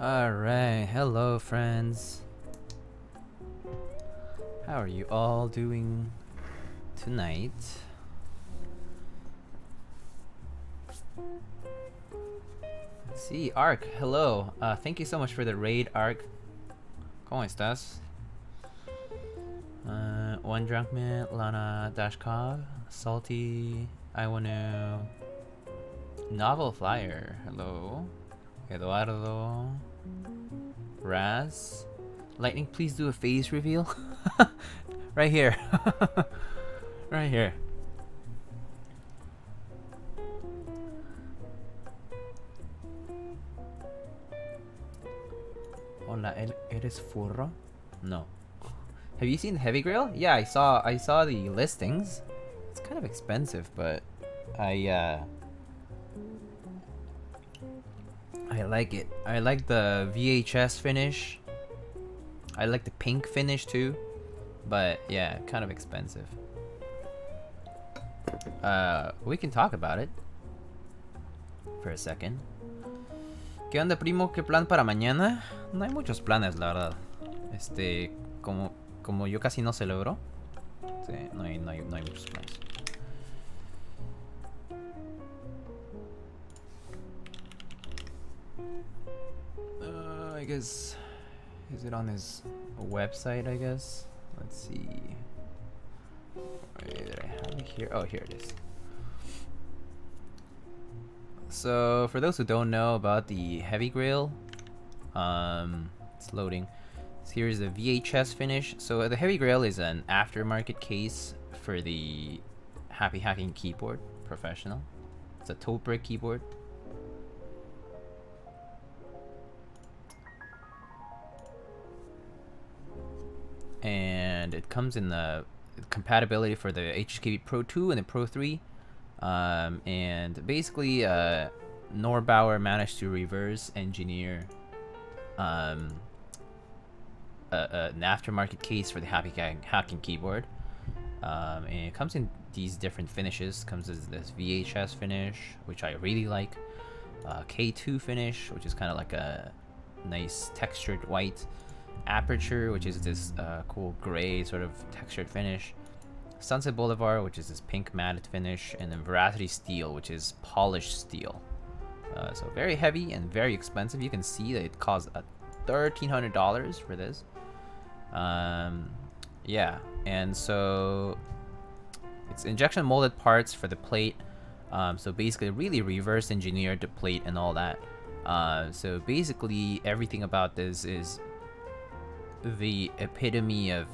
Alright, hello friends. How are you all doing tonight? Let's see, Ark, hello. Thank you so much for the raid, Ark. ¿Cómo estás? One Drunk Man, Lana Dashkov, Salty, I wanna... Novel Flyer, hello. Eduardo, Raz, Lightning, please do a face reveal. Right here. Right here. Hola, ¿eres furro? No. Have you seen the Heavy Grail? Yeah, I saw the listings. It's kind of expensive, but I like it. I like the VHS finish. I like the pink finish too. But yeah, kind of expensive. We can talk about it for a second. ¿Qué onda, primo? ¿Qué plan para mañana? No hay muchos planes, la verdad. Como yo casi no celebro. Sí, no hay muchos planes. I guess, is it on his website, I guess? Let's see. Wait, did I have it here? Oh, here it is. So, for those who don't know about the Heavy Grail, it's loading. So here's the VHS finish. So the Heavy Grail is an aftermarket case for the Happy Hacking keyboard professional. It's a Topre keyboard. And it comes in the compatibility for the HKB Pro 2 and the Pro 3. And basically, Norbauer managed to reverse engineer an aftermarket case for the Happy Hacking keyboard. And it comes in these different finishes. Comes as this VHS finish, which I really like. K2 finish, which is kind of like a nice textured white. Aperture, which is this cool gray sort of textured finish. Sunset Boulevard, which is this pink matted finish. And then Veracity Steel, which is polished steel. So very heavy and very expensive. You can see that it costs $1,300 for this. Yeah, and so it's injection molded parts for the plate. So basically really reverse engineered the plate and all that. So basically everything about this is the epitome of,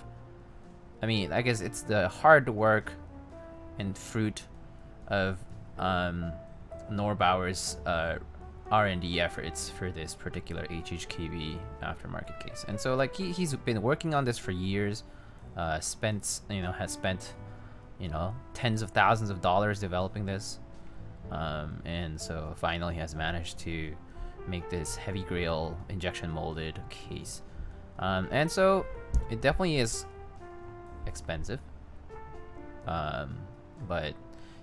I mean, I guess it's the hard work and fruit of Norbauer's R&D efforts for this particular HHKB aftermarket case. And so like he's been working on this for years, has spent tens of thousands of dollars developing this, and so finally has managed to make this Heavy Grail injection molded case. And so it definitely is expensive, but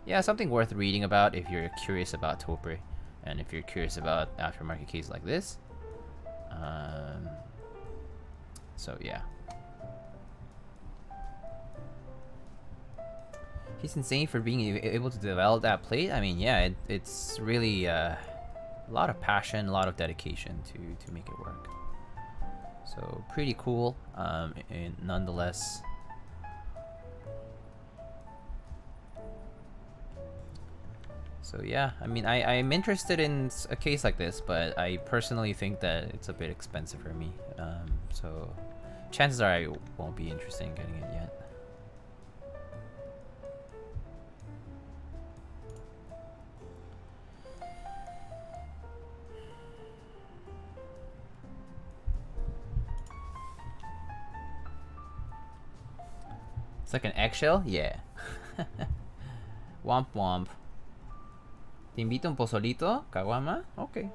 yeah, something worth reading about if you're curious about Topre and if you're curious about aftermarket cases like this. So yeah, he's insane for being able to develop that plate. I mean, yeah, it's really a lot of passion, a lot of dedication to make it work. So pretty cool, and nonetheless. So yeah, I mean, I'm interested in a case like this, but I personally think that it's a bit expensive for me. So chances are I won't be interested in getting it yet. It's like an eggshell? Yeah. Womp womp. ¿Te invito un pozolito, Kawama? Ok.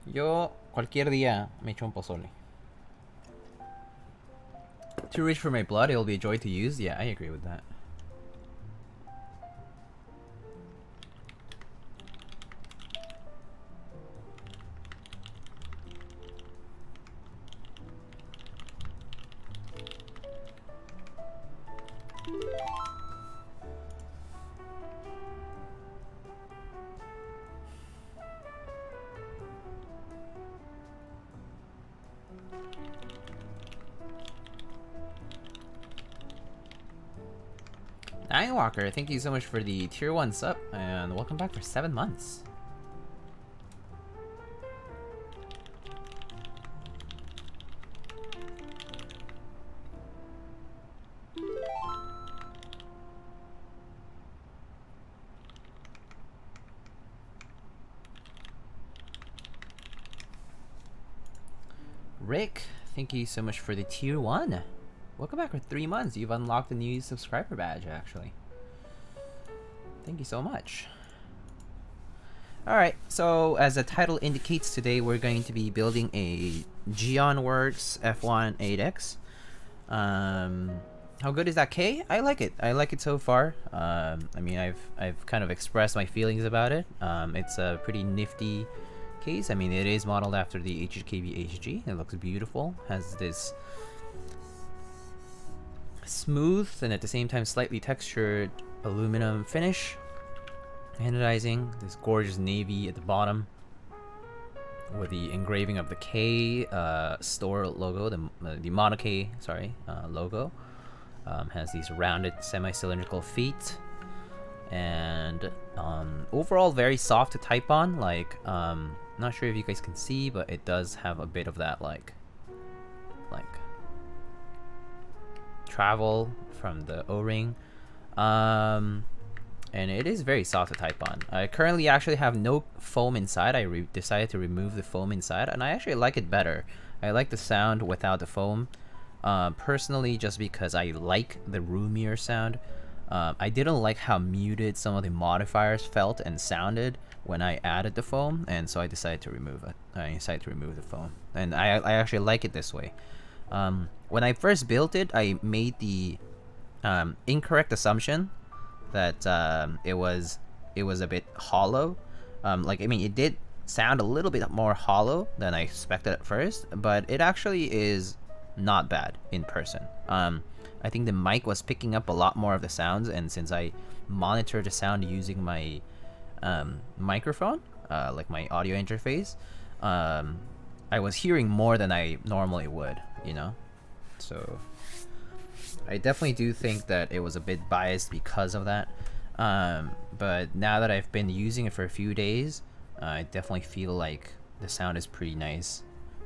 Yo cualquier día me echo un pozole. Too rich for my blood, it'll be a joy to use? Yeah, I agree with that. Ninewalker, thank you so much for the tier 1 sub, and welcome back for 7 months. Rick, thank you so much for the tier 1. Welcome back for 3 months. You've unlocked a new subscriber badge, actually. Thank you so much. Alright, so as the title indicates, today we're going to be building a Geonworks F1-8X. How good is that K? I like it. I like it so far. I mean, I've kind of expressed my feelings about it. It's a pretty nifty case. I mean, it is modeled after the HKB HG. It looks beautiful. Has this smooth and at the same time slightly textured aluminum finish. Anodizing, this gorgeous navy at the bottom with the engraving of the K store logo, the Mono K, sorry, logo. Has these rounded semi-cylindrical feet, and overall very soft to type on. Like, not sure if you guys can see, but it does have a bit of that like travel from the O-ring, and it is very soft to type on. I currently actually have no foam inside. I decided to remove the foam inside, and I actually like it better. I like the sound without the foam, personally, just because I like the roomier sound. I didn't like how muted some of the modifiers felt and sounded when I added the foam, and so I decided to remove it. I decided to remove the foam, and I actually like it this way. When I first built it, I made the incorrect assumption that it was a bit hollow. Like, I mean, it did sound a little bit more hollow than I expected at first, but it actually is not bad in person. I think the mic was picking up a lot more of the sounds, and since I monitor the sound using my microphone, like my audio interface, I was hearing more than I normally would, you know? So I definitely do think that it was a bit biased because of that. But now that I've been using it for a few days, I definitely feel like the sound is pretty nice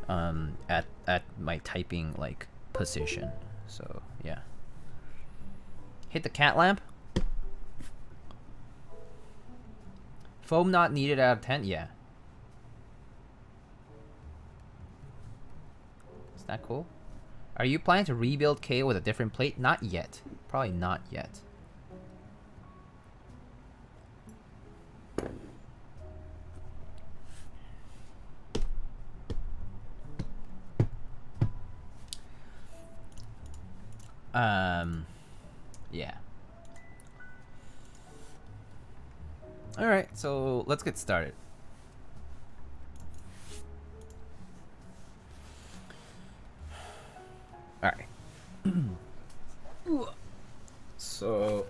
at my typing like position. So yeah. Hit the cat lamp. Foam not needed out of 10? Yeah. Is that cool? Are you planning to rebuild K with a different plate? Not yet. Probably not yet. Yeah. Alright, so let's get started. Alright. So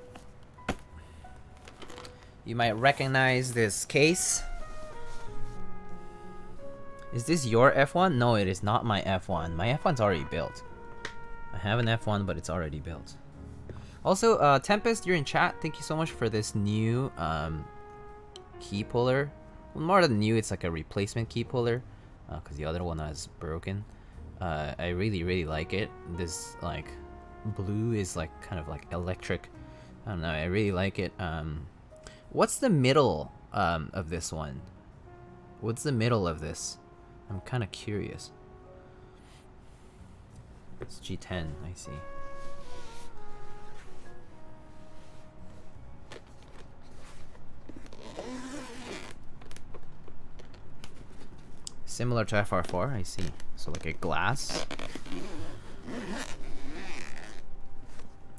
you might recognize this case. Is this your F1? No, it is not my F1. My F1's already built. I have an F1, but it's already built. Also, Tempest, you're in chat. Thank you so much for this new key puller. Well, more than new, it's like a replacement key puller, because the other one was broken. I really like it. This like blue is like kind of like electric. I don't know. I really like it. What's the middle of this one? What's the middle of this? I'm kind of curious. It's G10. I see. Similar to FR4, I see. So like a glass.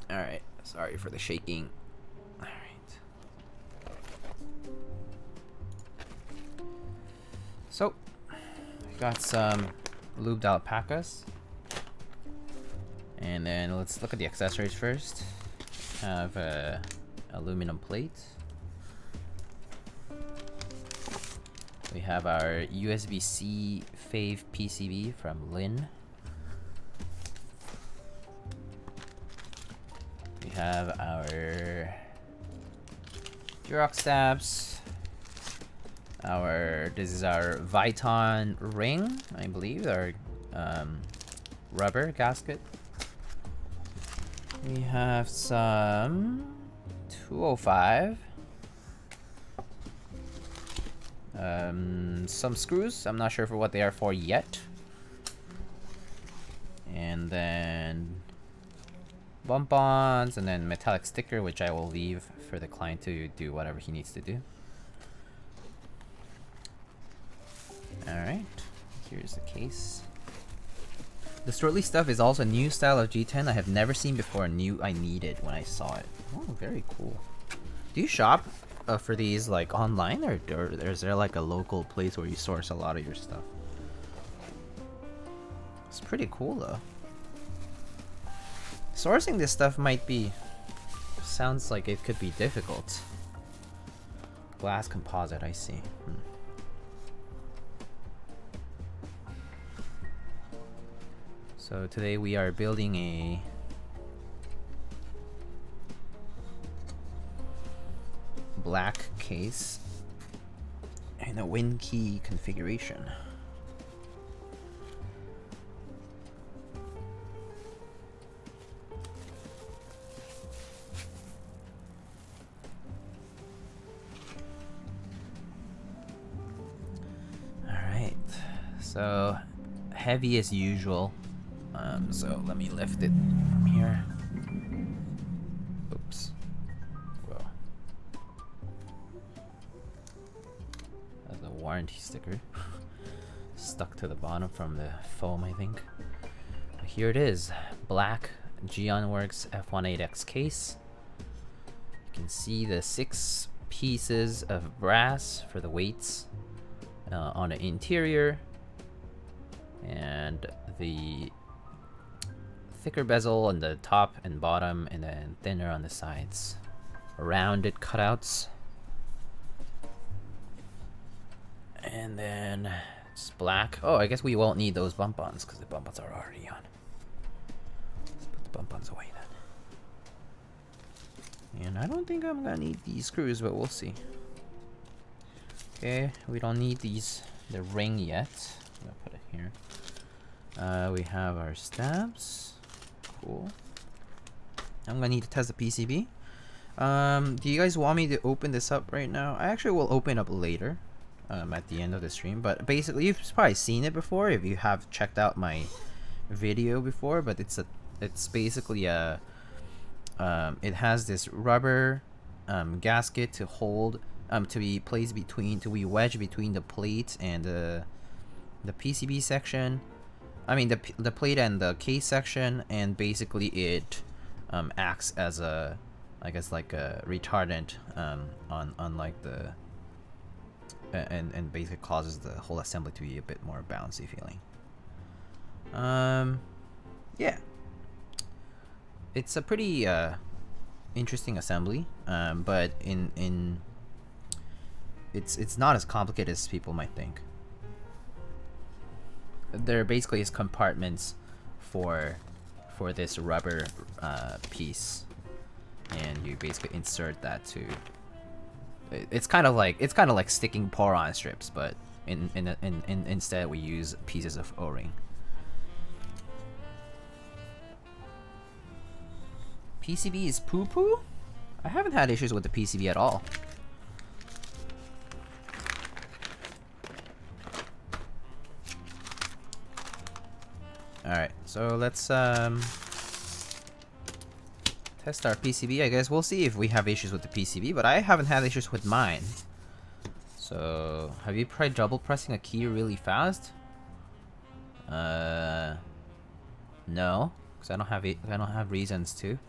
Alright, sorry for the shaking. Alright. So, I got some lubed alpacas. And then let's look at the accessories first. Have a aluminum plate. We have our USB-C Fave PCB from Lin. We have our Durock stabs. This is our Viton ring, I believe, our rubber gasket. We have some 205. Some screws. I'm not sure for what they are for yet. And then bump-ons, and then metallic sticker, which I will leave for the client to do whatever he needs to do. Alright, here's the case. The Shortly stuff is also a new style of G10 I have never seen before and knew I needed when I saw it. Oh, very cool. Do you shop for these like online, or is there like a local place where you source a lot of your stuff? It's pretty cool though. Sourcing this stuff might be... sounds like it could be difficult. Glass composite, I see. So today we are building a black case and a wind key configuration. Alright, so heavy as usual. So let me lift it from here. Oops. Whoa. That's a warranty sticker. Stuck to the bottom from the foam, I think. But here it is. Black Geonworks F1-8X case. You can see the 6 pieces of brass for the weights on the interior. And the thicker bezel on the top and bottom, and then thinner on the sides. Rounded cutouts. And then it's black. Oh, I guess we won't need those bump-ons because the bump-ons are already on. Let's put the bump-ons away then. And I don't think I'm gonna need these screws, but we'll see. Okay, we don't need the ring yet. I'm gonna put it here. We have our stabs. Cool. I'm gonna need to test the PCB. Do you guys want me to open this up right now? I actually will open up later, at the end of the stream. But basically, you've probably seen it before if you have checked out my video before. But it's basically a it has this rubber gasket to hold to be placed between, to be wedged between the plate and the PCB section. I mean the plate and the case section, and basically it acts as a, I guess, like a retardant on like the and basically causes the whole assembly to be a bit more bouncy feeling. Yeah, it's a pretty interesting assembly, but it's not as complicated as people might think. There basically is compartments for this rubber piece, and you basically insert that to. It's kind of like sticking pour-on strips, but instead we use pieces of O-ring. PCB is poo-poo? I haven't had issues with the PCB at all. Alright, so let's test our PCB. I guess we'll see if we have issues with the PCB, but I haven't had issues with mine. So, have you tried double pressing a key really fast? No, because I don't have reasons to.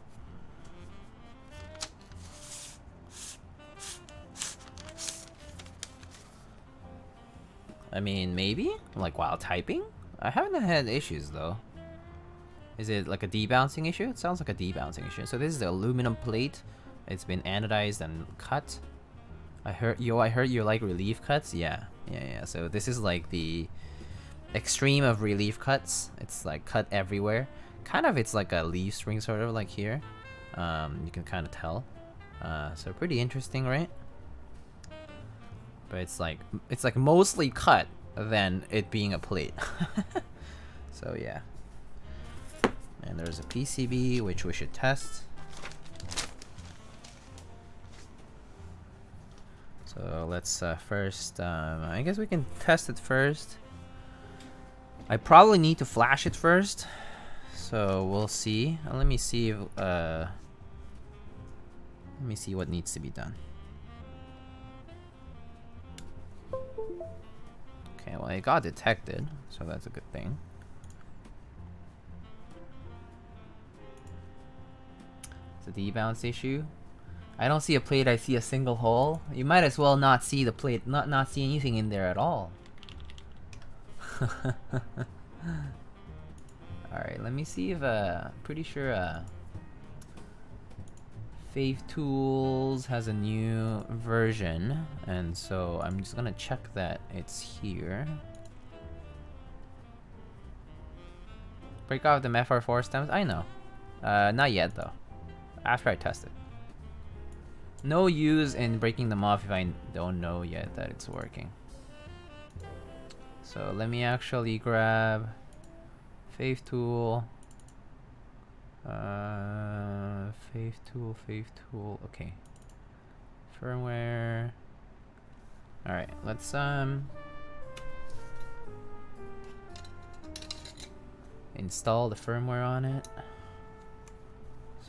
I mean, maybe like while typing. I haven't had issues though. Is it like a debouncing issue? It sounds like a debouncing issue. So this is the aluminum plate. It's been anodized and cut. I heard you like relief cuts. Yeah. So this is like the extreme of relief cuts. It's like cut everywhere. Kind of, it's like a leaf spring sort of like here. You can kind of tell. So pretty interesting, right? But it's like mostly cut than it being a plate. So yeah. And there's a PCB which we should test. So let's first, I guess we can test it first. I probably need to flash it first. So we'll see. Let me see if, let me see what needs to be done. Okay, well it got detected, so that's a good thing. It's a debounce issue. I don't see a plate, I see a single hole. You might as well not see the plate, not see anything in there at all. Alright, let me see if, pretty sure, Fave Tools has a new version, and so I'm just gonna check that it's here. Break off the FR4 stems? I know. Not yet though. After I test it. No use in breaking them off if I don't know yet that it's working. So let me actually grab Fave Tool. Fave Tool, okay. Firmware. Alright, let's install the firmware on it.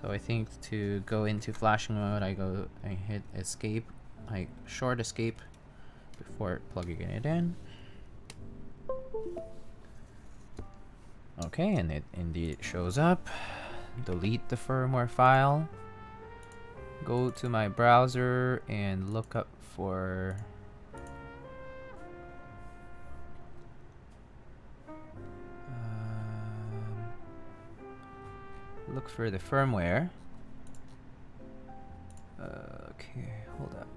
So I think to go into flashing mode, I hit escape, I short escape before plugging it in. Okay, and it indeed shows up. Delete the firmware file. Go to my browser and look up for the firmware. Okay, hold up.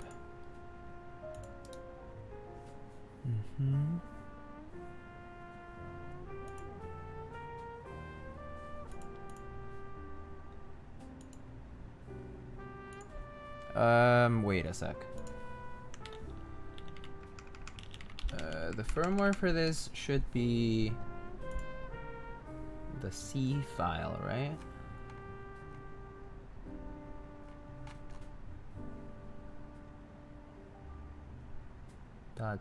Wait a sec. The firmware for this should be the C file, right?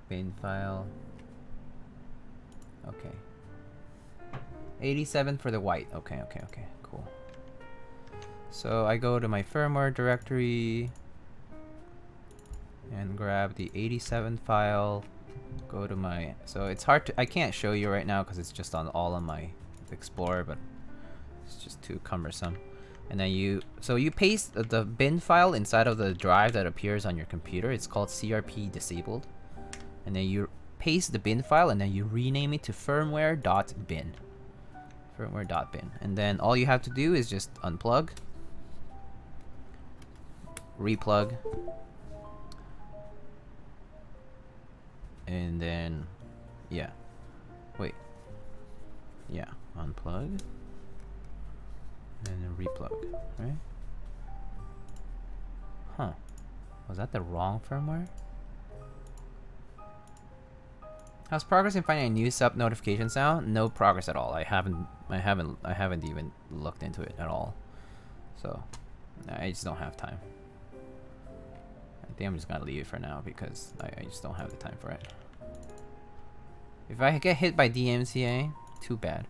.bin file. Okay. 87 for the white. Okay, cool. So I go to my firmware directory and grab the 87 file. Go to my, so it's hard to, I can't show you right now because it's just on all of my Explorer, but it's just too cumbersome. And then you paste the bin file inside of the drive that appears on your computer. It's called CRP disabled. And then you paste the bin file and then you rename it to firmware.bin. Firmware.bin. And then all you have to do is just unplug, replug, and then, yeah. Wait. Yeah, unplug, and then replug, right? Huh. Was that the wrong firmware? How's progress in finding a new sub notification sound? No progress at all. I haven't even looked into it at all. So I just don't have time. I think I'm just gonna leave it for now because I just don't have the time for it. If I get hit by DMCA, too bad.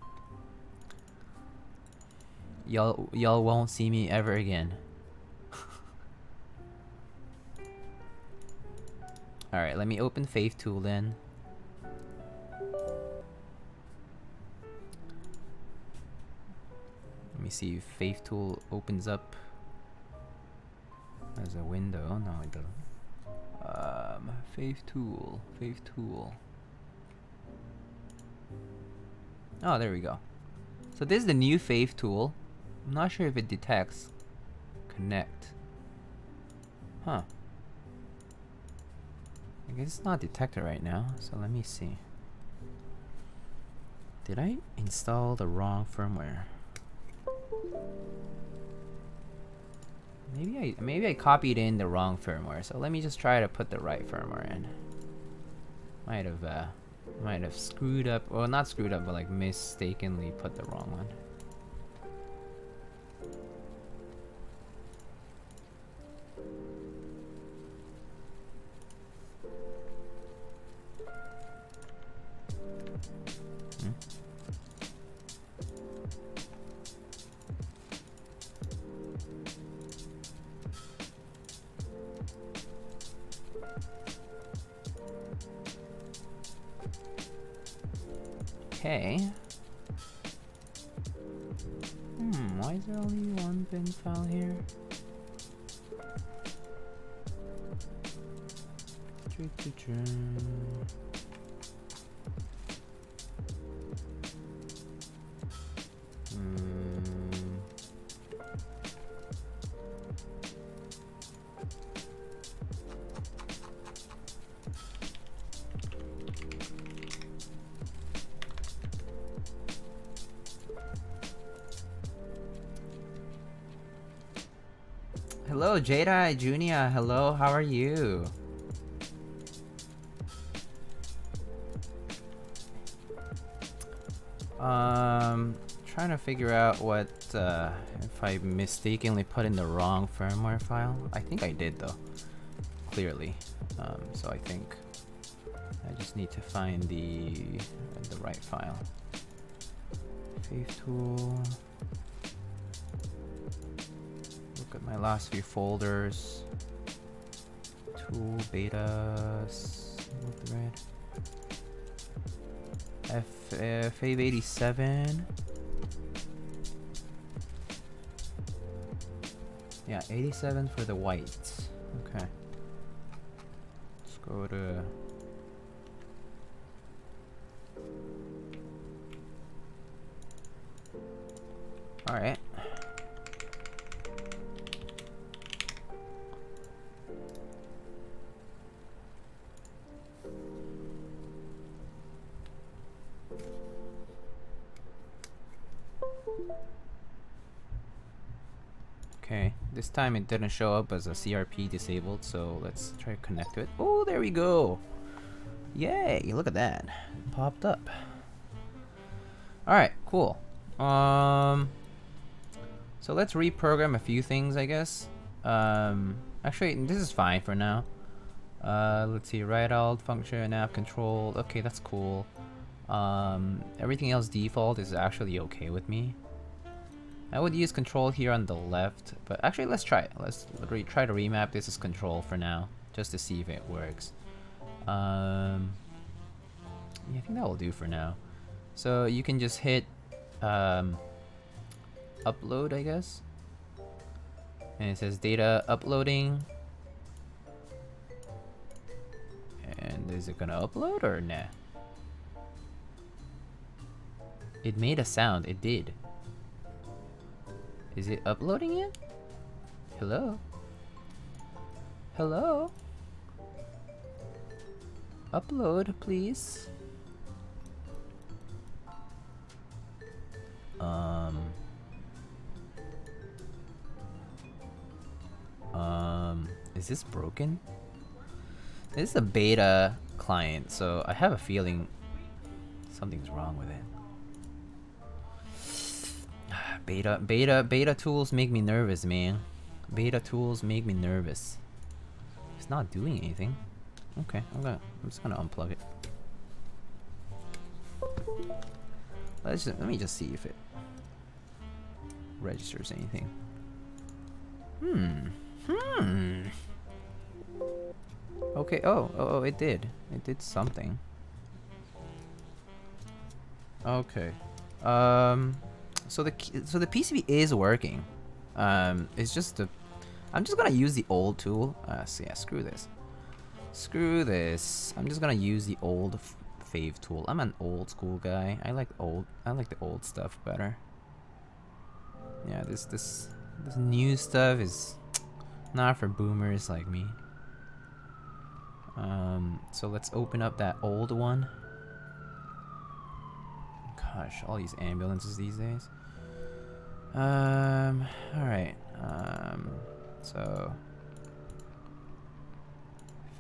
Y'all won't see me ever again. Alright, let me open Fave Tool then. Let me see if Fave Tool opens up as a window. No, it doesn't. Fave Tool. Oh, there we go. So this is the new Fave Tool. I'm not sure if it detects connect. Huh. I guess it's not detected right now, so let me see. Did I install the wrong firmware? Maybe I copied in the wrong firmware. So let me just try to put the right firmware in. Might have screwed up. Well, not screwed up, but like mistakenly put the wrong one. Okay. Why is there only one bin file here? Hello, Jada Junia. Hello, how are you? Trying to figure out what if I mistakenly put in the wrong firmware file. I think I did though, clearly. So I think I just need to find the right file. Fave tool. Look at my last few folders. Tool betas. Look red. Fave 87. Yeah, 87 for the whites. Okay. Let's go to. All right. Okay, this time it didn't show up as a CRP disabled, so let's try to connect to it. Oh, there we go. Yay, look at that. It popped up. Alright, cool. So let's reprogram a few things, I guess. Actually, this is fine for now. Let's see, right alt function, app control. Okay, that's cool. Everything else default is actually okay with me. I would use control here on the left, but actually let's try it. Let's try to remap this as control for now, just to see if it works. Yeah, I think that will do for now. So you can just hit upload, I guess. And it says data uploading. And is it gonna upload or nah? It made a sound, it did. Is it uploading it? Hello? Hello? Upload, please. Is this broken? This is a beta client, so I have a feeling something's wrong with it. Beta tools make me nervous, man. Beta tools make me nervous. It's not doing anything. Okay, I'm just gonna unplug it. Let me just see if it registers anything. Okay. Oh, it did. It did something. Okay. So the PCB is working. It's just I'm just gonna use the old tool. So yeah, screw this. Screw this. I'm just gonna use the old fave tool. I'm an old school guy. I like the old stuff better. Yeah, this new stuff is not for boomers like me. So let's open up that old one. Gosh, all these ambulances these days. Alright. So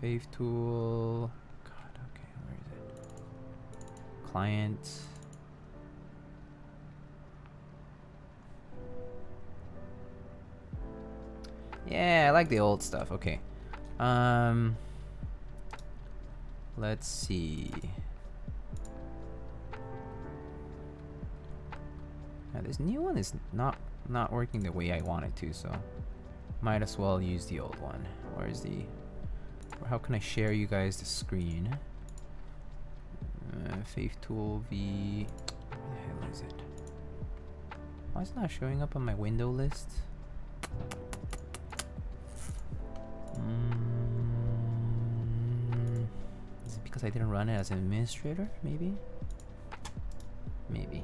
Fave tool. God, okay, where is it? Client. Yeah, I like the old stuff. Okay. Let's see. Now this new one is not working the way I want it to, so might as well use the old one. Where is the? How can I share you guys the screen? Fave tool V. Where the hell is it? Why is it not showing up on my window list? Is it because I didn't run it as an administrator? Maybe? Maybe.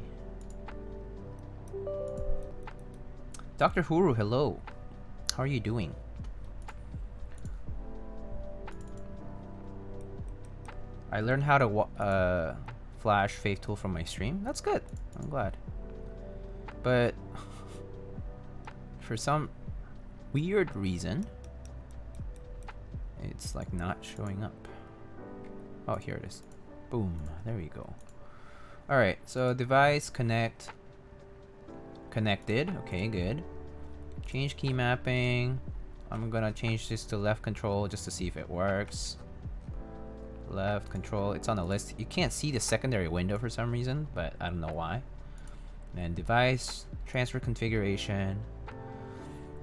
Dr. Huru, hello. How are you doing? I learned how to flash Fave tool from my stream. That's good. I'm glad. But for some weird reason, it's like not showing up. Oh, here it is. Boom. There we go. Alright, so device connected. Okay, good. Change key mapping. I'm gonna change this to left control just to see if it works. Left control. It's on the list. You can't see the secondary window for some reason, but I don't know why. And device transfer configuration.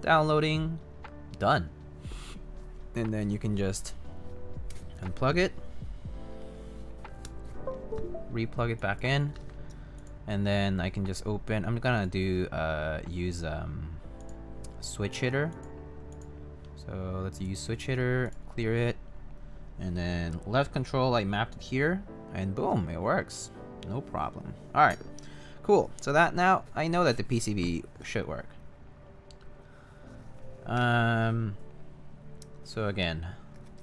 Downloading. Done. And then you can just unplug it, replug it back in, and then I can just open. I'm gonna do use switch hitter. So let's use switch hitter, clear it, and then left control. I mapped it here, and boom, it works, no problem. All right, cool. So that now I know that the PCB should work. So again,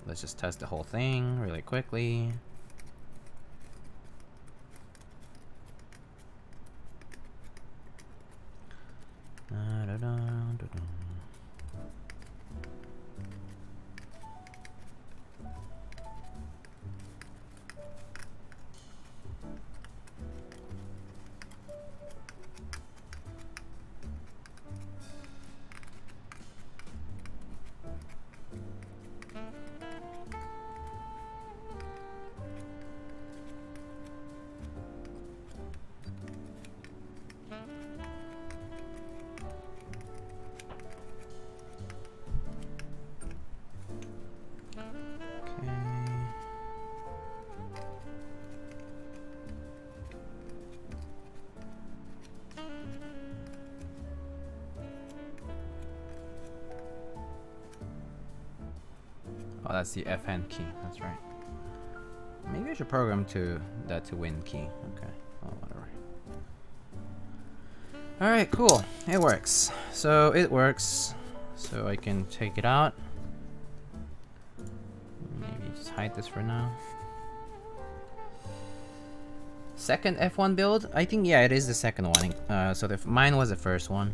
let's just test the whole thing really quickly. Oh, that's the FN key. That's right. Maybe I should program that to win key. Okay. Oh, whatever. All right, cool. It works. So it works. So I can take it out. Maybe just hide this for now. Second F1 build? I think, yeah, it is the second one. So mine was the first one.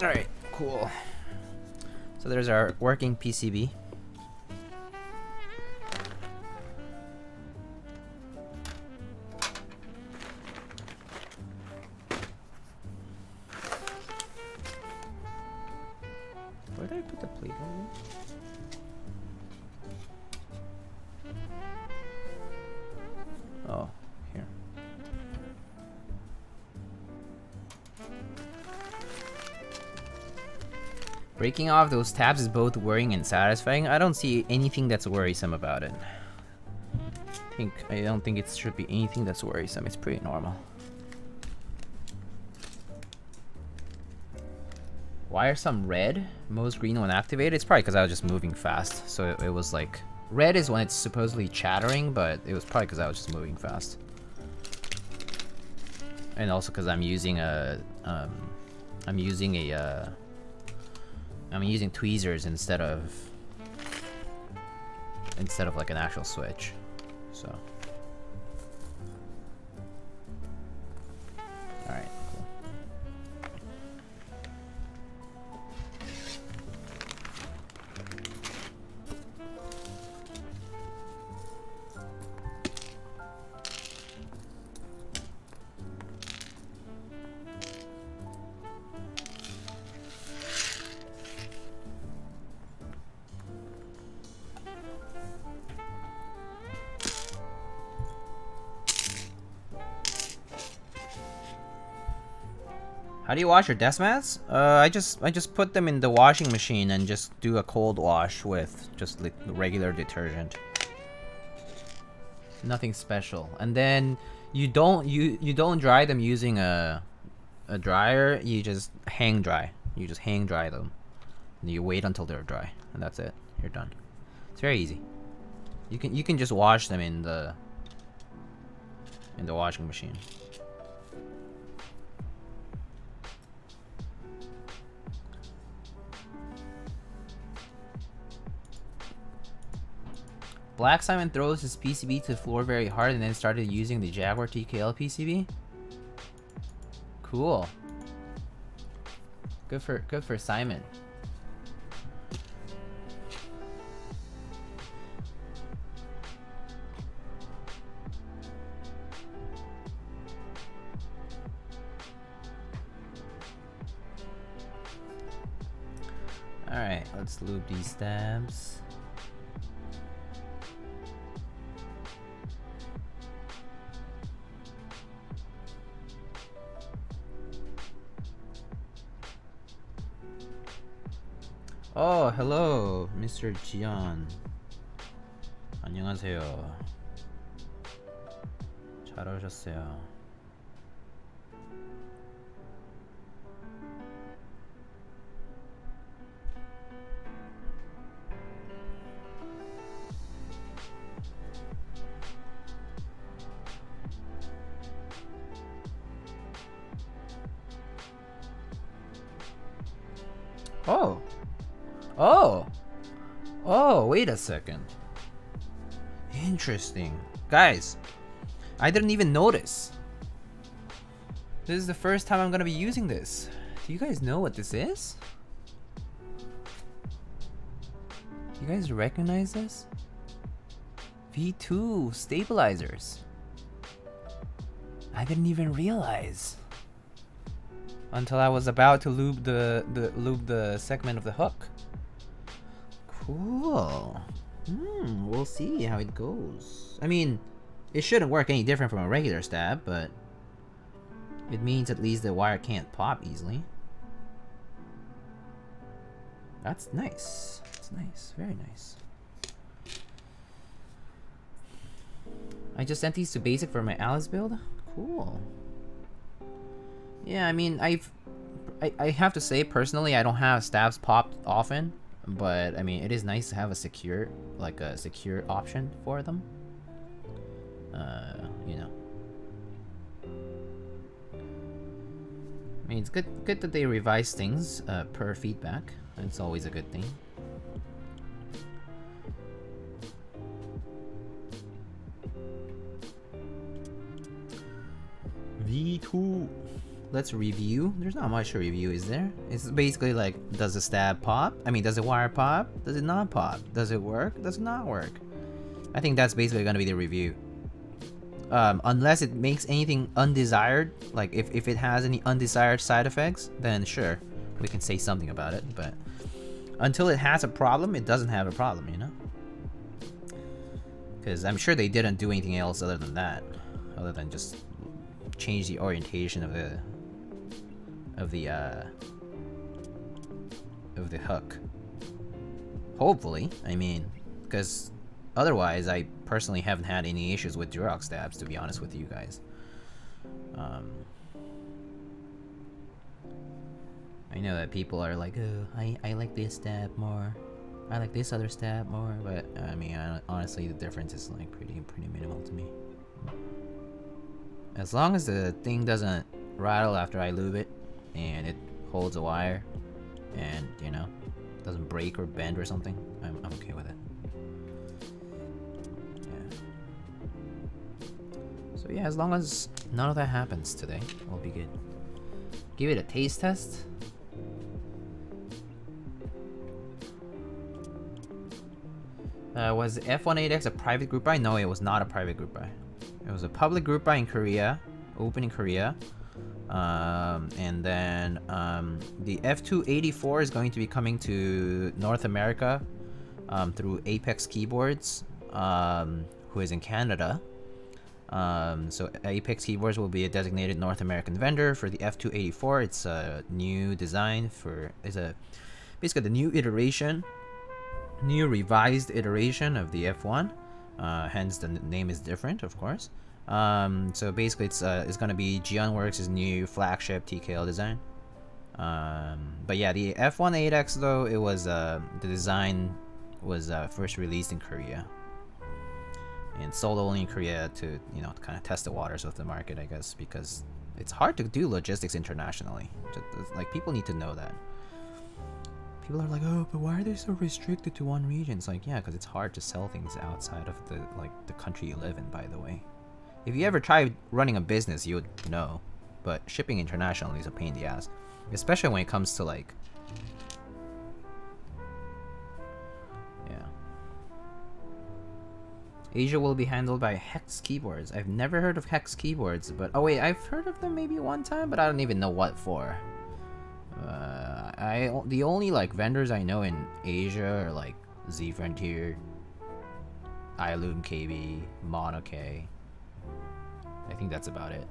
Alright, cool. So there's our working PCB. Where did I put the plate on? Oh, here. Breaking off those tabs is both worrying and satisfying. I don't see anything that's worrisome about it. I don't think it should be anything that's worrisome. It's pretty normal. Why are some red? Most green when activated? It's probably because I was just moving fast, so it was like Red is when it's supposedly chattering, but it was probably because I was just moving fast. And also because I'm using tweezers instead of like an actual switch. So. Alright, cool. How do you wash your desk mats? I just put them in the washing machine and just do a cold wash with just like regular detergent. Nothing special. And then you don't dry them using a dryer. You just hang dry. You just hang dry them. And you wait until they're dry, and that's it. You're done. It's very easy. You can just wash them in the washing machine. Black Simon throws his PCB to the floor very hard and then started using the Jaguar TKL PCB. Cool. Good for Simon. All right, let's lube these stabs. Oh, hello, Mr. Jian. 안녕하세요. 잘 오셨어요. Oh. Oh! Oh, wait a second. Interesting. Guys, I didn't even notice. This is the first time I'm gonna be using this. Do you guys know what this is? You guys recognize this? V2 stabilizers. I didn't even realize. Until I was about to lube the segment of the hook. Cool. We'll see how it goes. I mean, it shouldn't work any different from a regular stab, but it means at least the wire can't pop easily. That's nice. That's nice. Very nice. I just sent these to basic for my Alice build. Cool. Yeah, I mean, I have to say personally, I don't have stabs popped often. But I mean, it is nice to have a secure option for them. You know. I mean, it's good that they revise things per feedback. It's always a good thing. V2. Let's review. There's not much to review, is there? It's basically like, does the stab pop? I mean, does the wire pop? Does it not pop? Does it work? Does it not work? I think that's basically gonna be the review. Unless it makes anything undesired, like if it has any undesired side effects, then sure, we can say something about it. But until it has a problem, it doesn't have a problem, you know? Because I'm sure they didn't do anything else other than that, other than just change the orientation of the hook. Hopefully, I mean, because otherwise I personally haven't had any issues with Durock stabs, to be honest with you guys. I know that people are like, oh, I like this stab more. I like this other stab more, but I mean, honestly, the difference is like pretty minimal to me. As long as the thing doesn't rattle after I lube it, and it holds a wire, and you know, doesn't break or bend or something, I'm okay with it. Yeah. So yeah, as long as none of that happens today, we'll be good. Give it a taste test. Was F1-8X a private group buy? No, it was not a private group buy. It was a public group buy in Korea, open in Korea. And then the F2-84 is going to be coming to North America through Apex Keyboards, who is in Canada. So Apex Keyboards will be a designated North American vendor for the F2-84. It's a new design for, basically the new iteration, new revised iteration of the F1. Hence the name is different, of course. So basically it's gonna be Geonworks' new flagship TKL design. But yeah, the F1-8X though, it was the design was first released in Korea and sold only in Korea to, you know, to kind of test the waters of the market, I guess, because it's hard to do logistics internationally. Like, people need to know that. People are like, oh, but why are they so restricted to one region? It's like, yeah, because it's hard to sell things outside of the country you live in, by the way. If you ever tried running a business, you would know. But shipping internationally is a pain in the ass. Especially when it comes to, like... Yeah. Asia will be handled by Hex Keyboards. I've never heard of Hex Keyboards, but... Oh wait, I've heard of them maybe one time, but I don't even know what for. The only like vendors I know in Asia are like Z Frontier, iLume KB, Mono K. I think that's about it.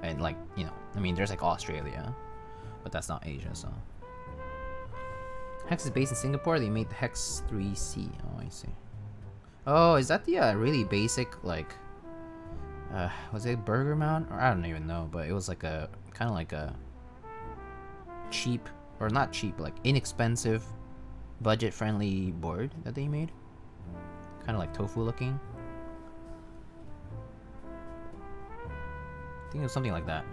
And like, you know, I mean, there's like Australia, but that's not Asia, so. Hex is based in Singapore. They made the Hex 3C. Oh, I see. Oh, is that the really basic like? Was it burger mount? Or I don't even know, but it was like a kind of like a cheap, or not cheap, like inexpensive, budget-friendly board that they made. Kind of like tofu looking. I think it was something like that.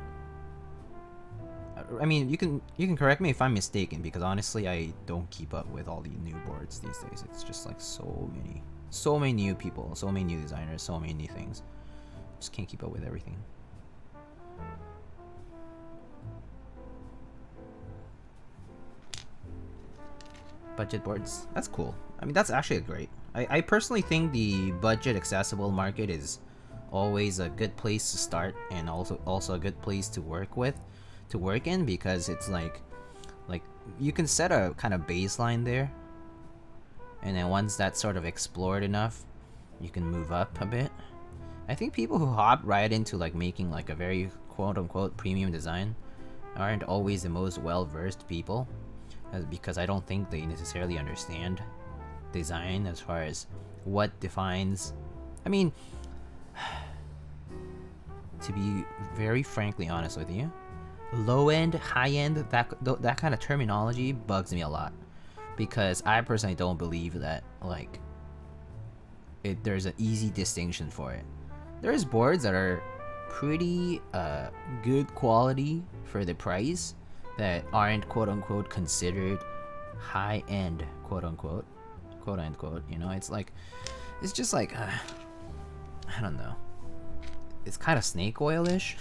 I mean, you can correct me if I'm mistaken, because honestly, I don't keep up with all the new boards these days. It's just like so many new people, so many new designers, so many new things. Just can't keep up with everything. Budget boards, that's cool. I mean, that's actually great. I personally think the budget accessible market is always a good place to start, and also a good place to work in, because it's like you can set a kind of baseline there, and then once that's sort of explored enough, you can move up a bit. I think people who hop right into like making like a very quote-unquote premium design aren't always the most well-versed people, because I don't think they necessarily understand design as far as what defines. I mean, to be very frankly honest with you, low-end, high-end, that kind of terminology bugs me a lot, because I personally don't believe that like there's an easy distinction for it. There's boards that are pretty good quality for the price that aren't quote-unquote considered high-end, quote-unquote, you know. It's like, it's just like I don't know, it's kind of snake oil-ish.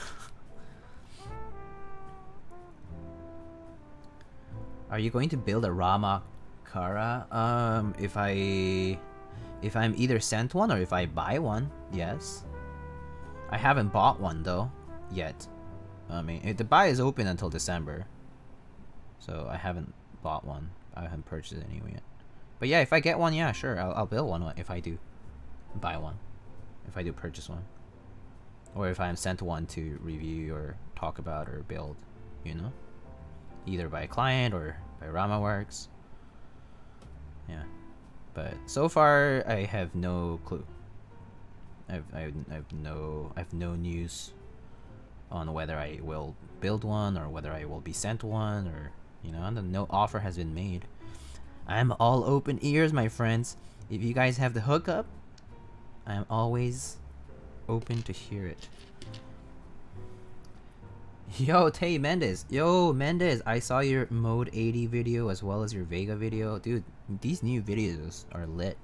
Are you going to build a Rama Kara? If I'm either sent one or if I buy one, yes. I haven't bought one though yet. I mean, the buy is open until December, so I haven't bought one. I haven't purchased it anyway yet. But yeah, if I get one, yeah, sure, I'll build one if I do buy one, if I do purchase one, or if I'm sent one to review or talk about or build, you know, either by a client or by RamaWorks. Yeah, but so far I have no clue. I've no news on whether I will build one or whether I will be sent one, or you know, no offer has been made. I'm all open ears, my friends. If you guys have the hookup, I'm always open to hear it. Yo, Tay Mendes. Yo, Mendes, I saw your Mode 80 video as well as your Vega video. Dude, these new videos are lit.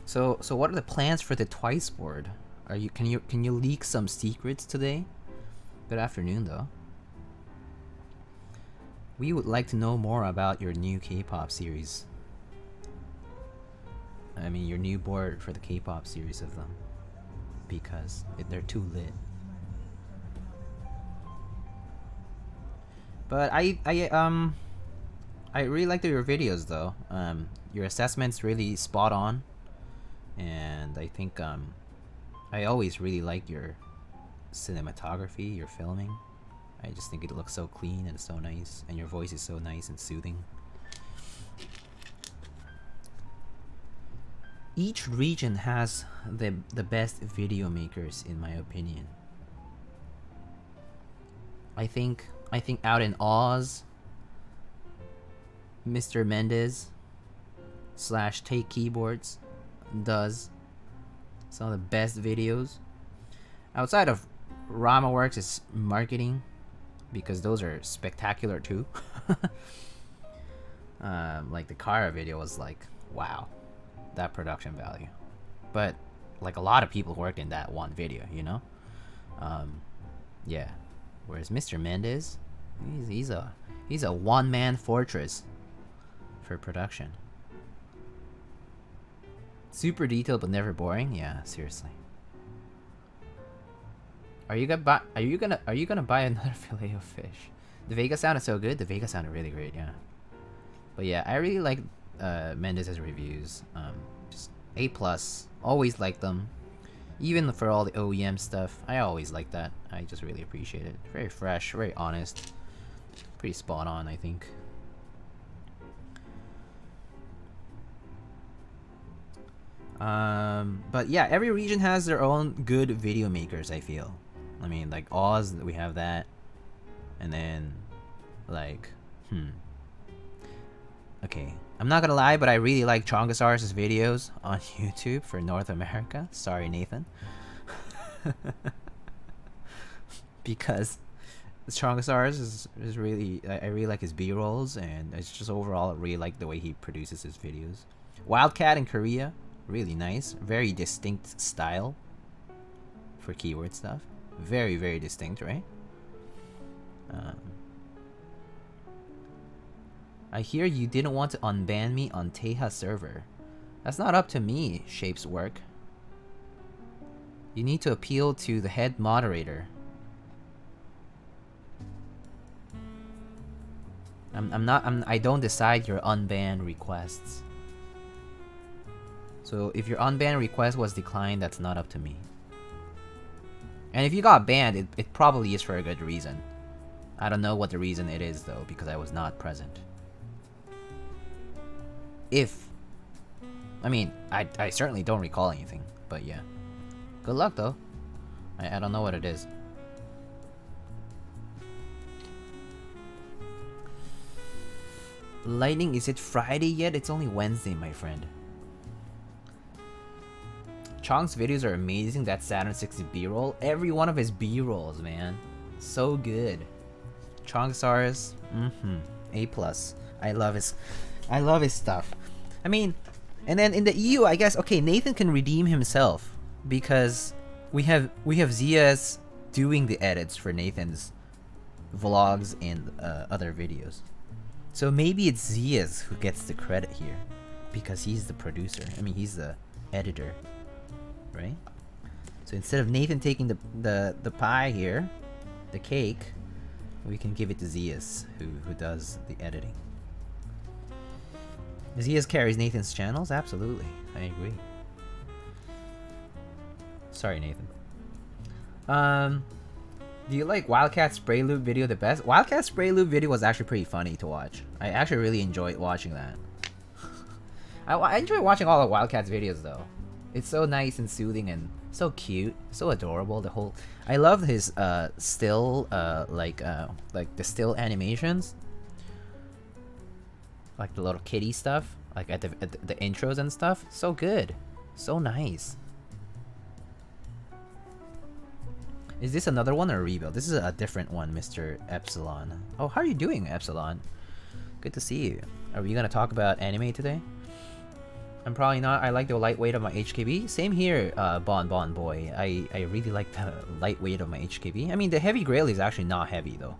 So what are the plans for the Twice board? Can you leak some secrets today? Good afternoon, though. We would like to know more about your new K-pop series. I mean, your new board for the K-pop series of them, because they're too lit. But I really like your videos though. Your assessment's really spot on, and I think I always really like your cinematography, your filming. I just think it looks so clean and so nice, and your voice is so nice and soothing. Each region has the best video makers, in my opinion. I think out in Oz, Mr. Mendes / Take Keyboards does some of the best videos. Outside of Ramaworks' marketing, because those are spectacular too. Like the Kara video was like, wow, that production value. But like a lot of people worked in that one video, you know? Yeah. Whereas Mr. Mendes, he's a one-man fortress for production. Super detailed but never boring. Yeah, seriously. Are you gonna buy another fillet of fish? The Vega sounded so good. The Vega sounded really great. Yeah. But yeah, I really like Mendes' reviews. Just A+. Always like them. Even for all the OEM stuff, I always like that. I just really appreciate it. Very fresh, very honest. Pretty spot on, I think. But yeah, every region has their own good video makers, I feel. I mean, like Oz, we have that. And then, like, okay, I'm not gonna lie, but I really like Chongasaurus' videos on YouTube for North America. Sorry, Nathan. Because Chongasaurus is really, I really like his B-rolls, and it's just overall I really like the way he produces his videos. Wildcat in Korea, really nice. Very distinct style for keyword stuff. Very, very distinct, right? I hear you didn't want to unban me on Teha server. That's not up to me, Shape's work. You need to appeal to the head moderator. I don't decide your unban requests. So if your unban request was declined, that's not up to me. And if you got banned, it probably is for a good reason. I don't know what the reason it is though, because I was not present. I mean, I certainly don't recall anything, but yeah. Good luck though. I don't know what it is. Lightning, is it Friday yet? It's only Wednesday, my friend. Chong's videos are amazing. That Saturn 60 B-roll. Every one of his B-rolls, man. So good. Chongsaurus, A+. I love his stuff. I mean, and then in the EU, I guess, okay, Nathan can redeem himself because we have Zias doing the edits for Nathan's vlogs and other videos. So maybe it's Zias who gets the credit here because he's the producer. I mean, he's the editor, right? So instead of Nathan taking the pie here, the cake, we can give it to Zias who does the editing. Zias carries Nathan's channels? Absolutely. I agree. Sorry, Nathan. Do you like Wildcat Spray Lube video the best? Wildcat Spray Lube video was actually pretty funny to watch. I actually really enjoyed watching that. I enjoy watching all of Wildcat's videos though. It's so nice and soothing and so cute, so adorable. The whole, I love his still like the still animations, like the little kitty stuff. like at the intros and stuff. So good, so nice. Is this another one or a rebuild? This is a different one, Mr. Epsilon. Oh, how are you doing, Epsilon? Good to see you. Are we gonna talk about anime today? I'm probably not. I like the lightweight of my HKB. Same here, Bon Boy. I really like the lightweight of my HKB. I mean, the heavy grail is actually not heavy though.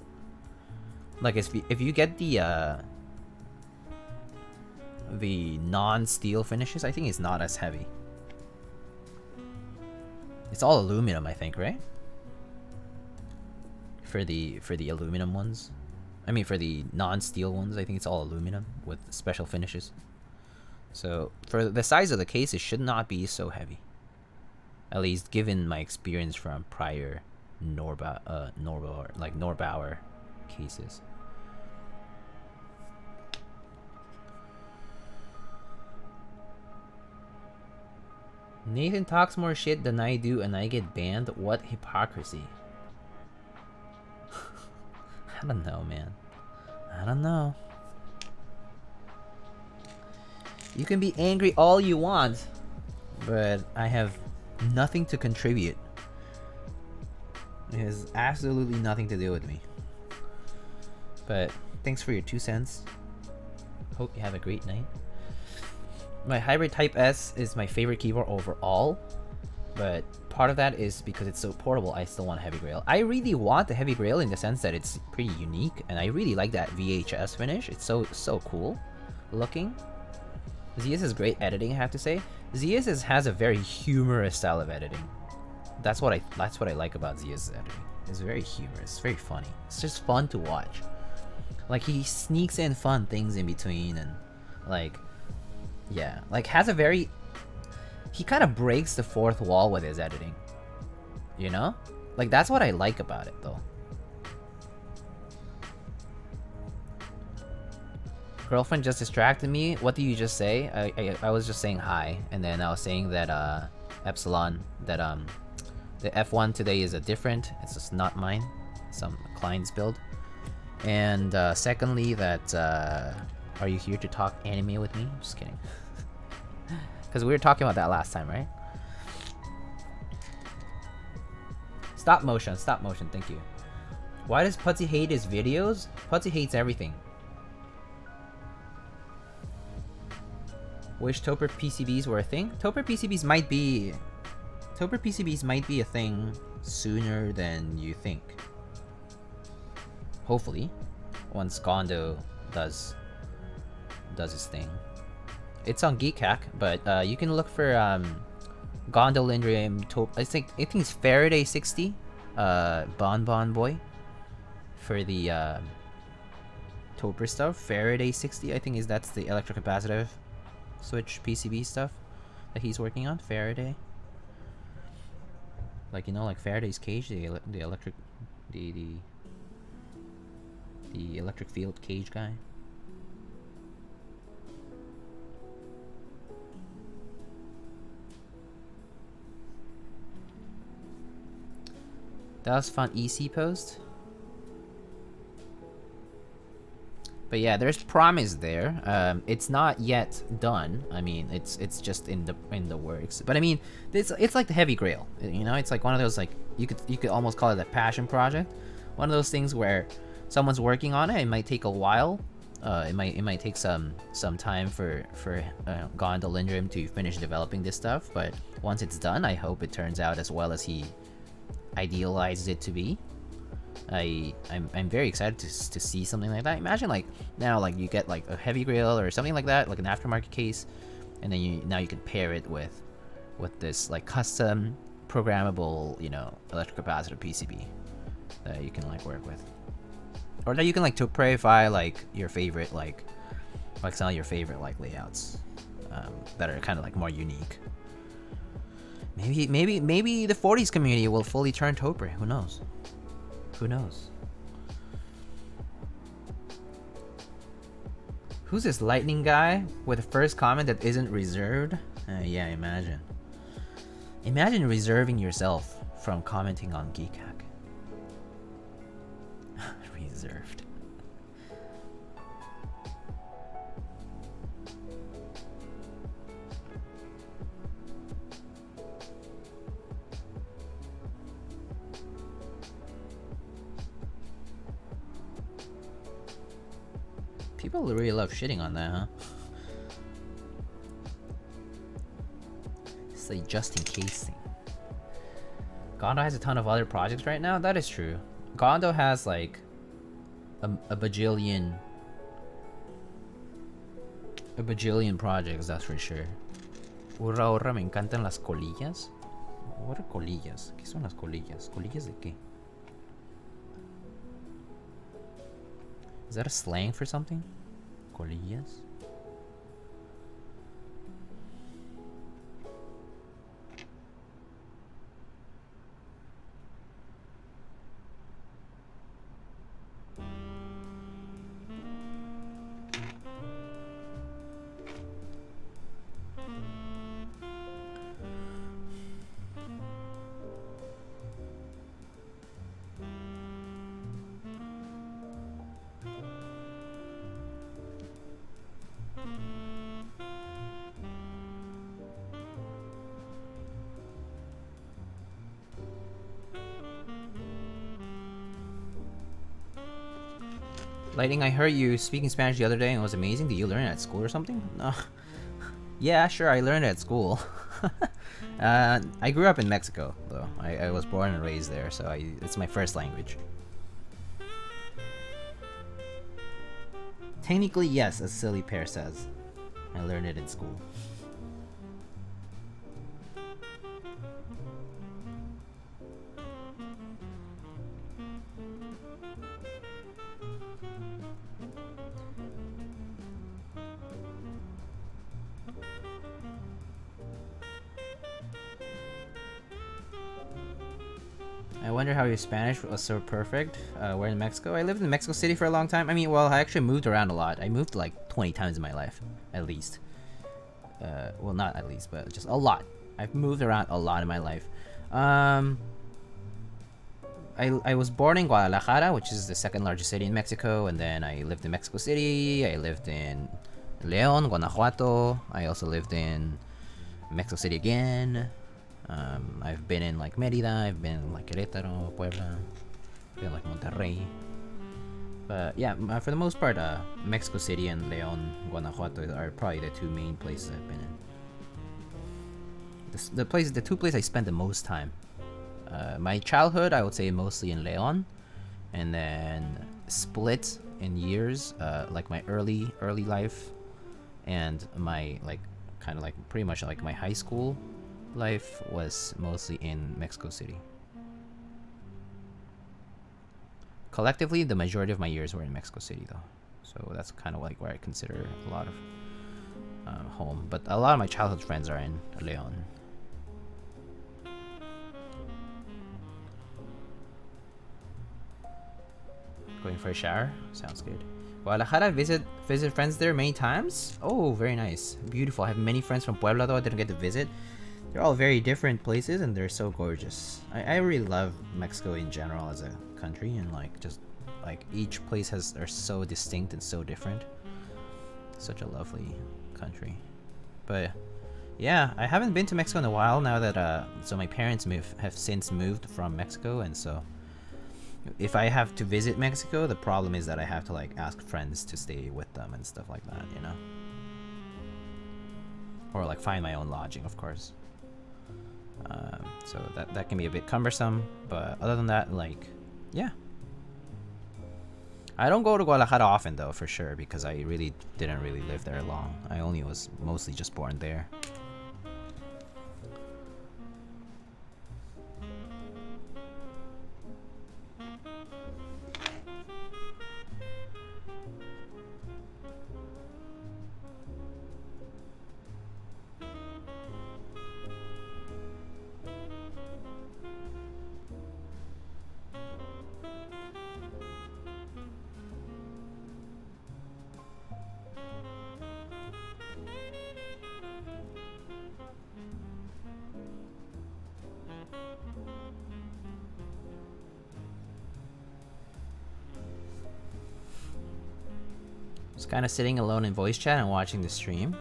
Like if you get the non-steel finishes, I think it's not as heavy. It's all aluminum, I think, right? For the aluminum ones. I mean, for the non-steel ones, I think it's all aluminum with special finishes. So for the size of the case, it should not be so heavy. At least given my experience from prior Norbauer cases. Nathan talks more shit than I do and I get banned? What hypocrisy. I don't know, man. I don't know. You can be angry all you want, but I have nothing to contribute. It has absolutely nothing to do with me. But thanks for your 2 cents. Hope you have a great night. My Hybrid Type S is my favorite keyboard overall, but part of that is because it's so portable, I still want a heavy grail. I really want the heavy grail in the sense that it's pretty unique, and I really like that VHS finish. It's so cool looking. ZS is great editing, I have to say. ZS has a very humorous style of editing. That's what I like about ZS's editing. It's very humorous, it's very funny. It's just fun to watch. Like he sneaks in fun things in between, and like, yeah, like has a very. He kind of breaks the fourth wall with his editing. You know, like that's what I like about it, though. Girlfriend just distracted me. What did you just say? I was just saying hi, and then I was saying that Epsilon, that the F1 today is a different. It's just not mine. Some client's build. And secondly, that are you here to talk anime with me? Just kidding. Because we were talking about that last time, right? Stop motion, thank you. Why does Putzy hate his videos? Putzy hates everything. Wish Topper PCBs were a thing? Topper PCBs might be a thing sooner than you think. Hopefully, once Gondo does his thing. It's on Geekhack, but you can look for Gondolindrium I think it's Faraday 60 Bon Boy for the Topper stuff. Faraday 60, I think that's the electrocapacitive switch PCB stuff that he's working on. Faraday, like, you know, like Faraday's cage, the electric electric field cage guy. That was fun EC post. But yeah, there's promise there. It's not yet done. I mean, it's just in the works. But I mean, it's like the heavy grail. You know, it's like one of those, like, you could almost call it a passion project. One of those things where someone's working on it. It might take a while. It might take some time for Gondolindrium to finish developing this stuff. But once it's done, I hope it turns out as well as he idealizes it to be. I'm very excited to see something like that. Imagine, like, now, like, you get like a heavy grail or something like that, like an aftermarket case, and then now you can pair it with this, like, custom programmable, you know, electrocapacitor PCB that you can, like, work with, or that you can, like, to purify, like, your favorite, like some of your favorite, like, layouts that are kind of, like, more unique. Maybe the 40s community will fully turn Topper. Who knows? Who knows? Who's this lightning guy with a first comment that isn't reserved? Yeah, imagine. Imagine reserving yourself from commenting on Geekhack. Reserved. People really love shitting on that, huh? It's like just in case thing. Gondo has a ton of other projects right now. That is true. Gondo has like a bajillion projects, that's for sure. Hurra, hurra, me encantan las colillas. What are colillas? ¿Qué son las colillas? ¿Colillas de qué? Is that a slang for something? Colillas? Lighting, I heard you speaking Spanish the other day and it was amazing. Did you learn it at school or something? No. Yeah, sure, I learned it at school. I grew up in Mexico, though. I was born and raised there, so it's my first language. Technically, yes, as Silly Pear says. I learned it in school. I wonder how your Spanish was so perfect. We're in Mexico. I lived in Mexico City for a long time. I mean, well, I actually moved around a lot. I moved like 20 times in my life, at least. Well, not at least, but just a lot. I've moved around a lot in my life. I was born in Guadalajara, which is the second largest city in Mexico, and then I lived in Mexico City. I lived in León, Guanajuato. I also lived in Mexico City again. I've been in like Mérida, I've been in like Querétaro, Puebla, I've been like Monterrey. But yeah, for the most part, Mexico City and León, Guanajuato are probably the two main places I've been in. The two places I spent the most time. My childhood, I would say mostly in León, and then split in years, like my early life, and my like kind of like pretty much like my high school life was mostly in Mexico City. Collectively, the majority of my years were in Mexico City, though, so that's kind of like where I consider a lot of home. But a lot of my childhood friends are in León. Going for a shower? Sounds good. Guadalajara, visit friends there many times. Oh, very nice, beautiful. I have many friends from Puebla, though I didn't get to visit. They're all very different places and they're so gorgeous. I really love Mexico in general as a country, and like just like each place are so distinct and so different. Such a lovely country. But yeah, I haven't been to Mexico in a while now that so my parents have since moved from Mexico, and so if I have to visit Mexico, the problem is that I have to like ask friends to stay with them and stuff like that, you know? Or like find my own lodging, of course. So that can be a bit cumbersome, but other than that, like, yeah. I don't go to Guadalajara often though, for sure, because I really didn't really live there long. I only was mostly just born there. Just kind of sitting alone in voice chat and watching the stream.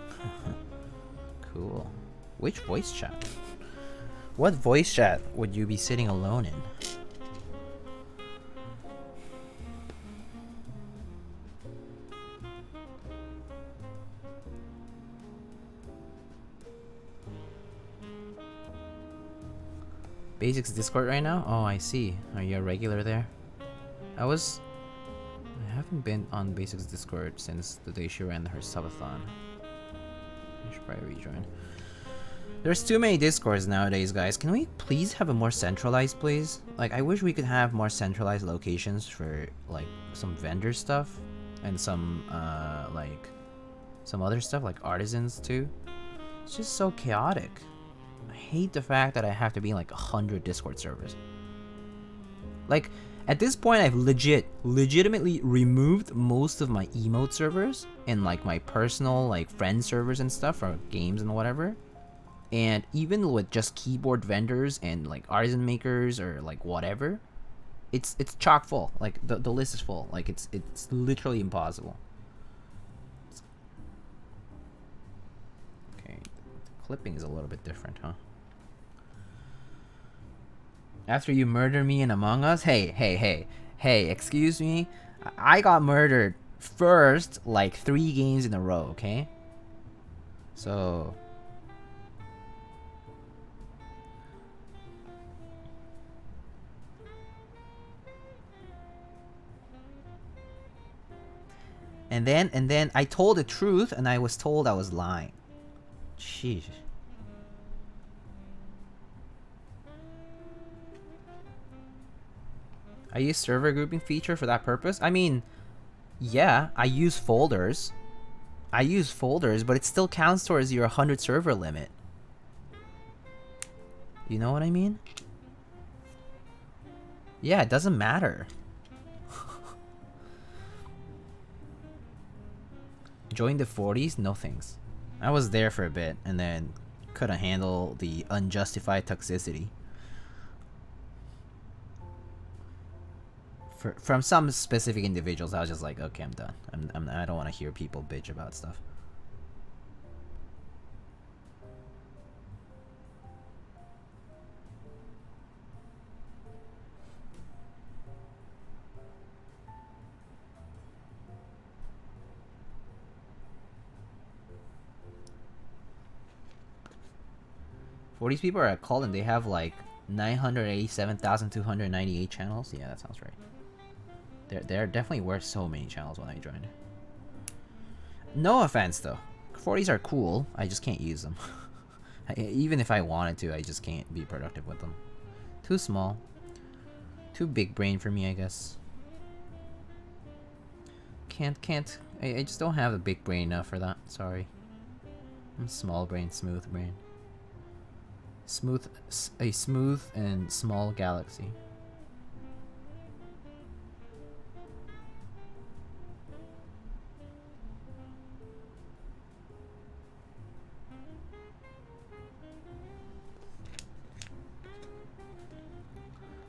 Cool. Which voice chat? What voice chat would you be sitting alone in? Basics Discord right now? Oh, I see. Are you a regular there? I haven't been on Basics Discord since the day she ran her subathon. I should probably rejoin. There's too many Discords nowadays, guys. Can we please have a more centralized place? Like, I wish we could have more centralized locations for, like, some vendor stuff. And some, like, some other stuff, like artisans, too. It's just so chaotic. I hate the fact that I have to be in, like, 100 Discord servers. Like, at this point, I've legitimately removed most of my emote servers and, like, my personal, like, friend servers and stuff for games and whatever. And even with just keyboard vendors and like artisan makers or like whatever, it's chock full. Like the list is full. Like it's literally impossible. Okay, the clipping is a little bit different, huh? After you murder me in Among Us, hey, excuse me, I got murdered first like 3 games in a row. Okay, so. And then I told the truth and I was told I was lying. Jeez. I use server grouping feature for that purpose? I mean, yeah, I use folders. But it still counts towards your 100 server limit. You know what I mean? Yeah, it doesn't matter. Join the 40s? No thanks. I was there for a bit and then couldn't handle the unjustified toxicity. From some specific individuals, I was just like, okay, I'm done. I don't want to hear people bitch about stuff. For these people are at call and they have like 987,298 channels. Yeah, that sounds right. There definitely were so many channels when I joined. No offense though. 40s are cool. I just can't use them. Even if I wanted to, I just can't be productive with them. Too small. Too big brain for me, I guess. Can't. I just don't have a big brain enough for that. Sorry. I'm small brain, smooth brain. A smooth and small galaxy.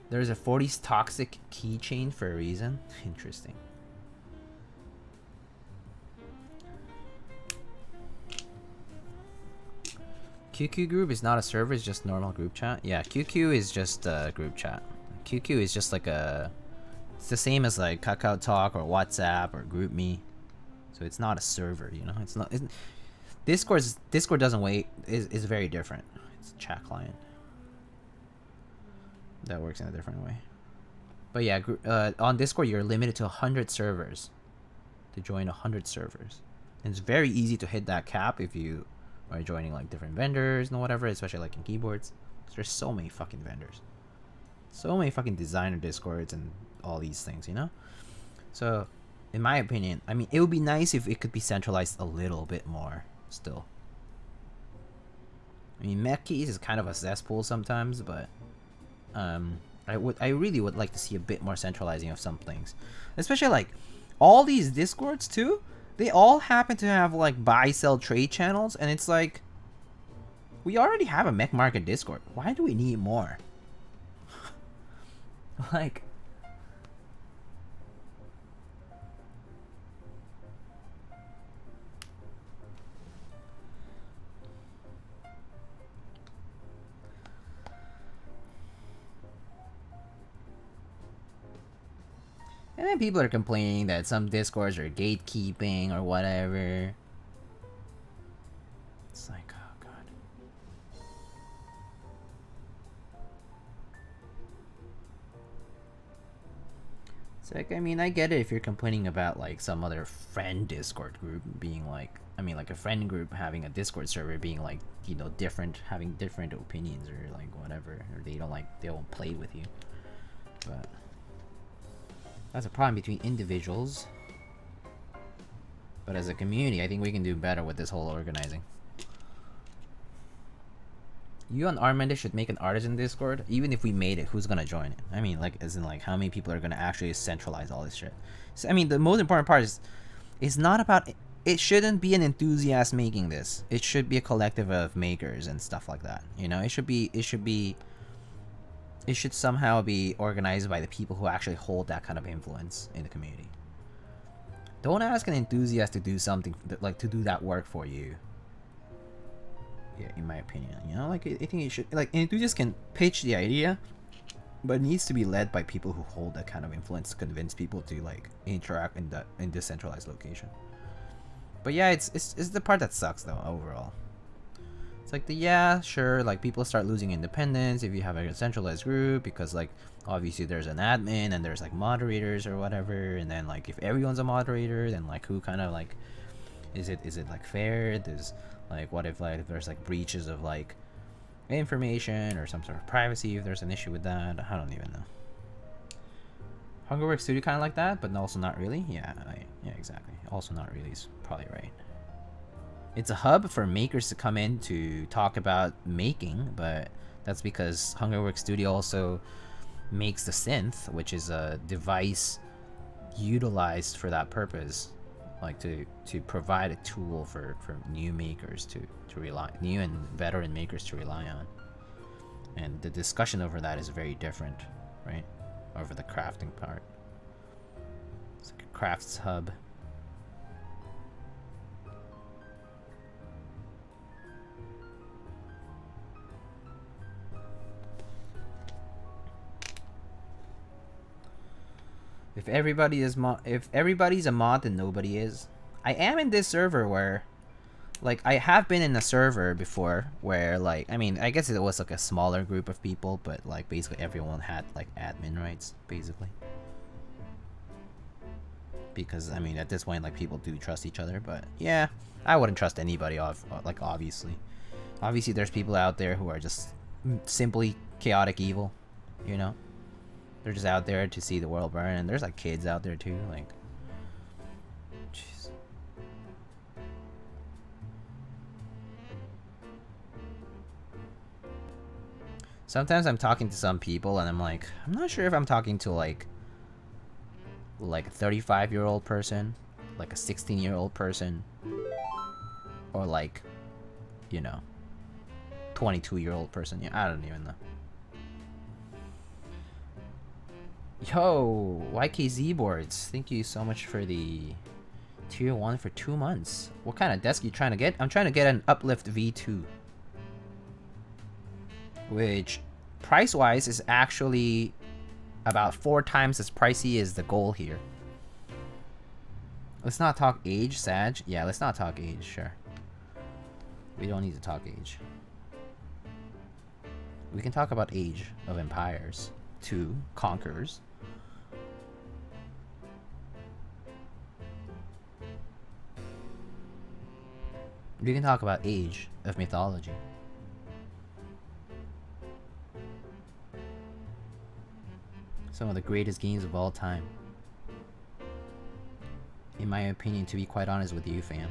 There's a 40s toxic keychain for a reason. Interesting. QQ group is not a server, it's just normal group chat. Yeah, QQ is just a group chat. QQ is just like a... It's the same as like Kakao Talk or WhatsApp or GroupMe. So it's not a server, you know? It's not... Discord doesn't wait. Is very different. It's a chat client. That works in a different way. But yeah, on Discord you're limited to 100 servers. To join 100 servers. And it's very easy to hit that cap if you... or joining like different vendors and whatever, especially like in keyboards. There's so many fucking vendors, so many fucking designer discords and all these things, you know. So in my opinion, I mean, it would be nice if it could be centralized a little bit more still. I mean, mech keys is kind of a cesspool sometimes, but I really would like to see a bit more centralizing of some things, especially like all these discords too. They all happen to have like buy sell trade channels, and it's like, we already have a mech market Discord. Why do we need more? Like, and then people are complaining that some Discords are gatekeeping or whatever. It's like, oh god. It's like, I mean, I get it if you're complaining about like some other friend Discord group being like, I mean, like a friend group having a Discord server being like, you know, different, having different opinions or like whatever, or they don't play with you. But that's a problem between individuals. But as a community, I think we can do better with this whole organizing. You and Armanda should make an artisan Discord. Even if we made it, who's gonna join it? I mean, like, as in, like, how many people are gonna actually centralize all this shit? So, I mean, the most important part is, it's not about. It shouldn't be an enthusiast making this. It should be a collective of makers and stuff like that. You know, it should somehow be organized by the people who actually hold that kind of influence in the community. Don't ask an enthusiast to do something, like, to do that work for you. Yeah, in my opinion, you know, like, I think it should, like, an enthusiast can pitch the idea, but it needs to be led by people who hold that kind of influence to convince people to, like, interact in decentralized location. But yeah, it's the part that sucks though overall. It's like yeah, sure, like people start losing independence if you have a centralized group, because like obviously there's an admin and there's like moderators or whatever, and then like if everyone's a moderator, then like who kind of like is it like fair? There's like what if like there's like breaches of like information or some sort of privacy if there's an issue with that? I don't even know. Hungerworks Studio kind of like that, but also not really. Yeah, yeah, exactly. Also not really is probably right. It's a hub for makers to come in to talk about making, but that's because Hungerworks Studio also makes the synth, which is a device utilized for that purpose, like to provide a tool for new makers to rely, new and veteran makers to rely on. And the discussion over that is very different, right? Over the crafting part. It's like a crafts hub. If everybody's a mod, then nobody is. I am in this server where, like, I have been in a server before where, like, I mean, I guess it was like a smaller group of people, but like basically everyone had like admin rights, basically. Because I mean, at this point, like people do trust each other, but yeah, I wouldn't trust anybody off. Like obviously, there's people out there who are just simply chaotic evil, you know. They're just out there to see the world burn, and there's like kids out there too, like. Jeez. Sometimes I'm talking to some people, and I'm like, I'm not sure if I'm talking to like a 35-year-old person, like a 16-year-old person, or like, you know, 22-year-old person. Yeah, I don't even know. Yo, YKZ boards, thank you so much for the tier 1 for 2 months. What kind of desk are you trying to get? I'm trying to get an Uplift V2, which price wise is actually about 4 times as pricey as the goal here. Let's not talk age, Sag. Yeah, let's not talk age, sure. We don't need to talk age. We can talk about Age of Empires 2 Conquerors. We can talk about Age of Mythology. Some of the greatest games of all time. In my opinion, to be quite honest with you, fam.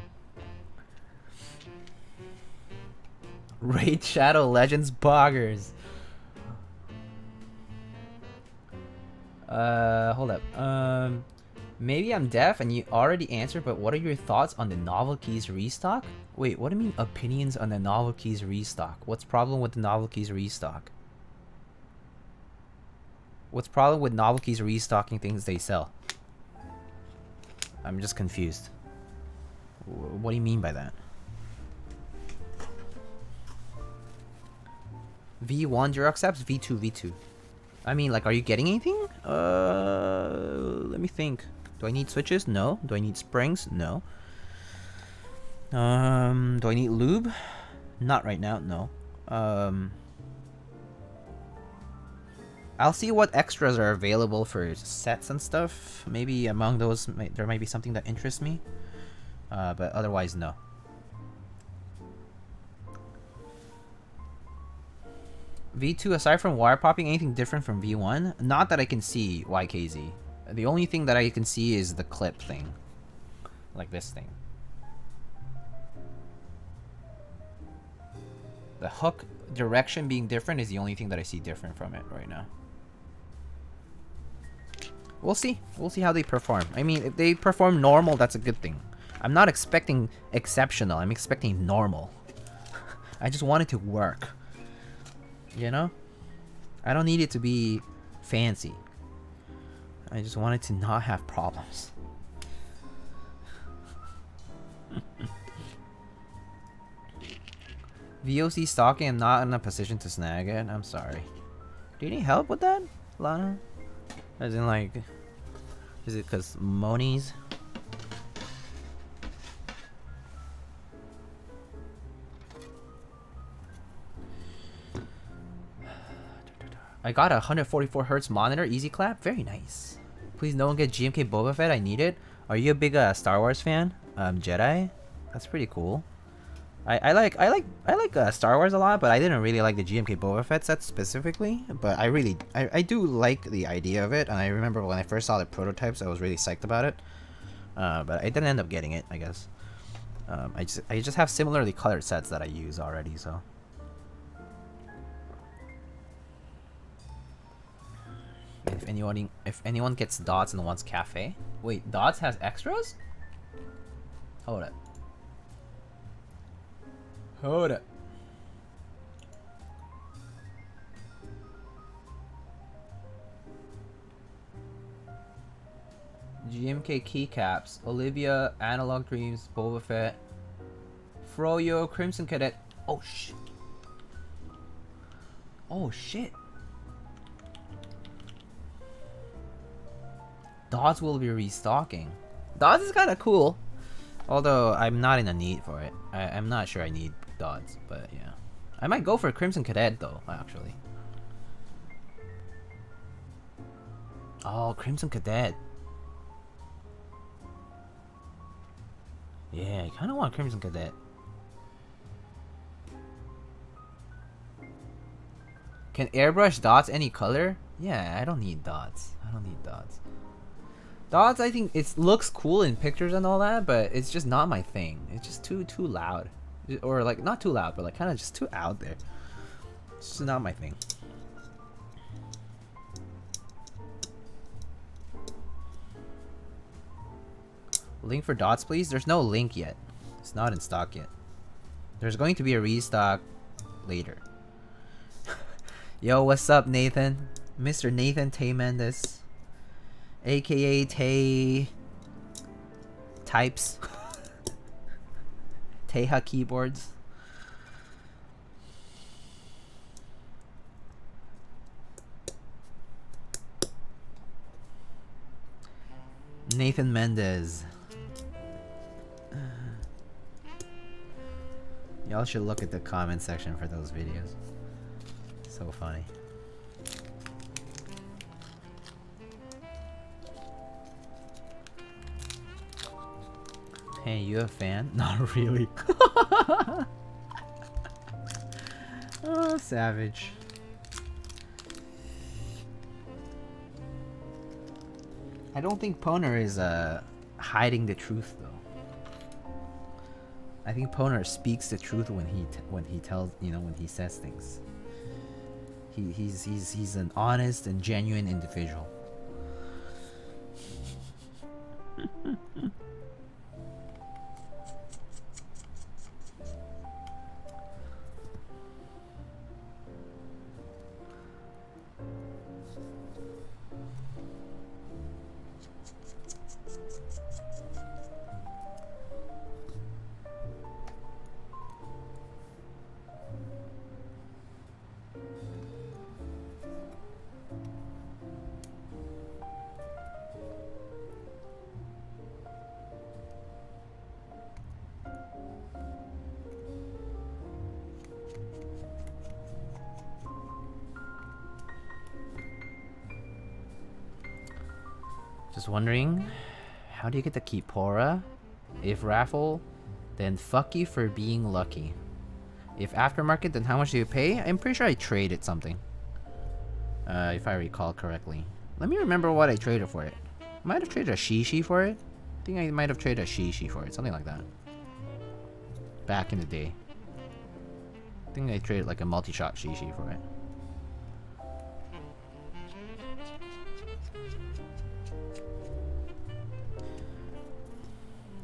Raid Shadow Legends Boggers. Hold up. Maybe I'm deaf and you already answered, but what are your thoughts on the Novel Keys restock? Wait, what do you mean opinions on the Novel Keys restock? What's the problem with the Novel Keys restock? What's the problem with Novel Keys restocking things they sell? I'm just confused. What do you mean by that? V1 Durock steps? V2. I mean, like, are you getting anything? Let me think. Do I need switches? No. Do I need springs? No. Do I need lube? Not right now, no. I'll see what extras are available for sets and stuff. Maybe among those, there might be something that interests me. But otherwise, no. V2, aside from wire popping, anything different from V1? Not that I can see, YKZ. The only thing that I can see is the clip thing. Like this thing. The hook direction being different is the only thing that I see different from it right now. We'll see. We'll see how they perform. I mean, if they perform normal, that's a good thing. I'm not expecting exceptional. I'm expecting normal. I just want it to work. You know? I don't need it to be fancy. I just want it to not have problems. VOC stalking, I'm not in a position to snag it. I'm sorry. Do you need help with that, Lana? As in, like, is it because Monies? I got a 144 Hz monitor, easy clap, very nice. Please, no one get GMK Boba Fett. I need it. Are you a big Star Wars fan? Jedi. That's pretty cool. I like Star Wars a lot, but I didn't really like the GMK Boba Fett set specifically. But I do like the idea of it, and I remember when I first saw the prototypes, I was really psyched about it. But I didn't end up getting it, I guess. I just have similarly colored sets that I use already, so. If anyone gets Dots and wants Cafe, wait, Dots has extras? Hold it. Hold it. GMK Keycaps, Olivia, Analog Dreams, Boba Fett, Froyo, Crimson Cadet. Oh shit. Oh shit. Dots will be restocking. Dots is kind of cool. Although, I'm not in a need for it. I'm not sure I need Dots, but yeah. I might go for Crimson Cadet though, actually. Oh, Crimson Cadet. Yeah, I kind of want Crimson Cadet. Can airbrush Dots any color? Yeah, I don't need Dots. I don't need Dots. Dots, I think it looks cool in pictures and all that, but it's just not my thing. It's just too loud, or like not too loud, but like kind of just too out there. It's just not my thing. Link for Dots, please. There's no link yet. It's not in stock yet. There's going to be a restock later. Yo, what's up, Nathan? Mr. Nathan Tay Mendes. AKA Tay Types. Teha Keyboards. Nathan Mendez. Y'all should look at the comment section for those videos. So funny. Hey, you a fan? Not really. Oh, savage. I don't think Poner is hiding the truth though. I think Poner speaks the truth when he tells, you know, when he says things. He's an honest and genuine individual. Just wondering, how do you get the Kipora? If raffle, then fuck you for being lucky. If aftermarket, then how much do you pay? I'm pretty sure I traded something. If I recall correctly. Let me remember what I traded for it. I might have traded a Shishi for it. I think I might have traded a Shishi for it. Something like that. Back in the day. I think I traded like a multi-shot Shishi for it.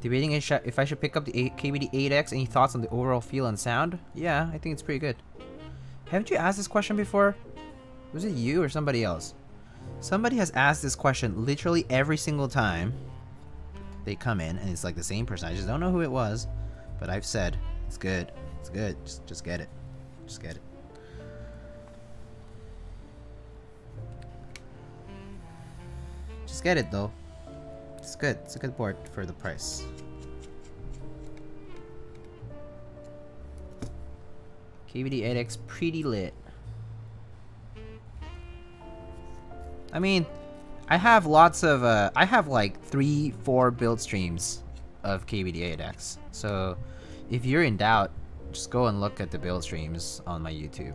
Debating if I should pick up the KBD-8X. Any thoughts on the overall feel and sound? Yeah, I think it's pretty good. Haven't you asked this question before? Was it you or somebody else? Somebody has asked this question literally every single time they come in, and it's like the same person. I just don't know who it was, but I've said it's good. It's good. Just get it. Just get it. Just get it though. It's good. It's a good board for the price. KBD-8X pretty lit. I mean, I have lots of, I have like 3-4 build streams of KBD-8X. So, if you're in doubt, just go and look at the build streams on my YouTube.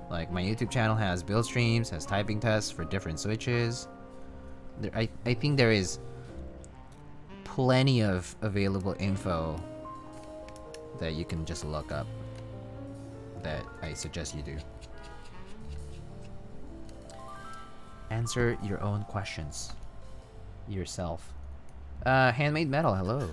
Like, my YouTube channel has build streams, has typing tests for different switches. I think there is plenty of available info that you can just look up that I suggest you do. Answer your own questions yourself. Handmade metal, hello.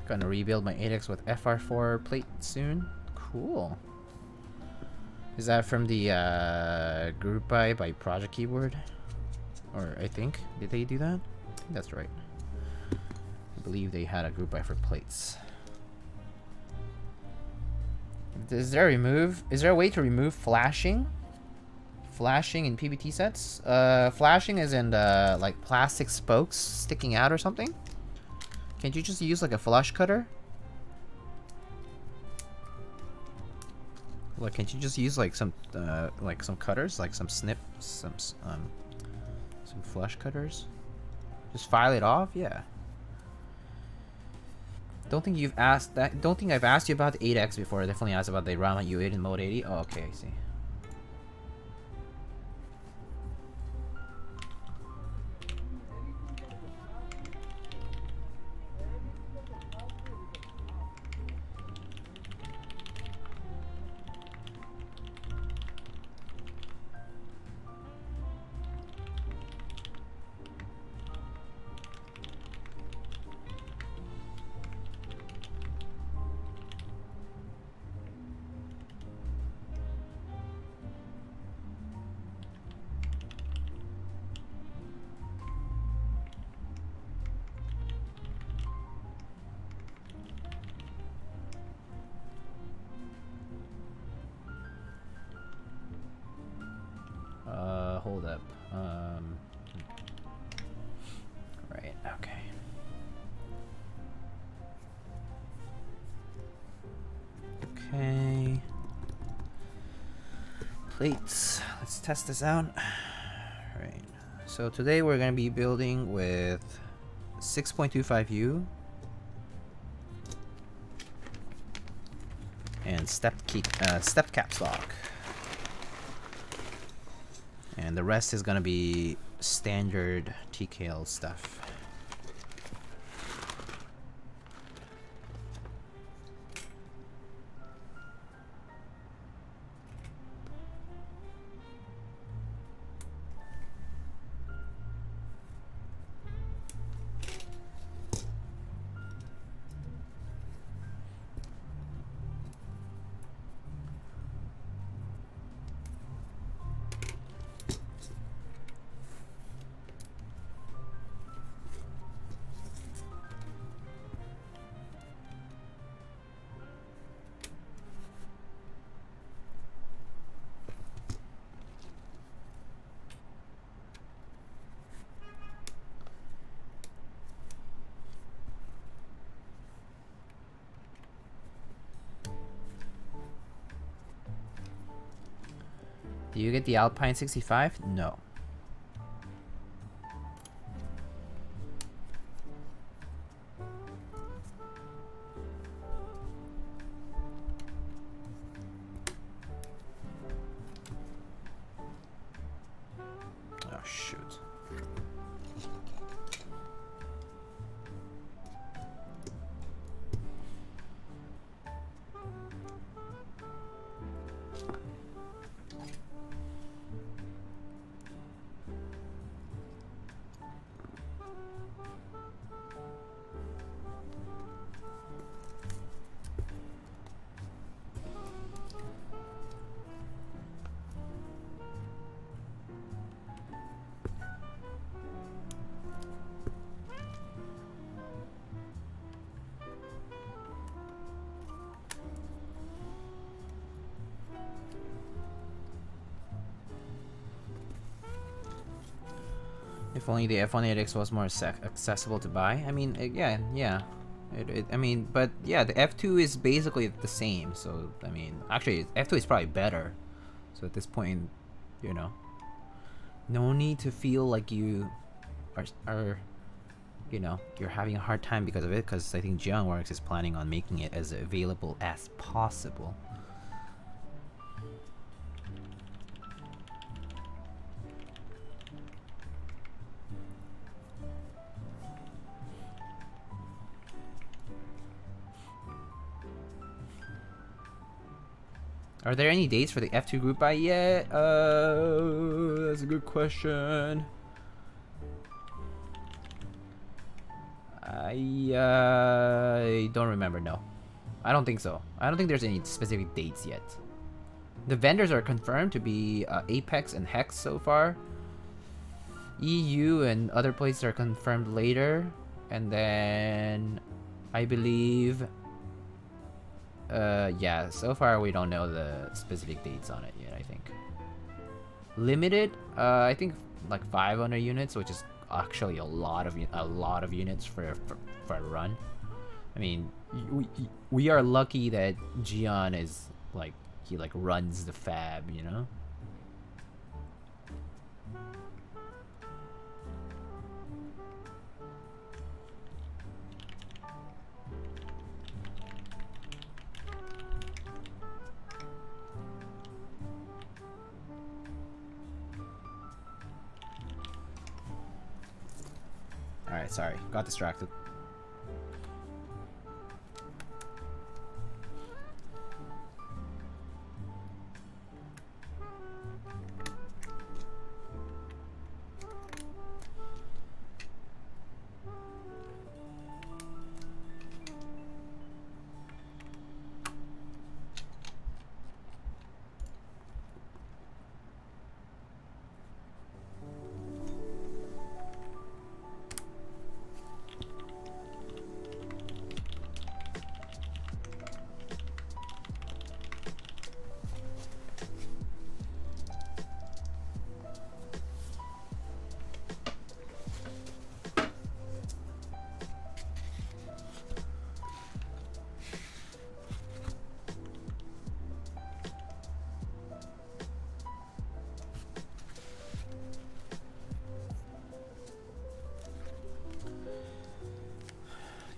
Gonna rebuild my 8X with FR4 plate soon. Cool. Is that from the group buy by Project Keyboard? Or I think. Did they do that? I think that's right. I believe they had a group buy for plates. Is there a way to remove flashing? Flashing in PBT sets? Flashing is in like plastic spokes sticking out or something? Can't you just use like a flush cutter? Like, can't you just use like some cutters, like some some flush cutters? Just file it off, yeah. Don't think you've asked that. Don't think I've asked you about the 8X before. I definitely asked about the RAM U8 in mode 80. Oh, okay, I see. Hold up. Right, okay. Okay. Plates. Let's test this out. Right. So today we're going to be building with 6.25U and stepped cap stock. And the rest is gonna be standard TKL stuff. Do you get the Alpine 65? No. Oh, shoot. If only the F1-8X was more accessible to buy. I mean, yeah. I mean, but yeah, the F2 is basically the same. So, I mean, actually, F2 is probably better. So at this point, you know, no need to feel like you are you know, you're having a hard time because of it. Because I think Geonworks is planning on making it as available as possible. Are there any dates for the F2 group buy yet? That's a good question. I don't remember, no. I don't think so. I don't think there's any specific dates yet. The vendors are confirmed to be Apex and Hex so far. EU and other places are confirmed later. And then I believe... yeah, so far we don't know the specific dates on it yet, I think. Limited, I think like 500 units, which is actually a lot of units for a run. I mean, we are lucky that Geon is like, he like runs the fab, you know? Alright, sorry. Got distracted.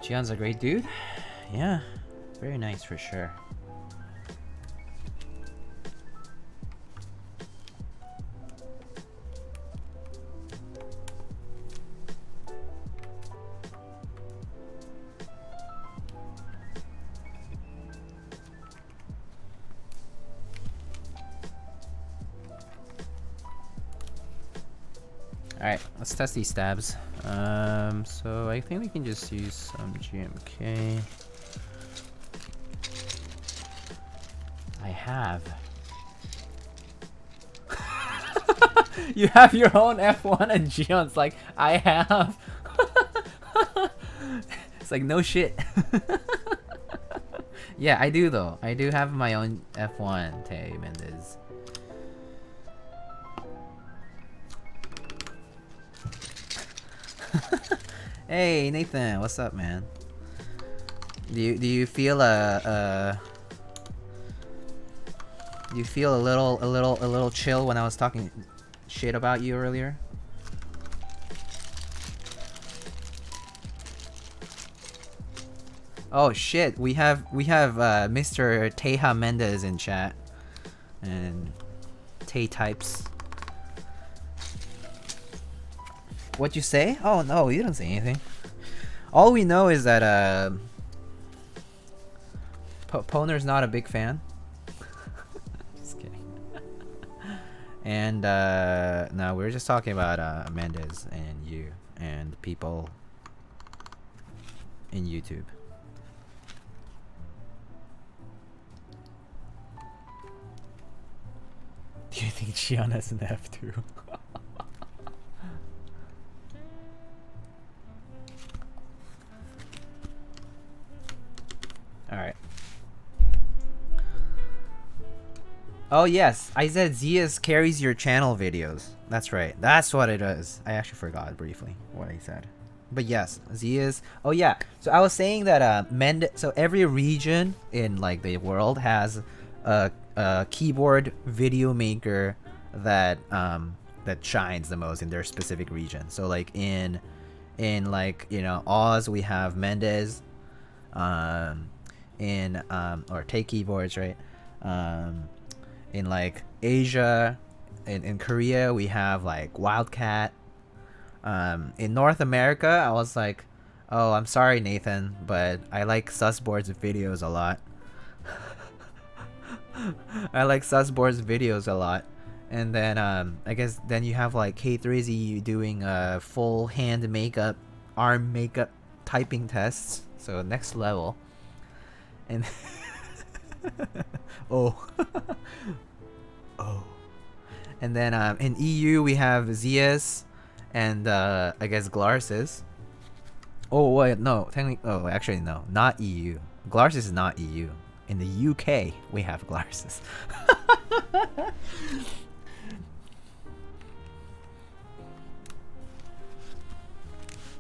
Geon's a great dude. Yeah, very nice for sure. Alright, let's test these stabs. So I think we can just use some GMK. I have. You have your own F1 and Geon's like, I have. It's like, no shit. Yeah, I do though. I do have my own F1, Tay Mendez. Hey Nathan, what's up, man? Do you feel Do you feel a little chill when I was talking shit about you earlier? Oh shit, we have Mr. Teja Mendez in chat. And Tay types. What'd you say? Oh no, you didn't say anything. All we know is that Poner's not a big fan. Just kidding. And no, we were just talking about Mendez and you and people in YouTube. Do you think Gianna's an F2? Alright. Oh yes, I said Zias carries your channel videos. That's right. That's what it is. I actually forgot briefly what I said. But yes, Zias. Oh yeah. So I was saying that so every region in like the world has a keyboard video maker that that shines the most in their specific region. So like in like, you know, Oz we have Mendez, in or Take Keyboards, right? In like Asia, in Korea we have like Wildcat. In North America I was like, oh, I'm sorry Nathan, but I like Susboard's videos a lot. I like Susboard's videos a lot. And then I guess then you have like K3Z doing full hand makeup, arm makeup typing tests. So next level. And oh. Oh. And then in EU we have Zias and I guess Glarsis. Oh wait, no, technically, oh actually no, not EU. Glarsis is not EU. In the UK, we have Glarsis.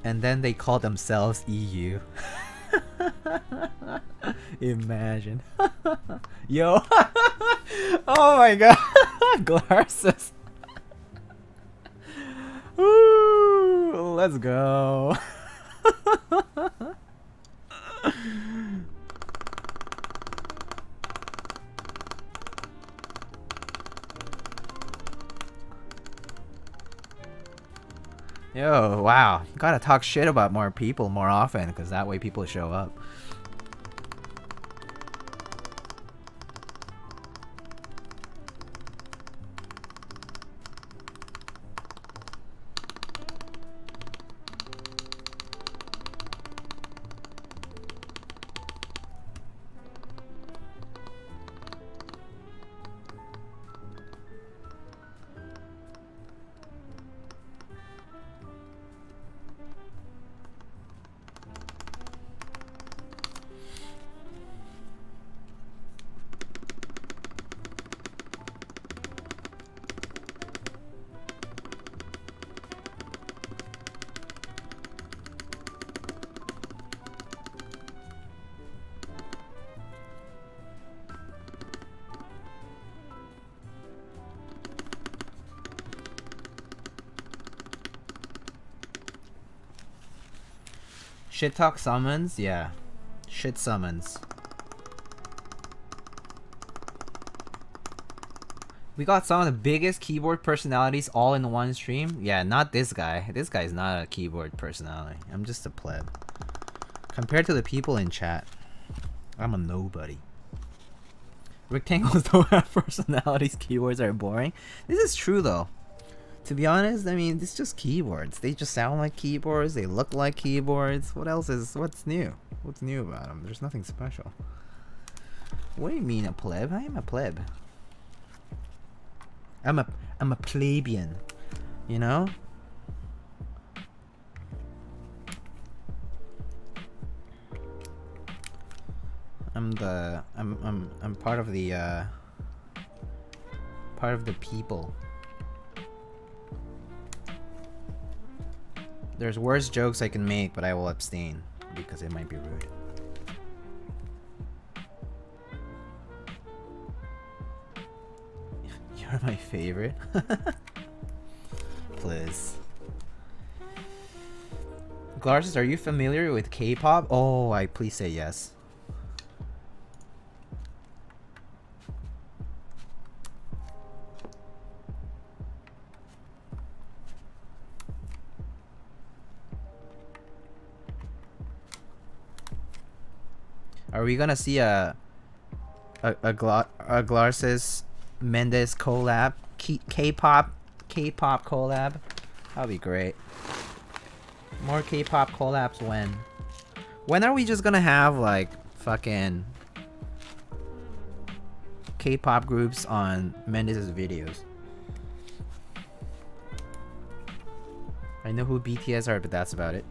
And then they call themselves EU. Imagine. Yo. Oh my god. Glarsis. Woo, let's go. Yo, wow. Gotta talk shit about more people more often, because that way people show up. Shit talk summons? Yeah. Shit summons. We got some of the biggest keyboard personalities all in one stream. Yeah, not this guy. This guy's not a keyboard personality. I'm just a pleb. Compared to the people in chat, I'm a nobody. Rectangles don't have personalities. Keyboards are boring. This is true though. To be honest, I mean, it's just keyboards. They just sound like keyboards. They look like keyboards. What else is... What's new? What's new about them? There's nothing special. What do you mean a pleb? I am a pleb. I'm a plebeian. You know? I'm part of the people. There's worse jokes I can make, but I will abstain because it might be rude. You're my favorite. Please. Glarsis, are you familiar with K-pop? Oh, please say yes. Are we gonna see a Glarsis Mendes collab? K-pop collab? That'll be great. More K-pop collabs when? When are we just gonna have like fucking K-pop groups on Mendes' videos? I know who BTS are, but that's about it.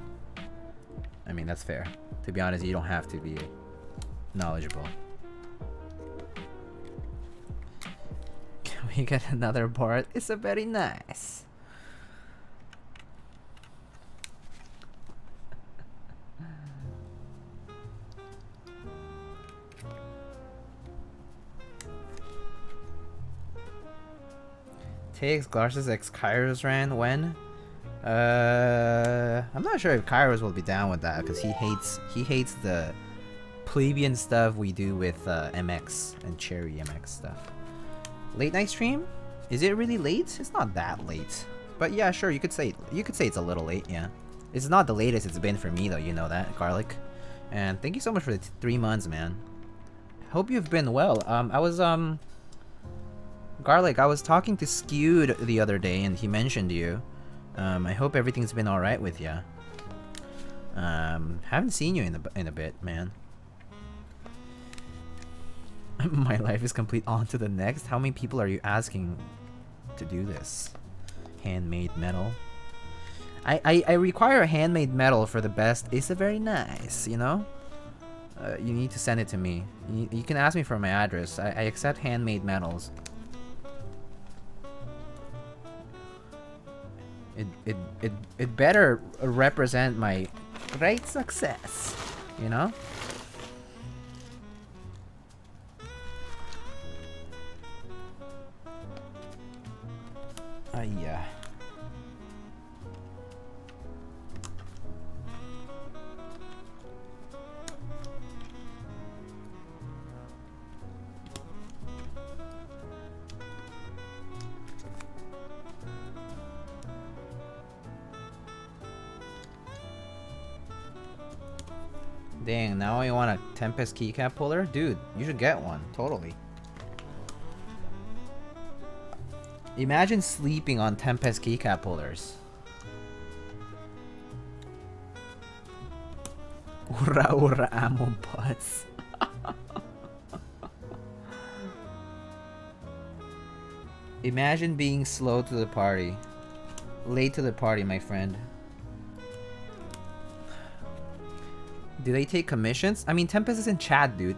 I mean, that's fair. To be honest, you don't have to be knowledgeable. Can we get another board? It's a very nice. Takes Glarsis X Kairos ran when? I'm not sure if Kairos will be down with that because he hates the plebeian stuff we do with MX and Cherry MX stuff. Late night stream? Is it really late? It's not that late. But yeah, sure, you could say it's a little late, yeah. It's not the latest it's been for me though, you know that, Garlic. And thank you so much for the 3 months, man. Hope you've been well. Garlic, I was talking to Skewed the other day and he mentioned you. I hope everything's been alright with you. Haven't seen you in a bit, man. My life is complete. On to the next. How many people are you asking to do this? Handmade metal. I require a handmade metal for the best. It's a very nice, you know? You need to send it to me. You can ask me for my address. I accept handmade metals. It better represent my great success, you know? Yeah. Dang, now I want a Tempest keycap puller? Dude, you should get one. Totally. Imagine sleeping on Tempest keycap pullers. Ura ura ammo butts. Imagine being slow to the party. Late to the party, my friend. Do they take commissions? I mean, Tempest is in chat, dude.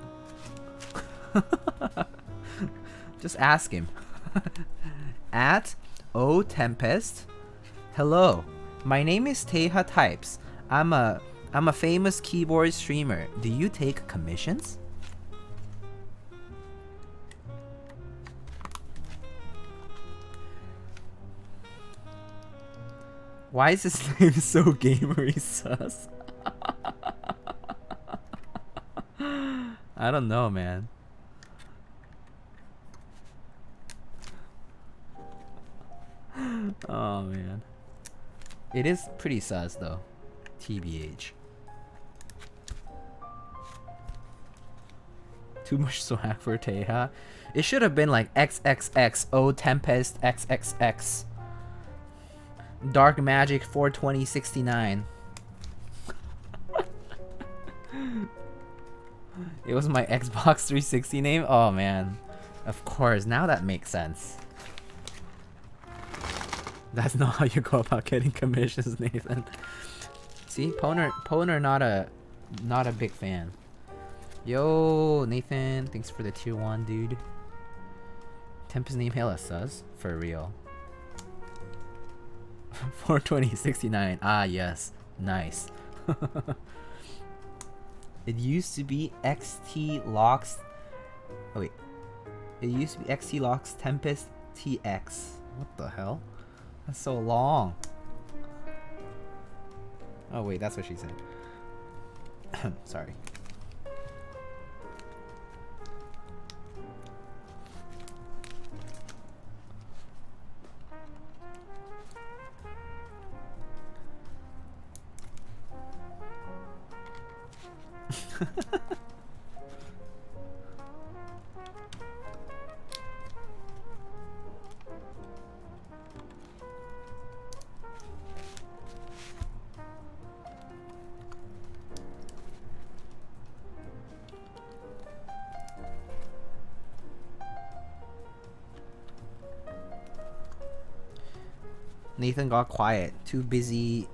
Just ask him. At O Tempest. Hello, my name is Teha Types. I'm a famous keyboard streamer. Do you take commissions? Why is his name so gamery sus? I don't know, man. Oh man, it is pretty sus though. TBH. Too much swag for Teha. It should have been like XXXO Tempest XXX. Dark Magic 42069. It was my Xbox 360 name? Oh man. Of course, now that makes sense. That's not how you go about getting commissions, Nathan. See, Poner not a big fan. Yo, Nathan, thanks for the tier 1, dude. Tempest name hella sus, for real. 42069. Ah, yes, nice. It used to be XT Locks. Oh wait, it used to be XT Locks Tempest TX. What the hell? That's so long. Oh wait, that's what she said. Sorry. Nathan got quiet. Too busy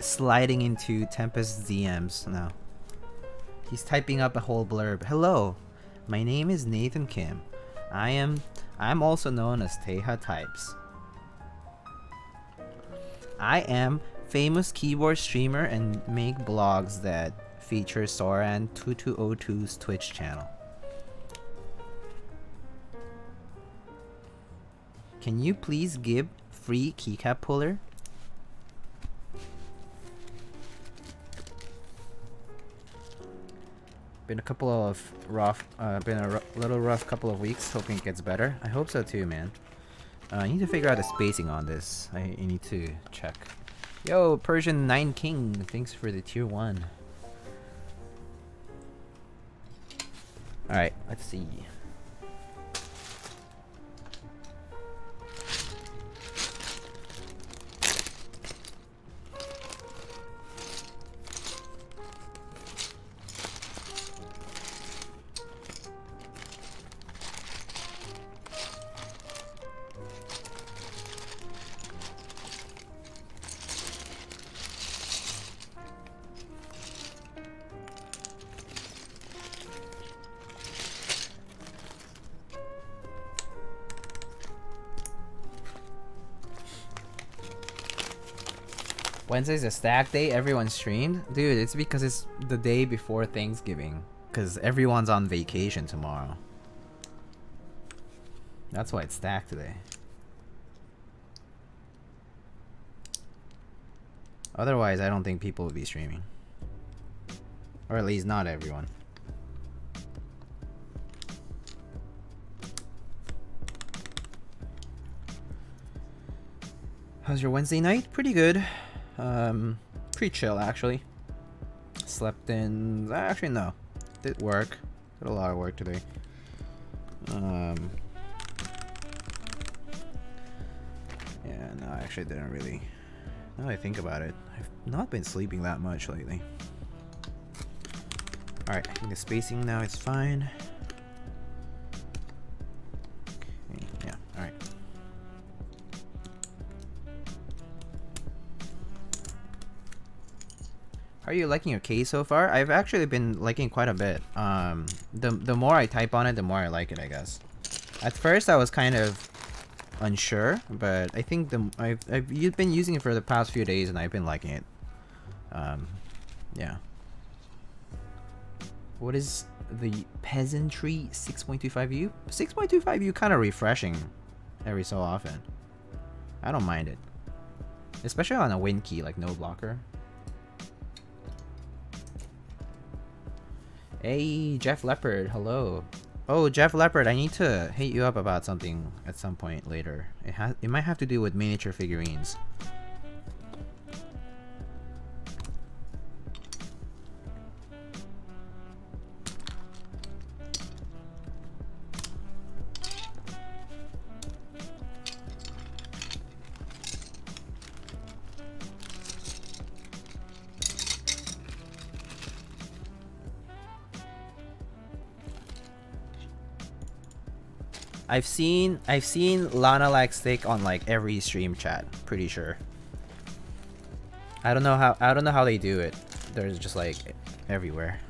sliding into Tempest's DMs now. He's typing up a whole blurb. Hello, my name is Nathan Kim. I'm also known as Teha Types. I am famous keyboard streamer and make blogs that feature Soran2202's Twitch channel. Can you please give free keycap puller? Been a couple of rough, little rough couple of weeks. Hoping it gets better. I hope so too, man. I need to figure out the spacing on this. I need to check. Yo, Persian 9 King, thanks for the tier 1. Alright, let's see. Wednesday's a stack day, everyone streamed? Dude, it's because it's the day before Thanksgiving. Because everyone's on vacation tomorrow. That's why it's stacked today. Otherwise, I don't think people would be streaming. Or at least not everyone. How's your Wednesday night? Pretty good. Pretty chill actually. Slept in. Actually, no. Did work. Did a lot of work today. Yeah, no, I actually didn't really. Now that I think about it, I've not been sleeping that much lately. Alright, I think the spacing now is fine. Okay, yeah, alright. How are you liking your case so far? I've actually been liking quite a bit. The more I type on it, the more I like it, I guess. At first, I was kind of unsure, but I think I've been using it for the past few days, and I've been liking it. Yeah. What is the Peasantry 6.25U? 6.25U kind of refreshing every so often. I don't mind it, especially on a win key like no blocker. Hey, Jeff Leopard, hello. Oh, Jeff Leopard, I need to hit you up about something at some point later. It might have to do with miniature figurines. I've seen Lana like Stick on like every stream chat, pretty sure. I don't know how they do it. They're just like everywhere,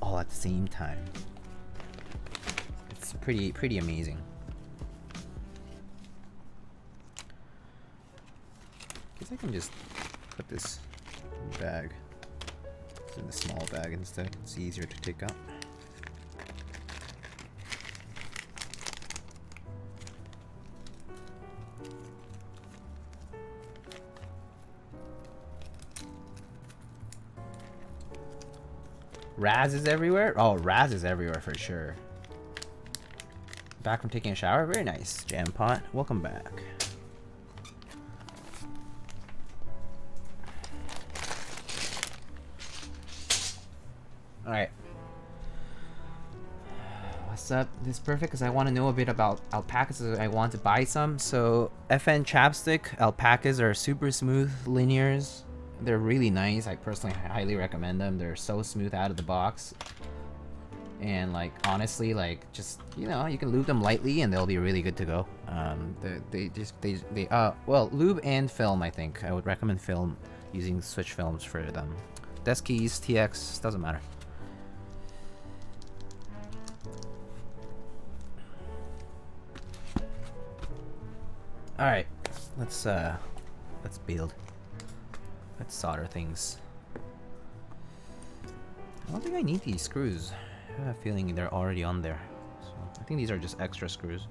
all at the same time. It's pretty amazing. Guess I can just put this in the bag. It's in the small bag instead. It's easier to take out. Raz is everywhere? Oh, Raz is everywhere for sure. Back from taking a shower? Very nice, Jam Pot. Welcome back. Alright. What's up? This is perfect because I want to know a bit about alpacas. So I want to buy some. So FN chapstick alpacas are super smooth linears. They're really nice. I personally highly recommend them. They're so smooth out of the box. And like honestly, like just you know, you can lube them lightly and they'll be really good to go. Well, lube and film. I think I would recommend film, using switch films for them. Deskeys, TX, doesn't matter. All right, let's build. Let's solder things. I don't think I need these screws. I have a feeling they're already on there. So I think these are just extra screws.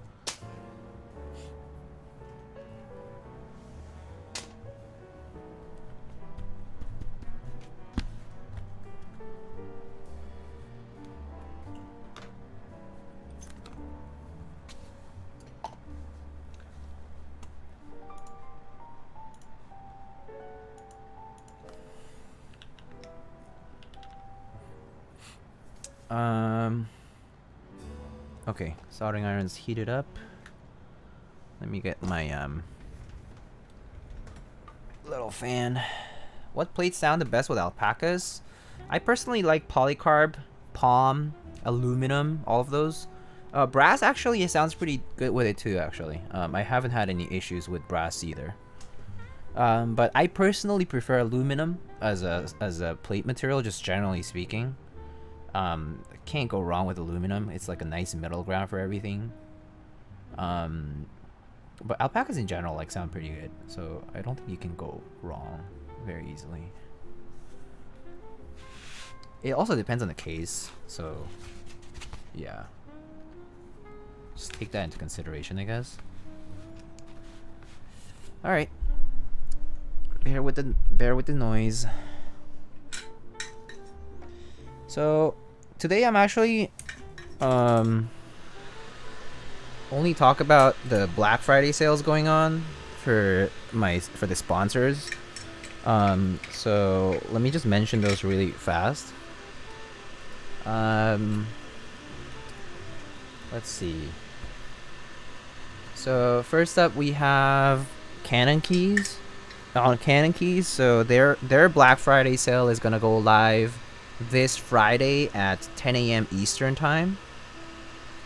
Okay, soldering iron's heated up. Let me get my little fan. What plates sound the best with alpacas? I personally like polycarb, palm, aluminum, all of those. Brass actually, it sounds pretty good with it too. Actually, I haven't had any issues with brass either. But I personally prefer aluminum as a plate material, just generally speaking. Can't go wrong with aluminum. It's like a nice middle ground for everything. But alpacas in general like sound pretty good, so I don't think you can go wrong very easily. It also depends on the case, so yeah. Just take that into consideration, I guess. All right. Bear with the noise. So today I'm actually only talk about the Black Friday sales going on for the sponsors. So let me just mention those really fast. Let's see. So first up we have Canon Keys. On Canon Keys, so their Black Friday sale is gonna go live this Friday at 10 a.m. Eastern time.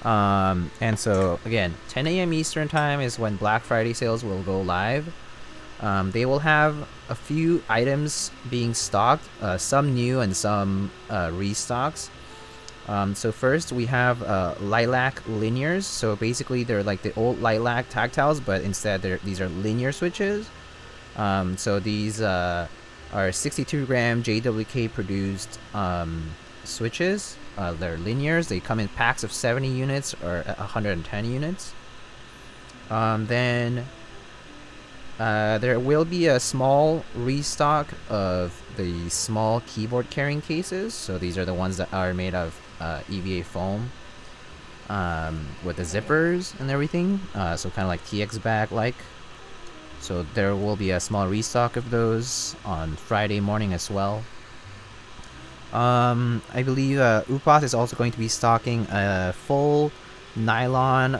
And so again, 10 a.m. Eastern time is when Black Friday sales will go live. They will have a few items being stocked, some new and some restocks. So first we have lilac linears. So basically they're like the old lilac tactiles, but instead these are linear switches. So these are 62-gram JWK produced switches. They're linears. They come in packs of 70 units or 110 units. Then there will be a small restock of the small keyboard carrying cases. So these are the ones that are made of EVA foam with the zippers and everything. So kind of like TX bag like. So there will be a small restock of those on Friday morning as well. I believe Upas is also going to be stocking full nylon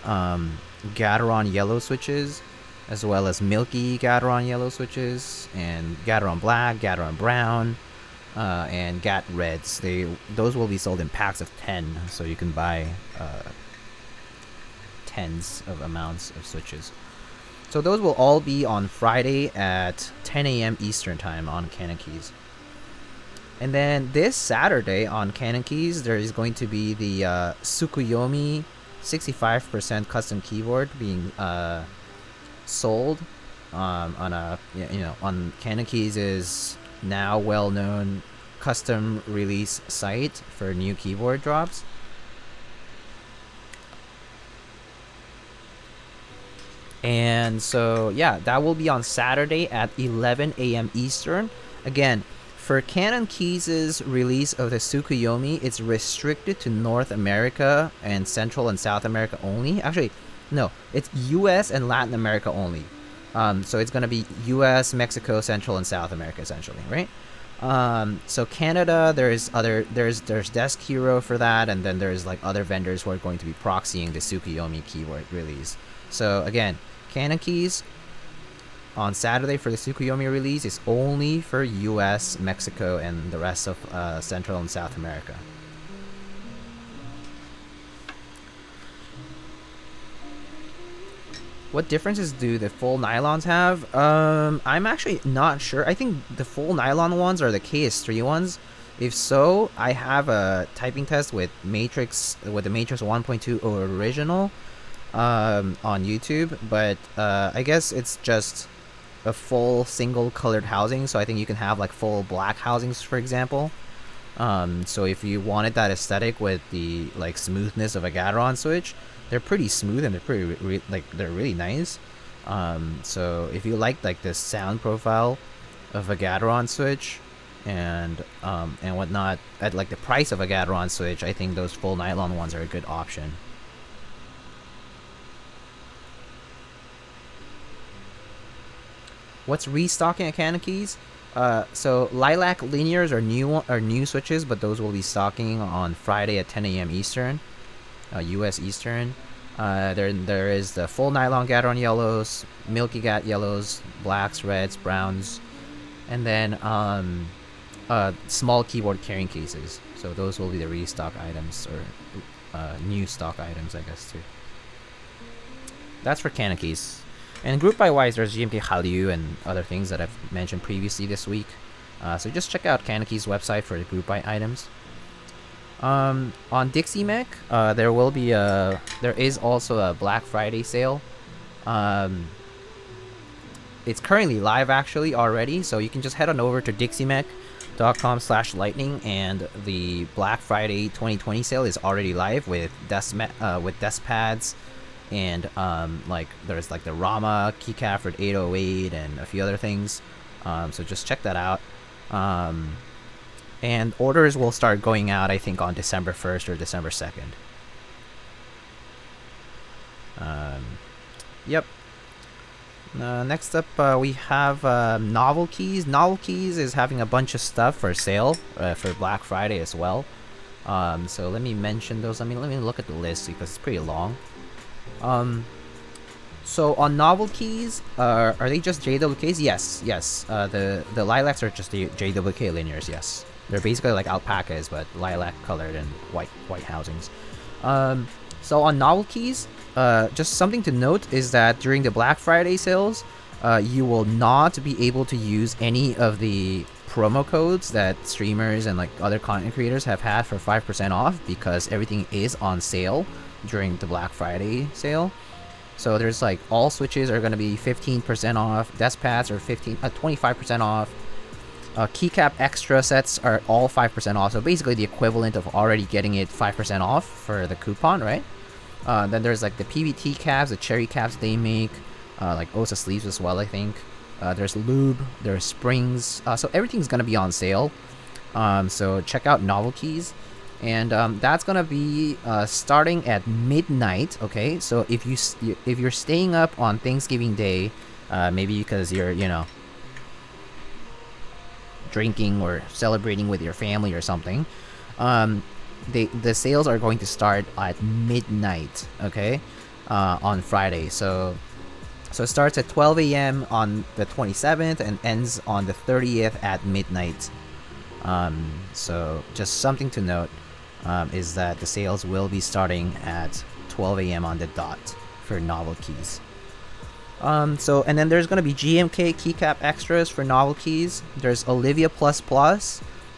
Gateron yellow switches, as well as milky Gateron yellow switches, and Gateron black, Gateron brown, and Gat reds. Those will be sold in packs of 10, so you can buy tens of amounts of switches. So those will all be on Friday at 10 a.m. Eastern time on Canon Keys. And then this Saturday on Canon Keys, there is going to be the Tsukuyomi 65% custom keyboard being sold on on Canon Keys is now well-known custom release site for new keyboard drops. And so, yeah, that will be on Saturday at 11 a.m. Eastern. Again, For Canon Keys' release of the Tsukuyomi, it's restricted to North America and Central and South America only. Actually, no, it's US and Latin America only. So it's gonna be US, Mexico, Central and South America essentially, right? So Canada, there's Desk Hero for that, and then there's like other vendors who are going to be proxying the Tsukuyomi keyboard release. So again, Canon Keys on Saturday for the Tsukuyomi release is only for US, Mexico, and the rest of Central and South America. What differences do the full nylons have? I'm actually not sure. I think the full nylon ones are the KS3 ones. If so, I have a typing test with the Matrix 1.2 original on YouTube, but I guess it's just a full single colored housing, so I think you can have like full black housings, for example. So if you wanted that aesthetic with the like smoothness of a Gateron switch, they're pretty smooth and they're pretty they're really nice. So if you like the sound profile of a Gateron switch and whatnot at like the price of a Gateron switch, I think those full nylon ones are a good option. What's restocking at Canon Keys? So Lilac Linears are new switches, but those will be stocking on Friday at 10 a.m. Eastern, US Eastern. There is the full nylon Gateron yellows, Milky Gat yellows, blacks, reds, browns, and then small keyboard carrying cases. So those will be the restock items, or new stock items, I guess, too. That's for Canon Keys. And group by wise, there's GMK Hallyu and other things that I've mentioned previously this week. So just check out Canon Keys' website for the group by items. On Dixie Mech, there is also a Black Friday sale. It's currently live actually already, so you can just head on over to dixiemech.com/lightning, and the Black Friday 2020 sale is already live with desk pads. And like there's like the Rama keycap for 808 and a few other things, so just check that out. And orders will start going out, I think, on December 1st or December 2nd. Yep. Next up, we have Novel Keys. Novel Keys is having a bunch of stuff for sale for Black Friday as well. So let me mention those. Let me look at the list because it's pretty long. So on Novel Keys, are they just JWKs? Yes. The lilacs are just the JWK linears. Yes, they're basically like alpacas, but lilac colored and white housings. So on Novel Keys, just something to note is that during the Black Friday sales, you will not be able to use any of the promo codes that streamers and like other content creators have had for 5% off, because everything is on sale during the Black Friday sale. So there's like all switches are going to be 15% off, desk pads are 25% off, keycap extra sets are all 5% off, so basically the equivalent of already getting it 5% off for the coupon, right? Then there's like the PVT caps, the cherry caps they make, like OSA sleeves as well, I think. There's lube, there's springs, so everything's going to be on sale. So check out Novel Keys. And that's gonna be starting at midnight. Okay, so if you're staying up on Thanksgiving Day, maybe because you're drinking or celebrating with your family or something, the sales are going to start at midnight. Okay, on Friday. So it starts at 12 a.m. on the 27th and ends on the 30th at midnight. So just something to note. Is that the sales will be starting at 12 a.m. on the dot for Novel Keys. And then there's going to be GMK keycap extras for Novel Keys. There's Olivia++,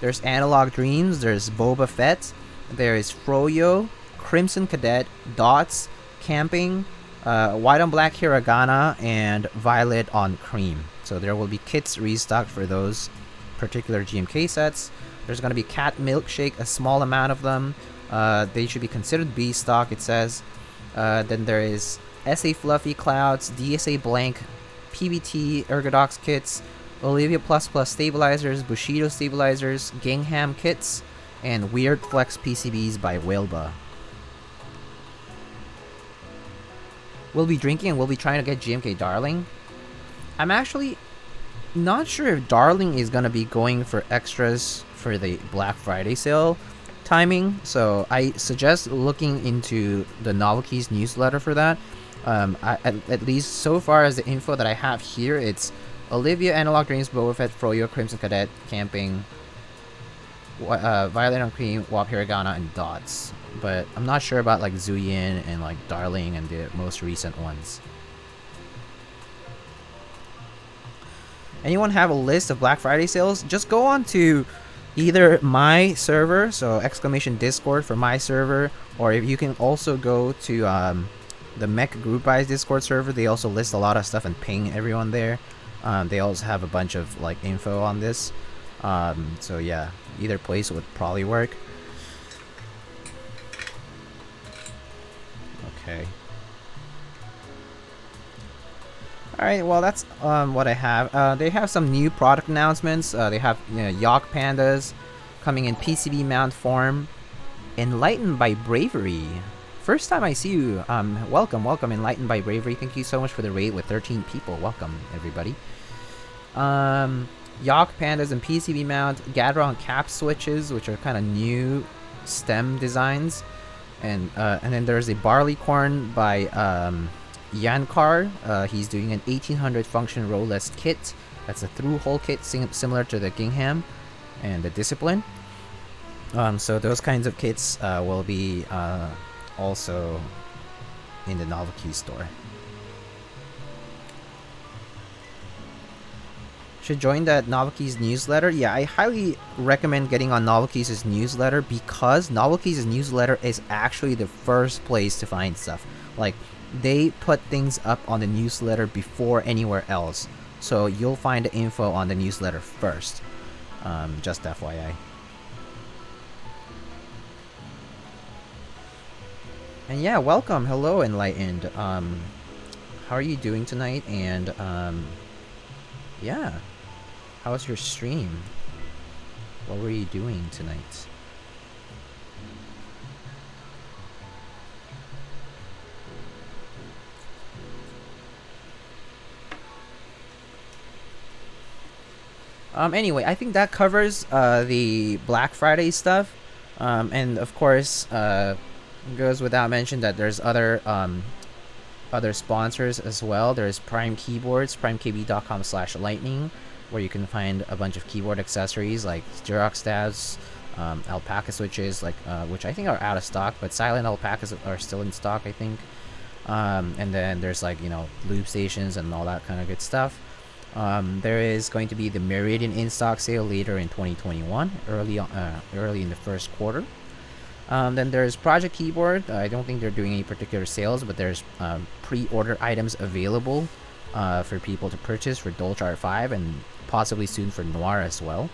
there's Analog Dreams, there's Boba Fett, there is Froyo, Crimson Cadet, Dots, Camping, White on Black Hiragana, and Violet on Cream. So there will be kits restocked for those particular GMK sets. There's going to be Cat Milkshake, a small amount of them. They should be considered B stock, it says. Then there is SA Fluffy Clouds, DSA Blank, PBT Ergodox kits, Olivia Plus Plus stabilizers, Bushido stabilizers, Gingham kits, and Weird Flex PCBs by Wilba. We'll be drinking and we'll be trying to get GMK Darling. I'm actually not sure if Darling is gonna be going for extras for the Black Friday sale timing, so I suggest looking into the Novelties newsletter for that. At least so far as the info that I have here, it's Olivia, Analog Dreams, Boba Fett, Froyo, Crimson Cadet, Camping, Violet on Cream, Wap Hiragana, and Dots. But I'm not sure about like Zuyin and like Darling and the most recent ones. Anyone have a list of Black Friday sales? Just go on to either my server, so !Discord for my server, or if you can also go to the Mech Group Buys Discord server. They also list a lot of stuff and ping everyone there. They also have a bunch of like info on this. So yeah, either place would probably work. Okay. Alright, well that's what I have. They have some new product announcements. They have Yacht Pandas coming in PCB mount form. Enlightened by Bravery. First time I see you. Welcome, Enlightened by Bravery. Thank you so much for the raid with 13 people. Welcome, everybody. Yacht Pandas and PCB mount. Gadron cap switches, which are kind of new stem designs. And then there's a Barleycorn by Yankar. He's doing an 1800 function rowless kit. That's a through-hole kit similar to the Gingham and the Discipline. So those kinds of kits will be also in the Novelty store. Should join that Novelties newsletter. Yeah, I highly recommend getting on Novelties' newsletter because Novelties' newsletter is actually the first place to find stuff. Like, they put things up on the newsletter before anywhere else. So you'll find the info on the newsletter first. Just FYI. And yeah, welcome. Hello, Enlightened. How are you doing tonight? And yeah. How was your stream? What were you doing tonight? Anyway, I think that covers the Black Friday stuff. And of course, goes without mention that there's other sponsors as well. There's Prime Keyboards, primekb.com/lightning, where you can find a bunch of keyboard accessories like Durock stabs, Alpaca switches, like which I think are out of stock, but silent Alpacas are still in stock, I think. And then there's like lube stations and all that kind of good stuff. There is going to be the Meridian in-stock sale later in 2021, early in the first quarter. Then there's Project Keyboard. I don't think they're doing any particular sales, but there's pre-order items available for people to purchase for Dolce R5 and possibly soon for Noir as well.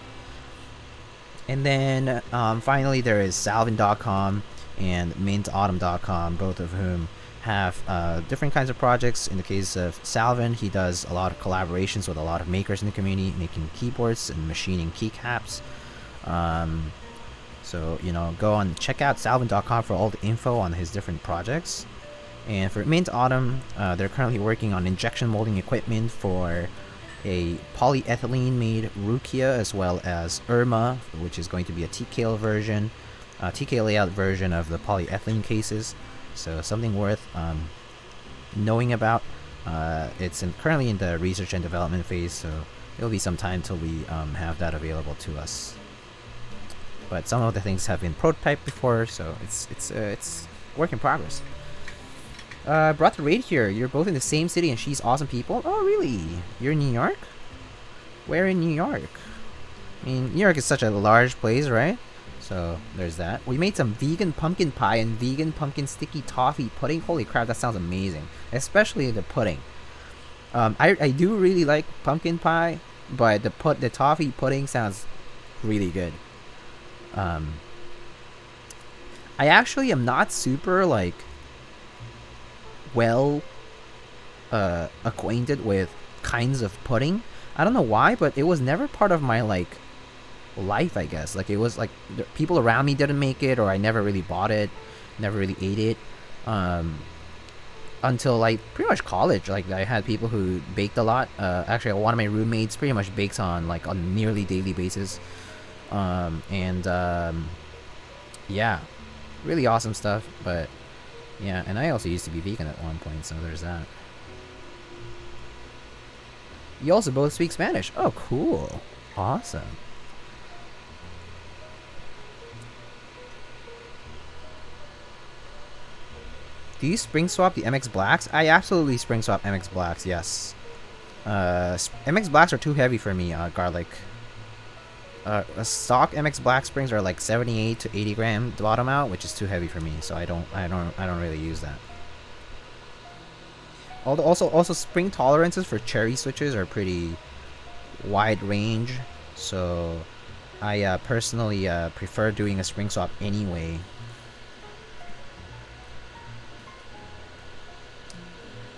And then finally there is Salvin.com and MintAutumn.com, both of whom have different kinds of projects. In the case of Salvin, he does a lot of collaborations with a lot of makers in the community, making keyboards and machining keycaps. So, go on, check out Salvin.com for all the info on his different projects. And for Mint Autumn, they're currently working on injection molding equipment for a polyethylene made Rukia, as well as Irma, which is going to be a TK version, TK layout version of the polyethylene cases. So something worth knowing about. It's currently in the research and development phase, so it'll be some time till we have that available to us. But some of the things have been prototyped before, so it's work in progress. Brought the raid here. You're both in the same city and she's awesome people. Oh, really? You're in New York? Where in New York? I mean, New York is such a large place, right? So there's that. We made some vegan pumpkin pie and vegan pumpkin sticky toffee pudding. Holy crap, that sounds amazing. Especially the pudding. I do really like pumpkin pie, but the toffee pudding sounds really good. I actually am not super well acquainted with kinds of pudding. I don't know why, but it was never part of my like life, I guess. Like it was like people around me didn't make it, or I never really bought it, never really ate it, until like pretty much college. Like I had people who baked a lot. Actually, one of my roommates pretty much bakes on like a nearly daily basis, yeah, really awesome stuff. But yeah, and I also used to be vegan at one point, so there's that. You also both speak Spanish. Oh, cool. Awesome. Do you spring swap the MX Blacks? I absolutely spring swap MX Blacks, yes. MX Blacks are too heavy for me, garlic. Stock MX Black springs are like 78 to 80 gram bottom out, which is too heavy for me, so I don't really use that. Also spring tolerances for cherry switches are pretty wide range, so I personally prefer doing a spring swap anyway.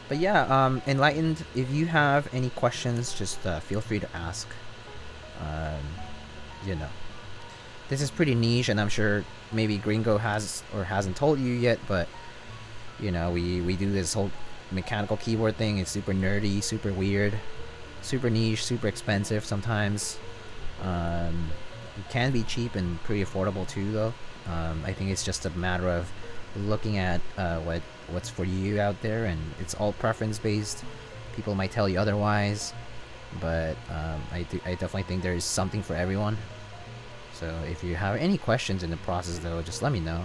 But yeah, Enlightened, if you have any questions, just feel free to ask. You know, this is pretty niche, and I'm sure maybe Gringo has or hasn't told you yet, but you know, we do this whole mechanical keyboard thing. It's super nerdy, super weird, super niche, super expensive sometimes. It can be cheap and pretty affordable too, though. I think it's just a matter of looking at what's for you out there, and it's all preference based. People might tell you otherwise, but I definitely think there is something for everyone. So if you have any questions in the process, though, just let me know.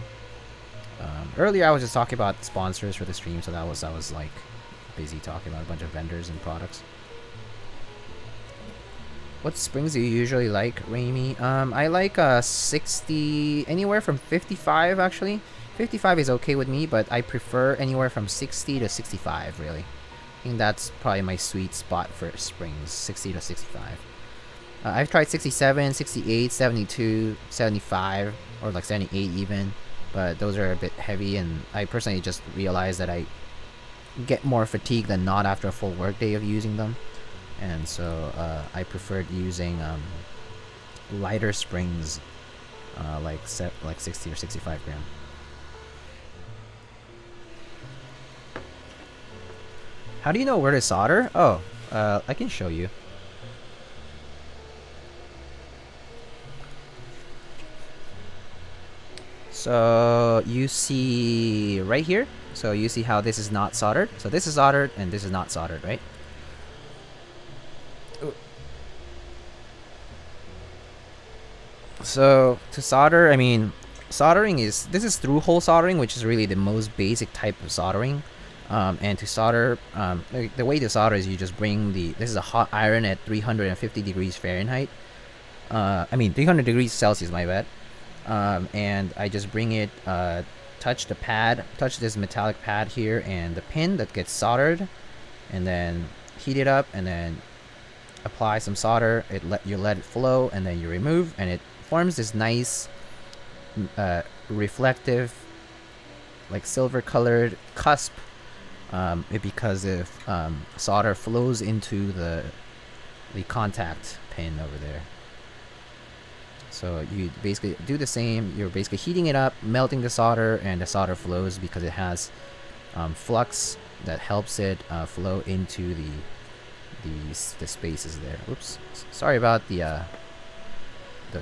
Earlier I was just talking about sponsors for the stream, so I was like busy talking about a bunch of vendors and products. What springs do you usually like, Raimi? I like 60, anywhere from 55 actually. 55 is okay with me, but I prefer anywhere from 60 to 65, really. I think that's probably my sweet spot for springs, 60 to 65. I've tried 67, 68, 72, 75, or like 78 even, but those are a bit heavy, and I personally just realized that I get more fatigue than not after a full workday of using them, and so I preferred using lighter springs, like 60 or 65 gram. How do you know where to solder? Oh, I can show you. So you see right here. So you see how this is not soldered. So this is soldered and this is not soldered, right? Ooh. So to solder, I mean, this is through hole soldering, which is really the most basic type of soldering. And to solder, the way to solder is you just bring this is a hot iron at 350 degrees Fahrenheit. I mean 300 degrees Celsius, my bad. And I just bring it, touch this metallic pad here and the pin that gets soldered, and then heat it up, and then apply some solder. You let it flow, and then you remove, and it forms this nice, reflective, like silver colored cusp. Because if solder flows into the contact pin over there. So you basically do the same. You're basically heating it up, melting the solder, and the solder flows because it has flux that helps it flow into the spaces there. Oops, sorry about the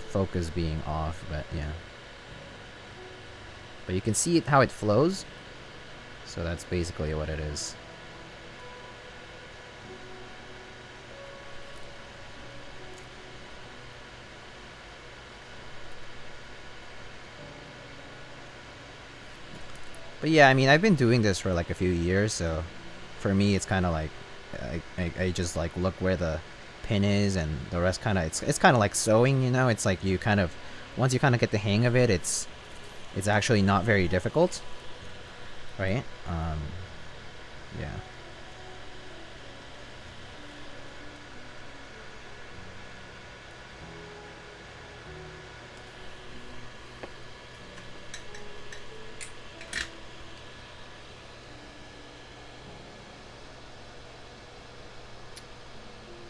focus being off, but yeah. But you can see how it flows. So that's basically what it is. But yeah, I mean, I've been doing this for like a few years, so for me it's kind of like I just like look where the pin is, and the rest kind of it's kind of like sewing, you know. It's like you kind of, once you kind of get the hang of it, it's actually not very difficult, right? Yeah.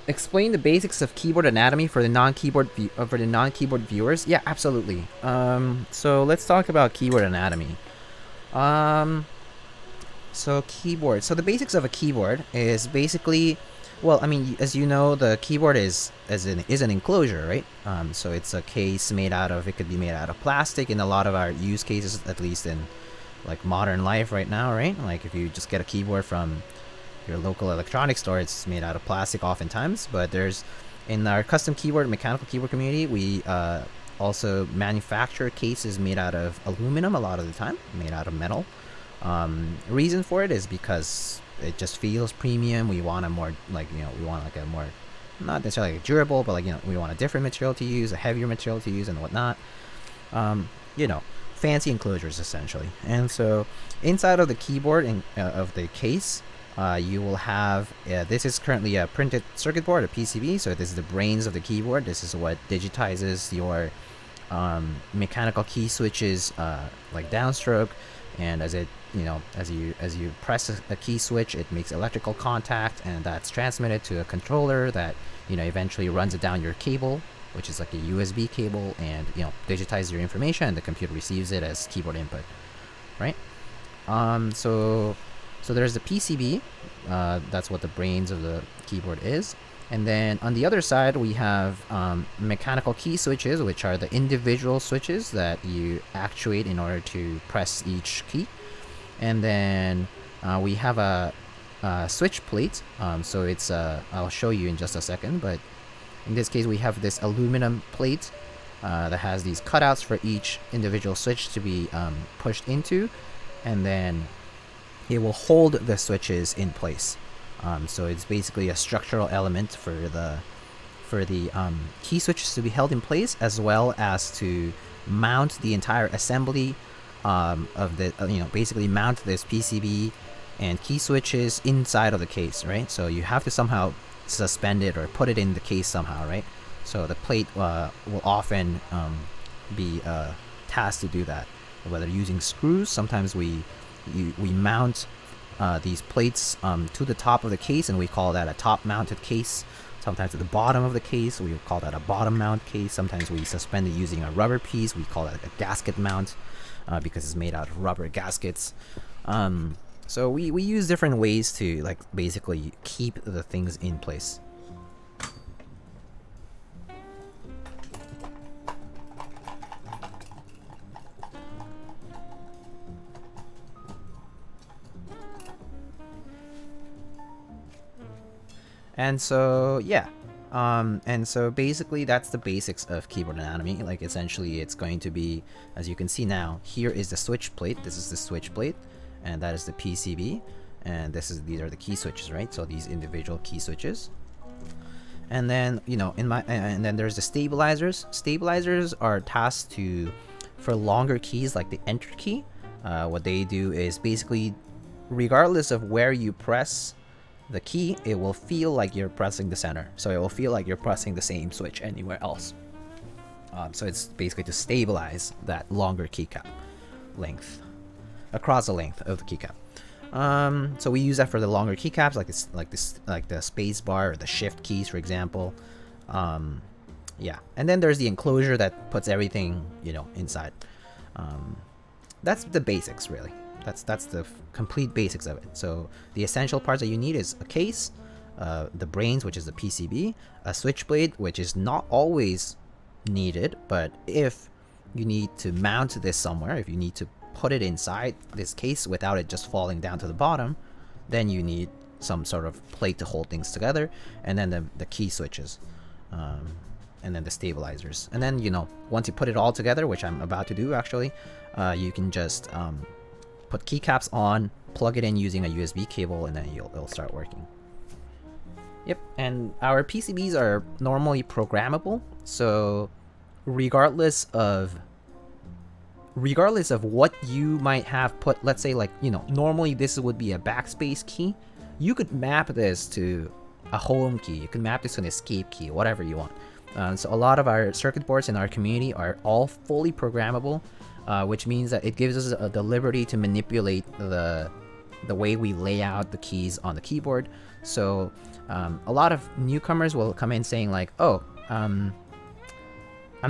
explain the basics of keyboard anatomy for the non-keyboard viewers? Yeah, absolutely. So let's talk about keyboard anatomy. So keyboard. So the basics of a keyboard is basically, well, I mean, as you know, the keyboard is an enclosure, right? So it's a case made out of. It could be made out of plastic in a lot of our use cases, at least in like modern life right now, right? Like if you just get a keyboard from your local electronics store, it's made out of plastic oftentimes. But there's, in our custom keyboard, mechanical keyboard community, we also manufacture cases made out of aluminum a lot of the time, made out of metal. Reason for it is because it just feels premium. We want a more, like, you know, we want like a more, not necessarily like durable, but like, you know, we want a different material to use, a heavier material to use and whatnot. You know, fancy enclosures essentially. And so inside of the keyboard and of the case, you will have, this is currently a printed circuit board, a PCB. So this is the brains of the keyboard. This is what digitizes your mechanical key switches, like downstroke. And as it, you know, as you press a key switch, it makes electrical contact, and that's transmitted to a controller that, you know, eventually runs it down your cable, which is like a USB cable, and, you know, digitizes your information, and the computer receives it as keyboard input, right? So there's the PCB. That's what the brains of the keyboard is. And then on the other side, we have mechanical key switches, which are the individual switches that you actuate in order to press each key. And then we have a switch plate. So it's, I'll show you in just a second, but in this case, we have this aluminum plate that has these cutouts for each individual switch to be pushed into. And then it will hold the switches in place. So it's basically a structural element for the key switches to be held in place, as well as to mount the entire assembly of the, you know, basically mount this PCB and key switches inside of the case, right? So you have to somehow suspend it or put it in the case somehow, right? So the plate will often be tasked to do that, whether using screws. Sometimes we mount these plates to the top of the case, and we call that a top mounted case. Sometimes at the bottom of the case, we call that a bottom mount case. Sometimes we suspend it using a rubber piece. We call that a gasket mount because it's made out of rubber gaskets. So we use different ways to, like, basically keep the things in place. And so, yeah. And so basically that's the basics of keyboard anatomy. Like, essentially it's going to be, as you can see now, here is the switch plate. This is the switch plate, and that is the PCB. And these are the key switches, right? So these individual key switches. And then, you know, and then there's the stabilizers. Stabilizers are tasked for longer keys, like the enter key. What they do is basically, regardless of where you press the key, it will feel like you're pressing the center. So it will feel like you're pressing the same switch anywhere else. So it's basically to stabilize that longer keycap length across the length of the keycap. So we use that for the longer keycaps, like the space bar or the shift keys, for example. Yeah, and then there's the enclosure that puts everything, you know, inside. That's the basics, really. That's the complete basics of it. So the essential parts that you need is a case, the brains, which is the PCB, a switchblade, which is not always needed, but if you need to mount this somewhere, if you need to put it inside this case without it just falling down to the bottom, then you need some sort of plate to hold things together, and then the key switches, and then the stabilizers. And then, you know, once you put it all together, which I'm about to do actually, you can just put keycaps on, plug it in using a USB cable, and then it'll start working. Yep, and our PCBs are normally programmable, so regardless of what you might have put, let's say, like, you know, normally this would be a backspace key, you could map this to a home key, you can map this to an escape key, whatever you want. So a lot of our circuit boards in our community are all fully programmable, which means that it gives us the liberty to manipulate the the way we lay out the keys on the keyboard. So a lot of newcomers will come in saying like, oh, I'm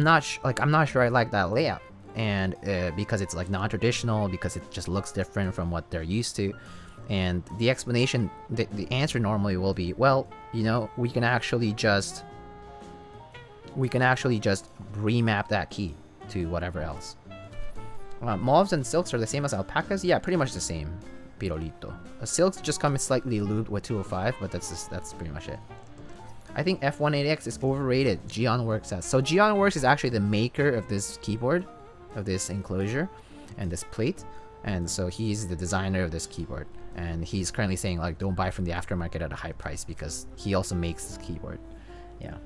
not sure I like that layout, and because it's like non-traditional, because it just looks different from what they're used to. And the explanation, the answer normally will be, well, you know, we can actually just remap that key to whatever else. Mauves and silks are the same as alpacas? Yeah, pretty much the same, Pirolito. Silks just come slightly lubed with 205, but that's pretty much it. I think F1-8X is overrated, Geonworks says. So Geonworks is actually the maker of this keyboard, of this enclosure, and this plate. And so he's the designer of this keyboard. And he's currently saying, like, don't buy from the aftermarket at a high price, because he also makes this keyboard. Yeah.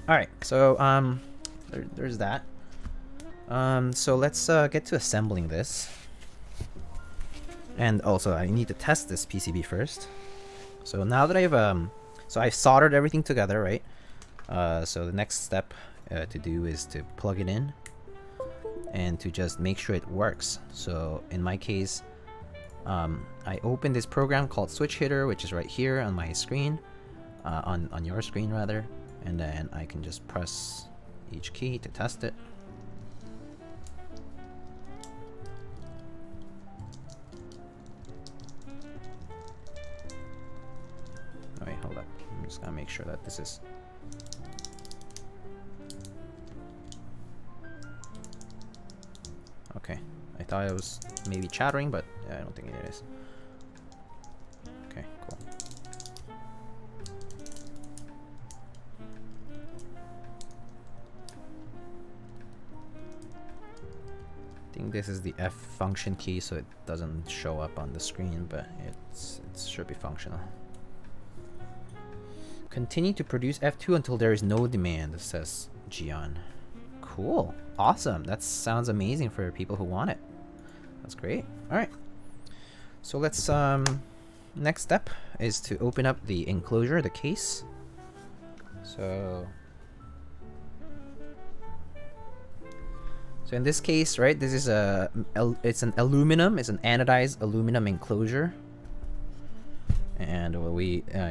Alright, so there's that. So let's get to assembling this. And also, I need to test this PCB first. So now that I've soldered everything together, right? So the next step to do is to plug it in and to just make sure it works. So in my case, I opened this program called Switch Hitter, which is right here on my screen, on your screen rather, and then I can just press each key to test it. Oh, wait, hold up. I'm just gonna make sure that this is. Okay, I thought it was maybe chattering, but I don't think it is. Okay, cool. I think this is the F function key, so it doesn't show up on the screen, but it should be functional. Continue to produce F2 until there is no demand, says Gion. Cool. Awesome. That sounds amazing for people who want it. That's great. Alright. So let's, next step is to open up the enclosure, the case. So in this case, right, this is it's an anodized aluminum enclosure. And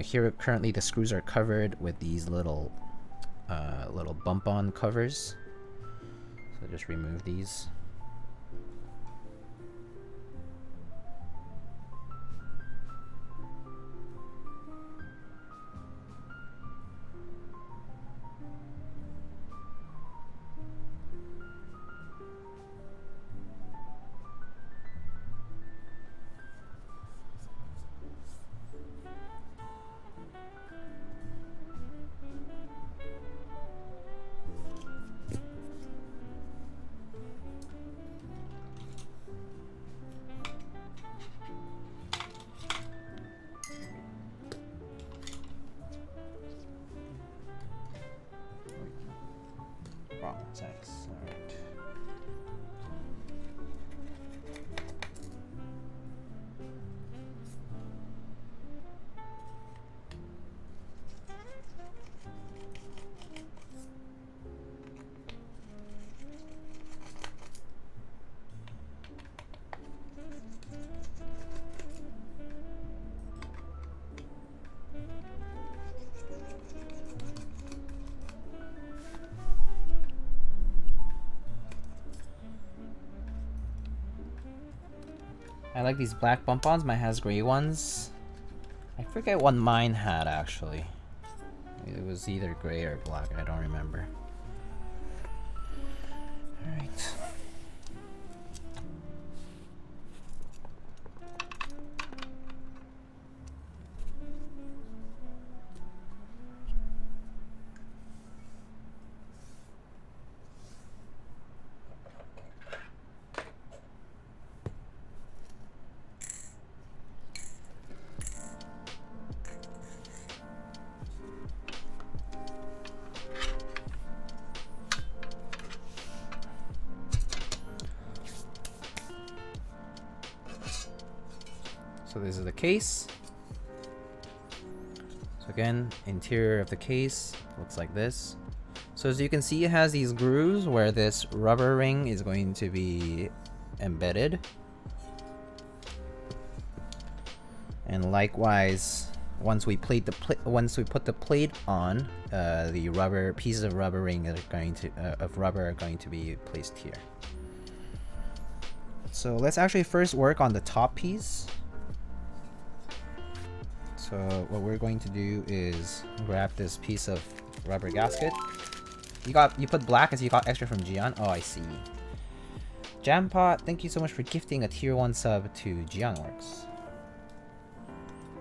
here currently the screws are covered with these little bump-on covers. So just remove these. I like these black bump-ons. Mine has gray ones. I forget what mine had, actually. It was either gray or black. I don't remember. Alright. So this is the case. So again, interior of the case looks like this. So as you can see, it has these grooves where this rubber ring is going to be embedded. And likewise, once we put the plate on, the rubber pieces of rubber ring are going to be placed here. So let's actually first work on the top piece. So what we're going to do is grab this piece of rubber gasket. You put black as you got extra from Gian. Oh, I see. Jampot, thank you so much for gifting a tier 1 sub to Geonworks.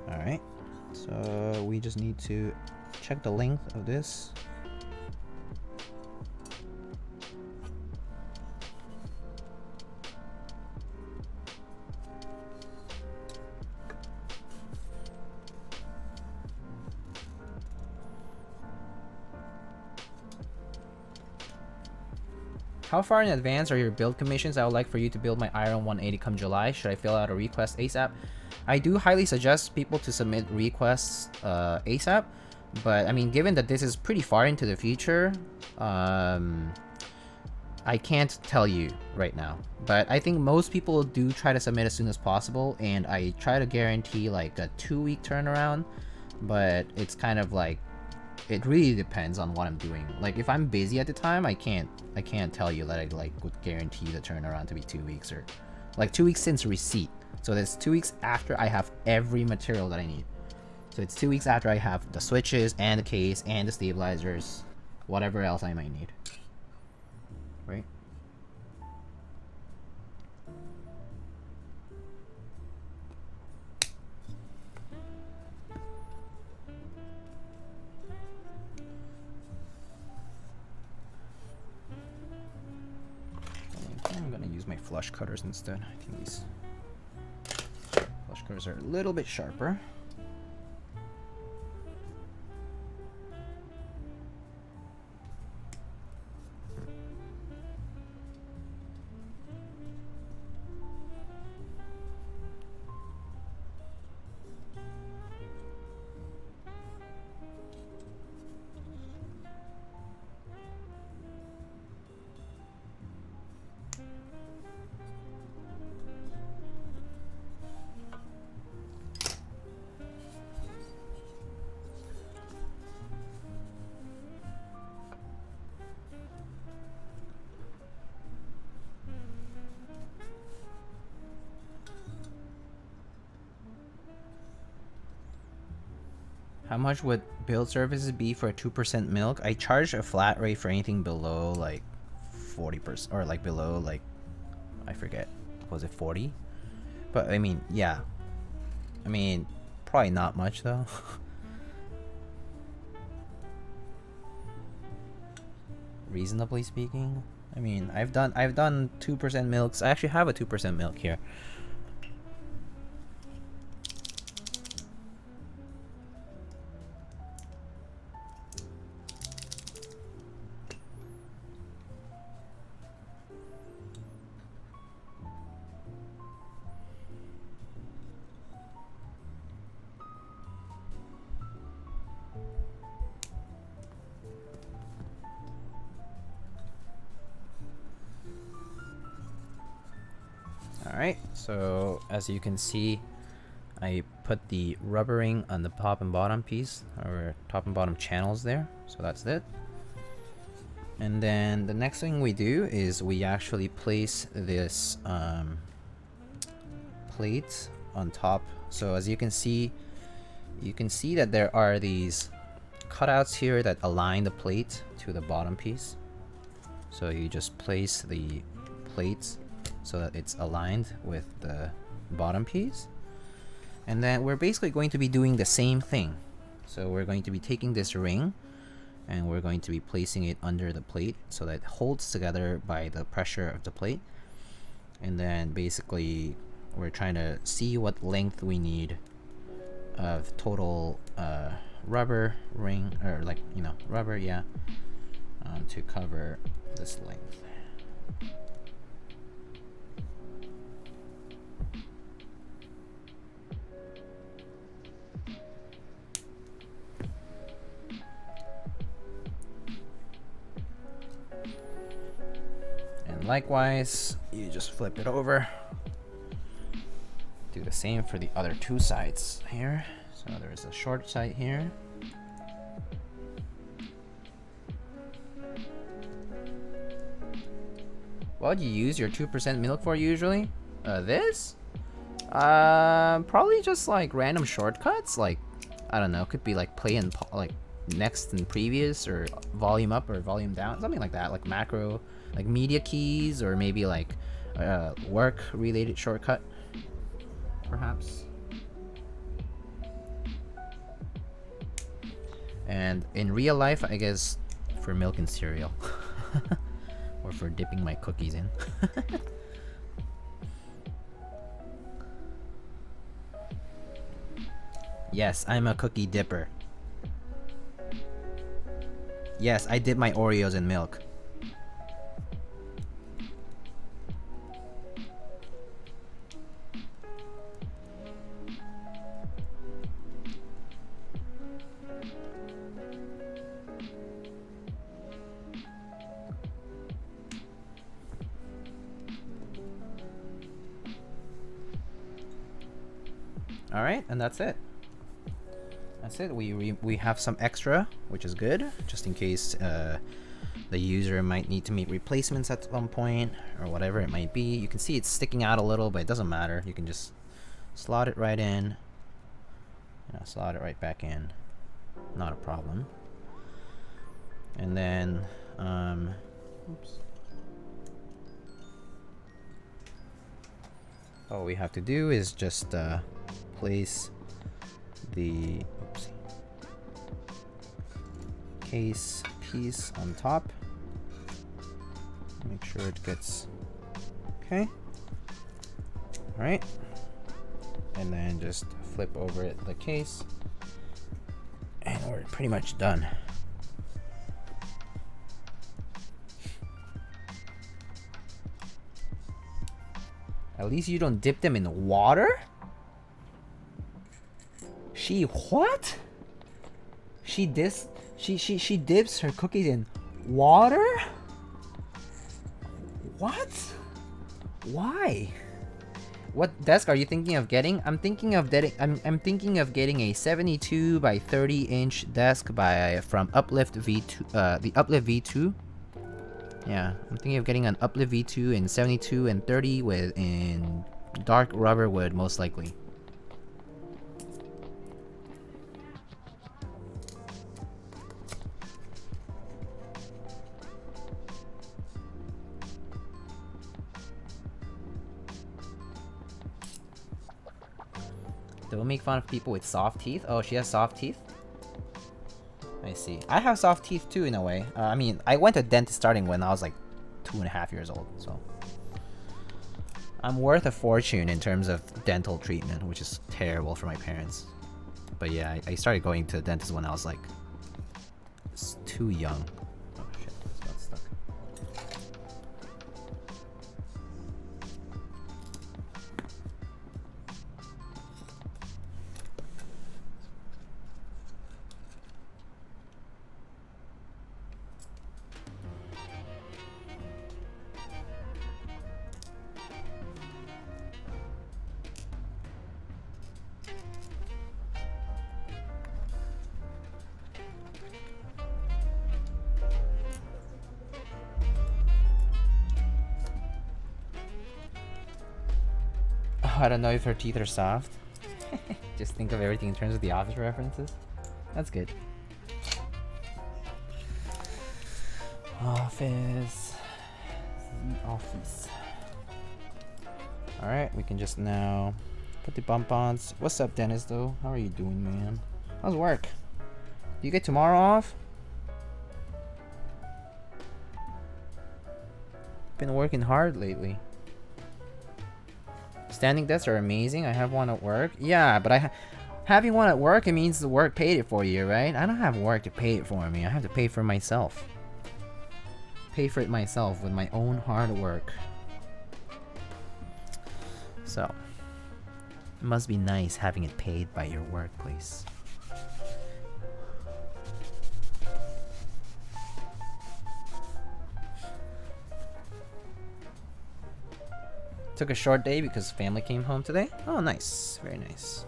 Alright. So we just need to check the length of this. How far in advance are your build commissions? I would like for you to build my Iron 180 come July. Should I fill out a request ASAP? I do highly suggest people to submit requests ASAP, but I mean, given that this is pretty far into the future, I can't tell you right now. But I think most people do try to submit as soon as possible, and I try to guarantee like a 2-week turnaround, but it's kind of like, it really depends on what I'm doing. Like if I'm busy at the time, I can't tell you that I like would guarantee the turnaround to be 2 weeks, or like 2 weeks since receipt. So that's 2 weeks after I have every material that I need. So it's 2 weeks after I have the switches and the case and the stabilizers, whatever else I might need. Right? I'm gonna use my flush cutters instead. I think these flush cutters are a little bit sharper. How much would build services be for a 2% milk? I charge a flat rate for anything below like 40%, or like below like, I forget, was it 40? But I mean, yeah. I mean, probably not much though. Reasonably speaking. I mean, I've done 2% milks. I actually have a 2% milk here. Alright, so as you can see, I put the rubbering on the top and bottom piece, or top and bottom channels there, so that's it. And then the next thing we do is we actually place this plate on top. So as you can see that there are these cutouts here that align the plate to the bottom piece. So you just place the plates so that it's aligned with the bottom piece. And then we're basically going to be doing the same thing. So we're going to be taking this ring and we're going to be placing it under the plate so that it holds together by the pressure of the plate. And then basically we're trying to see what length we need of total rubber ring, or like, you know, rubber, yeah, to cover this length. And likewise, you just flip it over, do the same for the other two sides here. So there's a short side here. What do you use your 2% milk for usually? This? Probably just like random shortcuts. Like, I don't know, could be like play and like next and previous, or volume up or volume down, something like that. Like macro, like media keys, or maybe like work related shortcut, perhaps. And in real life, I guess for milk and cereal. Or for dipping my cookies in. Yes, I'm a cookie dipper. Yes, I dip my Oreos in milk. Alright, and that's it. That's it. We have some extra, which is good, just in case the user might need to make replacements at some point, or whatever it might be. You can see it's sticking out a little, but it doesn't matter. You can just slot it right in. Slot it right back in. Not a problem. And then, oops. All we have to do is just place the case piece on top. Make sure it gets okay. All right, and then just flip over it, the case, and we're pretty much done. At least you don't dip them in water? She what? She dips her cookies in water? What? Why? What desk are you thinking of getting? I'm thinking of getting a 72 by 30 inch desk from Uplift V2, the Uplift V2. Yeah, I'm thinking of getting an Uplift V2 in 72 and 30 in dark rubber wood, most likely. Don't make fun of people with soft teeth. Oh, she has soft teeth? I see. I have soft teeth too, in a way. I mean, I went to dentist starting when I was like 2.5 years old, so I'm worth a fortune in terms of dental treatment, which is terrible for my parents. But yeah, I started going to the dentist when I was like too young. Oh shit, this got stuck. I don't know if her teeth are soft. Just think of everything in terms of the office references. That's good. Office. The office. Alright, we can just now put the bump-ons. What's up, Dennis, though? How are you doing, man? How's work? Do you get tomorrow off? Been working hard lately. Standing desks are amazing. I have one at work. Yeah, but having one at work, it means the work paid it for you, right? I don't have work to pay it for me. I have to pay for myself. Pay for it myself with my own hard work. So, it must be nice having it paid by your workplace. Took a short day because family came home today. Oh, nice. Very nice.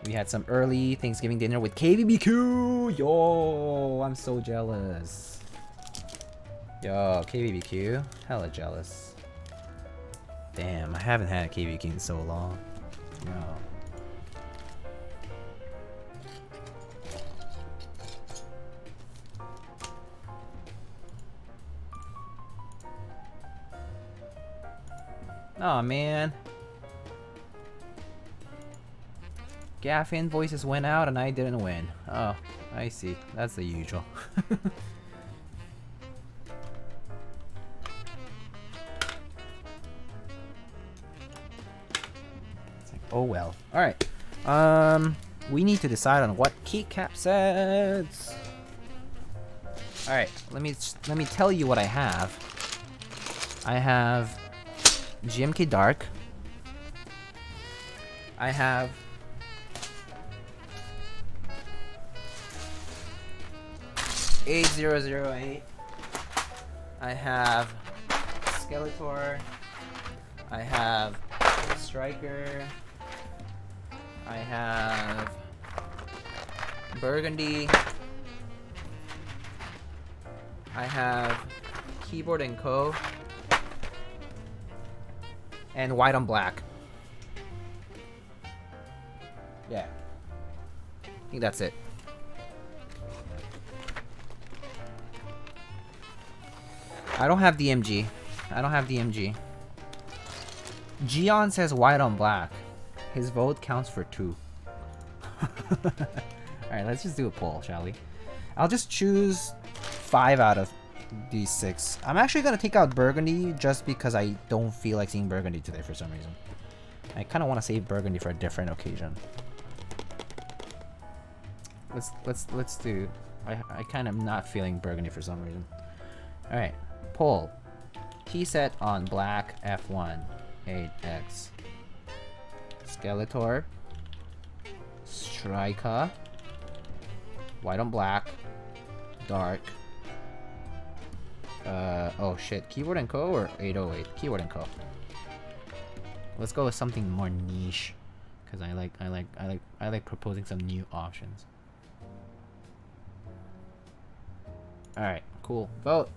We had some early Thanksgiving dinner with KBBQ. Yo, I'm so jealous. Yo, KBBQ. Hella jealous. Damn, I haven't had a KBBQ in so long. Yo. Oh man. Gaff invoices went out and I didn't win. Oh, I see. That's the usual. It's like, oh well. Alright. We need to decide on what keycap sets. Alright, let me tell you what I have. I have GMK Dark. I have A008. I have Skeletor. I have Striker. I have Burgundy. I have Keyboard & Co. And white on black. Yeah. I think that's it. I don't have DMG. I don't have DMG. Gion says white on black. His vote counts for 2. Alright, let's just do a poll, shall we? I'll just choose 5 out of these 6. I'm actually gonna take out Burgundy just because I don't feel like seeing Burgundy today for some reason. I kind of want to save Burgundy for a different occasion. Let's do. I kind of not feeling Burgundy for some reason. All right, poll. Key set on black F1-8X. Skeletor. Striker. White on black. Dark. Oh shit. Keyboard & Co. or 808? Keyboard & Co. Let's go with something more niche, because I like proposing some new options. All right, cool. Vote.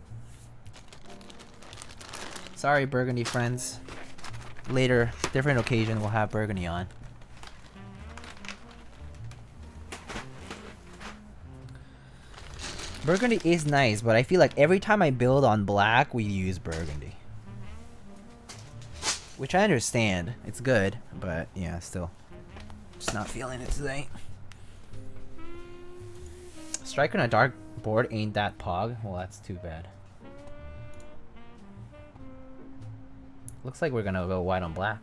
Sorry, Burgundy friends. Later, different occasion, we'll have Burgundy on. Burgundy is nice, but I feel like every time I build on black, we use Burgundy. Which I understand. It's good, but yeah, still. Just not feeling it today. Striker on a dark board ain't that pog. Well, that's too bad. Looks like we're gonna go white on black.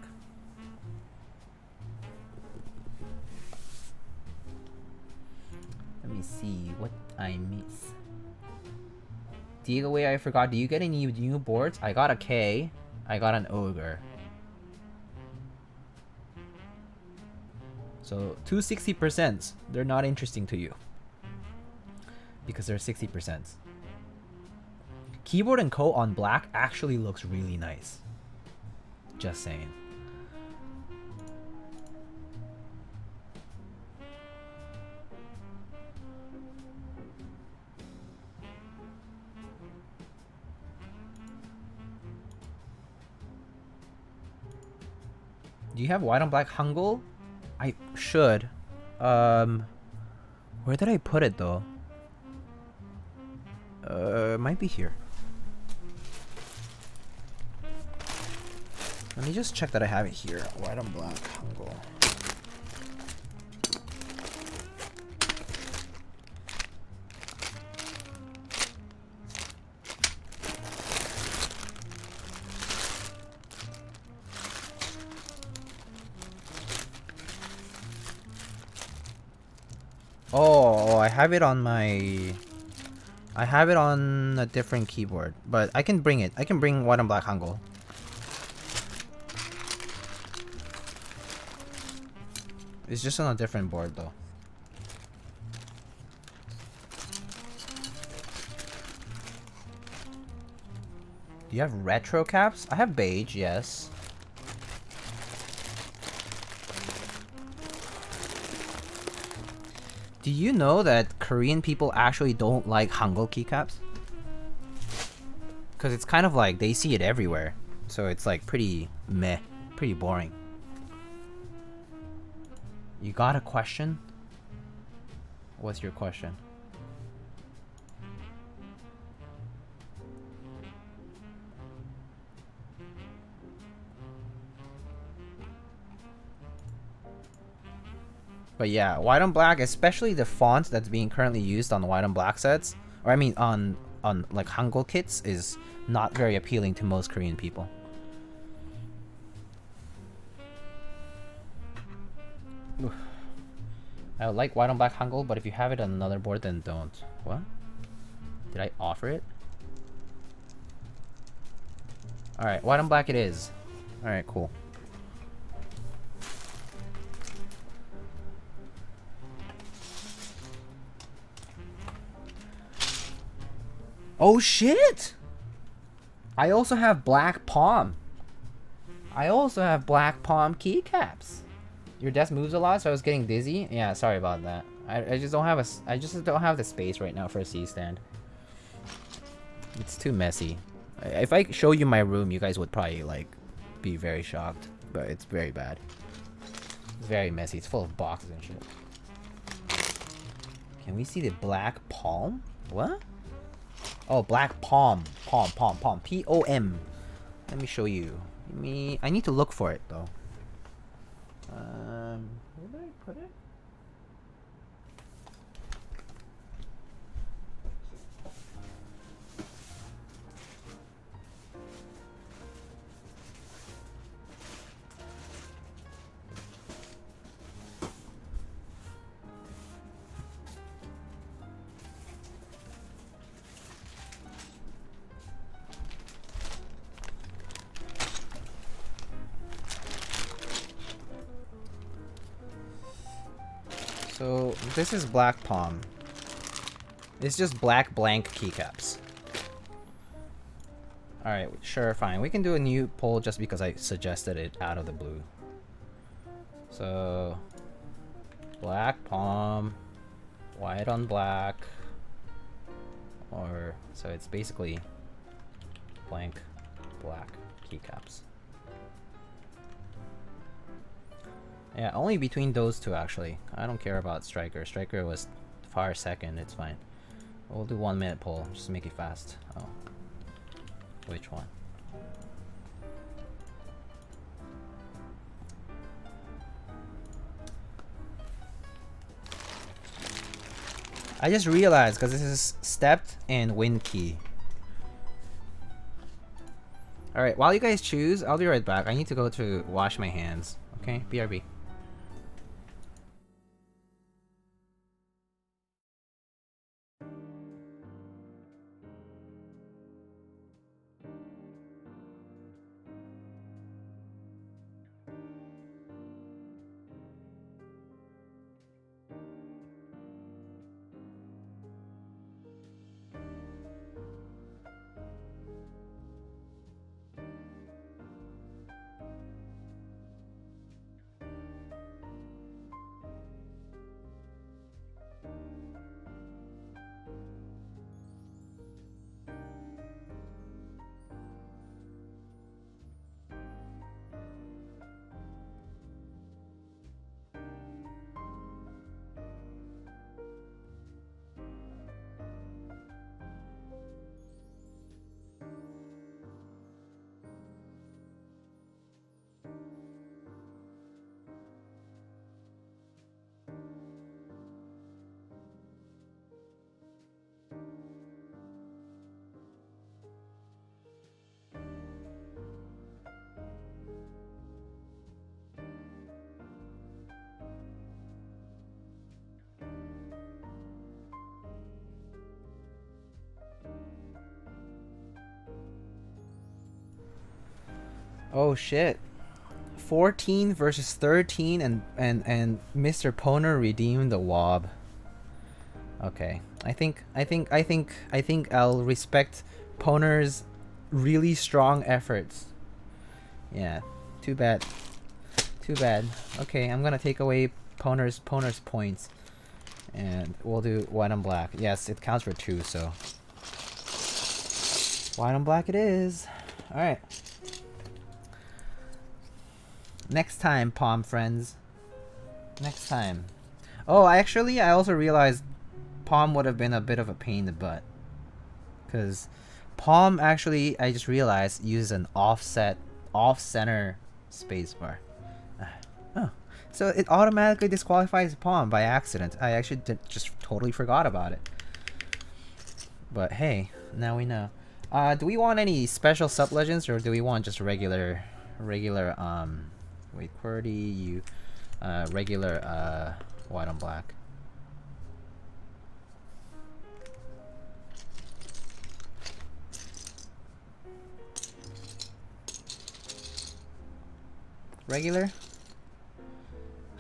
Let me see what I miss. Diego, wait, I forgot. Do you get any new boards? I got a K. I got an Ogre. So, 260%. They're not interesting to you. Because they're 60%. Keyboard & Co. on black actually looks really nice. Just saying. Do you have white on black Hangul? I should. Where did I put it though? It might be here. Let me just check that I have it here. White on black Hangul. Oh, I have it on my... I have it on a different keyboard, but I can bring it. I can bring white and black Hangul. It's just on a different board though. Do you have retro caps? I have beige, yes. Do you know that Korean people actually don't like Hangul keycaps? Because it's kind of like they see it everywhere. So it's like pretty meh, pretty boring. You got a question? What's your question? But yeah, white on black, especially the font that's being currently used on the white on black sets, or I mean on like Hangul kits, is not very appealing to most Korean people. Oof. I would like white on black Hangul, but if you have it on another board, then don't. What? Did I offer it? Alright, white on black it is. Alright, cool. Oh shit! I also have black palm. I also have black palm keycaps. Your desk moves a lot, so I was getting dizzy. Yeah, sorry about that. I just don't have the space right now for a C stand. It's too messy. If I show you my room, you guys would probably like be very shocked, but it's very bad. It's very messy. It's full of boxes and shit. Can we see the black palm? What? Oh, black palm. Palm. P-O-M. Let me show you. I need to look for it, though. Where did I put it? So this is black palm. It's just black blank keycaps. Alright, sure, fine. We can do a new poll just because I suggested it out of the blue. So black palm, white on black, or so it's basically blank black keycaps. Yeah, only between those two actually. I don't care about Striker. Striker was far second, it's fine. We'll do 1 minute poll, just to make it fast. Oh. Which one? I just realized, because this is stepped and wind key. Alright, while you guys choose, I'll be right back. I need to go to wash my hands. Okay, BRB. Oh shit. 14 versus 13, and Mr. Poner redeemed the wob. Okay, I think I'll respect Poner's really strong efforts. Yeah, too bad. Too bad. Okay, I'm gonna take away Poner's points, and we'll do white on black. Yes, it counts for 2, so white on black it is. All right. Next time, Palm friends. Next time. Oh, I also realized Palm would have been a bit of a pain in the butt, because Palm actually, I just realized, uses an off-center spacebar. Oh, so it automatically disqualifies Palm by accident. I actually just totally forgot about it. But hey, now we know. Do we want any special sub legends, or do we want just regular wait, QWERTY, regular white on black? Regular?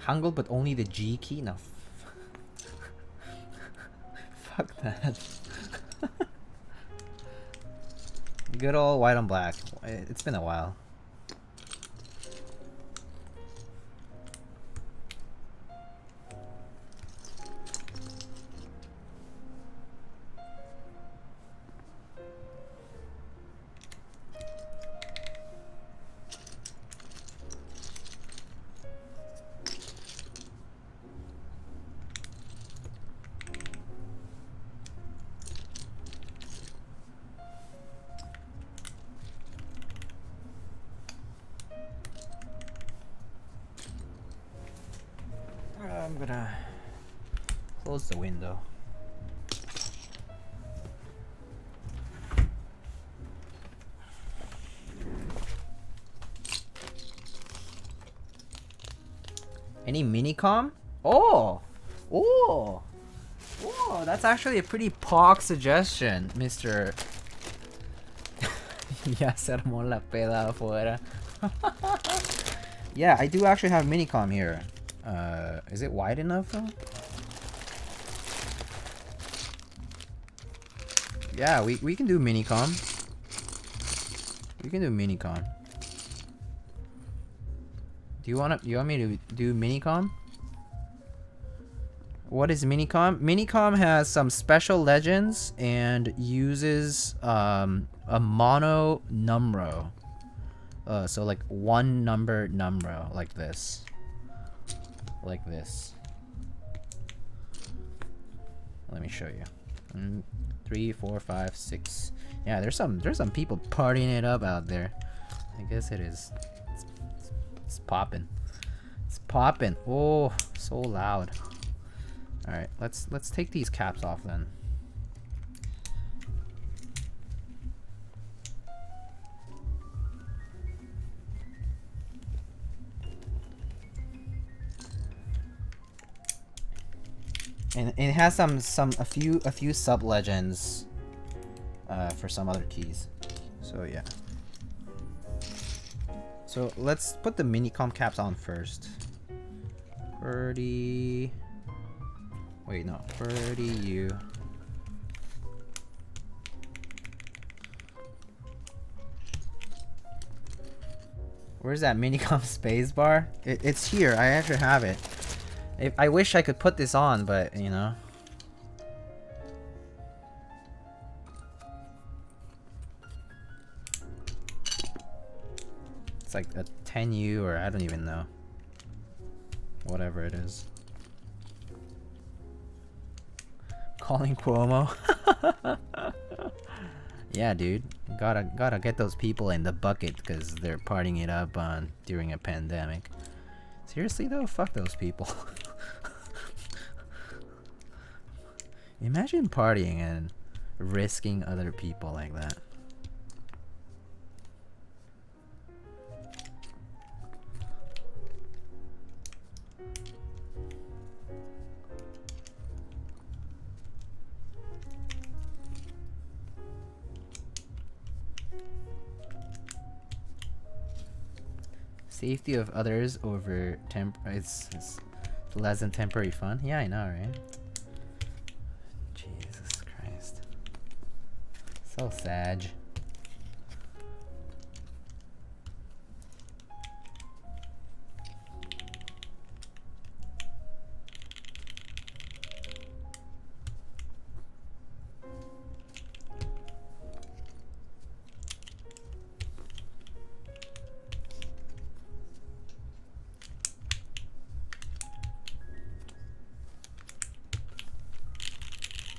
Hangul, but only the G key? No. Fuck that. Good old white on black. It's been a while. I'm gonna close the window. Any Minicom? Oh! Oh! Oh, that's actually a pretty pog suggestion, Mr. Ya se armó la peda afuera. Yeah, I do actually have Minicom here. Is it wide enough though? Yeah, we can do Minicom. We can do Minicom. Do you want me to do Minicom? What is Minicom? Minicom has some special legends and uses a mono numero. So like one number numero, like this. Like this. Let me show you. 3, 4, 5, 6. Yeah, there's some people partying it up out there. I guess it is. It's popping. It's popping. Oh, so loud. All right, let's take these caps off then. And it has a few sub legends for some other keys. So yeah. So let's put the Minicom caps on first. QWERTY. Wait, no. QWERTY U. Where's that Minicom spacebar? It's here. I actually have it. I wish I could put this on, but you know. It's like a 10U, or I don't even know. Whatever it is. Calling Cuomo. Yeah, dude. Gotta get those people in the bucket because they're partying it up during a pandemic. Seriously though, fuck those people. Imagine partying and risking other people like that. Safety of others over it's less than temporary fun. Yeah, I know, right? Jesus Christ. So sad.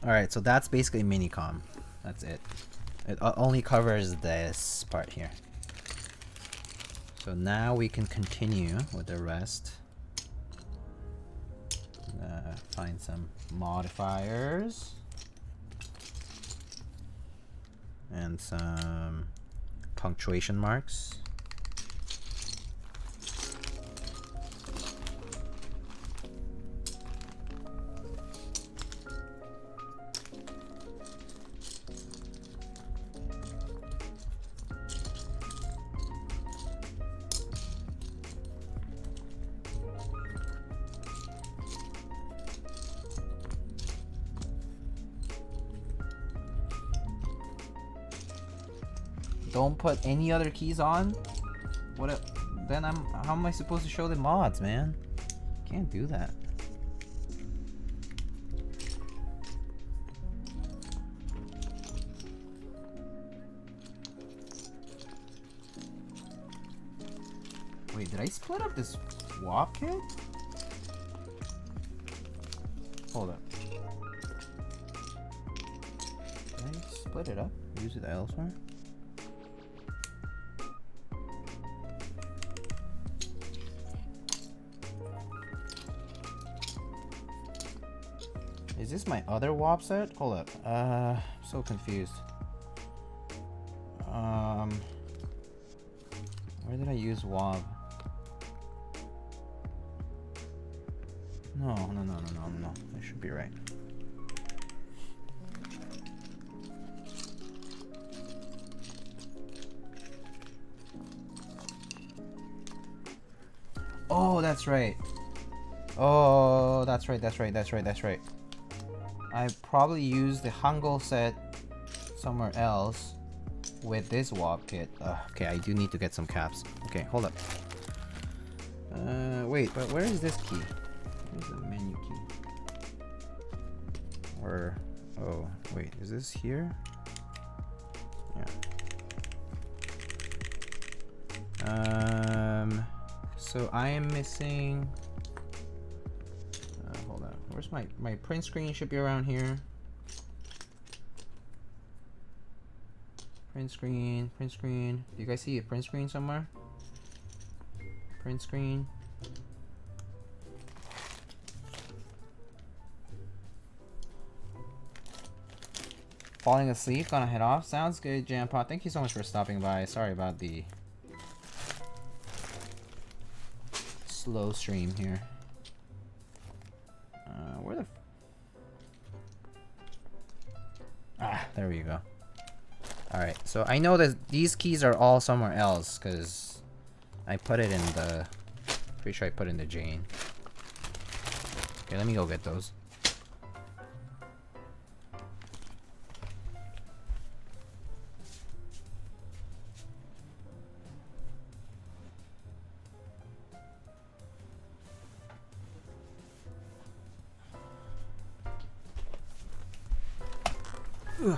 Alright, so that's basically Minicom. That's it. It only covers this part here. So now we can continue with the rest. Find some modifiers. And some punctuation marks. Don't put any other keys on? Then how am I supposed to show the mods, man? Can't do that. Wait, did I split up this swap kit? Hold up. Did I split it up? Use it elsewhere? Is this my other WOP set? Hold up. I'm so confused. Where did I use WOP? No. I should be right. Oh, that's right. Oh, that's right. I probably used the Hangul set somewhere else with this WOP kit. Okay, I do need to get some caps. Okay, hold up. Wait, but where is this key? Where's the menu key? Or, oh, wait, is this here? Yeah. So I am missing... hold on. Where's my print screen? Should be around here. Print screen. Do you guys see a print screen somewhere? Print screen. Falling asleep, gonna head off. Sounds good, Jampot. Thank you so much for stopping by. Sorry about the slow stream here. Where the... there we go. Alright, so I know that these keys are all somewhere else, because I put it in the... Pretty sure I put it in the Jane. Okay, let me go get those. Ugh.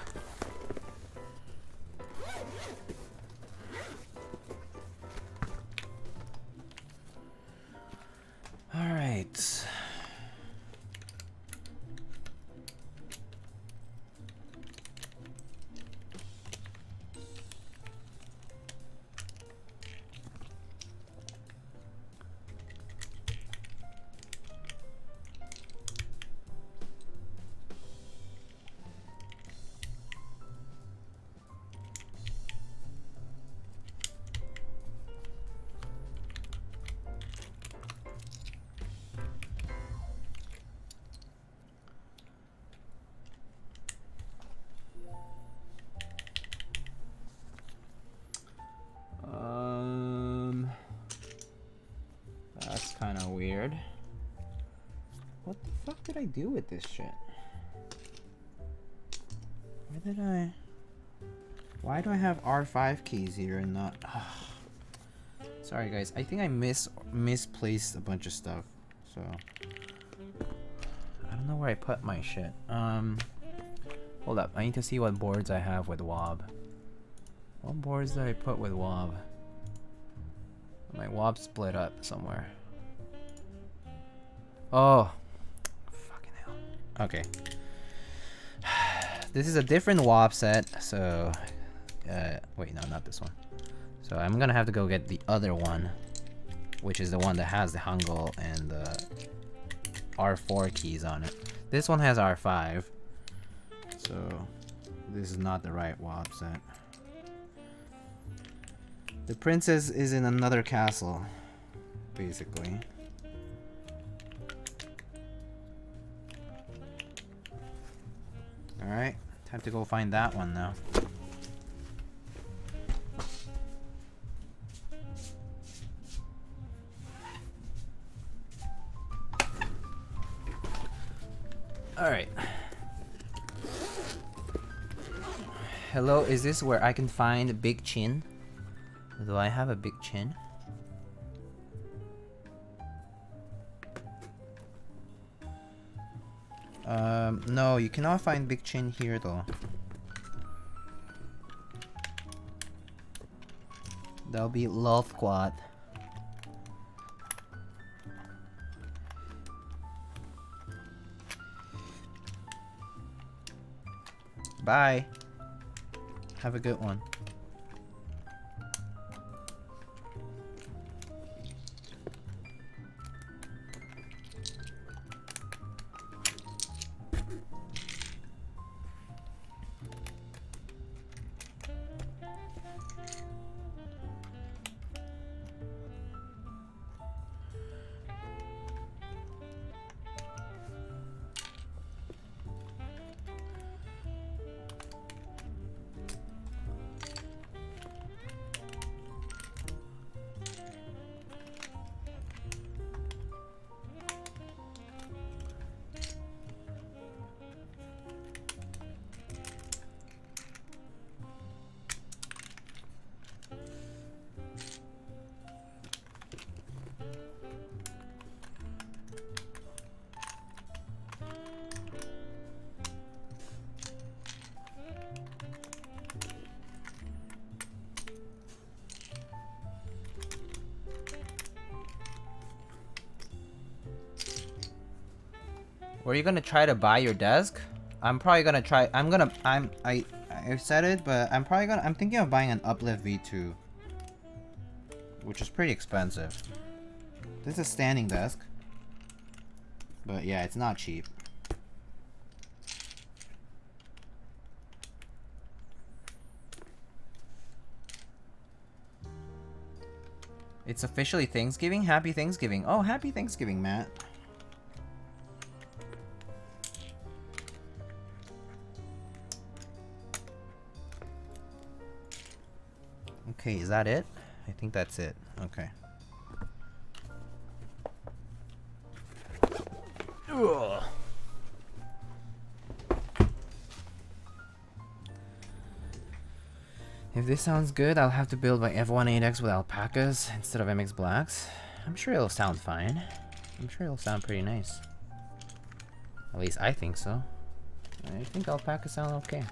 All right. did I do with this shit? Why do I have R5 keys here and not... Sorry guys, I think I misplaced a bunch of stuff. So I don't know where I put my shit. Hold up, I need to see what boards I have with wob. What boards did I put with wob? My wob split up somewhere. Oh, fucking hell. Okay. This is a different wob set, so wait, no, not this one. So I'm gonna have to go get the other one, which is the one that has the Hangul and the R4 keys on it. This one has R5, so this is not the right wob set. The princess is in another castle, basically. Alright, time to go find that one now. Alright. Hello, is this where I can find Big Chin? Do I have a big chin? No, you cannot find Big Chin here though. That'll be Lothquat. Bye. Have a good one. Were you gonna try to buy your desk? I'm probably gonna try. I said it, but I'm thinking of buying an Uplift V2, which is pretty expensive. This is a standing desk, but yeah, it's not cheap. It's officially Thanksgiving. Happy Thanksgiving. Oh, happy Thanksgiving, Matt. Okay, is that it? I think that's it. Okay. Ugh. If this sounds good, I'll have to build my F1-8X with Alpacas instead of MX Blacks. I'm sure it'll sound fine. I'm sure it'll sound pretty nice. At least I think so. I think Alpacas sound okay.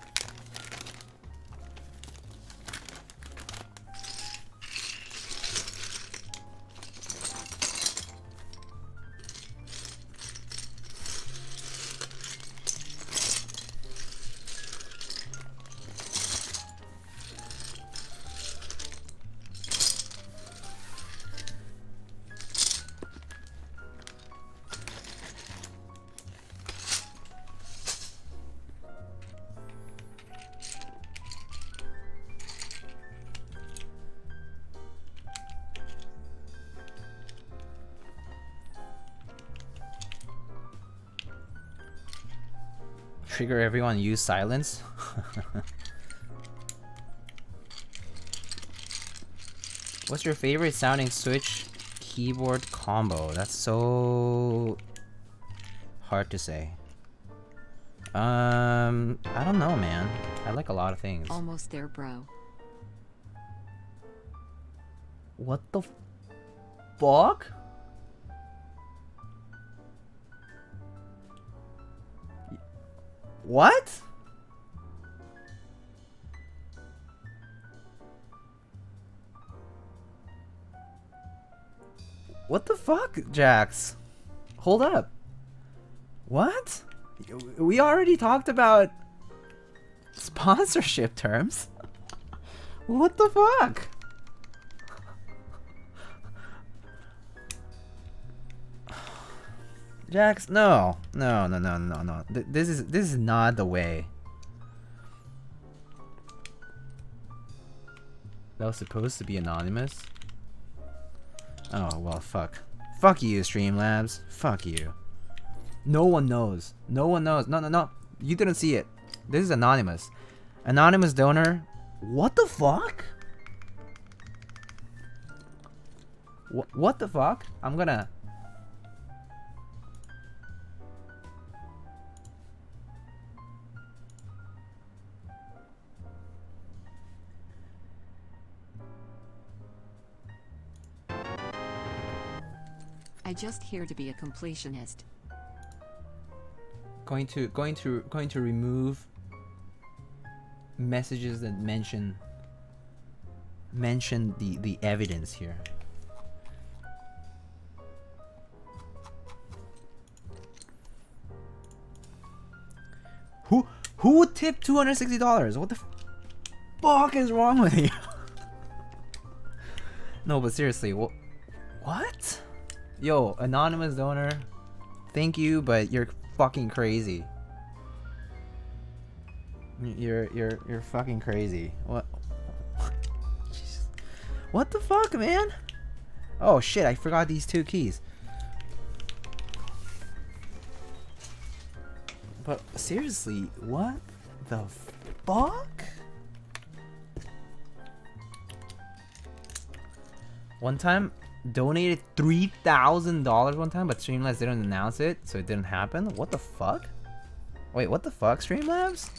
Trigger everyone, use silence. What's your favorite sounding Switch keyboard combo? That's so Hard to say. I don't know, man. I like a lot of things. Almost there, bro. What the fuck? What? What the fuck, Jax? Hold up. What? We already talked about sponsorship terms. What the fuck? Jax, no. No. This is not the way. That was supposed to be anonymous. Oh, well, fuck. Fuck you, Streamlabs. Fuck you. No one knows. No one knows. No. You didn't see it. This is anonymous. Anonymous donor. What the fuck? What the fuck? I'm gonna... I just here to be a completionist. Going to remove messages that mention the evidence here. Who would tip $260? What the fuck is wrong with you? No, but seriously, what? Yo, anonymous donor, thank you, but you're fucking crazy. You're fucking crazy. What? Jesus. What the fuck, man? Oh shit, I forgot these two keys. But seriously, what the fuck? One time donated $3,000 one time, but Streamlabs didn't announce it, so it didn't happen. What the fuck? Wait, what the fuck, Streamlabs?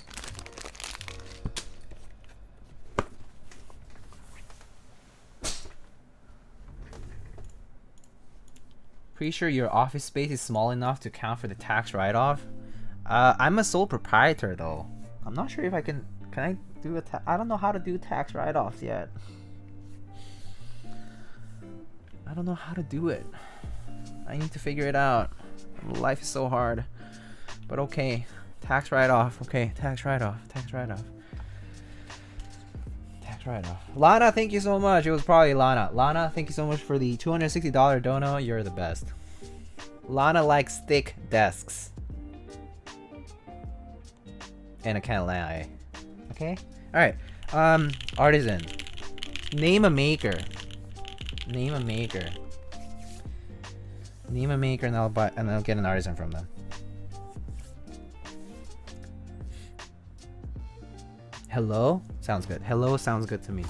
Pretty sure your office space is small enough to count for the tax write-off. I'm a sole proprietor though. I'm not sure if I can I do a I don't know how to do tax write-offs yet. I don't know how to do it. I need to figure it out. Life is so hard. But okay. Tax write-off. Okay, tax write-off. Tax write-off. Tax write-off. Lana, thank you so much. It was probably Lana. Lana, thank you so much for the $260 dono. You're the best. Lana likes thick desks. And a can of lie. Okay? Alright. Artisan. Name a maker. Name a maker. Name a maker and I'll get an artisan from them. Hello? Sounds good. Hello sounds good to me.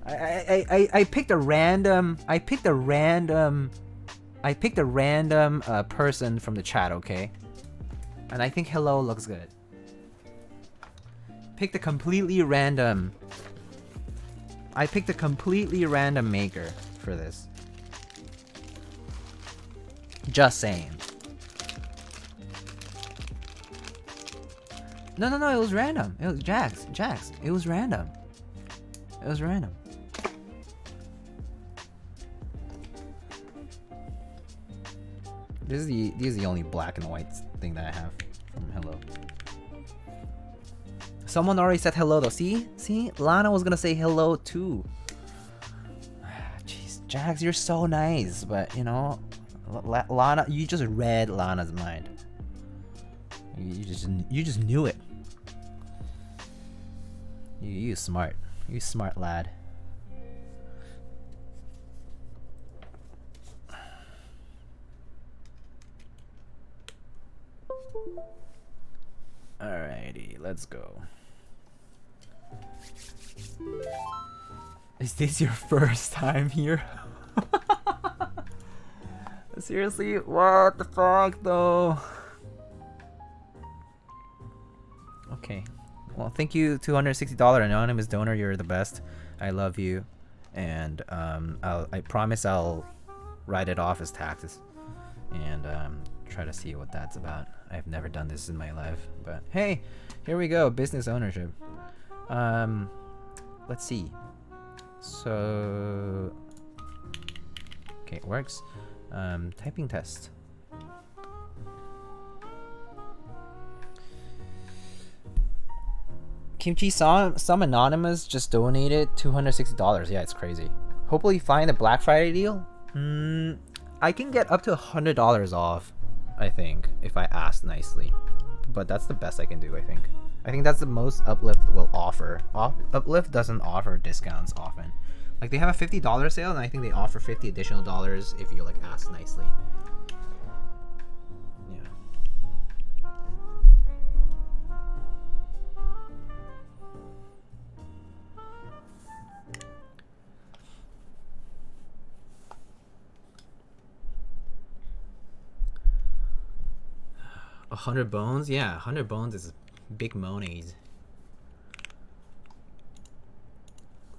I picked a random person from the chat, okay? And I think hello looks good. Picked a completely random. I picked a completely random maker for this. Just saying. No, it was random. It was Jax. It was random. It was random. This is the only black and white thing that I have from hello. Someone already said hello though. See? Lana was gonna say hello too. Jeez, Jax, you're so nice, but you know, Lana, you just read Lana's mind. You just knew it. You smart. You smart lad. Alrighty, let's go. Is this your first time here? Seriously, what the fuck though? Okay. Well, thank you, $260 anonymous donor. You're the best. I love you, and I promise I'll write it off as taxes, and try to see what that's about. I've never done this in my life, but hey, here we go. Business ownership. Let's see. So, okay, it works. Typing test. Kimchi, some anonymous just donated $260. Yeah, it's crazy. Hopefully find a Black Friday deal. I can get up to $100 off, I think, if I ask nicely. But that's the best I can do, I think. I think that's the most Uplift will offer. Uplift doesn't offer discounts often. Like, they have a $50 sale, and I think they offer $50 additional dollars if you, like, ask nicely. Yeah. $100 bones? Yeah, 100 bones is big monies.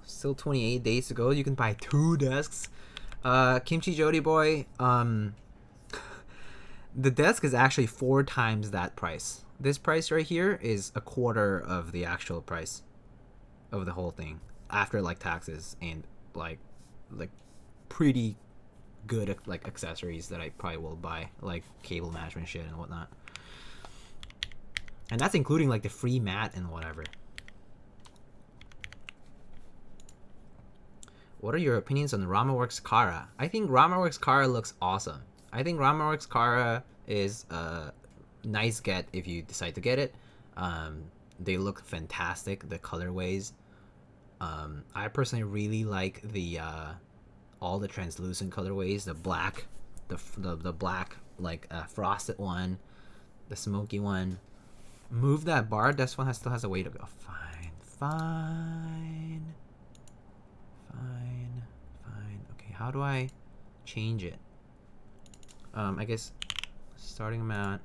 Still 28 days to go. You can buy 2 desks. Kimchi Jody boy, the desk is actually 4 times that price. This price right here is a quarter of the actual price of the whole thing after like taxes and like pretty good like accessories that I probably will buy, like cable management shit and whatnot. And that's including like the free mat and whatever. What are your opinions on RamaWorks Kara? I think RamaWorks Kara looks awesome. I think RamaWorks Kara is a nice get if you decide to get it. They look fantastic, the colorways. I personally really like the all the translucent colorways, the black, the black like frosted one, the smoky one. Move that bar. This one still has a way to go. Fine. Okay, how do I change it? I guess starting amount.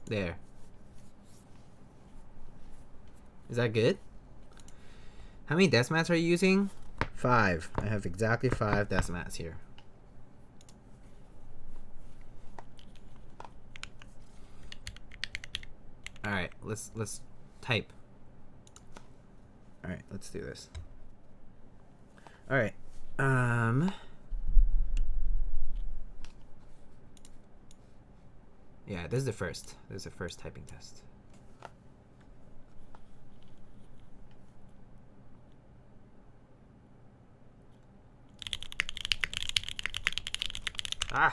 There. Is that good? How many desk mats are you using? 5. I have exactly 5 desk mats here. Alright, let's type. Alright, let's do this. Alright. Yeah, this is the first. This is the first typing test. Ah!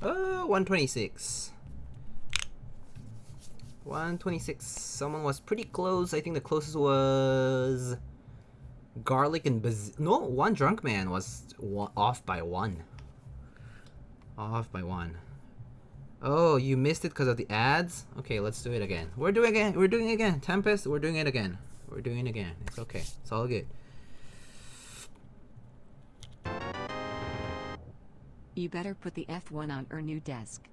Oh, 126. 126. Someone was pretty close. I think the closest was garlic and no, one drunk man was off by 1. Off by 1. Oh, you missed it because of the ads? Okay, let's do it again. We're doing it again. We're doing it again. Tempest, we're doing it again. We're doing it again. It's okay. It's all good. You better put the F1 on our new desk.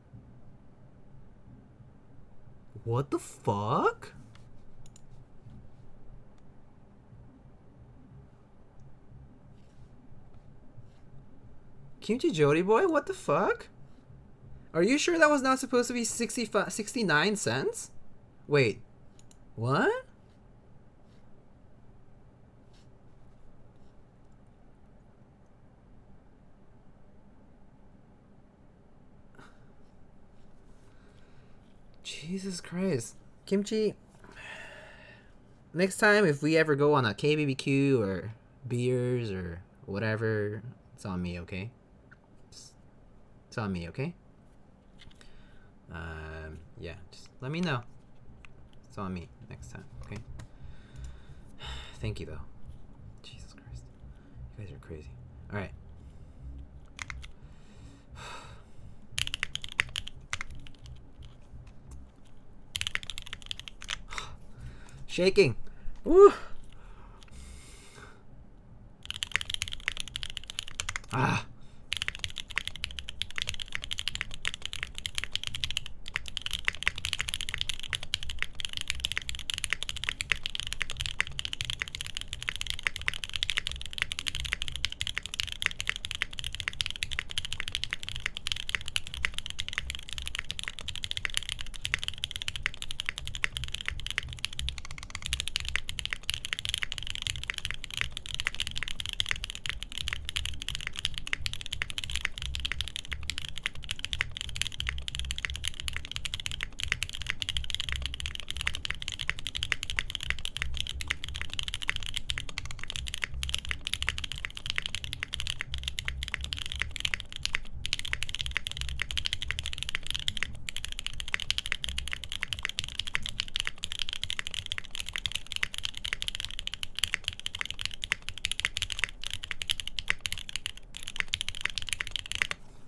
What the fuck? Kimchi Jody boy, what the fuck? Are you sure that was not supposed to be 69 cents? Wait, what? Jesus Christ. Kimchi, next time if we ever go on a KBBQ or beers or whatever, it's on me, okay? It's on me, okay? Yeah, just let me know. It's on me next time, okay? Thank you, though. Jesus Christ. You guys are crazy. Alright. Shaking. Woo! Ah.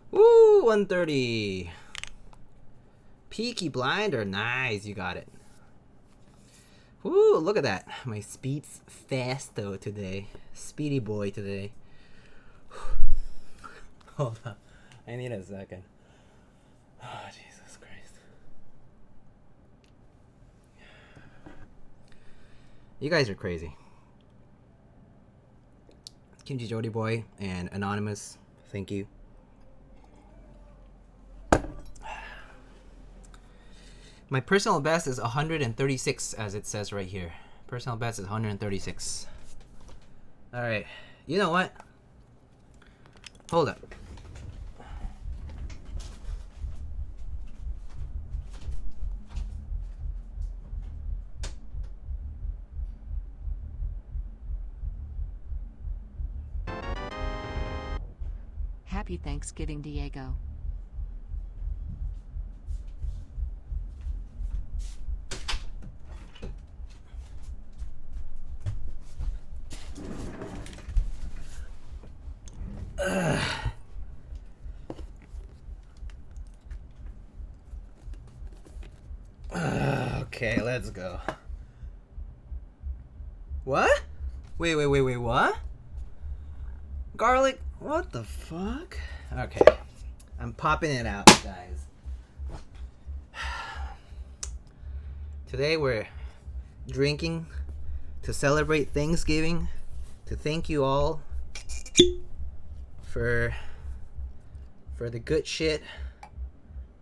Woo, 130. Peaky Blinder, nice, you got it. Woo, look at that. My speed's fast though today. Speedy boy today. Hold on, I need a second. Oh, Jesus Christ. You guys are crazy. Kimchi Jody Boy and Anonymous, thank you. My personal best is 136, as it says right here. Personal best is 136. Alright, you know what? Hold up. Happy Thanksgiving, Diego. Okay, let's go. What? Wait, what? Garlic? What the fuck? Okay, I'm popping it out, guys. Today we're drinking to celebrate Thanksgiving, to thank you all for the good shit,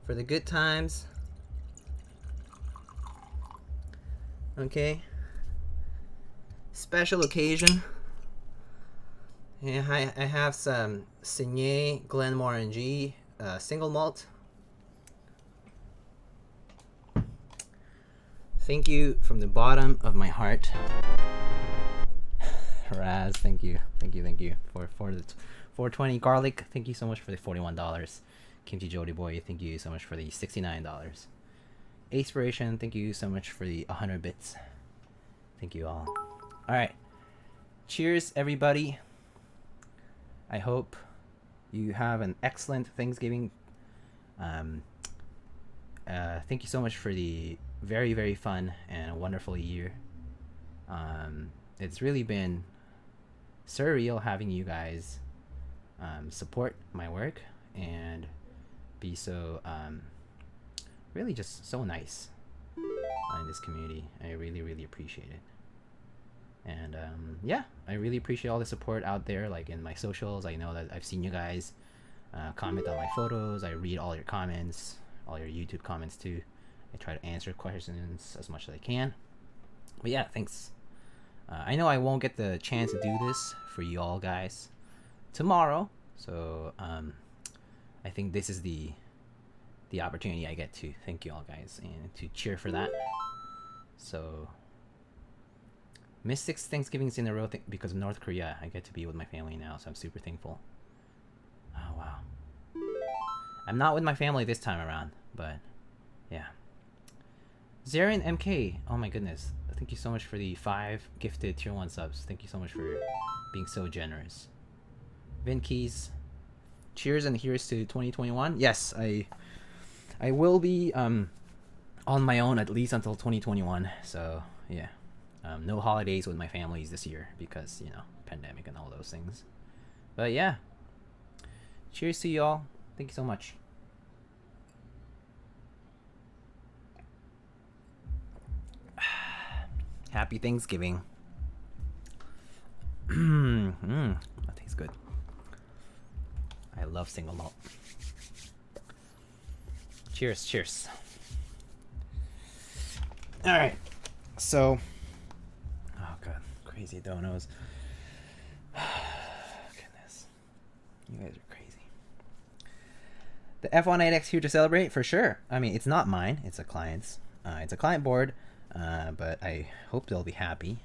for the good times. Okay, special occasion. Yeah, I have some Signet Glenmorangie single malt. Thank you from the bottom of my heart. Raz, thank you for the 420 garlic. Thank you so much for the $41. Kimchi Jody Boy, thank you so much for the $69. Aspiration, thank you so much for the 100 bits. Thank you all. Alright. Cheers, everybody. I hope you have an excellent Thanksgiving. thank you so much for the very, very fun and wonderful year. It's really been surreal having you guys support my work and be so really just so nice in this community. I really, really appreciate it. And yeah, I really appreciate all the support out there, like in my socials. I know that I've seen you guys comment on my photos. I read all your comments, all your YouTube comments too. I try to answer questions as much as I can. But yeah, thanks. I know I won't get the chance to do this for you all guys tomorrow, so I think this is the opportunity I get to thank you all guys and to cheer for that. So missed 6 Thanksgivings in a row because of North Korea. I get to be with my family now, so I'm super thankful. Oh wow. I'm not with my family this time around, but yeah. Zarin MK, oh my goodness. Thank you so much for the 5 gifted tier 1 subs. Thank you so much for being so generous. Vin Keys, cheers and here's to 2021. Yes, I will be on my own at least until 2021. So yeah, no holidays with my families this year because, you know, pandemic and all those things. But yeah, cheers to y'all. Thank you so much. Happy Thanksgiving. That tastes good. I love single malt. Cheers, cheers. Alright. So, oh god, crazy donos. Goodness. You guys are crazy. The F1-8X here to celebrate? For sure. I mean, it's not mine, it's a client's. It's a client board, but I hope they'll be happy.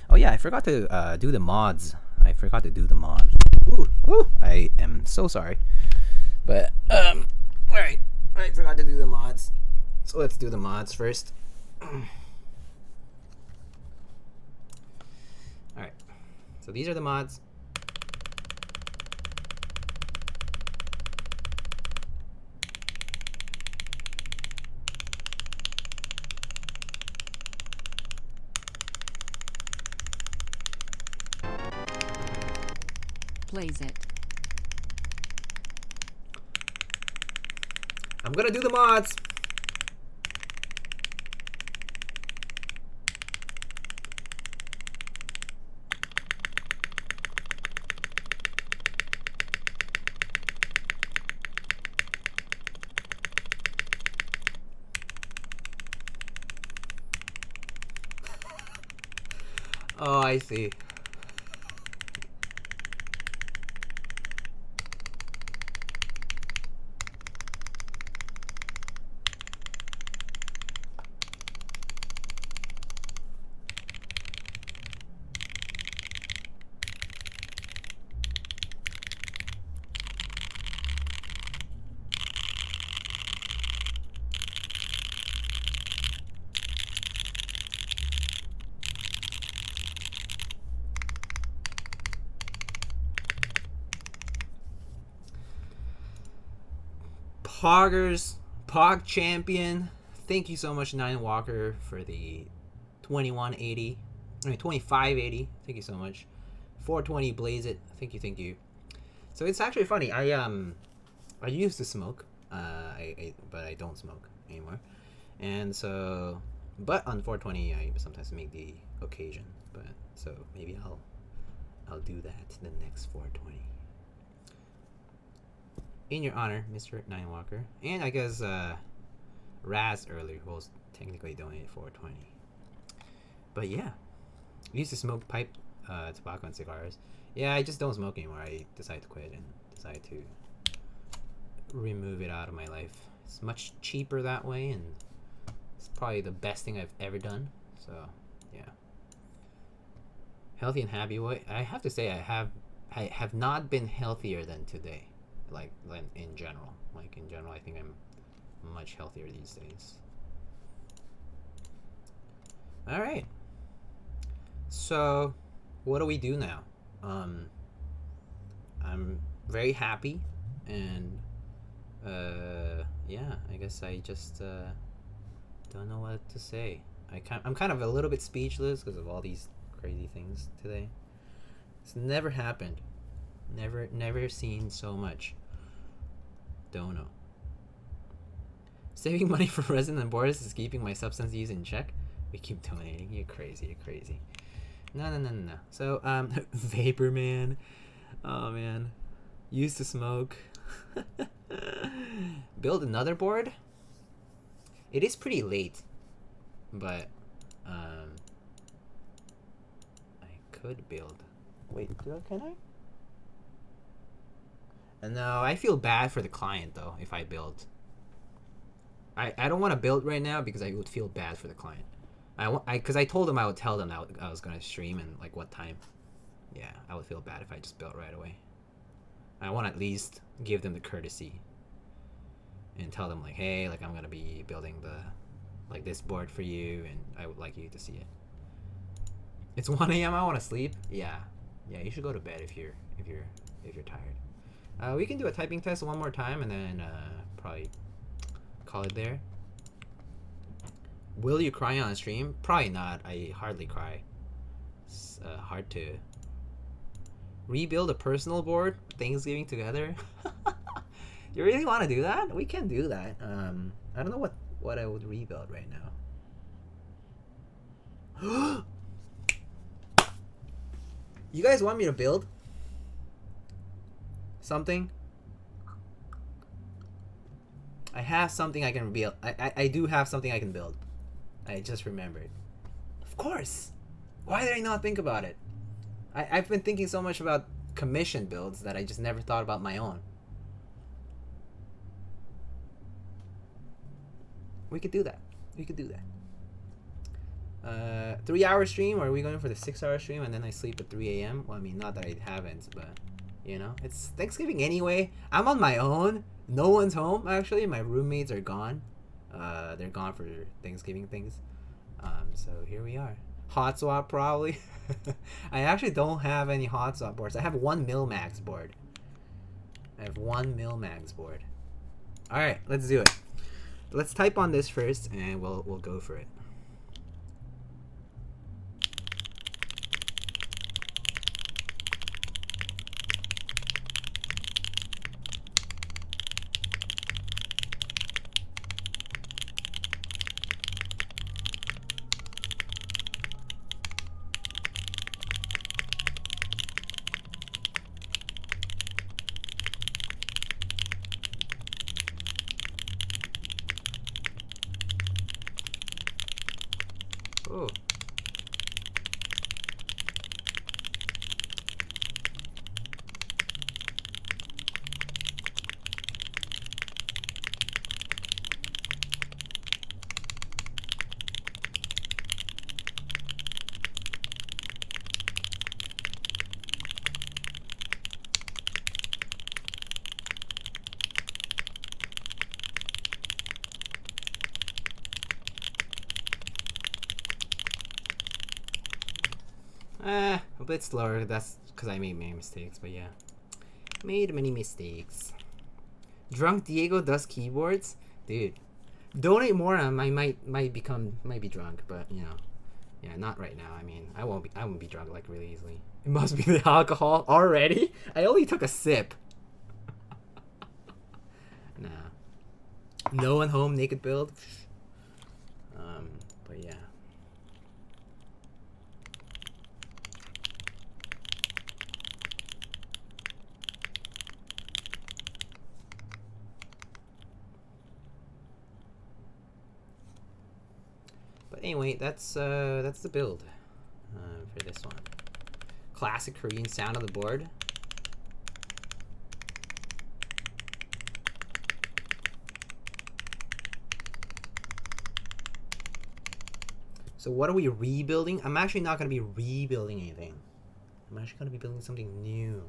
Oh yeah, I forgot to do the mods. I forgot to do the mod. Ooh, I am so sorry. But, alright. I forgot to do the mods. So let's do the mods first. Alright. So these are the mods. Plays it. I'm gonna do the mods. Oh, I see. Poggers, Pog Champion. Thank you so much, Nine Walker, for the 2180. I mean 2580. Thank you so much. 420 Blaze It. Thank you. So it's actually funny. I used to smoke, but I don't smoke anymore. And so, but on 420 I sometimes make the occasion. But so maybe I'll do that the next 420. In your honor, Mr. Nine Walker. And I guess Raz earlier, who was technically donated 420. But yeah. I used to smoke pipe, tobacco and cigars. Yeah, I just don't smoke anymore. I decided to quit and decided to remove it out of my life. It's much cheaper that way, and it's probably the best thing I've ever done. So, yeah. Healthy and happy. I have to say, I have not been healthier than today. Like in general, I think I'm much healthier these days. All right. So, what do we do now? I'm very happy and Yeah, I guess I just don't know what to say. I'm kind of a little bit speechless because of all these crazy things today. It's never happened. Never seen so much. Don't know. Saving money for resident boards is keeping my substance use in check. We keep donating. You're crazy. No. So, Vapor Man. Oh, man. Used to smoke. Build another board? It is pretty late. But, I could build. Wait, can I? No, I feel bad for the client, though, if I build. I don't want to build right now because I would feel bad for the client. Because I told them I would tell them that I was going to stream and like what time. Yeah, I would feel bad if I just built right away. I want to at least give them the courtesy and tell them like, hey, like I'm going to be building this board for you and I would like you to see it. It's 1 a.m. I want to sleep. Yeah, you should go to bed if you're tired. We can do a typing test one more time and then probably call it there. Will you cry on stream? Probably not. I hardly cry. It's hard to rebuild a personal board Thanksgiving together. You really want to do that? We can do that. I don't know what I would rebuild right now. You guys want me to build something? I have something I can build. I do have something I can build. I just remembered. Of course. Why did I not think about it? I've been thinking so much about commission builds that I just never thought about my own. We could do that. 3-hour stream, or are we going for the 6-hour stream and then I sleep at 3 a.m.? Well, I mean, not that I haven't, but you know, it's Thanksgiving anyway. I'm on my own. No one's home, actually. My roommates are gone. They're gone for Thanksgiving things. So here we are. Hot swap, probably. I actually don't have any hot swap boards. I have one Milmax board. Alright, let's do it. Let's type on this first, and we'll go for it. Oh. A bit slower. That's because I made many mistakes, but yeah. Made many mistakes. Drunk Diego does keyboards? Dude. Donate more and I might be drunk, but you know. Yeah, not right now. I mean, I won't be drunk like really easily. It must be the alcohol already? I only took a sip. Nah. No one home, naked build. But yeah. But anyway, that's the build for this one. Classic Korean sound on the board. So what are we rebuilding? I'm actually not going to be rebuilding anything. I'm actually going to be building something new.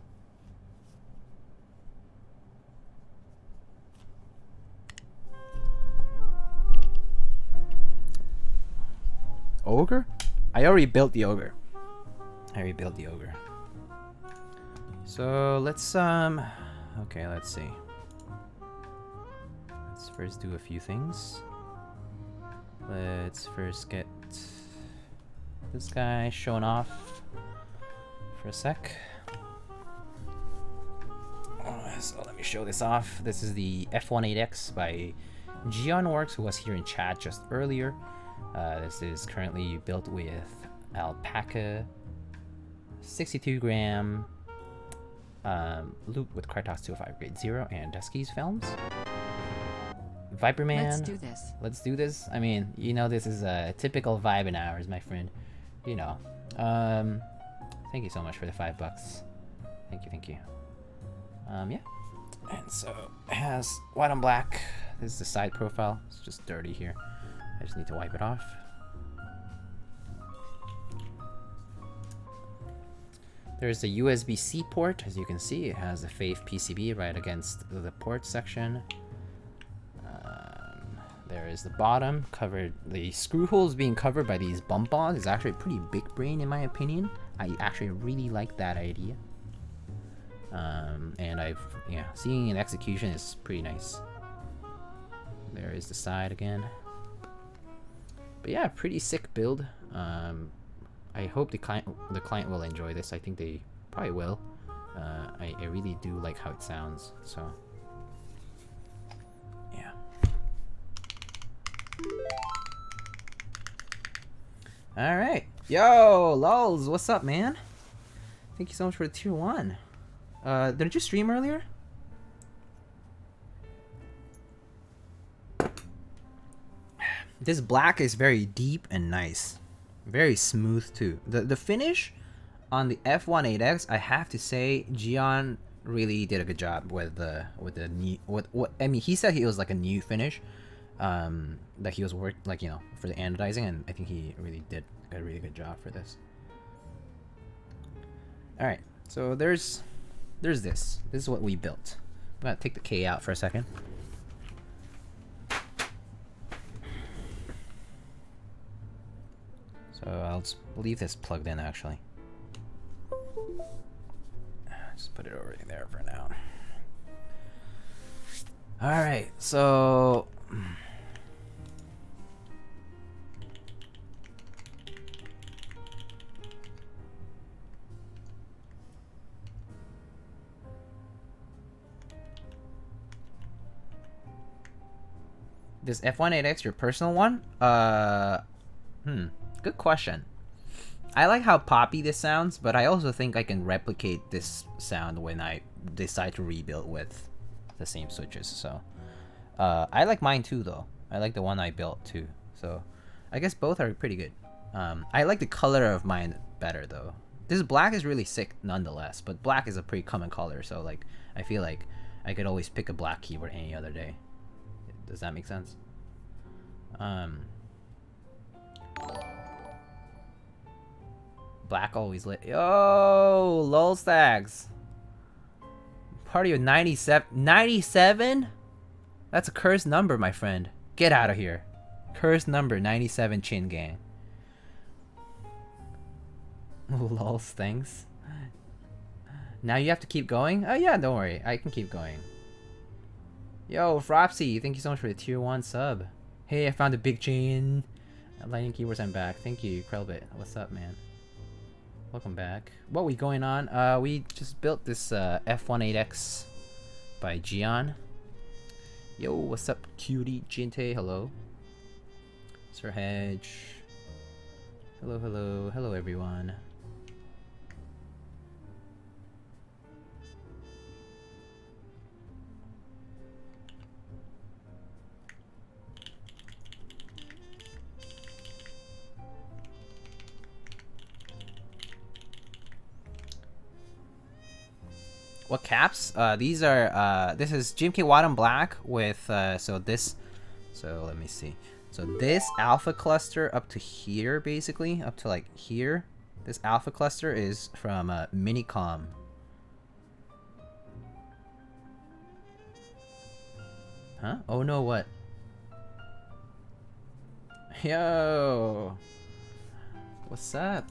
Ogre? I already built the ogre. So let's okay, let's see. Let's first do a few things. Let's first get this guy showing off for a sec. So let me show this off. This is the F1-8X by Geonworks, who was here in chat just earlier. This is currently built with Alpaca 62 gram Lube with Krytox 205 grade 0 and Deskeys films. Viperman. Let's do this. Let's do this. I mean, you know, this is a typical vibe in hours, my friend. You know. Thank you so much for the $5. Thank you, thank you. Yeah. And so it has white on black. This is the side profile. It's just dirty here. I just need to wipe it off. There's the USB-C port. As you can see, it has the Faith PCB right against the port section. There is the bottom covered. The screw holes being covered by these bump ons is actually a pretty big brain in my opinion. I actually really like that idea. And seeing in execution is pretty nice. There is the side again. But yeah, pretty sick build. I hope the client will enjoy this. I think they probably will. I really do like how it sounds. So yeah. All right, yo, lols, what's up, man? Thank you so much for the tier 1. Did you stream earlier? This black is very deep and nice. Very smooth too. The finish on the F1-8X, I have to say, Geon really did a good job with the new I mean, he said it was like a new finish. That he was like, you know, for the anodizing, and I think he really did a really good job for this. All right, so there's this. This is what we built. I'm gonna take the K out for a second. So I'll just leave this plugged in actually. Just put it over there for now. All right, so this F1-8X your personal one? Good question. I like how poppy this sounds, but I also think I can replicate this sound when I decide to rebuild with the same switches. So I like mine too though. I like the one I built too. So I guess both are pretty good. I like the color of mine better though. This black is really sick nonetheless, but black is a pretty common color, so like I feel like I could always pick a black keyboard any other day. Does that make sense? Black always lit. Yo, lol stags. Party of 97. 97? That's a cursed number, my friend. Get out of here. Cursed number 97 chin gang. Lol thanks. Now you have to keep going? Oh yeah, don't worry. I can keep going. Yo, Fropsy, thank you so much for the tier 1 sub. Hey, I found a big chain. Lightning keyboards, I'm back. Thank you, Krellbit. What's up, man? Welcome back. What we going on? We just built this F1-8X by Geon. Yo, what's up, cutie Jinte? Hello. Sir Hedge. Hello, hello, hello, everyone. What caps? These are this is GMK white and black with so let me see. So this alpha cluster up to here, basically up to like here. This alpha cluster is from Minicom. Huh? Oh no, what? Yo, what's up?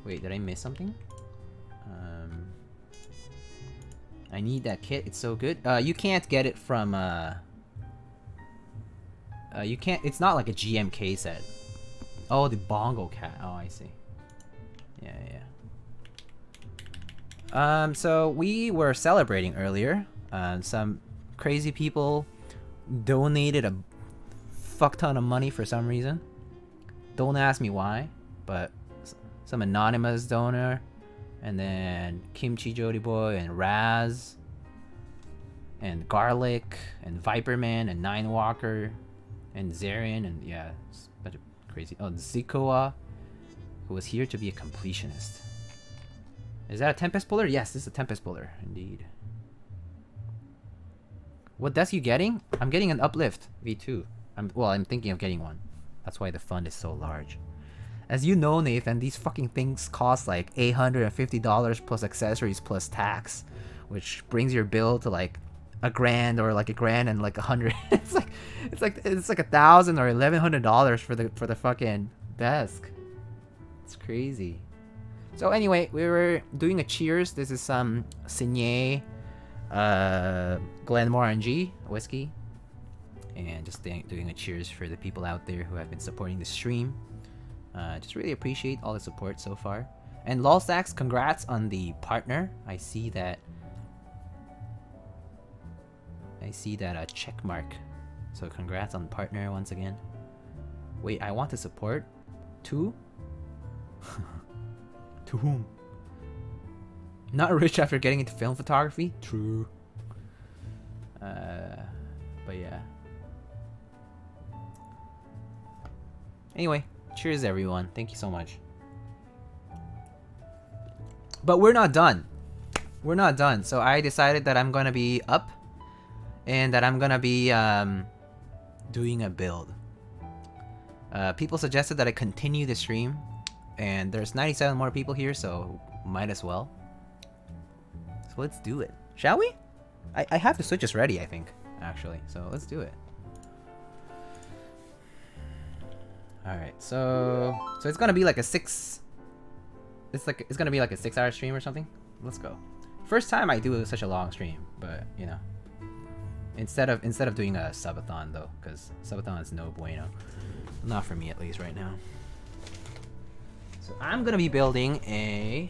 Wait, did I miss something? I need that kit. It's so good. You can't get it from you can't. It's not like a GMK set. Oh, the bongo cat. Oh, I see. Yeah, yeah. So we were celebrating earlier. Some crazy people donated a fuck ton of money for some reason. Don't ask me why, but some anonymous donor, and then Kimchi Jody Boy and Raz, and Garlic, and Viperman, and Nine Walker, and Zarian, and yeah, it's a bunch of crazy. Oh, Zikoa, who was here to be a completionist. Is that a Tempest Puller? Yes, this is a Tempest Puller, indeed. What desk you getting? I'm getting an Uplift V2. I'm thinking of getting one. That's why the fund is so large. As you know, Nathan, these fucking things cost like $850 plus accessories plus tax, which brings your bill to like $1,000 or like $1,000 and like $100. it's like $1,000 or $1,100 for the fucking desk. It's crazy. So anyway, we were doing a cheers. This is some Signet Glenmorangie whiskey, and just doing a cheers for the people out there who have been supporting the stream. Just really appreciate all the support so far. And Lolstacks, congrats on the partner. I see that check mark. So congrats on partner once again. Wait, I want to support to to whom? Not rich after getting into film photography? True. But yeah. Anyway, cheers everyone. Thank you so much. But we're not done. We're not done. So I decided that I'm gonna be up and that I'm gonna be doing a build. People suggested that I continue the stream, and there's 97 more people here, so might as well. So let's do it. Shall we? I have the switches ready, I think, actually. So let's do it. Alright, so it's gonna be like a 6... It's gonna be like a 6-hour stream or something. Let's go. First time I do such a long stream, but you know. Instead of doing a subathon though, because subathon is no bueno. Not for me at least right now. So I'm gonna be building a...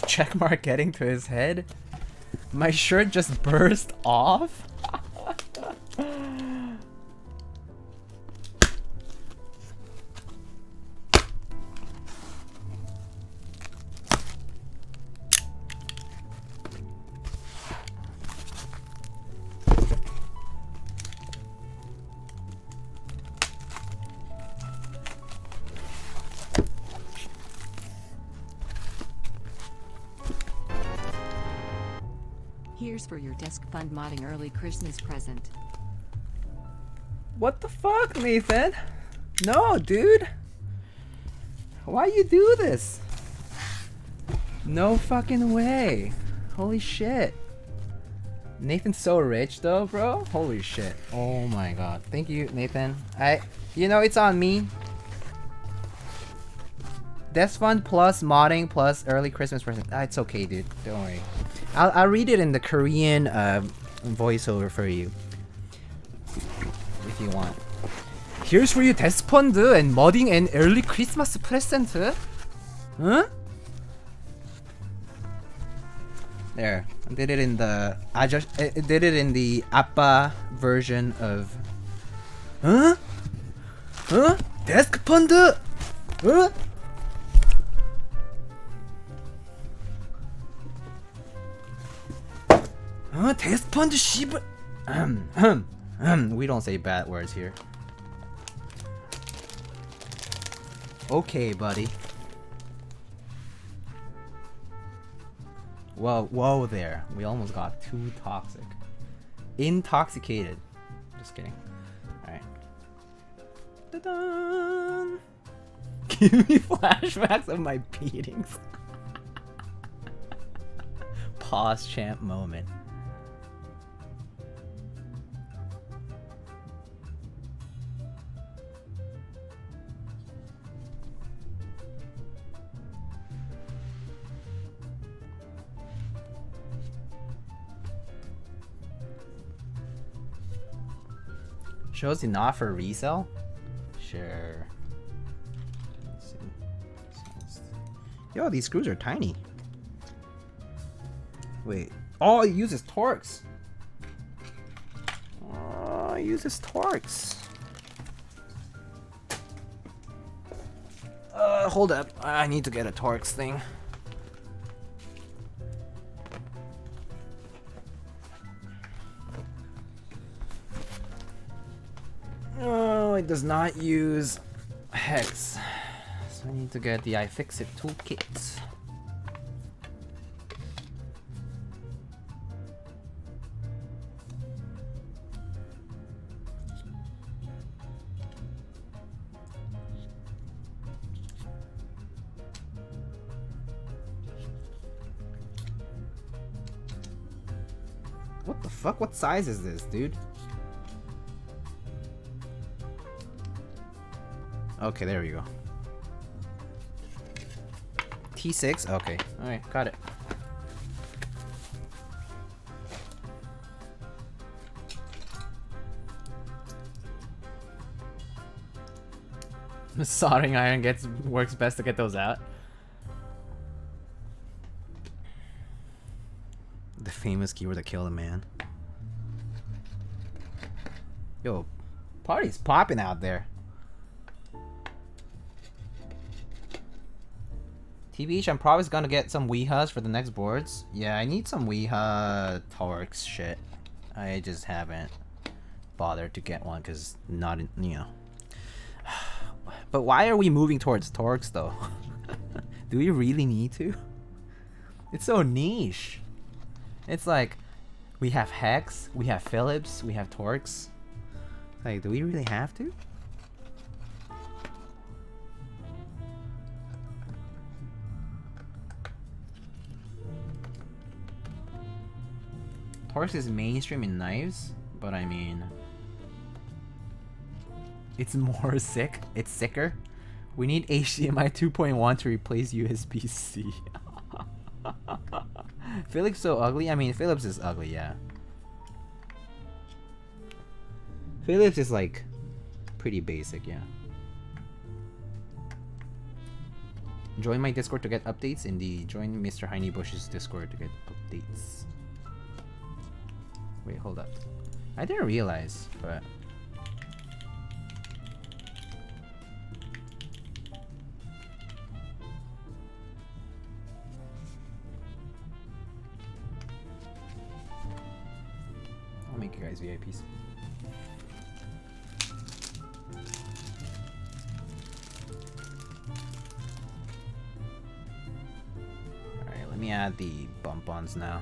Checkmark getting to his head. My shirt just burst off. Here's for your desk fund modding early Christmas present. What the fuck, Nathan? No, dude. Why you do this? No fucking way. Holy shit. Nathan's so rich though, bro. Holy shit. Oh my god. Thank you, Nathan. You know, it's on me. Desk fund plus modding plus early Christmas present. It's okay, dude. Don't worry. I'll read it in the Korean voiceover for you, if you want. Here's for you desk fund and modding and early Christmas present. Huh? There, I did it in the. I did it in the Appa version of. Huh? Huh? Desk panda? Huh? Huh? Desk panda shiba? We don't say bad words here. Okay, buddy. Whoa there. We almost got too toxic. Intoxicated. Just kidding. Alright. Da-dun! Give me flashbacks of my beatings. Pause champ moment. Shows you not for resale? Sure. Let's see. Yo, these screws are tiny. Wait. Oh, it uses Torx. Oh, it uses Torx. Hold up. I need to get a Torx thing. Oh, it does not use hex. So I need to get the iFixit toolkit. What the fuck? What size is this, dude? Okay, there we go. T6? Okay. Alright, got it. The soldering iron works best to get those out. The famous keyword that killed a man. Yo, party's popping out there. TBH, I'm probably gonna get some Weehas for the next boards. Yeah, I need some Weeha Torx shit. I just haven't bothered to get one because not, you know. But why are we moving towards Torx though? Do we really need to? It's so niche. It's like we have Hex, we have Phillips, we have Torx. Like, do we really have to? Torx is mainstream in knives, but I mean, it's more sick. It's sicker. We need HDMI 2.1 to replace USB-C. Phillips so ugly. I mean, Phillips is ugly, yeah. Phillips is like pretty basic, yeah. Join my Discord to get updates. Indeed, join Mr. Hineybush's Discord to get updates. Wait, hold up. I didn't realize, but I'll make you guys VIPs. Alright, let me add the bump-ons now.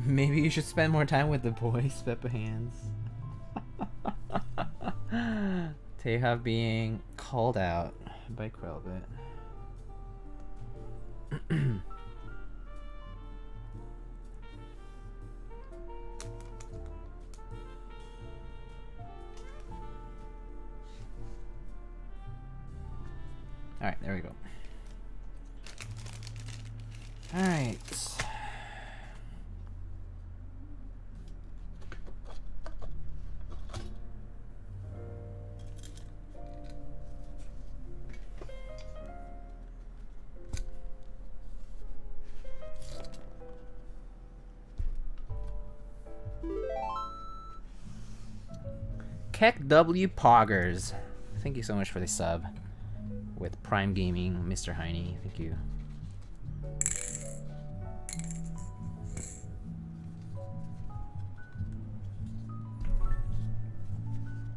Maybe you should spend more time with the boys, Peppa Hands. Teha being called out by Krellbit. Alright, there we go. Alright. Keck W Poggers. Thank you so much for the sub. With Prime Gaming, Mr. Hiney. Thank you.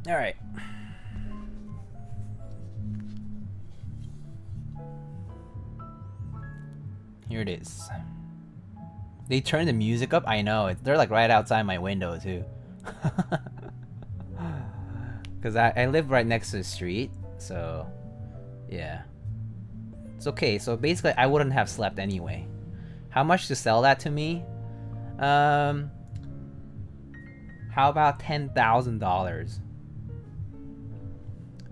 Alright. Here it is. They turned the music up? I know. They're like right outside my window too. Because I live right next to the street. So, yeah. It's okay. So basically, I wouldn't have slept anyway. How much to sell that to me? How about $10,000?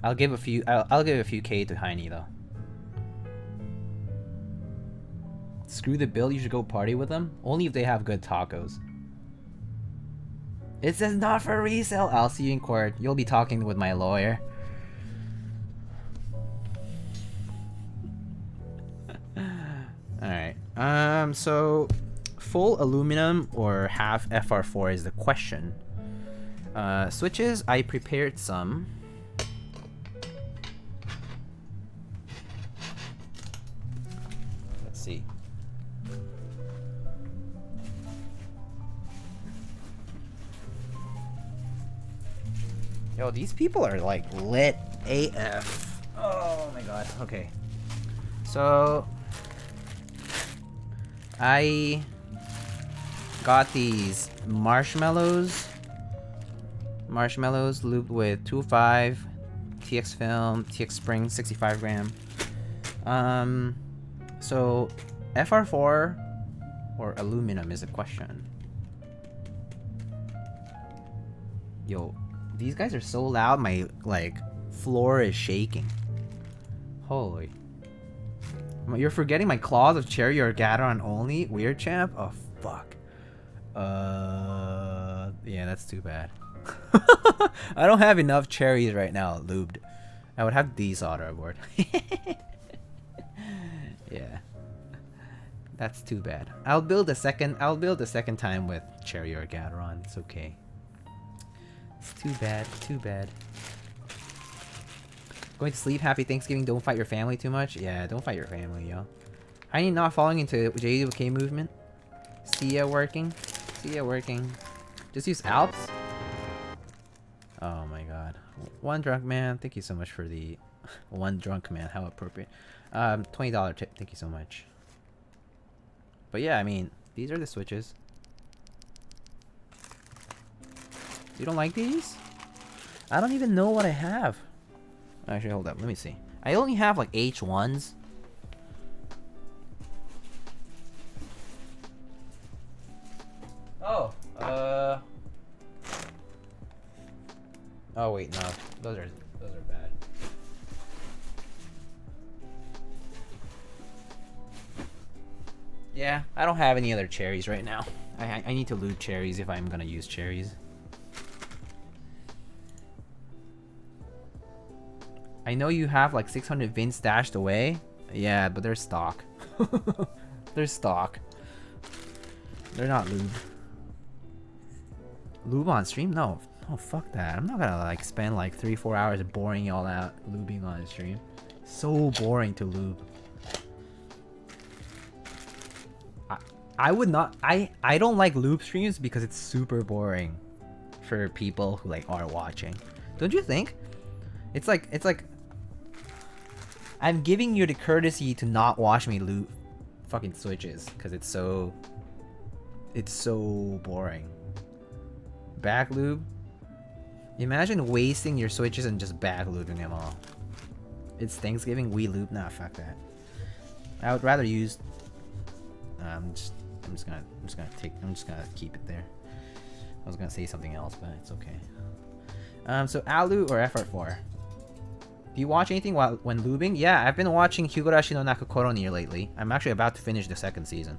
I'll give a few. I'll give a few K to Hiney though. Screw the bill. You should go party with them. Only if they have good tacos. It says not for resale. I'll see you in court. You'll be talking with my lawyer. Alright. So full aluminum or half FR4 is the question. Switches, I prepared some. Let's see. Yo, these people are like lit AF. Oh my god. Okay. So I got these marshmallows lubed with 2.5 TX film, TX spring, 65 gram. So FR4 or aluminum is a question. Yo, these guys are so loud, my like floor is shaking. Holy. You're forgetting my claws of cherry or Gateron only? Weird champ? Oh fuck. Yeah, that's too bad. I don't have enough cherries right now, lubed. I would have desolder aboard. Yeah. That's too bad. I'll build a second time with cherry or Gateron. It's okay. It's too bad, too bad. Going to sleep. Happy Thanksgiving. Don't fight your family too much. Yeah, don't fight your family, yo. Hiney not falling into JWK movement. See ya working. See ya working. Just use Alps. Oh my god. One drunk man. Thank you so much for the one drunk man. How appropriate. $20 tip. Thank you so much. But yeah, I mean, these are the switches. You don't like these? I don't even know what I have. Actually, hold up. Let me see. I only have like H1s. Oh, oh wait, no. Those are bad. Yeah, I don't have any other cherries right now. I need to lube cherries if I'm gonna use cherries. I know you have like 600 vins stashed away. Yeah, but they're stock. They're stock. They're not lube. Lube on stream? No. Oh, fuck that. I'm not gonna like spend like 3-4 hours boring y'all out lubing on stream. So boring to lube. I would not. I don't like lube streams because it's super boring for people who like are watching. Don't you think? It's like I'm giving you the courtesy to not watch me lube fucking switches because it's so It's so boring. Back lube? Imagine wasting your switches and just back lubing them all. It's Thanksgiving, we lube? Nah, fuck that. I would rather use. I'm just gonna keep it there. I was gonna say something else, but it's okay. So Alu or FR4? Do you watch anything when lubing? Yeah, I've been watching Higurashi no Nakokoro Nier lately. I'm actually about to finish the 2nd season,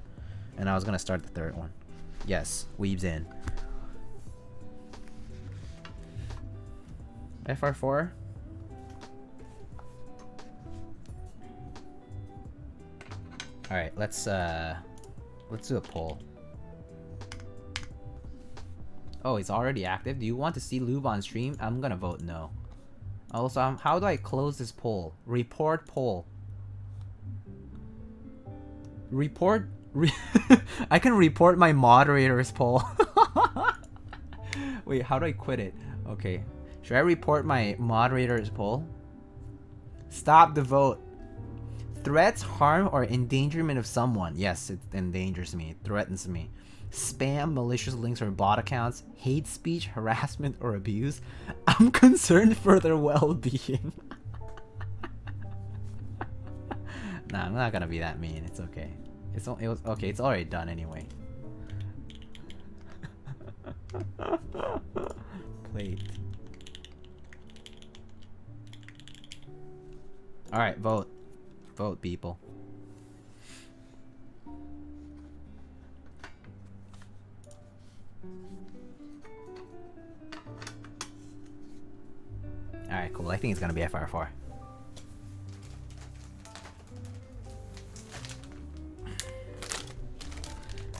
and I was gonna start the 3rd one. Yes, weebs in. FR4. All right, let's do a poll. Oh, it's already active. Do you want to see Lube on stream? I'm gonna vote no. Also, how do I close this poll? Report poll. Report. I can report my moderator's poll. Wait, how do I quit it? Okay. Should I report my moderator's poll? Stop the vote. Threats, harm, or endangerment of someone. Yes, it endangers me. It threatens me. Spam, malicious links or bot accounts, hate speech, harassment, or abuse. I'm concerned for their well-being. Nah, I'm not gonna be that mean. It's okay. It's already done anyway. Plate. All right, vote. Vote, people. Alright, cool. I think it's gonna be FR4.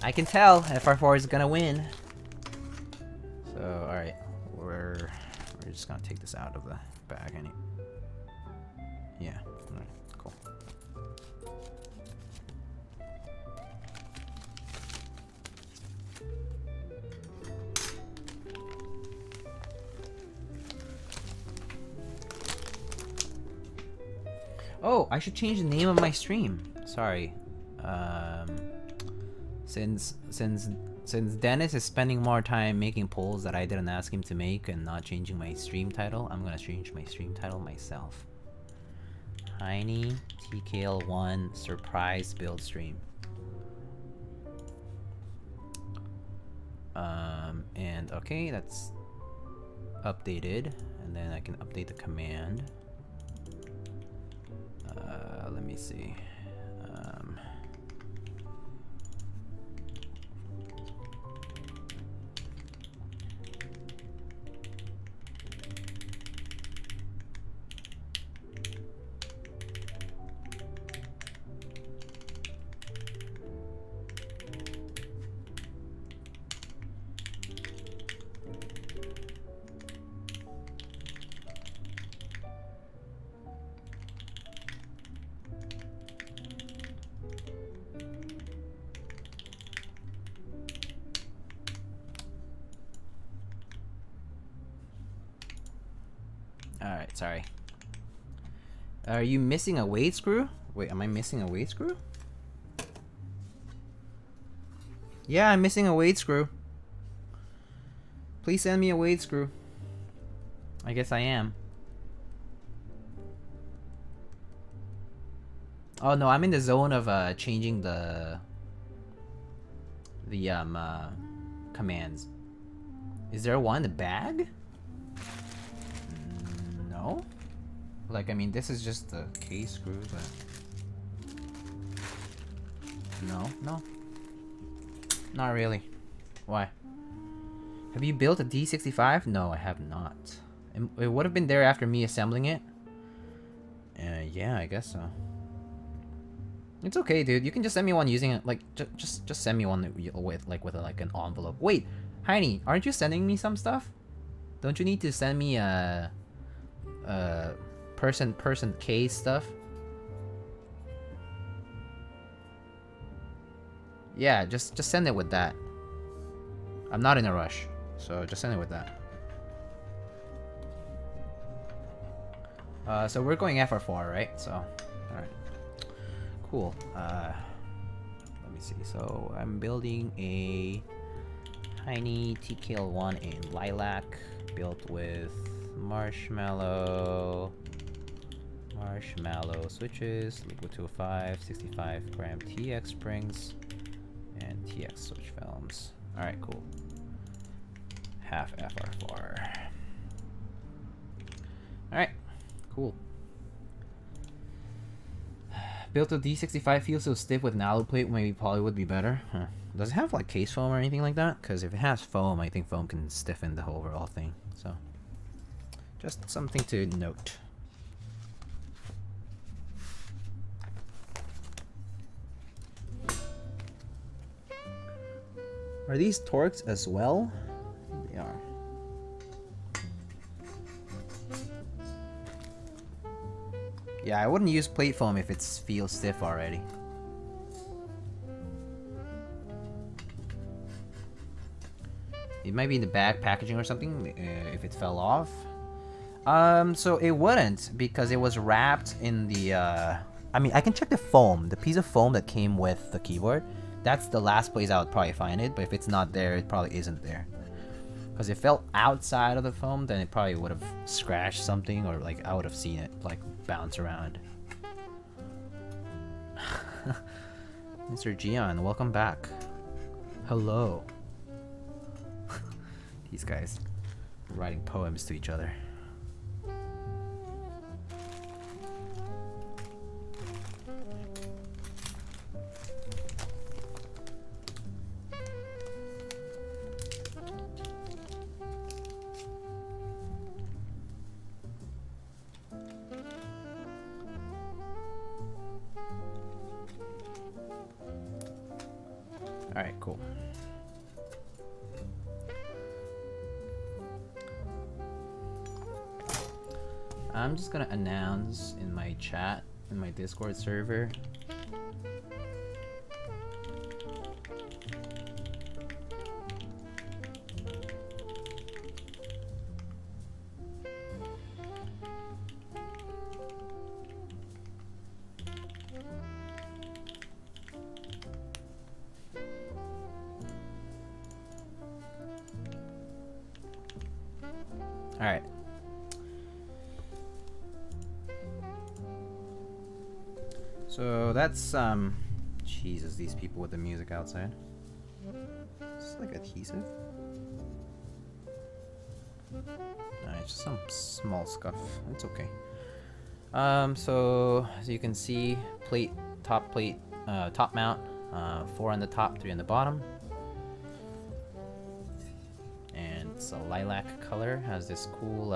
I can tell FR4 is gonna win. So, alright. We're just gonna take this out of the bag. Yeah, alright, cool. Oh, I should change the name of my stream. Sorry. Since Dennis is spending more time making polls that I didn't ask him to make and not changing my stream title, I'm gonna change my stream title myself. Hiney TKL1 surprise build stream. And okay, that's updated, and then I can update the command. Let me see. Alright, sorry. Are you missing a weight screw? Wait, am I missing a weight screw? Yeah, I'm missing a weight screw. Please send me a weight screw. I guess I am. Oh no, I'm in the zone of changing the commands. Is there one in the bag? No? Like, I mean, this is just the case screw, but... No. Not really. Why? Have you built a D65? No, I have not. It would have been there after me assembling it. Yeah, I guess so. It's okay, dude. You can just send me one using it. Like, just send me one with like an envelope. Wait, Hiney, aren't you sending me some stuff? Don't you need to send me person case stuff? Yeah, just send it with that. I'm not in a rush, so just send it with that. So we're going FR4, right? So, alright. Cool. Let me see. So I'm building a hiney TKL1 in lilac, built with marshmallow switches, liquid 205, 65 gram TX springs, and TX switch films. Alright, cool. Half FR4. Alright, cool. Built a D65 feels so stiff with an alloy plate, maybe poly would be better. Huh. Does it have like case foam or anything like that? Because if it has foam, I think foam can stiffen the whole overall thing. So, just something to note. Are these Torx as well? They are. Yeah, I wouldn't use plate foam if it feels stiff already. It might be in the bag packaging or something if it fell off. So it wouldn't, because it was wrapped in the I mean, I can check the foam, the piece of foam that came with the keyboard. That's the last place I would probably find it, but if it's not there, it probably isn't there. Because if it fell outside of the foam, then it probably would have scratched something, or like I would have seen it like bounce around. Mr. Geon, welcome back. Hello. These guys writing poems to each other. Alright, cool. I'm just gonna announce in my chat, in my Discord server. Alright. So that's Jesus, these people with the music outside. Is this like adhesive? No, it's just some small scuff. It's okay. So as you can see, top mount, 4 on the top, 3 on the bottom. And it's a lilac color, has this cool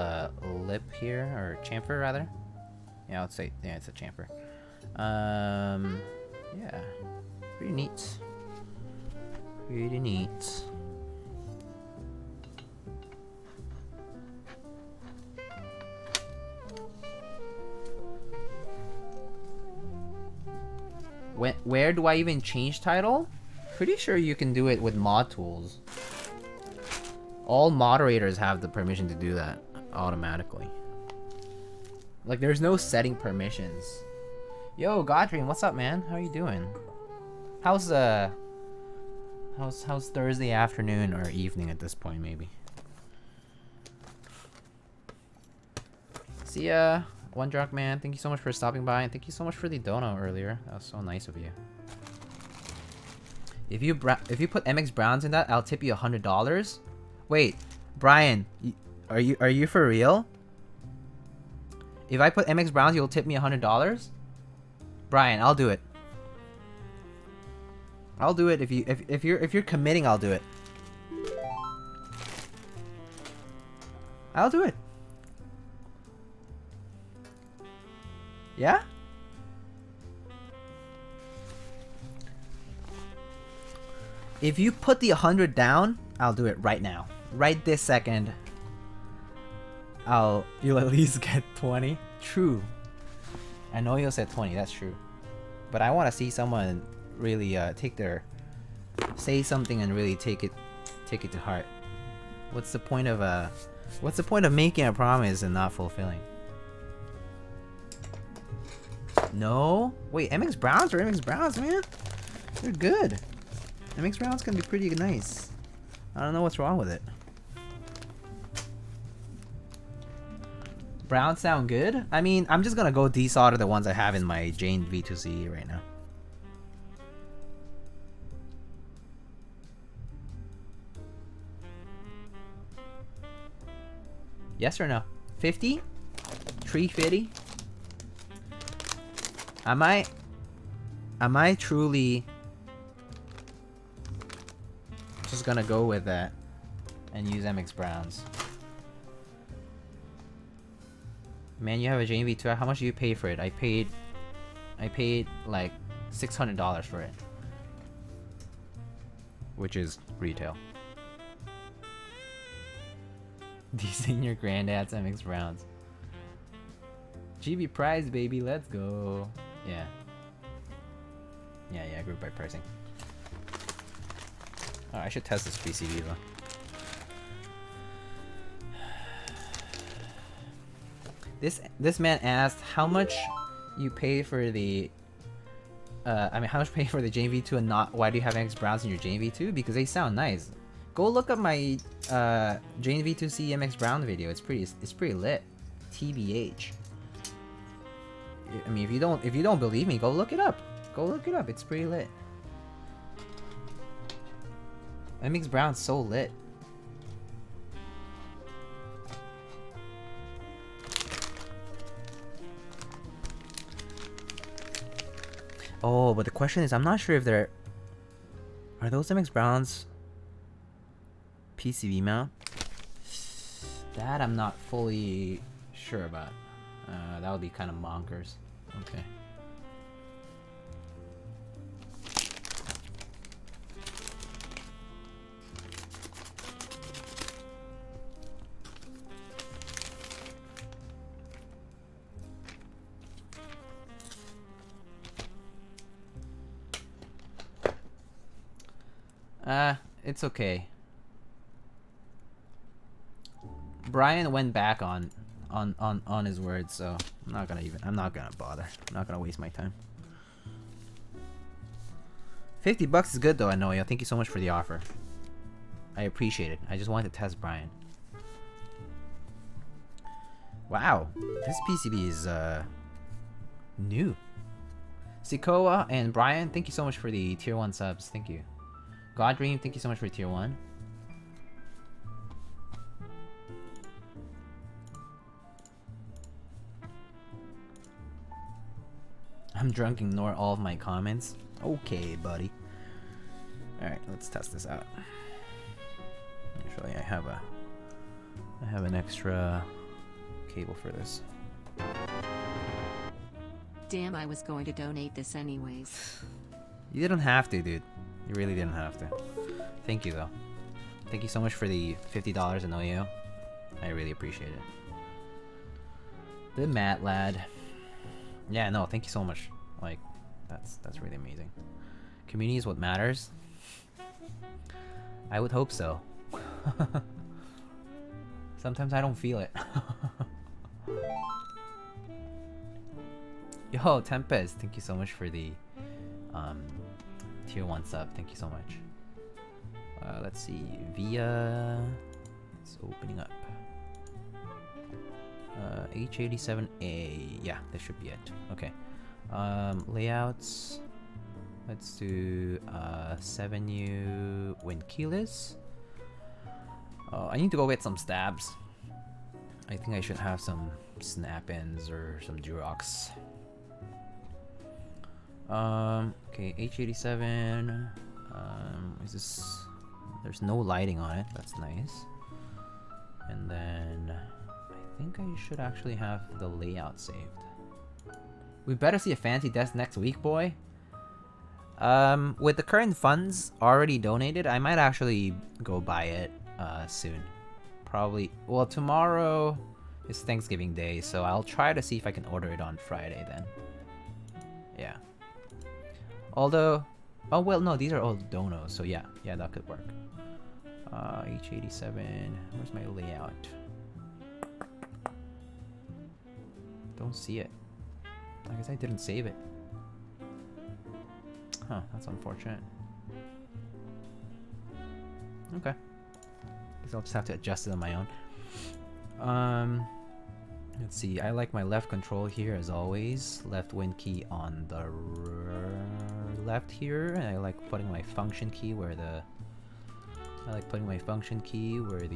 lip here, or chamfer rather. Yeah, I would say, yeah, it's a chamfer. Yeah, pretty neat. Pretty neat. Where do I even change title? Pretty sure you can do it with mod tools. All moderators have the permission to do that automatically. Like, there's no setting permissions. Yo, Godream, what's up, man? How are you doing? How's Thursday afternoon or evening at this point, maybe? See ya, One Drunk Man. Thank you so much for stopping by, and thank you so much for the dono earlier. That was so nice of you. If you put MX Browns in that, I'll tip you $100. Wait, Brian, are you for real? If I put MX Browns, you'll tip me $100? Brian, I'll do it. I'll do it if you're committing, I'll do it. I'll do it. Yeah? If you put the 100 down, I'll do it right now. Right this second. You'll at least get 20. True. I know you said 20, that's true. But I want to see someone really say something and really take it to heart. What's the point of making a promise and not fulfilling? No? Wait, MX Browns or MX Browns, man? They're good. MX Brown's gonna be pretty nice. I don't know what's wrong with it. Browns sound good? I mean, I'm just gonna go desolder the ones I have in my Jane V2C right now. Yes or no? 50? 350? Am I truly just gonna go with that and use MX Browns? Man, you have a JV2. How much do you pay for it? I paid like $600 for it, which is retail. These in your granddad's MX Browns. GB prize, baby. Let's go. Yeah. Yeah, group by pricing. Oh, I should test this PCB though. This man asked how much you pay for the how much you pay for the JV2 and not why do you have MX Browns in your JV2? Because they sound nice. Go look up my JV2C MX Brown video. It's pretty lit. TBH. I mean, if you don't believe me, go look it up. Go look it up. It's pretty lit. MX Brown's so lit. Oh, but the question is, I'm not sure if are those MX Browns PCB mount? That I'm not fully sure about. That would be kind of bonkers. Okay. It's okay. Brian went back on his words, so I'm not gonna bother. I'm not gonna waste my time. $50 is good though, Anoyo. Thank you so much for the offer. I appreciate it. I just wanted to test Brian. Wow, this PCB is new. Sikoa and Brian, thank you so much for the tier 1 subs. Thank you. Goddream, thank you so much for tier 1. I'm drunk, ignore all of my comments. Okay, buddy. Alright, let's test this out. Actually, I have an extra cable for this. Damn, I was going to donate this anyways. You didn't have to, dude. You really didn't have to. Thank you, though. Thank you so much for the $50 in OEO. I really appreciate it. The Matt lad. Yeah, no, thank you so much. Like, that's really amazing. Community is what matters. I would hope so. Sometimes I don't feel it. Yo, Tempest, thank you so much for the tier 1 sub. Thank you so much. Let's see. Via. It's opening up. H87A. Yeah, this should be it. Okay. Layouts. Let's do 7U win keyless. I need to go get some stabs. I think I should have some snap-ins or some Durocks. Okay, H87. Is this? There's no lighting on it. That's nice. And then I think I should actually have the layout saved. We better see a fancy desk next week, boy. With the current funds already donated, I might actually go buy it soon. Probably. Well, tomorrow is Thanksgiving Day, so I'll try to see if I can order it on Friday then. Yeah. Although, oh well, no, these are all donos, so yeah, that could work. H87. Where's my layout? Don't see it. I guess I didn't save it. Huh, that's unfortunate. Okay. Guess I'll just have to adjust it on my own. Let's see. I like my left control here as always. Left win key on the left here, and I like putting my function key where the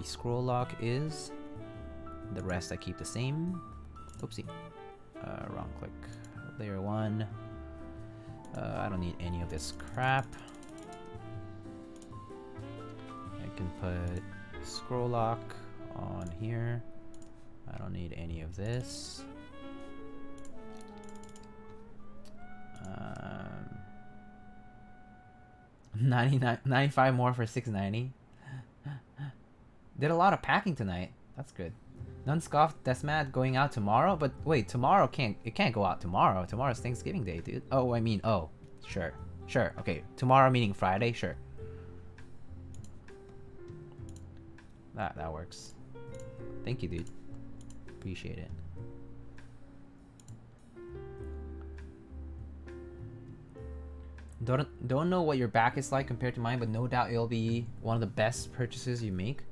scroll lock is. The rest I keep the same. Oopsie. Wrong click. Layer 1. I don't need any of this crap. I can put scroll lock on here. I don't need any of this. 95 more for 690. Did a lot of packing tonight. That's good. Nunscoff Desmad going out tomorrow, but wait, tomorrow it can't go out tomorrow. Tomorrow's Thanksgiving Day, dude. Oh, I mean, oh, sure. Okay, tomorrow meaning Friday, sure. That works. Thank you, dude. Appreciate it. Don't know what your back is like compared to mine, but no doubt it'll be one of the best purchases you make.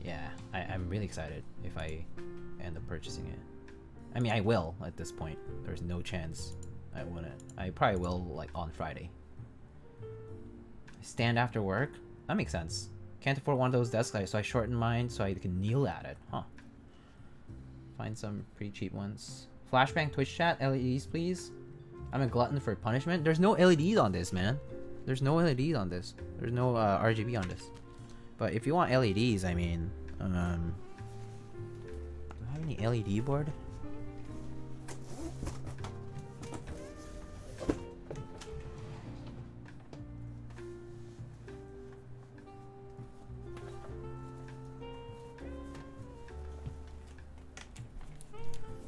Yeah, I'm really excited if I end up purchasing it. I mean, I will at this point. There's no chance I wouldn't. I probably will, like, on Friday. Stand after work? That makes sense. Can't afford one of those desks, so I shortened mine so I can kneel at it. Huh. Find some pretty cheap ones. Flashbang Twitch chat, LEDs please. I'm a glutton for punishment. There's no LEDs on this, man. There's no LEDs on this. There's no RGB on this. But if you want LEDs, I mean, do I have any LED board?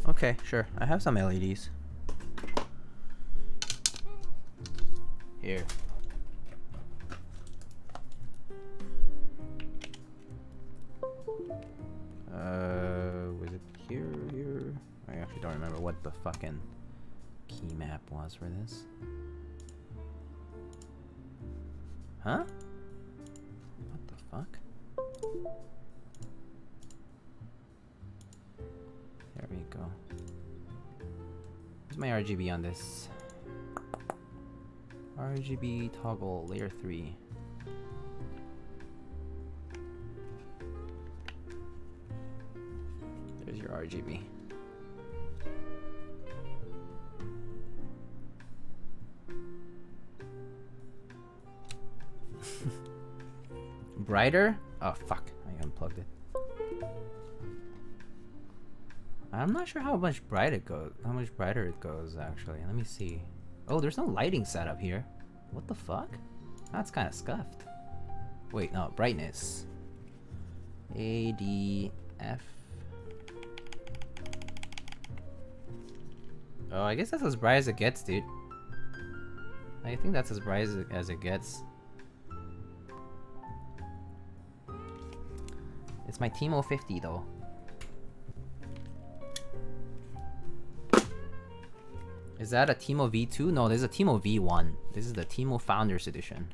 Okay, sure. I have some LEDs. Here. Was it here? I actually don't remember what the fucking key map was for this. Huh? What the fuck? There we go. Where's my RGB on this? RGB toggle layer 3. There's your RGB. Brighter? Oh fuck, I unplugged it. I'm not sure how much brighter it goes actually. Let me see. Oh, there's no lighting setup here. What the fuck? That's kind of scuffed. Wait, no, brightness. ADF. Oh, I guess that's as bright as it gets, dude. I think that's as bright as it gets. It's my Timo 50 though. Is that a Timo V2? No, this is a Timo V1. This is the Timo Founders Edition.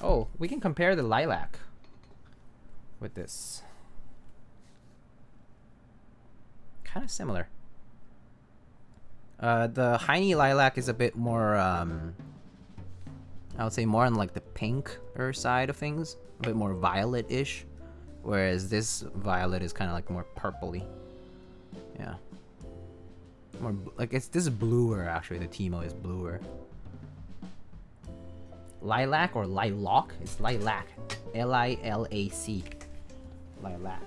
Oh, we can compare the lilac with this. Kind of similar. The hiney lilac is a bit more, I would say more on like the pinker side of things. A bit more violet-ish. Whereas this violet is kind of like more purpley. Yeah. More like this is bluer actually. The Timo is bluer. Lilac or lilac? It's lilac. L-I-L-A-C. Lilac.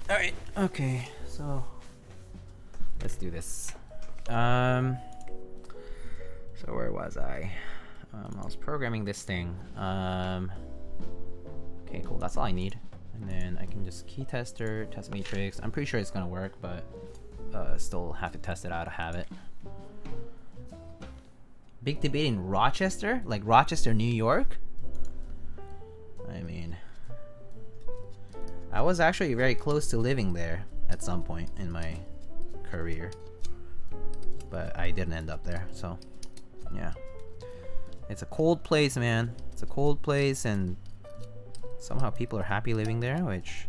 Alright, okay, so let's do this. So where was I? I was programming this thing. Okay, cool. That's all I need. And then I can just key tester, test matrix. I'm pretty sure it's gonna work, but still have to test it out of habit. Big debate in Rochester? Like Rochester, New York? I mean, I was actually very close to living there at some point in my career. But I didn't end up there, so yeah. It's a cold place, man. It's a cold place, and somehow people are happy living there, which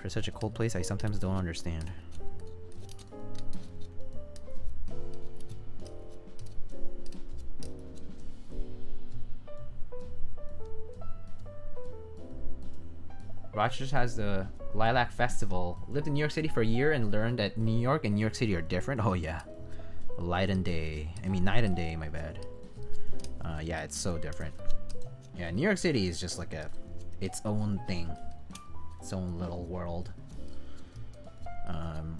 for such a cold place I sometimes don't understand. Rochester has the Lilac Festival. Lived in New York City for a year and learned that New York and New York City are different. Oh yeah. Light and day. I mean night and day, my bad. Yeah, it's so different. Yeah, New York City is just like its own thing. Its own little world.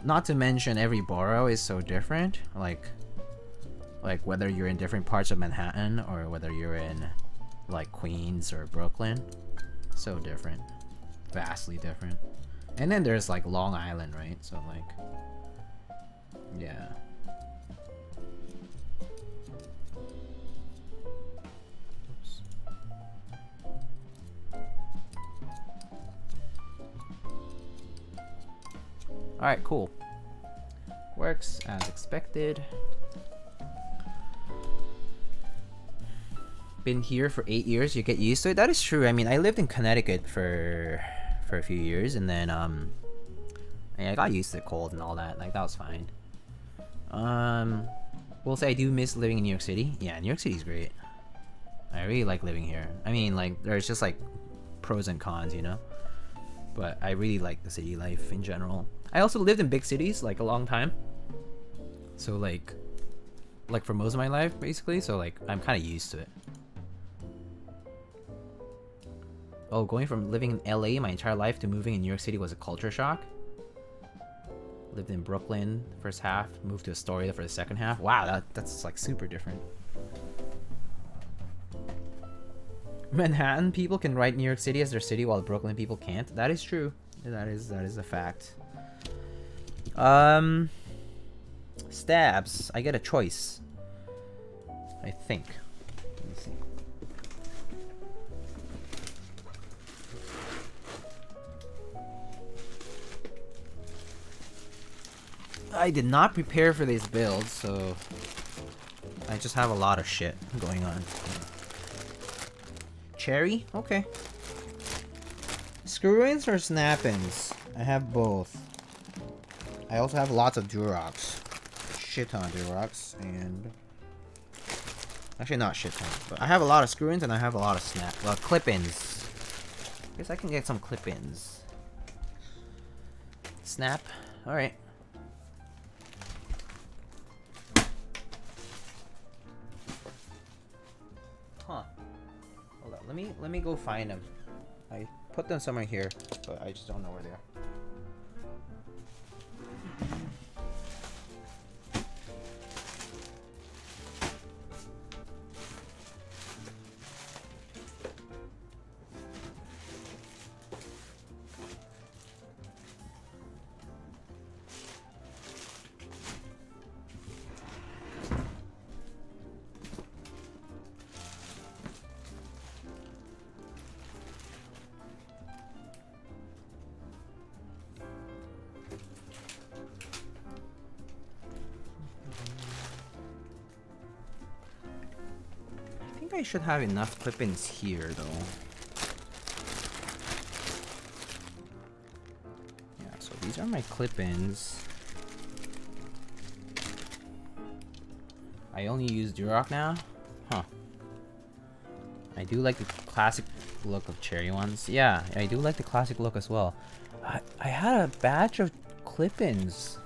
Not to mention every borough is so different. Like whether you're in different parts of Manhattan or whether you're in like Queens or Brooklyn. So different. Vastly different. And then there's like Long Island, right? So like, yeah. Oops. Alright, cool. Works as expected. Been here for 8 years, you get used to it. That is true. I mean, I lived in Connecticut for a few years, and then I got used to the cold and all that. Like that was fine. We'll say I do miss living in New York City. Yeah, New York City's great. I really like living here. I mean, like there's just like pros and cons, you know. But I really like the city life in general. I also lived in big cities like a long time. So like for most of my life, basically. So like I'm kind of used to it. Oh, going from living in LA my entire life to moving in New York City was a culture shock. Lived in Brooklyn first half, moved to Astoria for the second half. Wow, that's like super different. Manhattan people can write New York City as their city while Brooklyn people can't. That is true. That is a fact. Stabs. I get a choice. I think. Let me see. I did not prepare for this build, so I just have a lot of shit going on. Cherry? Okay. Screw-ins or snap-ins? I have both. I also have lots of Durocks. Shit ton of Durocks, and actually not shit ton, but I have a lot of screw-ins and I have a lot of clip-ins. Guess I can get some clip-ins. Snap. Alright. Huh. Hold on. Let me go find them. I put them somewhere here, but I just don't know where they are. I should have enough clip-ins here, though. Yeah, so these are my clip-ins. I only use Durock now? Huh. I do like the classic look of cherry ones. Yeah, I do like the classic look as well. I had a batch of clip-ins.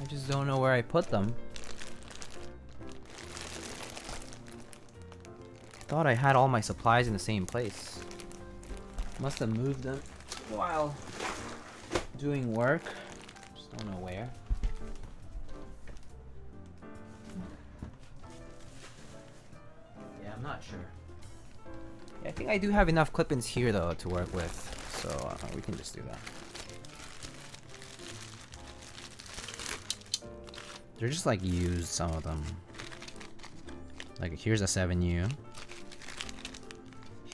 I just don't know where I put them. Thought I had all my supplies in the same place. Must have moved them while doing work. Just don't know where. Yeah, I'm not sure. Yeah, I think I do have enough clip-ins here though to work with, so we can just do that. They're just like used, some of them. Like here's a 7U.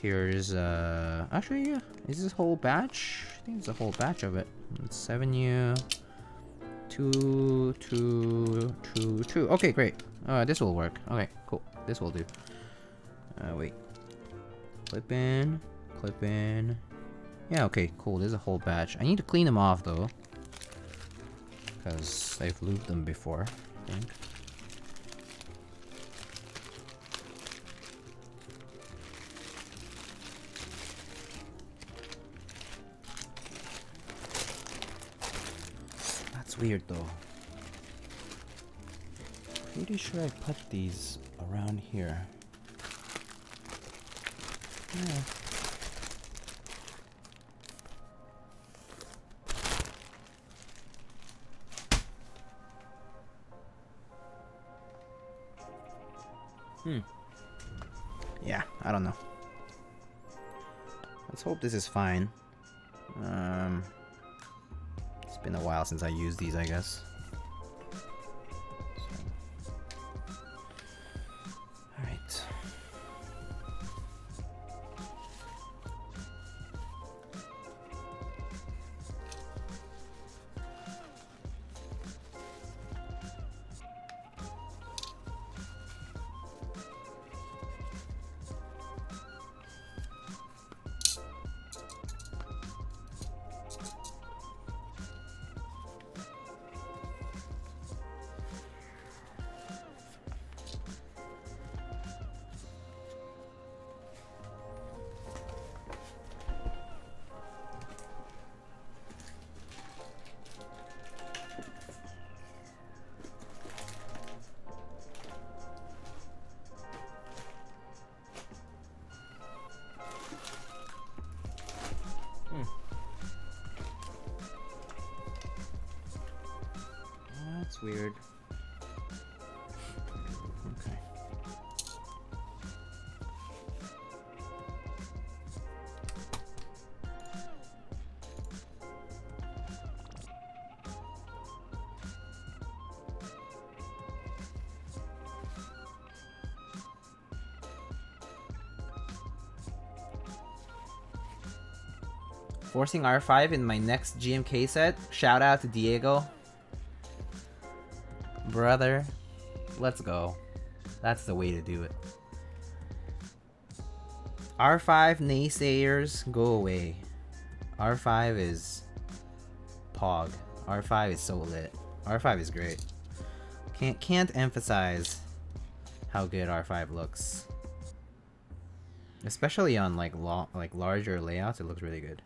Here's actually yeah, is this whole batch? I think it's a whole batch of it. It's 7U. 2, 2, 2, 2. Okay, great. This will work. Okay, cool. This will do. Wait. Clip in. Clip in. Yeah, okay, cool. There's a whole batch. I need to clean them off though, because I've lubed them before, I think. That's weird though. Pretty sure I put these around here. Yeah. Yeah, I don't know. Let's hope this is fine. It's been a while since I used these, I guess. Alright. That's weird. Okay. Forcing R5 in my next GMK set. Shout out to Diego. Brother, let's go. That's the way to do it. R5 naysayers, go away. R5 is Pog. R5 is so lit. R5 is great. Can't emphasize how good R5 looks. Especially on like larger layouts, it looks really good.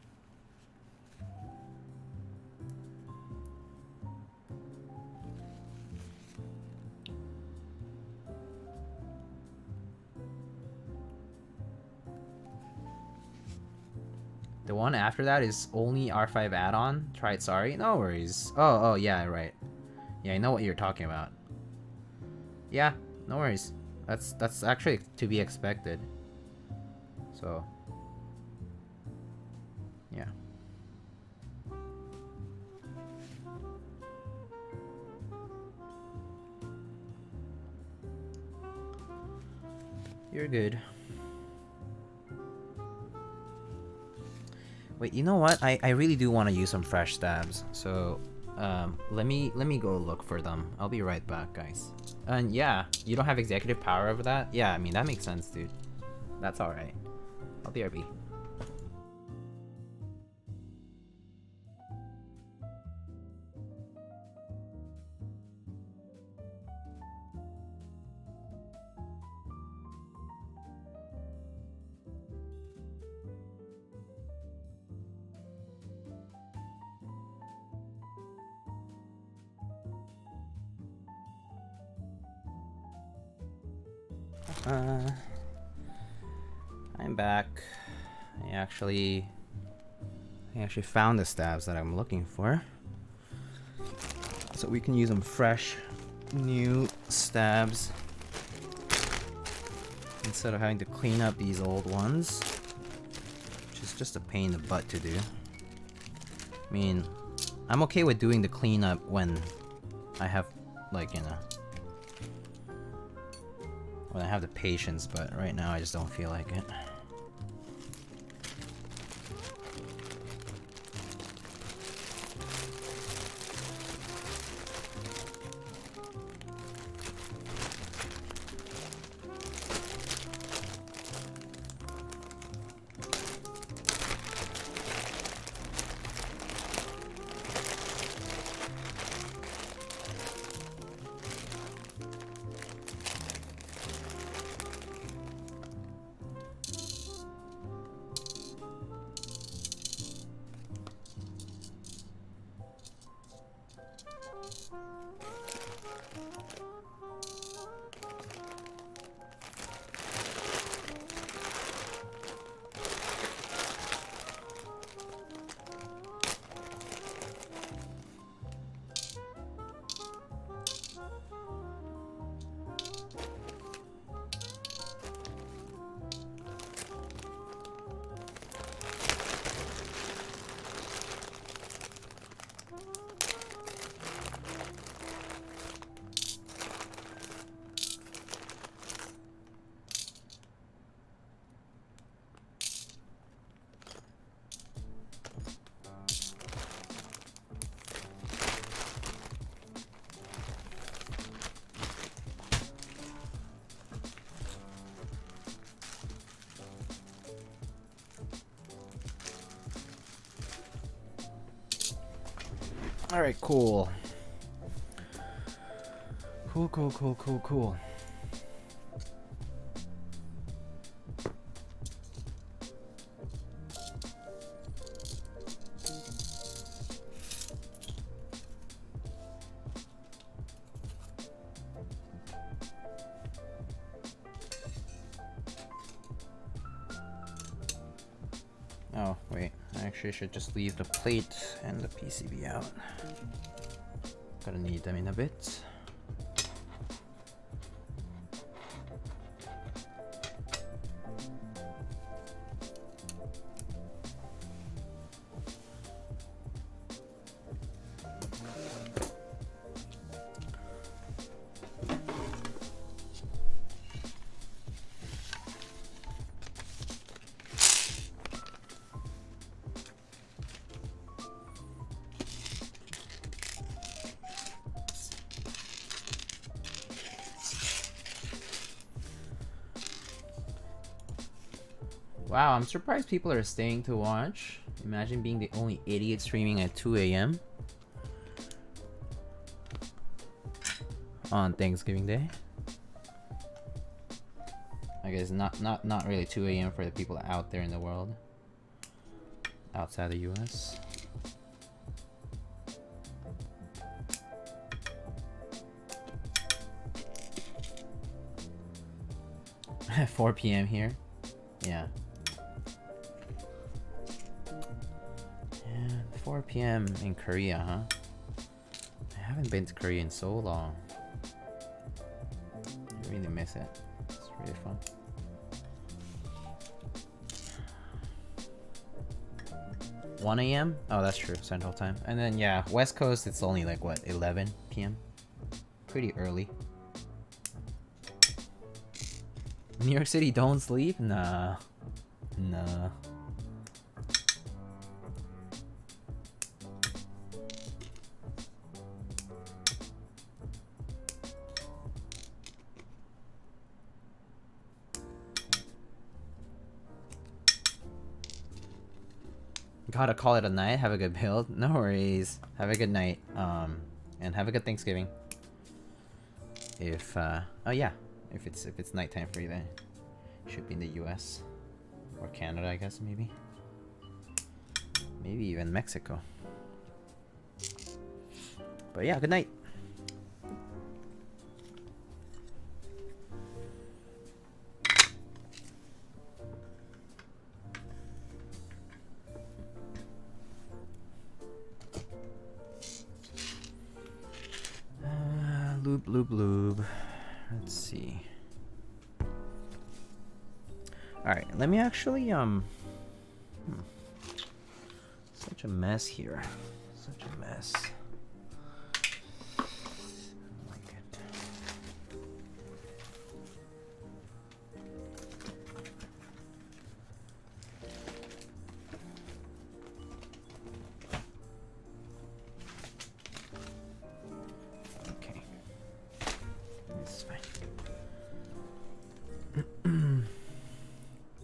The one after that is only R5 add-on. Try it, sorry. No worries. Oh, yeah, right. Yeah, I know what you're talking about. Yeah, no worries. That's actually to be expected. So, yeah. You're good. Wait, you know what? I really do want to use some fresh stabs. So, let me go look for them. I'll be right back, guys. And yeah, you don't have executive power over that? Yeah, I mean, that makes sense, dude. That's alright. I'll BRB. I'm back. I actually found the stabs that I'm looking for. So we can use some fresh, new stabs instead of having to clean up these old ones, which is just a pain in the butt to do. I mean, I'm okay with doing the cleanup when I have, like, you know, when I have the patience, but right now I just don't feel like it. Alright, cool. Cool. Oh, wait. I actually should just leave the plate and the PCB out. Gonna need them in a bit. Wow, I'm surprised people are staying to watch. Imagine being the only idiot streaming at 2 a.m. on Thanksgiving Day. I guess not really 2 a.m. for the people out there in the world, outside the US. At 4 p.m. here. Yeah. 4 p.m. in Korea, huh? I haven't been to Korea in so long. I really miss it. It's really fun. $1 a.m.? Oh, that's true. Central time. And then, yeah, West Coast, it's only like, what, 11 p.m.? Pretty early. New York City don't sleep? Nah. Gotta call it a night. Have a good build. No worries. Have a good night. And have a good Thanksgiving. If oh yeah, if it's nighttime for you, then it should be in the US or Canada, I guess. Maybe even Mexico. But yeah, good night. Lube. Let's see. Alright, let me actually, Such a mess here. Such a mess.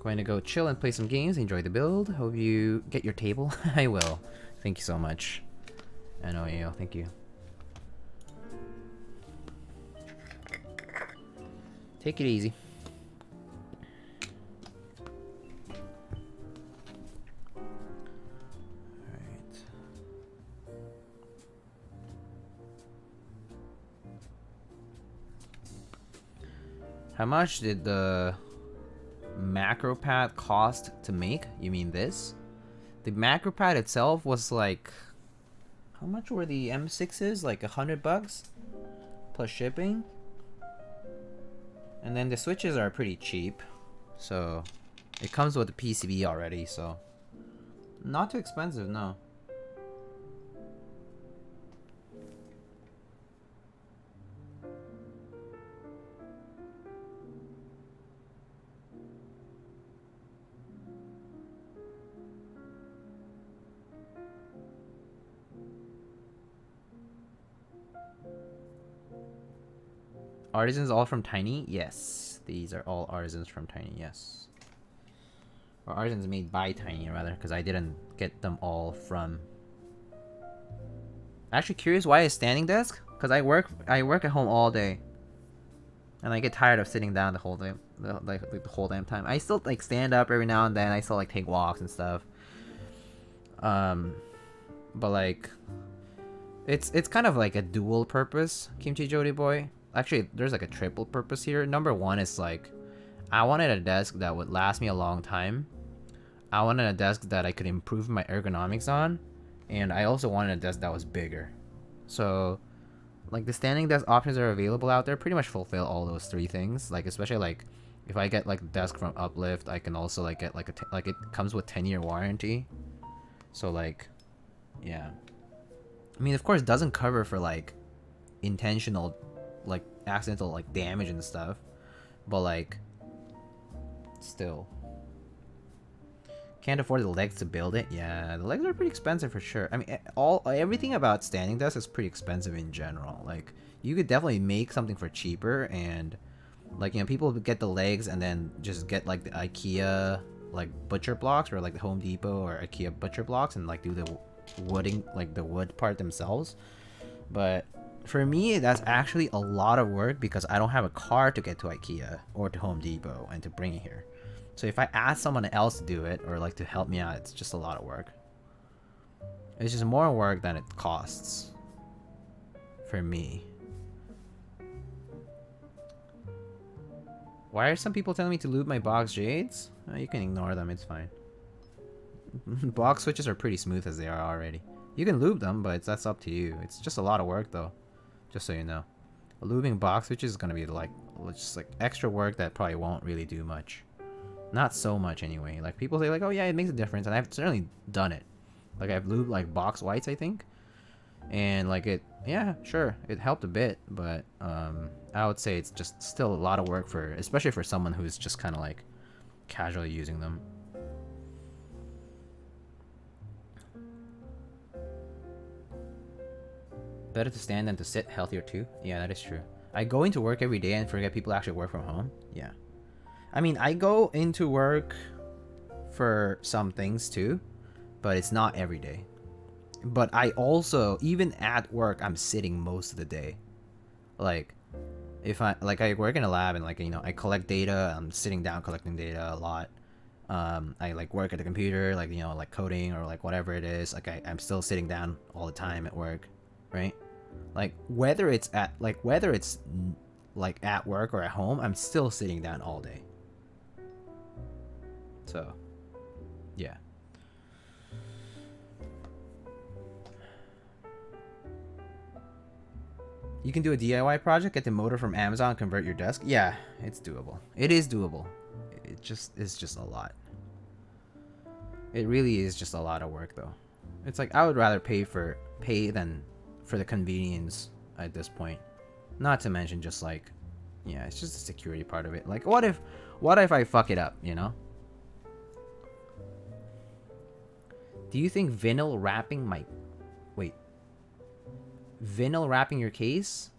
Going to go chill and play some games. Enjoy the build. Hope you get your table. I will. Thank you so much. NOAO, thank you. Take it easy. Alright. How much did the macro pad cost to make? You mean this? The macro pad itself was like, how much were the M6s? Like $100 plus shipping. And then the switches are pretty cheap, so it comes with the PCB already, so not too expensive, no. Artisans all from Tiny? Yes. These are all artisans from Tiny, yes. Or artisans made by Tiny, rather, because I didn't get them all from... Actually curious why a standing desk? Because I work at home all day. And I get tired of sitting down the whole day, the whole damn time. I still like stand up every now and then. I still like take walks and stuff. But like, it's kind of like a dual purpose, Kimchi Jody Boy. Actually, there's like a triple purpose here. Number one is like, I wanted a desk that would last me a long time. I wanted a desk that I could improve my ergonomics on. And I also wanted a desk that was bigger. So, like the standing desk options that are available out there pretty much fulfill all those three things. Like, especially like, if I get like a desk from Uplift, I can also like get like it comes with 10-year warranty. So like, yeah. I mean, of course, it doesn't cover for like intentional like accidental like damage and stuff, but like still can't afford the legs to build it. Yeah, the legs are pretty expensive for sure. I mean, everything about standing desk is pretty expensive in general. Like, you could definitely make something for cheaper, and like, you know, people get the legs and then just get like the IKEA like butcher blocks, or like the Home Depot or IKEA butcher blocks, and like do the wooding, like the wood part themselves. But for me, that's actually a lot of work because I don't have a car to get to IKEA or to Home Depot and to bring it here. So if I ask someone else to do it, or like to help me out, it's just a lot of work. It's just more work than it costs for me. Why are some people telling me to lube my box jades? You can ignore them, it's fine. Box switches are pretty smooth as they are already. You can lube them, but that's up to you. It's just a lot of work though. Just so you know. Lubing box switches is gonna be like just like extra work that probably won't really do much. Not so much anyway. Like, people say like, oh yeah, it makes a difference, and I've certainly done it. Like, I've lubed like box whites, I think, and like it, yeah, sure, it helped a bit, but I would say it's just still a lot of work for, especially for someone who's just kind of like casually using them. Better to stand than to sit, healthier too. Yeah, that is true. I go into work every day and forget people actually work from home. Yeah. I mean, I go into work for some things too, but it's not every day. But I also, even at work, I'm sitting most of the day. Like, if I work in a lab and like, you know, I collect data, I'm sitting down collecting data a lot. I like work at the computer, like, you know, like coding or like whatever it is. Like I'm still sitting down all the time at work, right? Like whether it's at work or at home, I'm still sitting down all day. So, yeah. You can do a DIY project, get the motor from Amazon, convert your desk. Yeah, it's doable. It is doable. It just is just a lot. It really is just a lot of work though. It's like I would rather pay than for the convenience at this point. Not to mention just like, yeah, it's just the security part of it. Like what if I fuck it up, you know? Do you think vinyl wrapping might... Wait. Vinyl wrapping your case?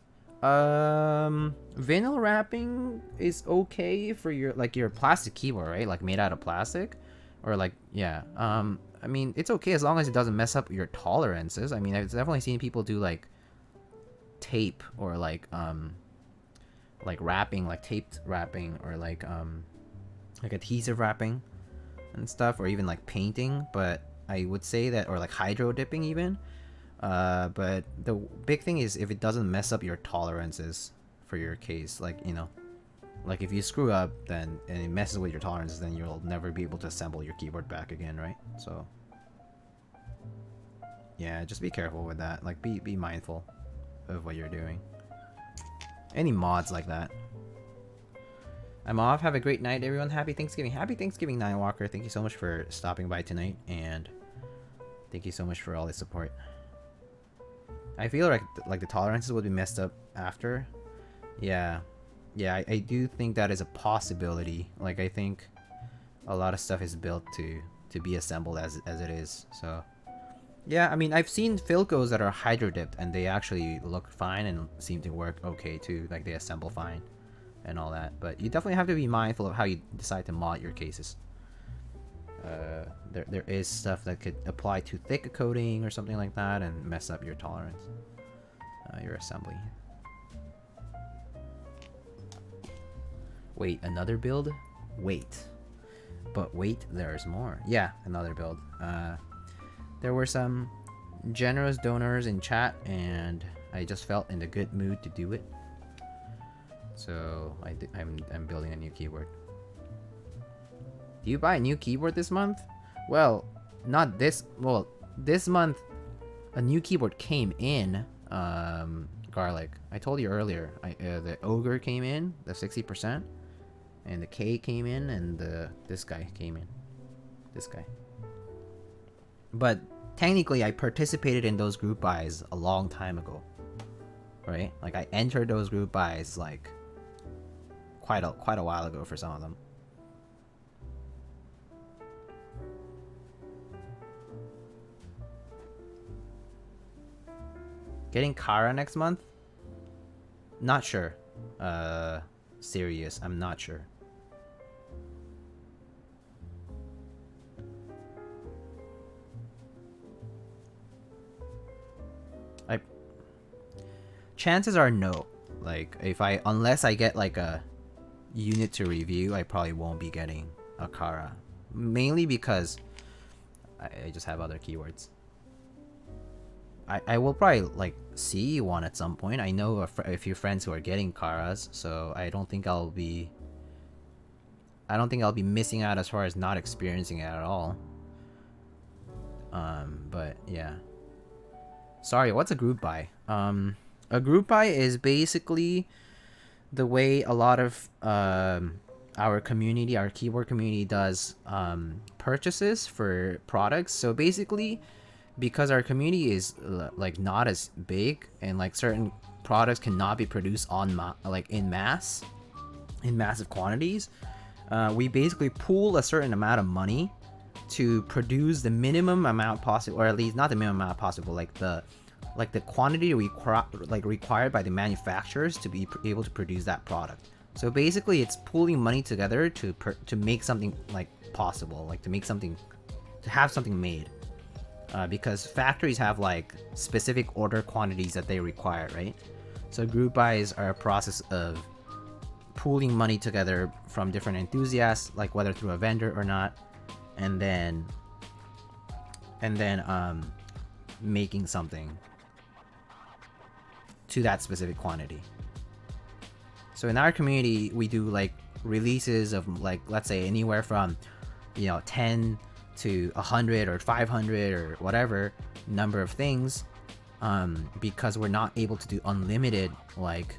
Vinyl wrapping is okay for your your plastic keyboard, right? Like made out of plastic, or like yeah. I mean it's okay as long as it doesn't mess up your tolerances. I mean I've definitely seen people do like tape or like wrapping, like taped wrapping, or like adhesive wrapping and stuff, or even like painting. But I would say that, or like hydro dipping even. But the big thing is if it doesn't mess up your tolerances for your case, like like if you screw up then and it messes with your tolerances, then you'll never be able to assemble your keyboard back again, right? So yeah, just be careful with that. Like be mindful of what you're doing. Any mods like that. I'm off. Have a great night, everyone. Happy Thanksgiving. Happy Thanksgiving, Nightwalker. Thank you so much for stopping by tonight, and thank you so much for all the support. I feel like the tolerances would be messed up after. Yeah, I do think that is a possibility. Like I think a lot of stuff is built to be assembled as it is. So yeah, I mean I've seen Philcos that are hydro dipped and they actually look fine and seem to work okay too. Like they assemble fine and all that. But you definitely have to be mindful of how you decide to mod your cases. There is stuff that could apply to thick coating or something like that and mess up your tolerance, your assembly. Wait, another build? Wait. But wait, there's more. Yeah, another build. There were some generous donors in chat, and I just felt in a good mood to do it. So I'm building a new keyboard. Do you buy a new keyboard this month? Well, not this. Well, this month a new keyboard came in. Garlic. I told you earlier. The Ogre came in, the 60%, and the K came in, and this guy came in. This guy. But technically, I participated in those group buys a long time ago, right? Like I entered those group buys like quite a while ago for some of them. Getting Kara next month? Not sure. Serious, I'm not sure. Chances are no. Like unless I get like a unit to review, I probably won't be getting a Kara. Mainly because I just have other keywords. I will probably like see one at some point. I know a few friends who are getting Karas, so I don't think I'll be missing out as far as not experiencing it at all. But yeah. Sorry, what's a group buy? A group buy is basically the way a lot of our community, our keyboard community, does purchases for products. So basically, because our community is like not as big, and like certain products cannot be produced in massive quantities, we basically pool a certain amount of money to produce the minimum amount possible, or at least not the minimum amount possible, like the quantity required by the manufacturers to be able to produce that product. So basically, it's pooling money together to make something like possible, like to have something made. Because factories have like specific order quantities that they require, right? So group buys are a process of pooling money together from different enthusiasts, like whether through a vendor or not, and then making something to that specific quantity. So in our community, we do like releases of like, let's say anywhere from 10 to 100 or 500 or whatever number of things, because we're not able to do unlimited like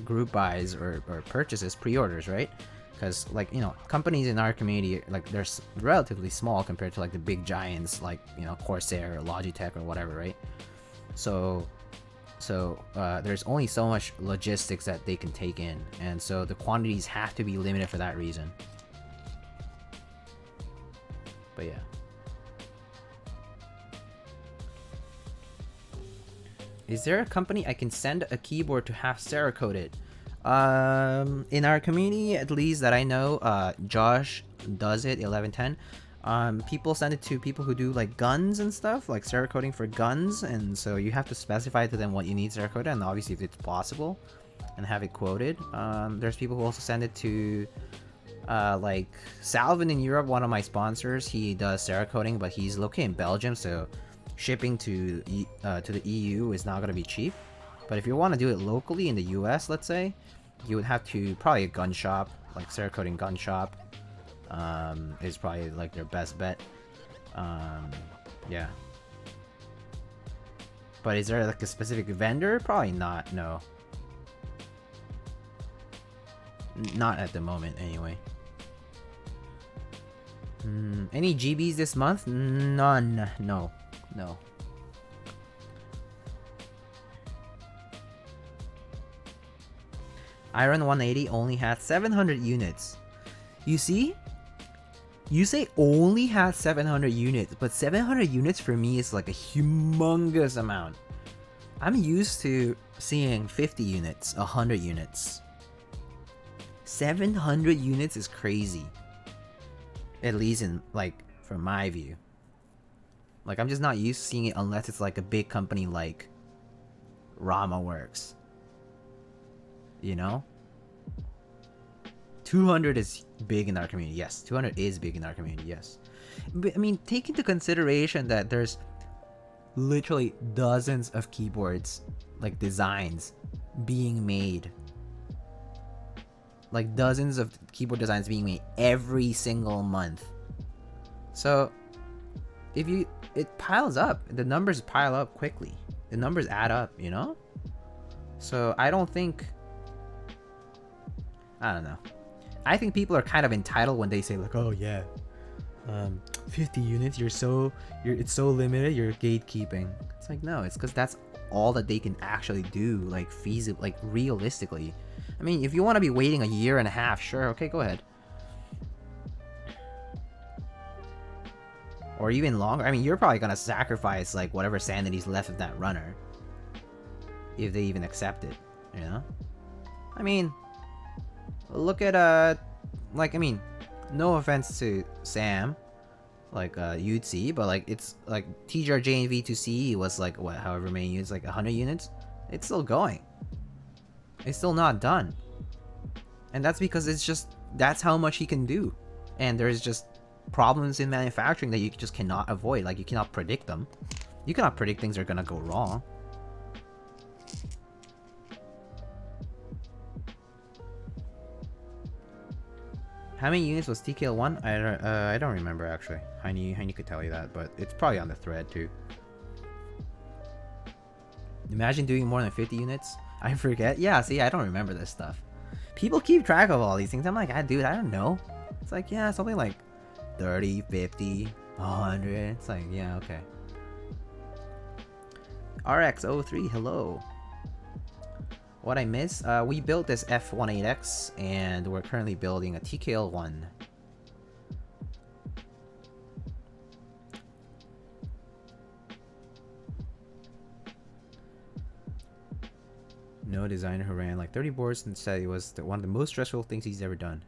group buys or purchases, pre-orders, right? Because like companies in our community, like they're relatively small compared to like the big giants like Corsair or Logitech or whatever, right? So there's only so much logistics that they can take in, and so the quantities have to be limited for that reason. But yeah. Is there a company I can send a keyboard to have Cerakoted? In our community, at least that I know, Josh does it, 1110. People send it to people who do like guns and stuff, like Cerakoting for guns, and so you have to specify to them what you need Cerakoted, and obviously if it's possible, and have it quoted. There's people who also send it to, like Salvin in Europe, one of my sponsors. He does Cerakoting, but he's located in Belgium, so shipping to the EU is not gonna be cheap. But if you want to do it locally in the US, let's say, you would have to probably a gun shop, like Cerakoting gun shop, is probably like their best bet. Yeah. But is there like a specific vendor? Probably not, no. Not at the moment, anyway. Any GBs this month? None. No. No. Iron 180 only had 700 units. You see? You say only had 700 units, but 700 units for me is like a humongous amount. I'm used to seeing 50 units, 100 units. 700 units is crazy. At least in, like, from my view. Like, I'm just not used to seeing it unless it's like a big company like RamaWorks. You know? 200 is big in our community, yes. 200 is big in our community, yes. But, I mean, take into consideration that there's literally dozens of keyboards, like designs, being made. Like dozens of keyboard designs being made every single month. So, if you... it piles up. The numbers pile up quickly. The numbers add up, you know? So, I don't think... I don't know. I think people are kind of entitled when they say like, oh yeah, 50 units, it's so limited, you're gatekeeping. It's like, no, it's because that's all that they can actually do, like feasible, like realistically. I mean, if you want to be waiting a year and a half, sure, okay, go ahead. Or even longer. I mean, you're probably gonna sacrifice like whatever sanity's left of that runner, if they even accept it, you know? I mean, look at like, I mean, no offense to Sam, like you'd see, but like it's like TGRJ and V2C was like what, however many units, like 100 units. It's still going. It's still not done, and that's because it's just, that's how much he can do, and there's just problems in manufacturing that you just cannot avoid. Like, you cannot predict them. You cannot predict things are gonna go wrong. How many units was TKL1? I don't remember actually. Hiney could tell you that, but it's probably on the thread too. Imagine doing more than 50 units. I forget. Yeah, see, I don't remember this stuff. People keep track of all these things. I'm like, dude, I don't know. It's like, yeah, something like 30, 50, 100. It's like, yeah, okay. RX03, hello. What I miss? We built this F1-8X, and we're currently building a TKL1. No designer who ran like 30 boards and said it was one of the most stressful things he's ever done.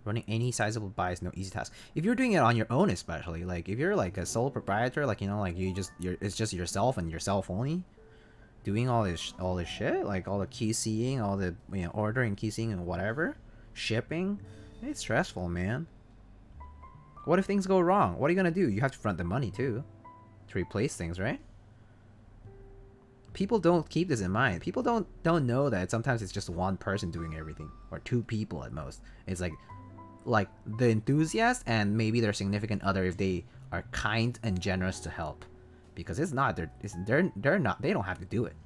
Running any sizable buy is no easy task. If you're doing it on your own, especially, like if you're like a sole proprietor, like, you know, like it's just yourself and yourself only, doing all this shit, like all the QCing, all the, you know, ordering, QCing and whatever, shipping, it's stressful, man. What if things go wrong? What are you gonna do? You have to front the money too to replace things, right? People don't keep this in mind. People don't know that sometimes it's just one person doing everything, or two people at most. It's like the enthusiast and maybe their significant other, if they are kind and generous to help, because it's not they're not, they don't have to do it.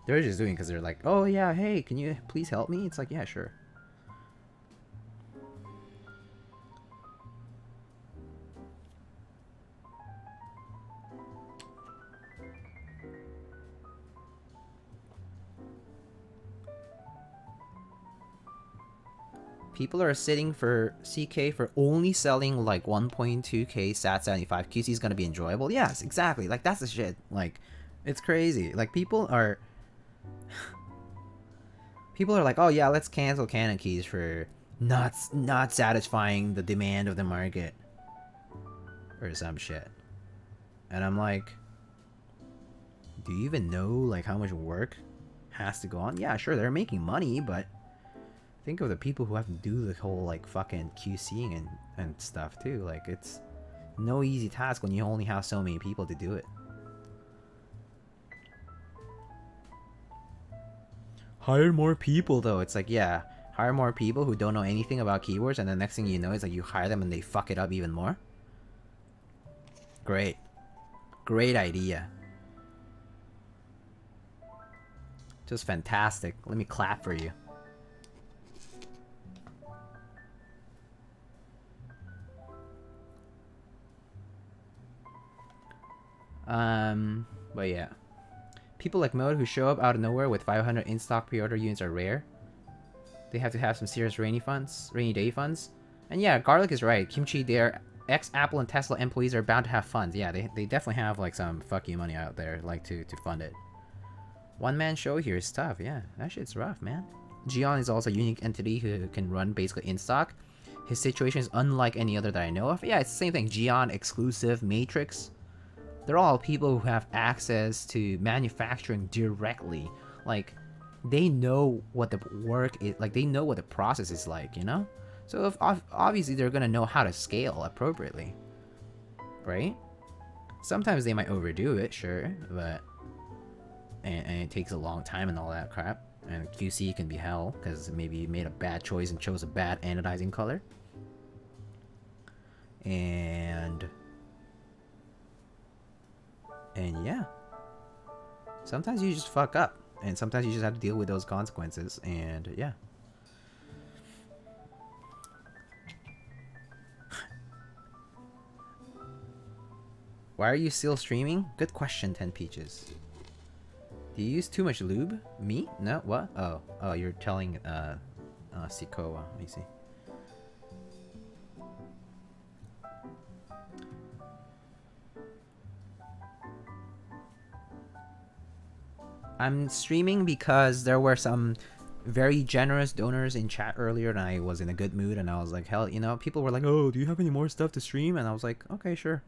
They're just doing because they're like, oh yeah, hey, can you please help me? It's like, yeah, sure. People are sitting for CK for only selling like 1.2k SAT 75. QC is gonna be enjoyable. Yes, exactly. Like, that's the shit. Like, It's crazy. Like people are like, oh yeah, let's cancel Canon keys for not satisfying the demand of the market or some shit. And I'm like, do you even know like how much work has to go on? Yeah, sure, they're making money, but think of the people who have to do the whole like fucking QCing and stuff too. Like it's no easy task when you only have so many people to do it. Hire more people though. It's like, yeah, hire more people who don't know anything about keyboards, and the next thing you know is like you hire them and they fuck it up even more. Great idea. Just fantastic. Let me clap for you. But yeah. People like Mode who show up out of nowhere with 500 in-stock pre-order units are rare. They have to have some serious rainy day funds. And yeah, Garlic is right. Kimchi, their ex-Apple and Tesla employees are bound to have funds. Yeah, they definitely have like some fuck you money out there, like to fund it. One-man show here is tough. Yeah, that shit's rough, man. Geon is also a unique entity who can run basically in-stock. His situation is unlike any other that I know of. Yeah, it's the same thing. Geon, Exclusive, Matrix. They're all people who have access to manufacturing directly. Like, they know what the work is, like, they know what the process is like, you know? So, obviously, they're gonna know how to scale appropriately. Right? Sometimes they might overdo it, sure, but... And it takes a long time and all that crap. And QC can be hell, because maybe you made a bad choice and chose a bad anodizing color. And yeah. Sometimes you just fuck up. And sometimes you just have to deal with those consequences. And yeah. Why are you still streaming? Good question, 10 Peaches. Do you use too much lube? Me? No? What? Oh, you're telling Sikoa. Let me see. I'm streaming because there were some very generous donors in chat earlier, and I was in a good mood, and I was like, hell, you know, people were like, oh, do you have any more stuff to stream? And I was like, okay, sure,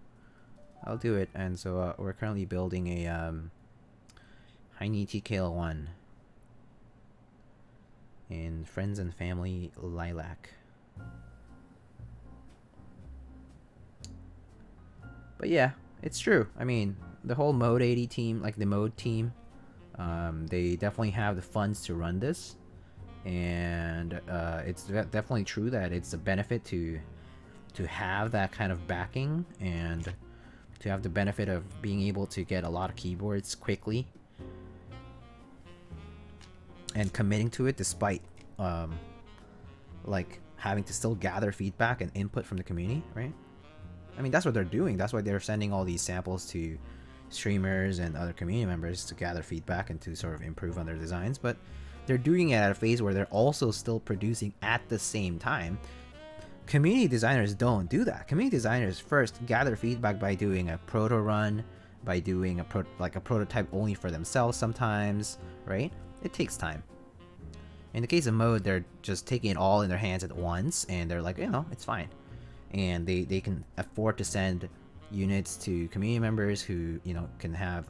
I'll do it. And so we're currently building a hiney TKL1 in Friends and Family Lilac. But yeah, it's true. I mean, the whole Mode 80 team, like the Mode team, they definitely have the funds to run this, and it's definitely true that it's a benefit to have that kind of backing and to have the benefit of being able to get a lot of keyboards quickly and committing to it despite like having to still gather feedback and input from the community, right? I mean, that's what they're doing. That's why they're sending all these samples to streamers and other community members to gather feedback and to sort of improve on their designs. But they're doing it at a phase where they're also still producing at the same time. Community designers don't do that. Community designers first gather feedback by doing a proto run, by doing a prototype only for themselves sometimes, right? It takes time. In the case of Mode, they're just taking it all in their hands at once, and they're like, you know, it's fine. And they can afford to send units to community members who, you know, can have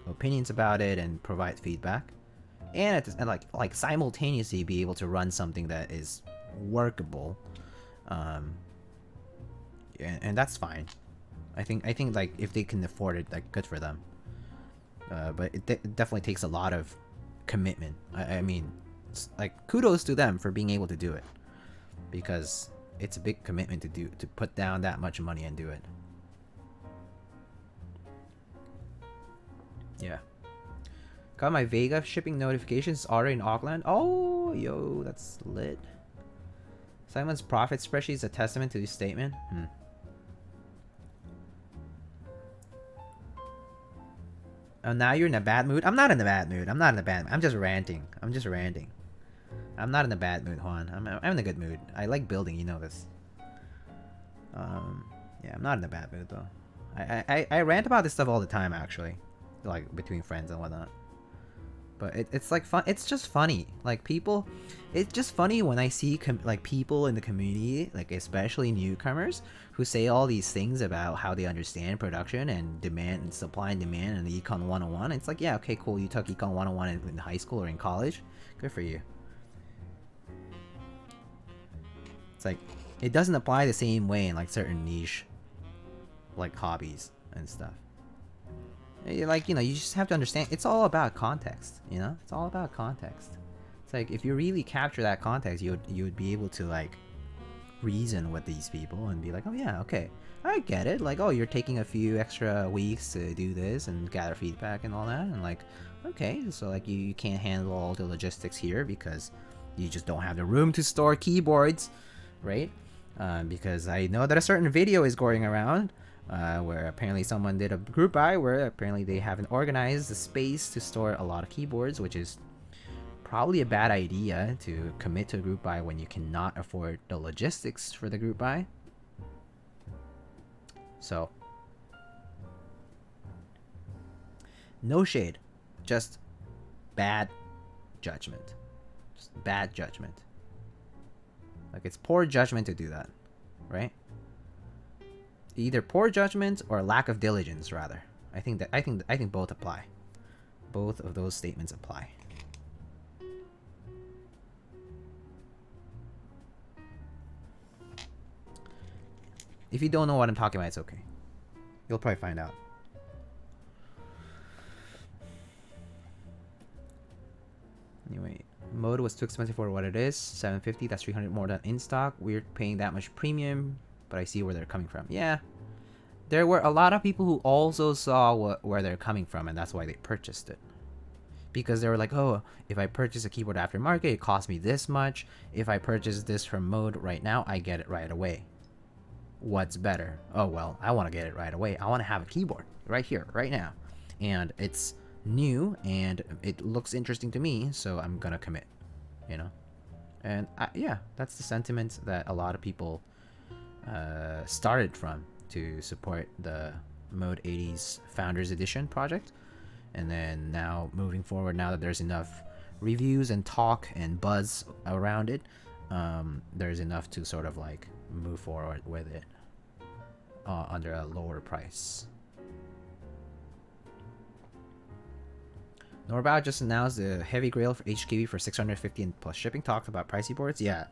opinions about it and provide feedback, and like simultaneously be able to run something that is workable, and that's fine. I think like if they can afford it, like, good for them. But it definitely takes a lot of commitment. I mean, like, kudos to them for being able to do it, because it's a big commitment to put down that much money and do it. Yeah. Got my Vega shipping notifications already in Auckland. Oh, yo, that's lit. Simon's profit spreadsheet is a testament to this statement. Oh, now you're in a bad mood? I'm not in a bad mood. I'm just ranting. I'm not in a bad mood, Juan. I'm in a good mood. I like building, you know this. Yeah, I'm not in a bad mood, though. I rant about this stuff all the time, actually. like between friends and whatnot. But it's like fun. It's just funny. Like people, it's just funny when I see like people in the community, like especially newcomers, who say all these things about how they understand production and demand and supply and demand and the Econ 101. It's like, yeah, okay, cool. You took Econ 101 in high school or in college. Good for you. It's like it doesn't apply the same way in like certain niche, like hobbies and stuff. Like, you know, you just have to understand, it's all about context, you know? It's all about context. It's like, if you really capture that context, you would be able to, like, reason with these people and be like, oh yeah, okay, I get it. Like, oh, you're taking a few extra weeks to do this and gather feedback and all that. And like, okay, so like you can't handle all the logistics here because you just don't have the room to store keyboards, right? Because I know that a certain video is going around where apparently someone did a group buy where apparently they haven't organized the space to store a lot of keyboards, which is probably a bad idea to commit to a group buy when you cannot afford the logistics for the group buy. So, no shade, just bad judgment. Just bad judgment. Like, it's poor judgment to do that, right? Either poor judgment or lack of diligence, rather. I think both apply. Both of those statements apply. If you don't know what I'm talking about, it's okay. You'll probably find out. Anyway, mode was too expensive for what it is. $750. That's $300 more than in stock. We're paying that much premium, but I see where they're coming from. Yeah, there were a lot of people who also saw where they're coming from, and that's why they purchased it. Because they were like, oh, if I purchase a keyboard aftermarket, it costs me this much. If I purchase this from mode right now, I get it right away. What's better? Oh, well, I want to get it right away. I want to have a keyboard right here, right now. And it's new, and it looks interesting to me, so I'm going to commit, you know? And yeah, that's the sentiment that a lot of people started from to support the Mode 80s Founders Edition project. And then now, moving forward, now that there's enough reviews and talk and buzz around it, there's enough to sort of like move forward with it under a lower price. Norbow just announced the heavy grail for HKV for $650 and plus shipping. Talked about pricey boards. Yeah,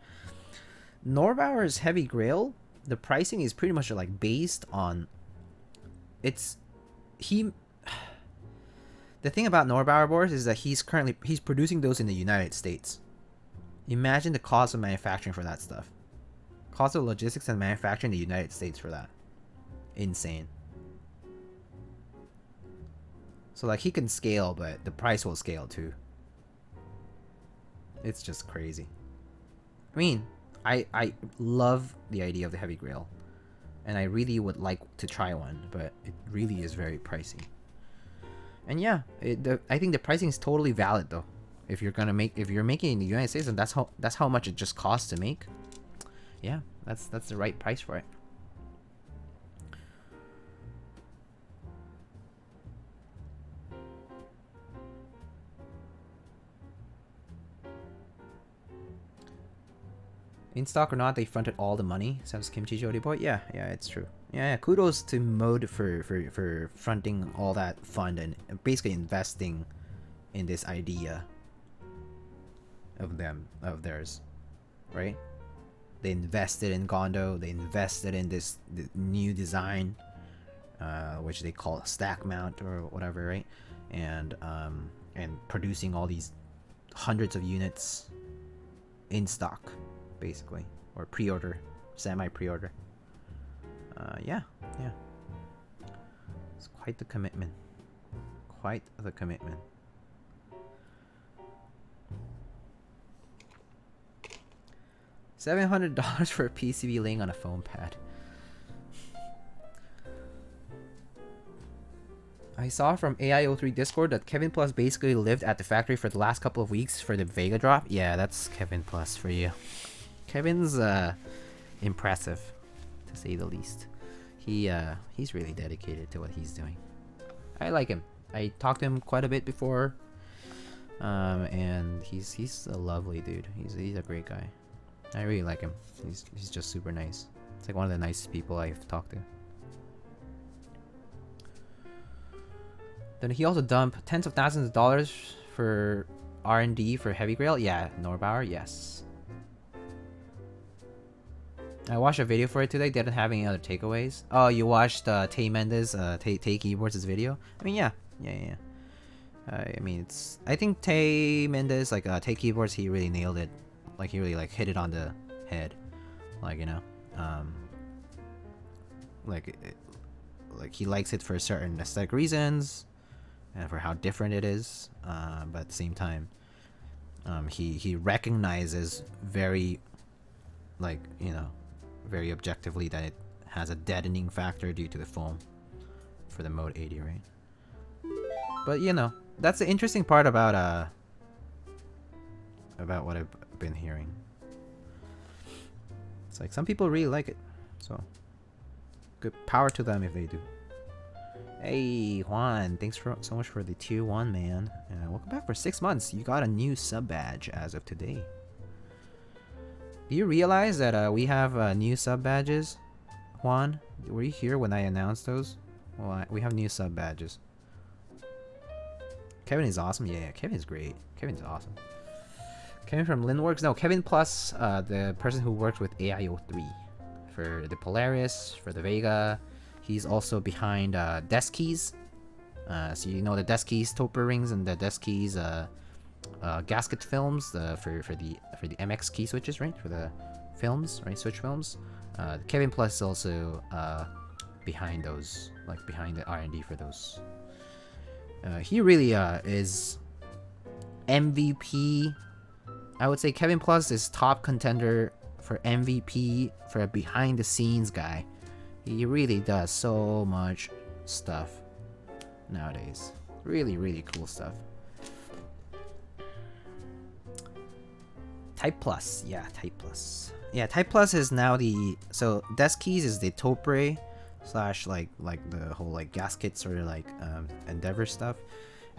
Norbauer's heavy grail, the pricing is pretty much like based on the thing about Norbauer boards is that he's producing those in the United States. Imagine the cost of manufacturing for that stuff. Cost of logistics and manufacturing in the United States for that. Insane. So like he can scale, but the price will scale too. It's just crazy. I mean, I love the idea of the heavy grail, and I really would like to try one, but it really is very pricey. And yeah, I think the pricing is totally valid though. If you're making it in the United States, and that's how much it just costs to make. Yeah, that's the right price for it. In stock or not, they fronted all the money, says Kimchi Jody Boy. Yeah, it's true. Yeah, kudos to Mode for fronting all that fund and basically investing in this idea of theirs, right? They invested in Gondo, they invested in the new design, which they call a stack mount or whatever, right? And producing all these hundreds of units in stock, basically, or pre-order, semi-pre-order. Yeah. It's quite the commitment. Quite the commitment. $700 for a PCB laying on a foam pad. I saw from AI03 Discord that Kevin Plus basically lived at the factory for the last couple of weeks for the Vega drop. Yeah, that's Kevin Plus for you. Kevin's impressive, to say the least. He's really dedicated to what he's doing. I like him. I talked to him quite a bit before, and he's a lovely dude. He's a great guy. I really like him. He's just super nice. It's like one of the nicest people I've talked to. Then he also dumped tens of thousands of dollars for R&D for Heavy Grail. Yeah, Norbauer, yes. I watched a video for it today. Didn't have any other takeaways. Oh, you watched Tay Mendes, Tay Keyboards' video? I mean, yeah. I mean, I think Tay Mendes, like Tay Keyboards, he really nailed it. Like he really like hit it on the head. Like, you know, like he likes it for certain aesthetic reasons and for how different it is. But at the same time, he recognizes very, like, you know, very objectively that it has a deadening factor due to the foam for the Mode 80, right? But you know, that's the interesting part about what I've been hearing. It's like some people really like it, so good power to them if they do. Hey Juan, thanks so much for the tier 1, man. Welcome back for 6 months. You got a new sub badge as of today. Do you realize that we have new sub badges? Juan, were you here when I announced those? Well, we have new sub badges. Kevin is awesome. Yeah, Kevin is great. Kevin's awesome. Kevin from Linworks. No, Kevin plus the person who worked with AIO3 for the Polaris, for the Vega. He's also behind Deskeys. So you know the Deskeys topper rings and the Deskeys gasket films for the MX key switches, right? For the films, right? Switch films. Kevin plus is also behind those, like behind the R&D for those. He really is MVP. I would say Kevin Plus is top contender for MVP for a behind the scenes guy. He really does so much stuff nowadays. Really, really cool stuff. Type Plus. Yeah, Type Plus. Yeah, Type Plus is now so Deskeys is the Topre / like the whole like gasket sort of like Endeavor stuff.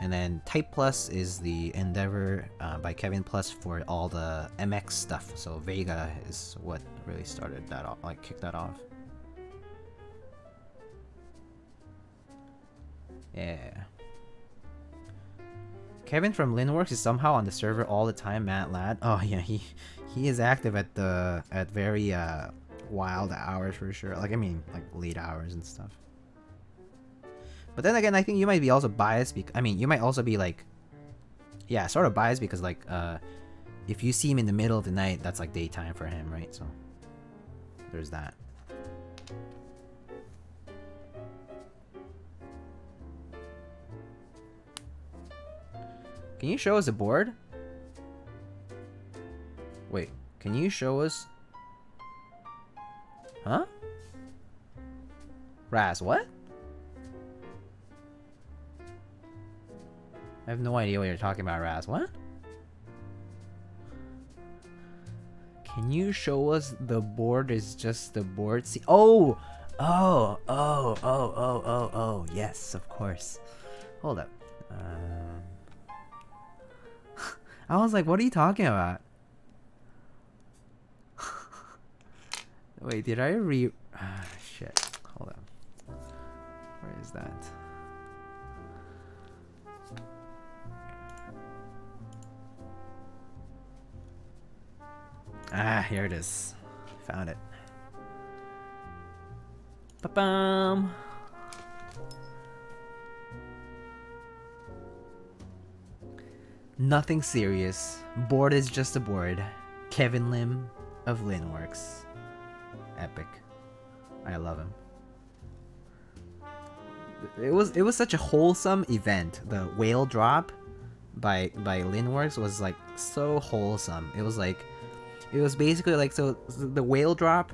And then Type Plus is the Endeavor by Kevin Plus for all the MX stuff. So Vega is what really started that off, like kicked that off. Yeah. Kevin from Linworks is somehow on the server all the time, Matt Ladd. Oh yeah, he is active at very wild hours for sure. Like I mean like late hours and stuff. But then again, I think you might be also biased I mean, you might also be like, yeah, sort of biased because like, if you see him in the middle of the night, that's like daytime for him, right? So, there's that. Can you show us the board? Wait, can you show us? Huh? Raz, what? I have no idea what you're talking about, Raz. What? Can you show us the board is just the board? See, oh, yes, of course. Hold up. I was like, what are you talking about? Wait, did I shit. Hold on. Where is that? Ah, here it is. Found it. Ba-bum. Nothing serious. Board is just a board. Kevin Lim of Linworks. Epic. I love him. It was such a wholesome event. The whale drop by Linworks was like so wholesome. It was basically like, so the whale drop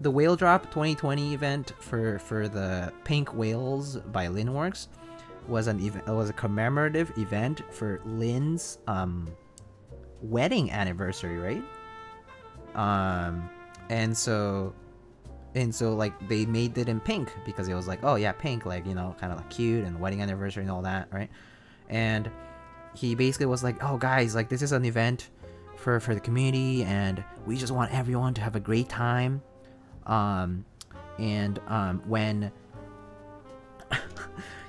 2020 event for the pink whales by Linworks was a commemorative event for Lin's wedding anniversary, right? And so And so like they made it in pink because it was like, oh yeah, pink, like, you know, kind of like cute and wedding anniversary and all that, right? And he basically was like, oh guys, like this is an event for the community and we just want everyone to have a great time. When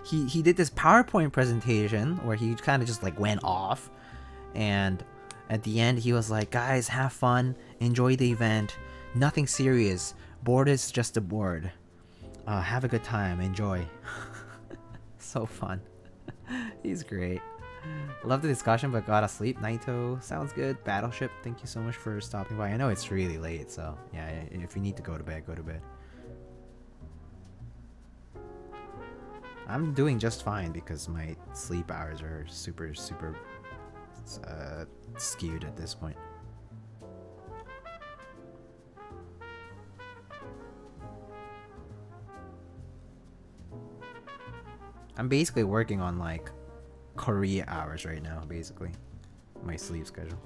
he did this PowerPoint presentation where he kind of just like went off, and at the end he was like, guys, have fun, enjoy the event, nothing serious, board is just a board, have a good time, enjoy. So fun. He's great. Love the discussion, but gotta sleep. Naito, sounds good. Battleship, thank you so much for stopping by. I know it's really late, so yeah, if you need to go to bed, go to bed. I'm doing just fine because my sleep hours are super skewed at this point. I'm basically working on like Korea hours right now, basically. My sleep schedule.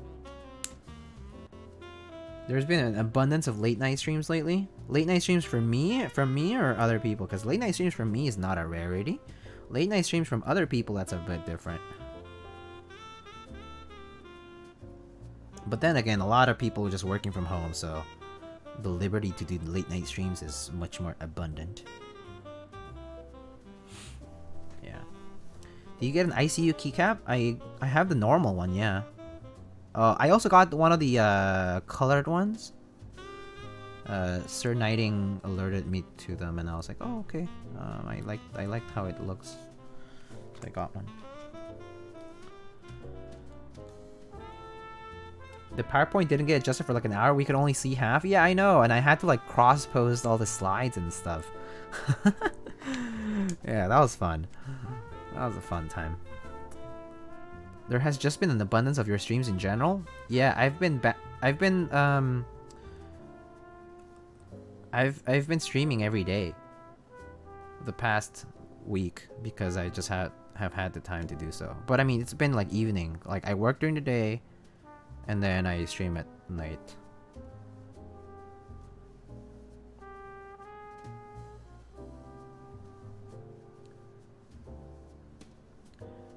There's been an abundance of late night streams lately. Late night streams from me or other people? Because late night streams from me is not a rarity. Late night streams from other people, that's a bit different. But then again, a lot of people are just working from home, so the liberty to do late night streams is much more abundant. Yeah. Do you get an ICU keycap? I have the normal one, yeah. I also got one of the colored ones. Sir Knighting alerted me to them, and I was like, oh, okay. I liked how it looks, so I got one. The PowerPoint didn't get adjusted for like an hour. We could only see half. Yeah, I know, and I had to like cross-post all the slides and stuff. Yeah, that was fun. That was a fun time. There has just been an abundance of your streams in general. Yeah, I've been streaming every day the past week because I just have had the time to do so. But I mean, it's been like evening. Like I work during the day and then I stream at night.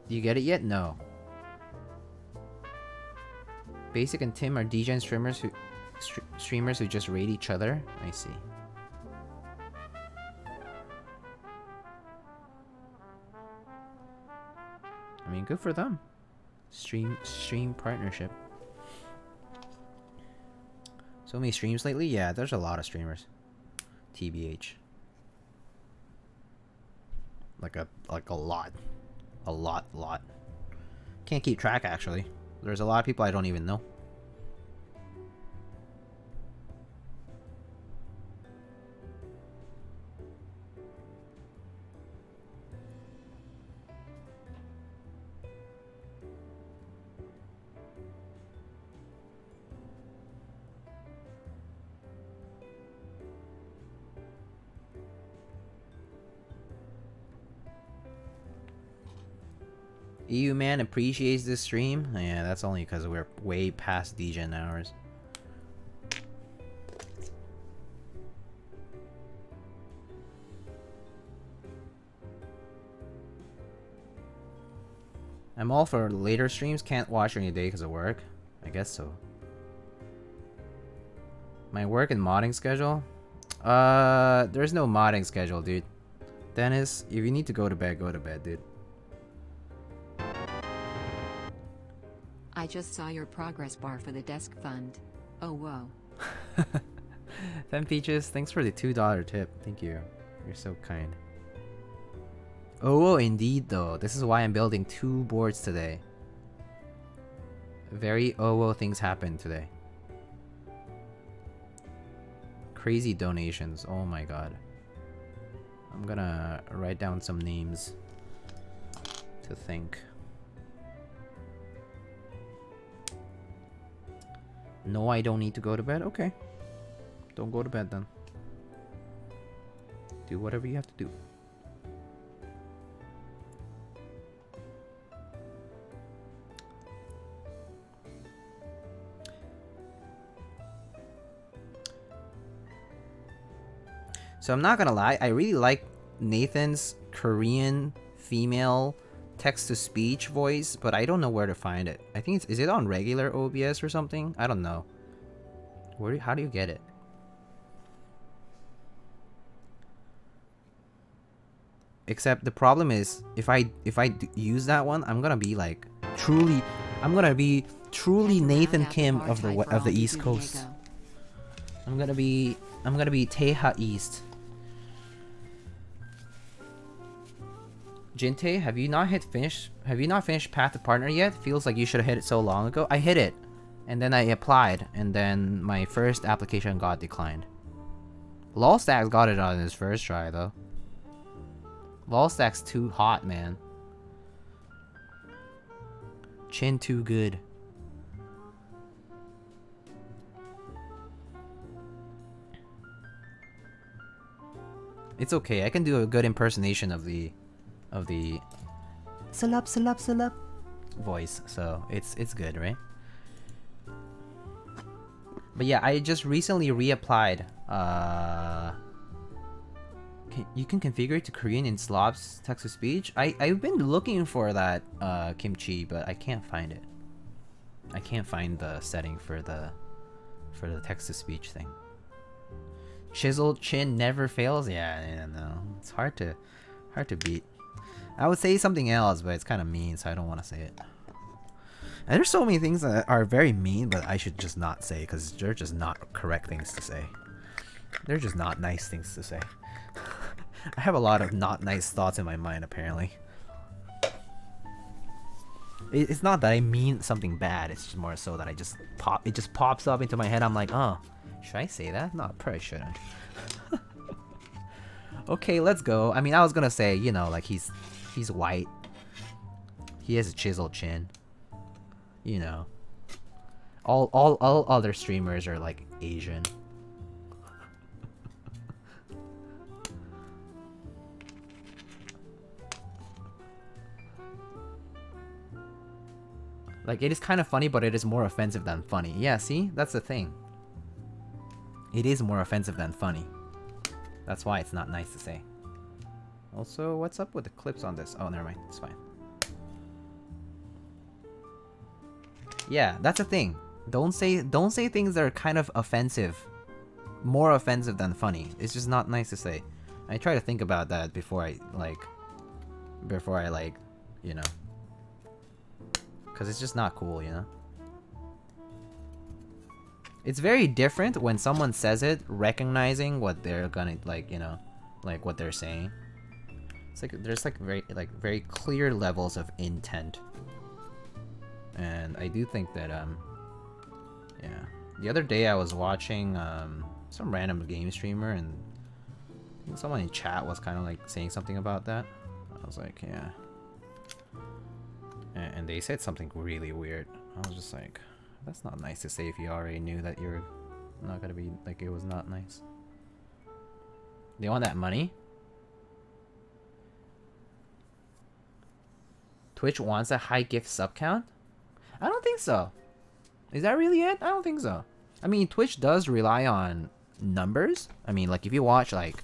Do you get it yet? No. Basic and Tim are degen streamers who just raid each other. I see. I mean, good for them. Stream partnership. So many streams lately? Yeah, there's a lot of streamers. TBH. Like a lot. A lot. Can't keep track actually. There's a lot of people I don't even know. EU man appreciates this stream. Yeah, that's only because we're way past degen hours. I'm all for later streams. Can't watch during the day because of work. I guess so. My work and modding schedule? There's no modding schedule, dude. Dennis, if you need to go to bed, dude. I just saw your progress bar for the desk fund. Oh, whoa. 10 Peaches, thanks for the $2 tip. Thank you. You're so kind. Oh, indeed, though. This is why I'm building 2 boards today. Very things happened today. Crazy donations. Oh my god. I'm gonna write down some names to think. No, I don't need to go to bed? Okay. Don't go to bed then. Do whatever you have to do. So I'm not gonna lie, I really like Nathan's Korean female text-to-speech voice, but I don't know where to find it. I think is it on regular OBS or something? I don't know. How do you get it? Except the problem is, if I use that one, I'm gonna be like truly Nathan Kim of the East Coast. I'm gonna be Teha East. Jinte, have you not finished Path to Partner yet? Feels like you should have hit it so long ago. I hit it, and then I applied, and then my first application got declined. Lolstack's got it on his first try though. Lolstack's too hot, man. Chin too good. It's okay. I can do a good impersonation of the salup voice, so it's good, right? But yeah, I just recently reapplied. You can configure it to Korean in Slob's text-to-speech. I've been looking for that kimchi, but I can't find it. I can't find the setting for the text-to-speech thing. Chiseled chin never fails. Yeah, no, it's hard to beat. I would say something else, but it's kind of mean, so I don't want to say it. And there's so many things that are very mean, but I should just not say because they're just not correct things to say. They're just not nice things to say. I have a lot of not nice thoughts in my mind, apparently. It's not that I mean something bad. It's just more so that it just pops up into my head. I'm like, oh, should I say that? No, I probably shouldn't. Okay, let's go. I mean, I was gonna say, you know, like he's white. He has a chiseled chin. You know. All other streamers are like Asian. Like, it is kind of funny, but it is more offensive than funny. Yeah, see? That's the thing. It is more offensive than funny. That's why it's not nice to say. Also, what's up with the clips on this? Oh, never mind. It's fine. Yeah, that's the thing. Don't say things that are kind of offensive. More offensive than funny. It's just not nice to say. I try to think about that before I you know. Because it's just not cool, you know? It's very different when someone says it, recognizing what they're gonna, like, you know, like what they're saying. It's like, there's like very clear levels of intent. And I do think that, yeah. The other day I was watching, some random game streamer, and I think someone in chat was kind of like saying something about that. I was like, yeah. And they said something really weird. I was just like, that's not nice to say if you already knew that you're not gonna be, like, it was not nice. They want that money? Twitch wants a high gift sub count? I don't think so. Is that really it? I don't think so. I mean, Twitch does rely on numbers. I mean, like, if you watch, like,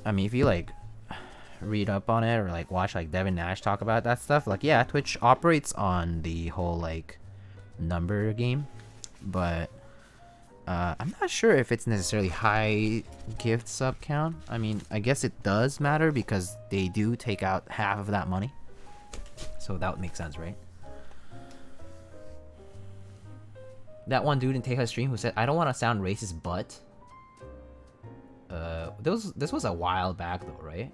I mean, if you, like, read up on it or, like, watch, like, Devin Nash talk about that stuff, like, yeah, Twitch operates on the whole, like, number game. But, I'm not sure if it's necessarily high gift sub count. I mean, I guess it does matter because they do take out half of that money. So that would make sense, right? That one dude in Teja's stream who said, I don't want to sound racist, but... this was a while back though, right?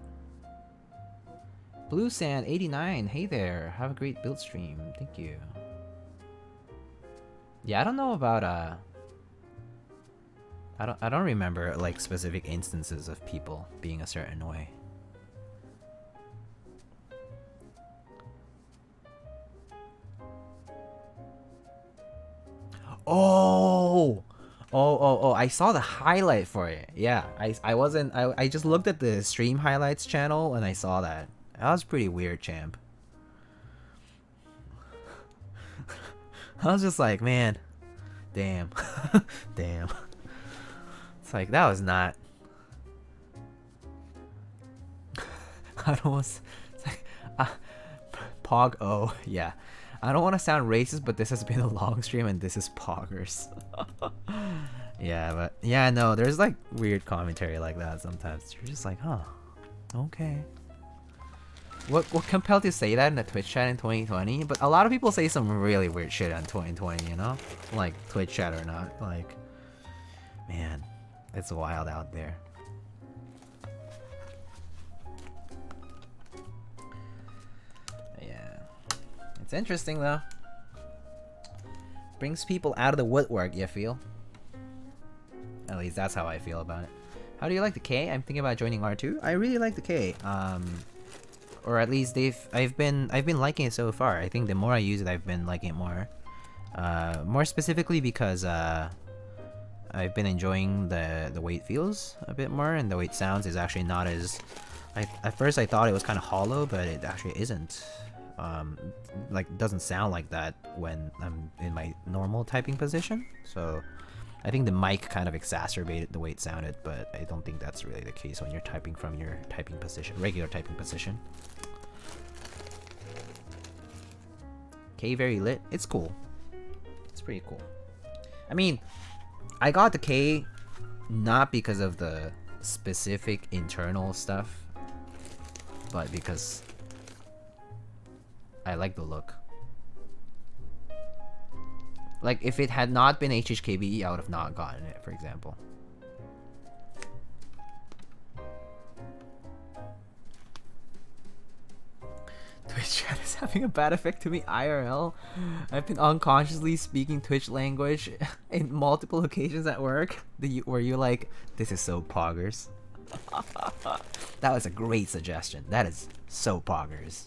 Blue Sand 89, hey there. Have a great build stream. Thank you. Yeah, I don't know about I don't remember like specific instances of people being a certain way. Oh, I saw the highlight for it. Yeah, I just looked at the stream highlights channel and I saw that. That was pretty weird, champ. I was just like, man, damn. Damn. It's like, that was not I don't want. Pog O, yeah. I don't want to sound racist, but this has been a long stream, and this is poggers. Yeah, but yeah, no, there's like weird commentary like that sometimes. You're just like, huh, okay. What compelled you to say that in the Twitch chat in 2020? But a lot of people say some really weird shit in 2020, you know? Like, Twitch chat or not. Like, man, it's wild out there. Yeah. It's interesting, though. Brings people out of the woodwork, you feel? At least that's how I feel about it. How do you like the K? I'm thinking about joining R2. I really like the K. Or at least I've been liking it so far. I think the more I use it, I've been liking it more. More specifically because I've been enjoying the way it feels a bit more, and the way it sounds is actually not as. At first I thought it was kind of hollow, but it actually isn't. Like it doesn't sound like that when I'm in my normal typing position. So I think the mic kind of exacerbated the way it sounded, but I don't think that's really the case when you're typing from your typing position, regular typing position. K very lit. It's cool. It's pretty cool. I mean, I got the K not because of the specific internal stuff, but because I like the look. Like, if it had not been HHKBE, I would have not gotten it, for example. Twitch chat is having a bad effect to me IRL. I've been unconsciously speaking Twitch language in multiple occasions at work. Where you're like, this is so poggers. That was a great suggestion. That is so poggers.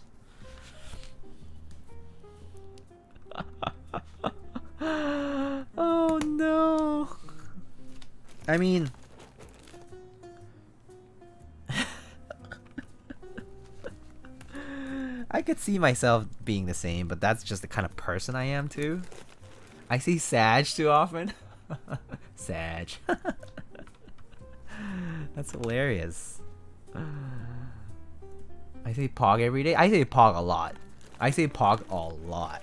Oh no. I mean, I could see myself being the same, but that's just the kind of person I am too. I see Sag too often. Sag. That's hilarious. I say Pog every day. I say Pog a lot. I say Pog a lot.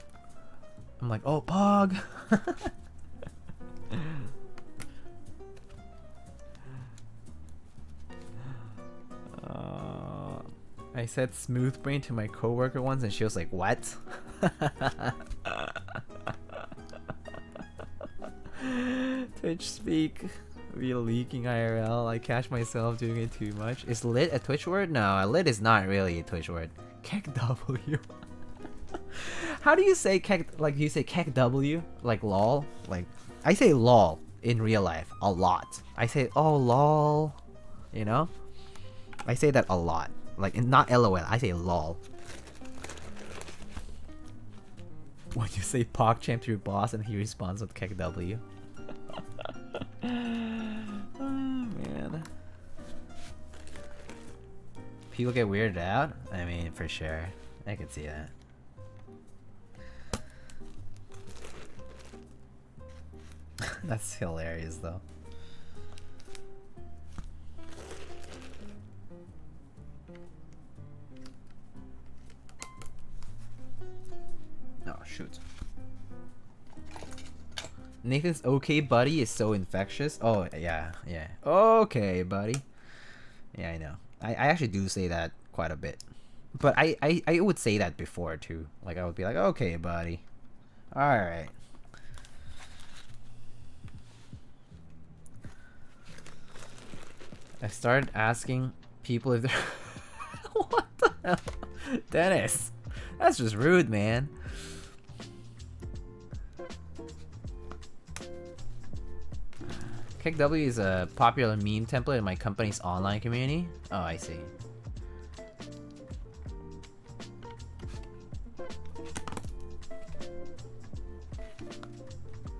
I'm like, oh, Pog. I said smooth brain to my coworker once, and she was like, "What?" Twitch speak. Be leaking IRL. I catch myself doing it too much. Is lit a Twitch word? No, lit is not really a Twitch word. Kek W. How do you say kek? Like you say kek W? Like lol? Like I say lol in real life a lot. I say oh lol. You know? I say that a lot. Like not LOL. I say lol. When you say PogChamp to your boss and he responds with kek W. Oh man. People get weirded out? I mean, for sure. I can see that. That's hilarious though. Oh shoot. Nathan's okay buddy is so infectious. Oh yeah, yeah. Okay buddy. Yeah, I know. I actually do say that quite a bit. But I would say that before too. Like I would be like, okay buddy. Alright. I started asking people if they're what the hell? Dennis. That's just rude, man. KickW is a popular meme template in my company's online community. Oh, I see.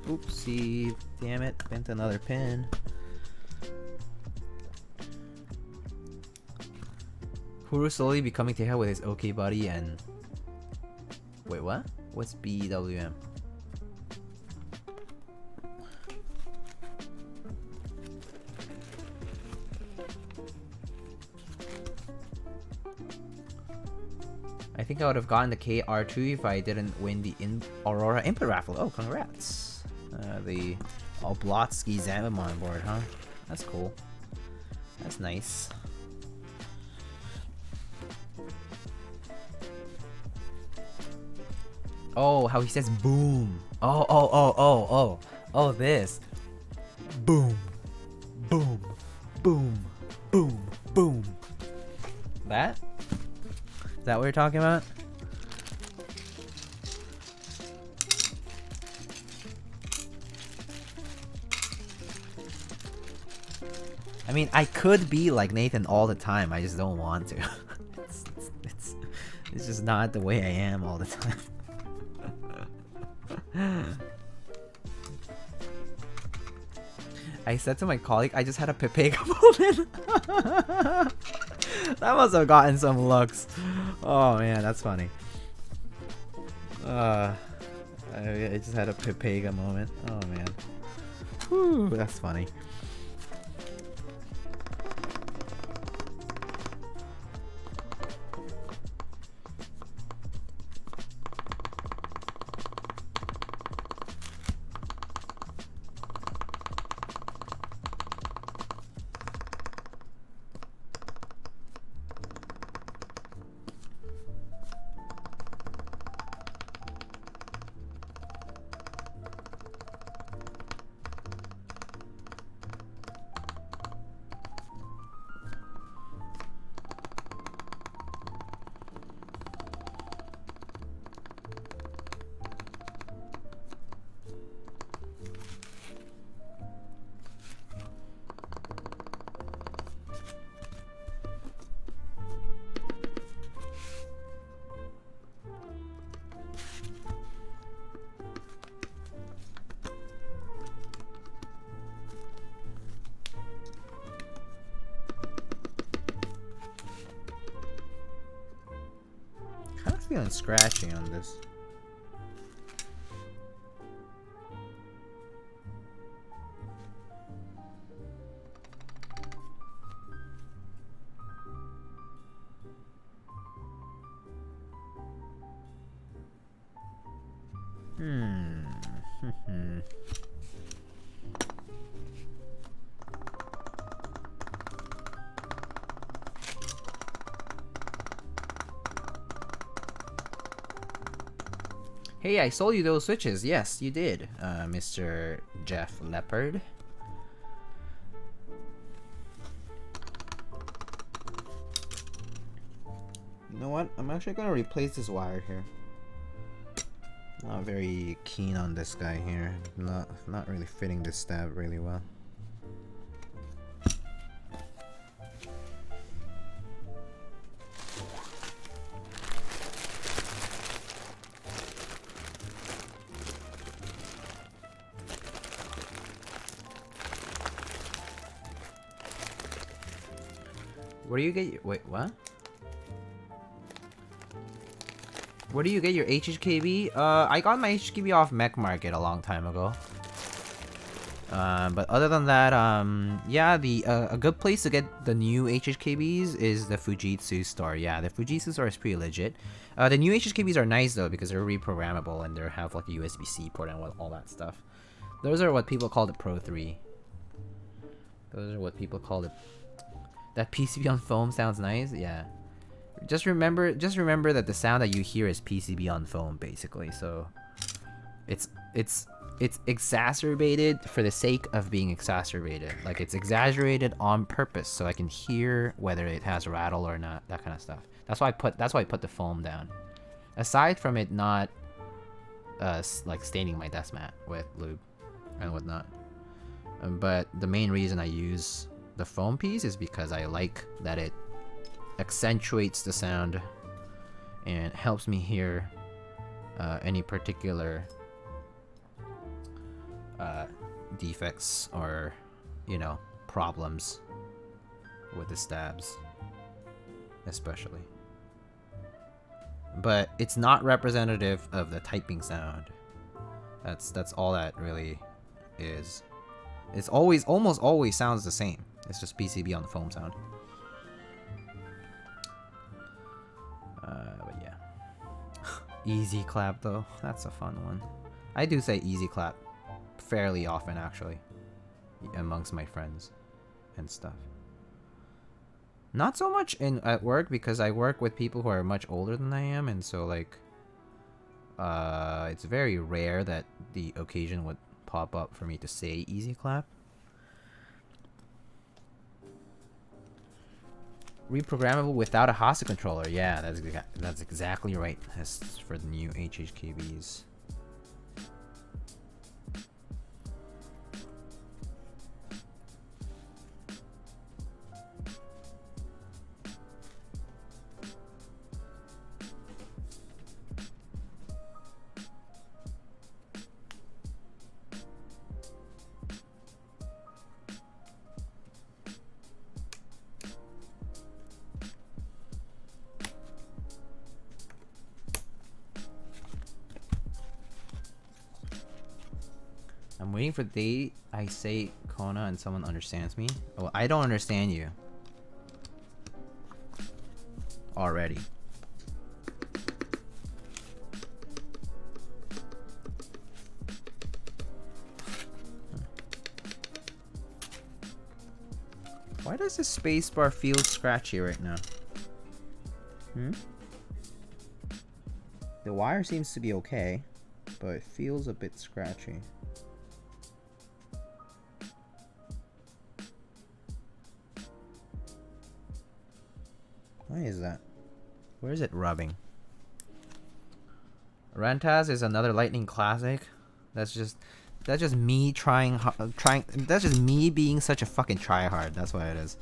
Oopsie. Damn it. Bent another pin. Huru slowly becoming Teha with his OK buddy and... Wait, what? What's BWM? I think I would have gotten the KR2 if I didn't win the Aurora Input Raffle. Oh, congrats. The Oblotsky Zamamon board, huh? That's cool. That's nice. Oh, how he says boom. Oh, this. Boom. Boom. Boom. Boom. Boom. That? Is that what you're talking about? I mean, I could be like Nathan all the time. I just don't want to. It's just not the way I am all the time. I said to my colleague, I just had a Pepega moment. That must have gotten some looks. Oh man, that's funny. I just had a Pepega moment. Oh man. Whew, that's funny. Feeling scratchy on this. Hey, I sold you those switches. Yes, you did, Mr. Jeff Leopard. You know what? I'm actually gonna replace this wire here. Not very keen on this guy here. Not really fitting this stab really well. Where do you get your, wait, what? Where do you get your HHKB? I got my HHKB off Mech Market a long time ago. But other than that, yeah, a good place to get the new HHKBs is the Fujitsu store. Yeah, the Fujitsu store is pretty legit. The new HHKBs are nice though because they're reprogrammable and they have like a USB-C port and all that stuff. Those are what people call the Pro 3. Those are what people call it. That PCB on foam sounds nice. Yeah. Just remember that the sound that you hear is PCB on foam, basically. So, it's exacerbated for the sake of being exacerbated. Like it's exaggerated on purpose, so I can hear whether it has rattle or not. That kind of stuff. That's why I put the foam down. Aside from it not, like staining my desk mat with lube and whatnot. But the main reason I use the foam piece is because I like that it accentuates the sound and helps me hear any particular defects or, you know, problems with the stabs, especially. But it's not representative of the typing sound. That's all that really is. It's almost always sounds the same. It's just PCB on the foam sound. Easy clap though, that's a fun one. I do say easy clap fairly often actually, amongst my friends and stuff. Not so much at work because I work with people who are much older than I am, and so like, it's very rare that the occasion would pop up for me to say easy clap. Reprogrammable without a hosted controller. Yeah, that's exactly right. That's for the new HHKBs. I'm waiting for the day I say Kona and someone understands me. Well, I don't understand you. Already. Why does the spacebar feel scratchy right now? The wire seems to be okay, but it feels a bit scratchy. Why is that? Where is it rubbing? Rentaz is another Lightning classic. That's just me that's just me being such a fucking tryhard. That's what it is.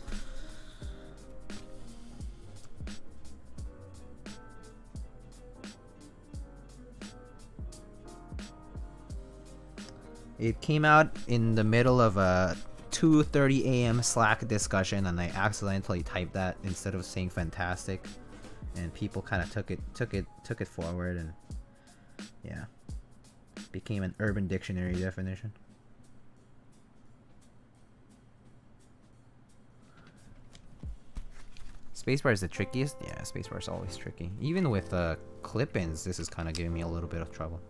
It came out in the middle of a 2:30 a.m. Slack discussion, and I accidentally typed that instead of saying fantastic, and people kind of took it forward, and yeah, became an Urban Dictionary definition. Spacebar is the trickiest. Yeah, spacebar is always tricky. Even with clip-ins, this is kind of giving me a little bit of trouble.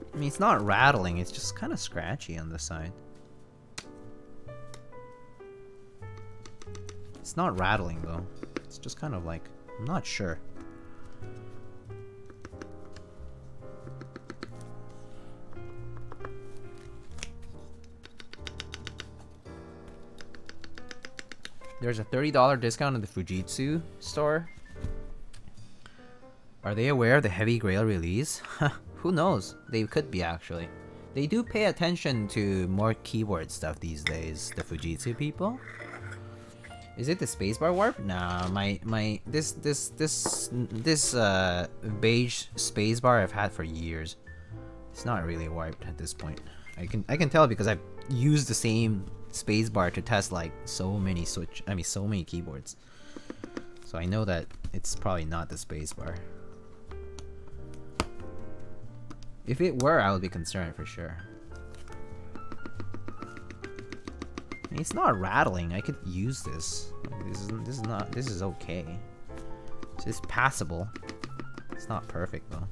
I mean, it's not rattling, it's just kind of scratchy on the side. It's not rattling though. It's just kind of like, I'm not sure. There's a $30 discount in the Fujitsu store. Are they aware of the heavy grail release? Who knows? They could be actually. They do pay attention to more keyboard stuff these days, the Fujitsu people. Is it the spacebar warp? Nah, this beige spacebar I've had for years. It's not really warped at this point. I can tell because I've used the same spacebar to test like so many keyboards. So I know that it's probably not the spacebar. If it were, I would be concerned for sure. It's not rattling. I could use this. This is okay. It's passable. It's not perfect though.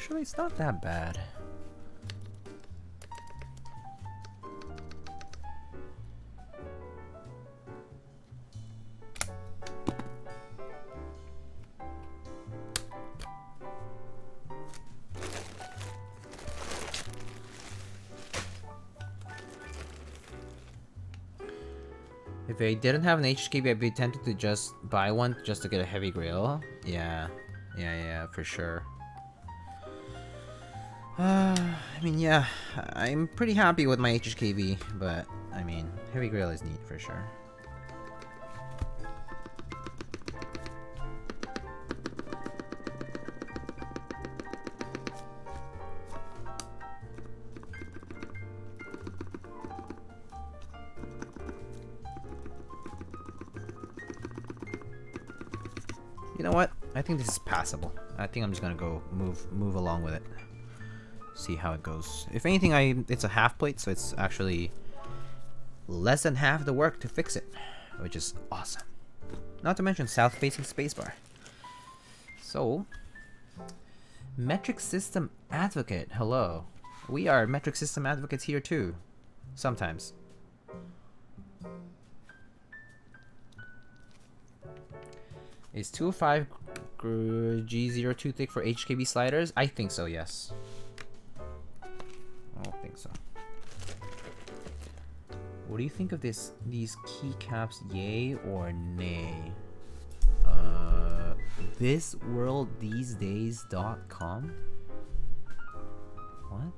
Actually, it's not that bad. If I didn't have an HKB, I'd be tempted to just buy one just to get a heavy grail. Yeah, for sure. I mean, yeah, I'm pretty happy with my HHKV, but I mean, heavy grill is neat for sure. You know what? I think this is passable. I think I'm just gonna go move along with it. See how it goes. If anything, it's a half plate, so it's actually less than half the work to fix it, which is awesome. Not to mention south-facing spacebar. So, metric system advocate. Hello. We are metric system advocates here too. Sometimes. Is 205 G0 too thick for HKB sliders? I think so, yes. I don't think so. What do you think of these keycaps, yay or nay? thisworldthesedays.com? What?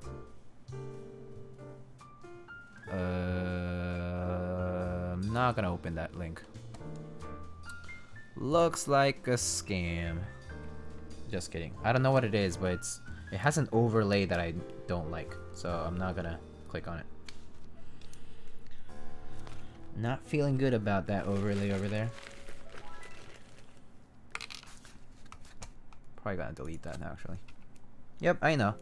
I'm not gonna open that link. Looks like a scam. Just kidding. I don't know what it is, but it has an overlay that I don't like, so I'm not gonna click on it. Not feeling good about that overlay over there. Probably gonna delete that actually. Yep, I know.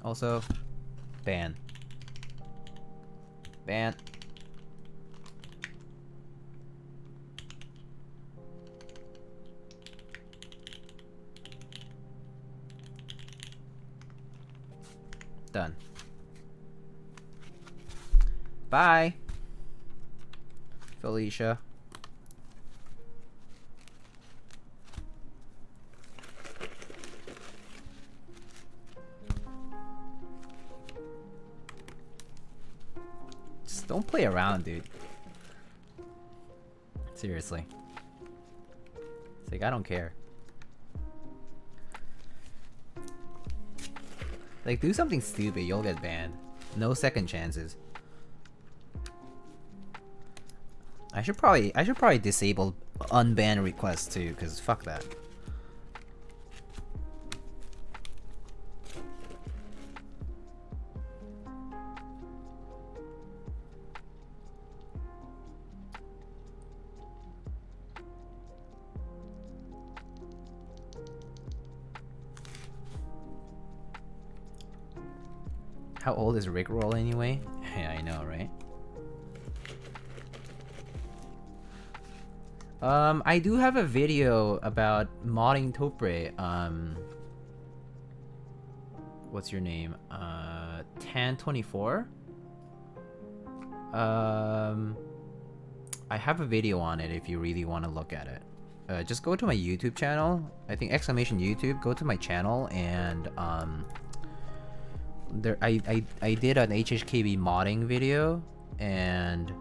Also, ban. Ban. Done. Bye, Felicia. Just don't play around, dude. Seriously. It's like, I don't care. Like, do something stupid, you'll get banned. No second chances. I should probably disable unban requests too, cause fuck that. How old is Rickroll anyway? Yeah, I know, right? I do have a video about modding Topre. What's your name? Tan24. I have a video on it if you really want to look at it. Just go to my YouTube channel. I think exclamation YouTube. Go to my channel and there I did an HHKB modding video, and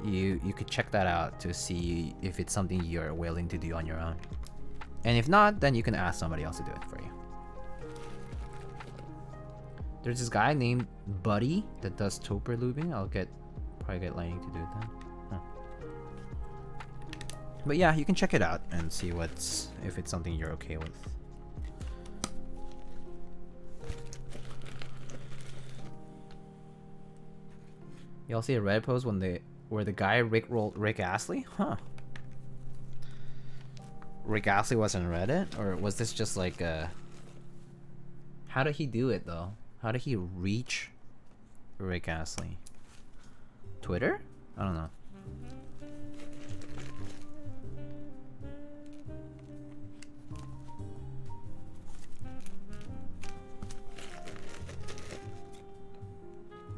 you could check that out to see if it's something you're willing to do on your own. And if not, then you can ask somebody else to do it for you. There's this guy named Buddy that does Topper lubing. I'll probably get Lightning to do it then. Huh. But yeah, you can check it out and see if it's something you're okay with. Y'all see a Reddit post where the guy rickrolled Rick Astley? Huh. Rick Astley was on Reddit? Or was this just like a... How did he do it though? How did he reach Rick Astley? Twitter? I don't know.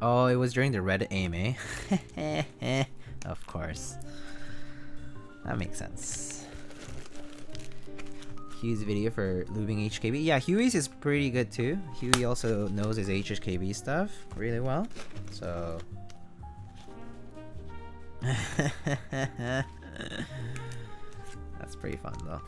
Oh, it was during the Reddit AMA. Of course. That makes sense. Huey's video for lubing HKB. Yeah, Huey's is pretty good too. Huey also knows his HKB stuff really well. So... That's pretty fun though.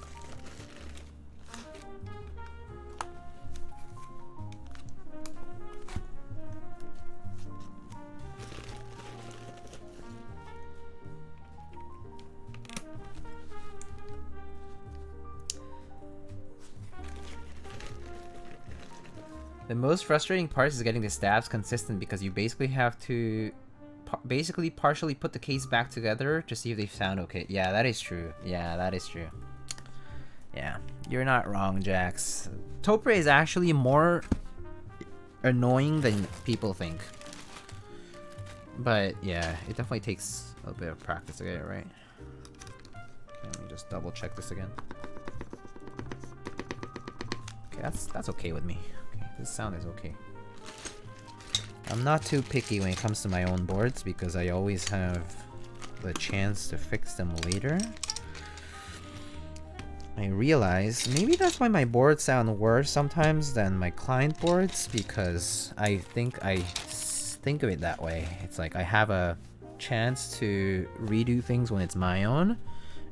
The most frustrating part is getting the stabs consistent because you basically have to partially put the case back together to see if they sound okay. Yeah, that is true. Yeah, that is true. Yeah, you're not wrong, Jax. Topre is actually more annoying than people think. But yeah, it definitely takes a bit of practice to get it right. Okay, let me just double check this again. Okay, that's okay with me. Okay, this sound is okay. I'm not too picky when it comes to my own boards because I always have the chance to fix them later. I realize maybe that's why my boards sound worse sometimes than my client boards, because I think of it that way. It's like I have a chance to redo things when it's my own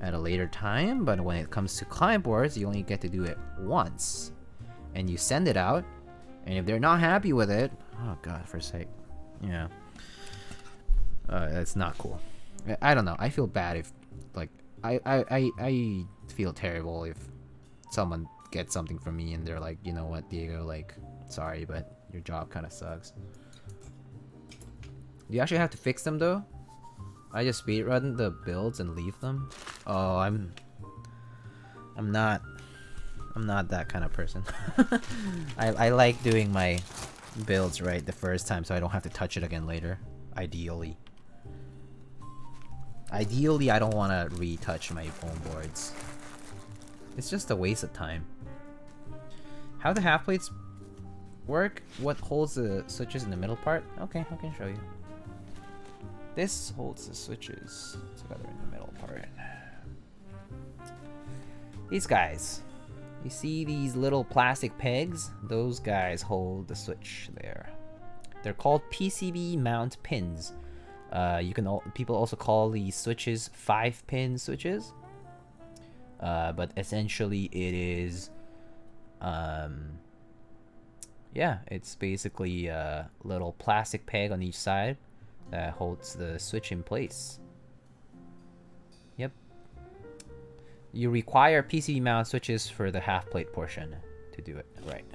at a later time, but when it comes to client boards, you only get to do it once. And you send it out, and if they're not happy with it, oh god, for sake, yeah, it's not cool. I don't know. I feel bad if, like, I feel terrible if someone gets something from me and they're like, you know what, Diego, like, sorry, but your job kind of sucks. Do you actually have to fix them though? I just speedrun the builds and leave them. Oh, I'm not that kind of person. I like doing my builds right the first time so I don't have to touch it again later. Ideally, I don't want to retouch my own boards. It's just a waste of time. How the half plates work? What holds the switches in the middle part? Okay, I can show you. This holds the switches together in the middle part. These guys. You see these little plastic pegs? Those guys hold the switch there. They're called PCB mount pins. People also call these switches 5-pin switches. But essentially it is, yeah, it's basically a little plastic peg on each side that holds the switch in place. Yep. You require PCB mount switches for the half plate portion to do it right.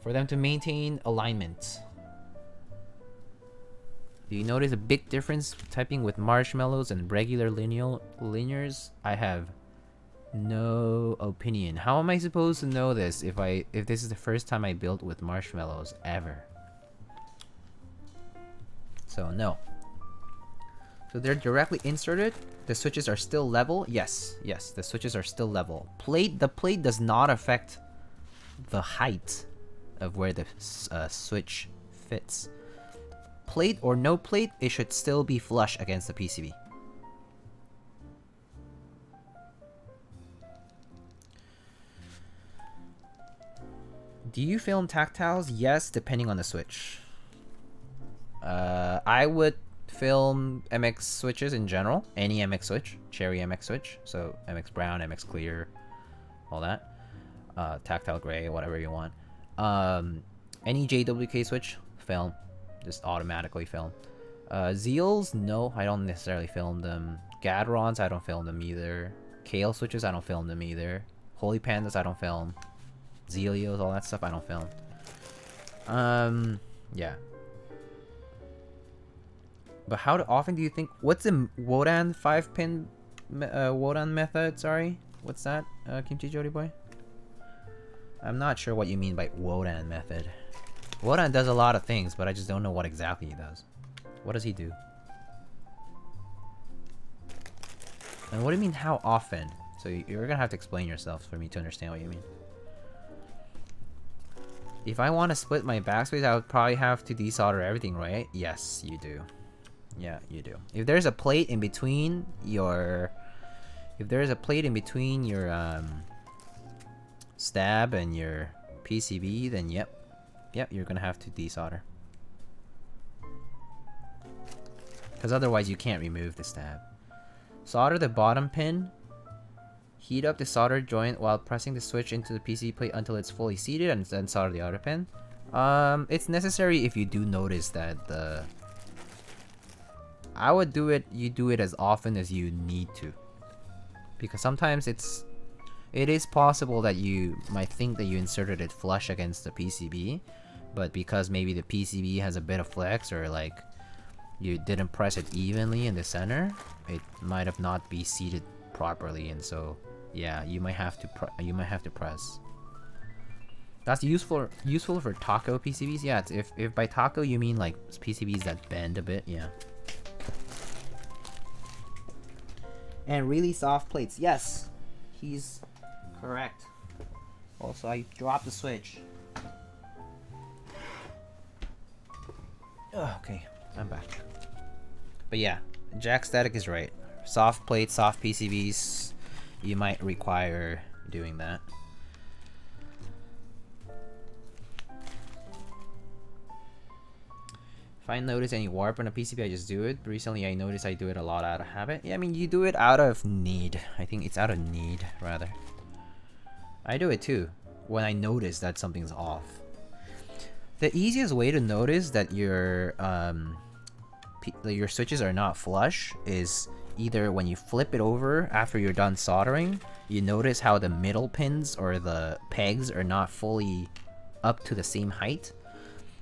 For them to maintain alignment. Do you notice a big difference typing with Marshmallows and regular linears? I have no opinion. How am I supposed to know this if this is the first time I built with Marshmallows ever? So no. So they're directly inserted. The switches are still level. Yes, the switches are still level. The plate does not affect the height of where the switch fits. Plate or no plate, it should still be flush against the PCB. Do you film tactiles? Yes, depending on the switch. I would film MX switches in general. Any MX switch. Cherry MX switch. So MX brown, MX clear, all that. Tactile gray, whatever you want. Any JWK switch, film. Just automatically film. Zeals, no, I don't necessarily film them. Gadrons, I don't film them either. Kale switches, I don't film them either. Holy Pandas, I don't film. Zelios, all that stuff, I don't film. Yeah. But how often do you think... What's the Wodan 5-pin Wodan method? Sorry? What's that, Kimchi Jody Boy? I'm not sure what you mean by Wodan method. Wodan does a lot of things, but I just don't know what exactly he does. What does he do? And what do you mean, how often? So you're gonna have to explain yourself for me to understand what you mean. If I want to split my backspace, I would probably have to desolder everything, right? Yes, you do. Yeah, you do. If there's a plate in between your... stab and your PCB, then yep, you're gonna have to desolder. Because otherwise you can't remove the stab. Solder the bottom pin. Heat up the solder joint while pressing the switch into the PCB plate until it's fully seated, and then solder the outer pin. It's necessary if you do notice that the... I would do it, you do it as often as you need to. Because sometimes it's It is possible that you might think that you inserted it flush against the PCB, but because maybe the PCB has a bit of flex, or like you didn't press it evenly in the center, it might have not be seated properly, and so yeah, you might have to press. That's useful for taco PCBs. Yeah, if by taco you mean like PCBs that bend a bit, yeah. And really soft plates. Yes, he's correct. Also, I dropped the switch. Oh, okay, I'm back. But yeah, Jack Static is right. Soft plates, soft PCBs, you might require doing that. If I notice any warp on a PCB, I just do it. Recently, I noticed I do it a lot out of habit. Yeah, I mean, you do it out of need. I think it's out of need, rather. I do it too, when I notice that something's off. The easiest way to notice that your switches are not flush is either when you flip it over after you're done soldering, you notice how the middle pins or the pegs are not fully up to the same height.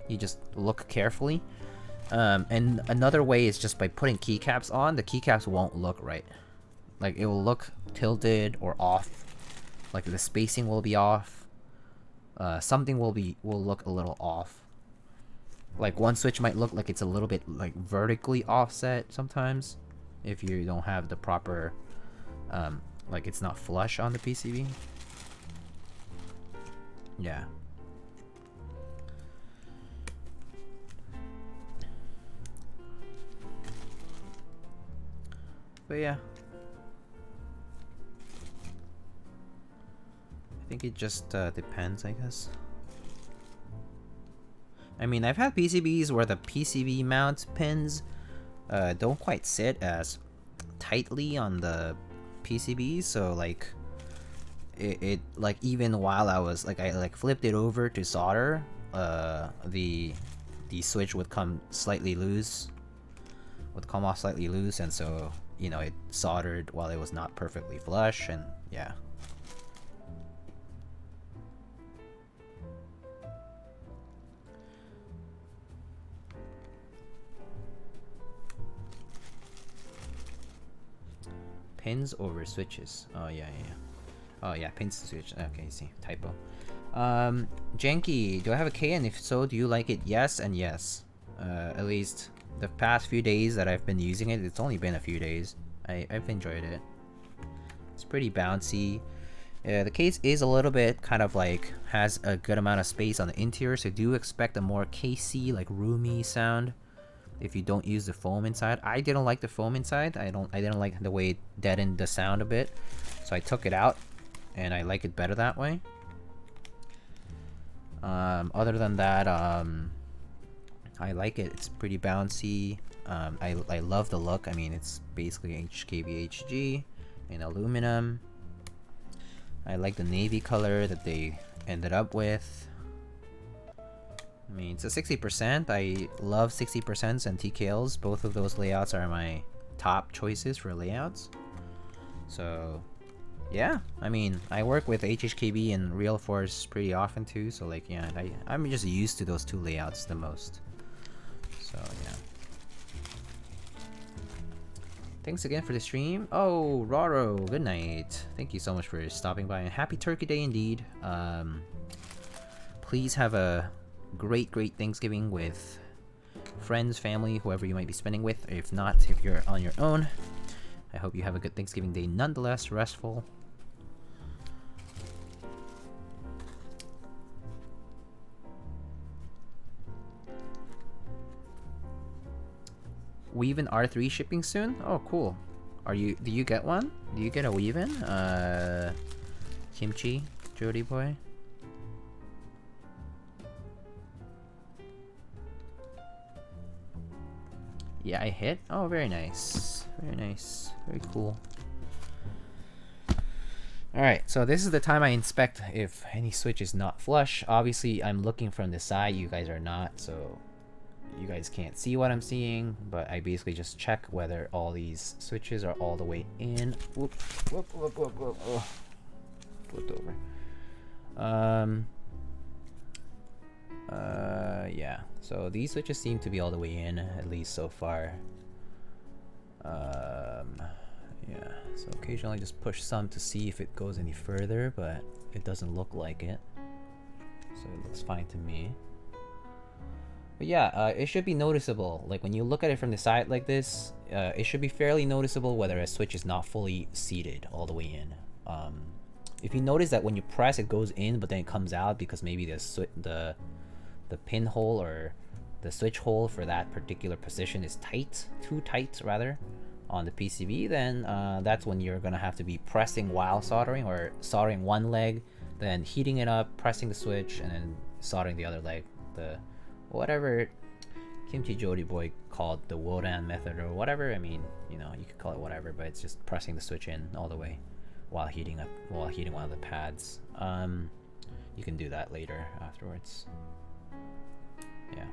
You just look carefully. And another way is just by putting keycaps on. The keycaps won't look right. Like, it will look tilted or off. Like, the spacing will be off. Something will look a little off. Like, one switch might look like it's a little bit like vertically offset sometimes, if you don't have the proper like it's not flush on the PCB. Yeah. But yeah, I think it just depends, I guess. I mean, I've had PCBs where the PCB mount pins don't quite sit as tightly on the PCB, so like it like, even while I was like, I like flipped it over to solder, the switch would come slightly loose, would come off slightly loose, and so, you know, it soldered while it was not perfectly flush, and yeah. Pins over switches. Oh yeah. Oh yeah, pins to switch. Okay, see, typo. Janky, do I have a K? And if so, do you like it? Yes and yes. At least the past few days that I've been using it, it's only been a few days. I've enjoyed it. It's pretty bouncy. The case is a little bit kind of like, has a good amount of space on the interior, so do expect a more casey, like roomy sound if you don't use the foam inside. I didn't like the foam inside. I didn't like the way it deadened the sound a bit, so I took it out, and I like it better that way. Other than that, I like it. It's pretty bouncy. I love the look. I mean, it's basically HKVHG in aluminum. I like the navy color that they ended up with. I mean, it's a 60%. I love 60% and TKLs. Both of those layouts are my top choices for layouts. So, yeah. I mean, I work with HHKB and Real Force pretty often too. So, like, yeah, I'm just used to those two layouts the most. So, yeah. Thanks again for the stream. Oh, Roro, good night. Thank you so much for stopping by, and happy Turkey Day indeed. Please have a great Thanksgiving with friends, family, whoever you might be spending with. If not, if you're on your own, I hope you have a good Thanksgiving Day nonetheless, restful. Weave-in R3 shipping soon? Oh, cool. Do you get one? Do you get a Weave-in? Kimchi, Jody boy. Yeah, I hit. Oh, very nice. Very nice. Very cool. Alright, so this is the time I inspect if any switch is not flush. Obviously, I'm looking from the side. You guys are not, so you guys can't see what I'm seeing, but I basically just check whether all these switches are all the way in. Whoop, whoop, whoop, whoop, whoop. Oh. flipped over. Yeah. So these switches seem to be all the way in, at least so far. Yeah. So occasionally I just push some to see if it goes any further, but it doesn't look like it. So it looks fine to me. But yeah, it should be noticeable. Like when you look at it from the side like this, it should be fairly noticeable whether a switch is not fully seated all the way in. If you notice that when you press, it goes in, but then it comes out because maybe the pinhole or the switch hole for that particular position is tight, too tight rather, on the PCB, then that's when you're gonna have to be pressing while soldering, or soldering one leg, then heating it up, pressing the switch, and then soldering the other leg. The whatever Kimchi Jody Boy called the Wodan method or whatever. I mean, you know, you could call it whatever, but it's just pressing the switch in all the way while heating one of the pads. You can do that later afterwards. Yeah.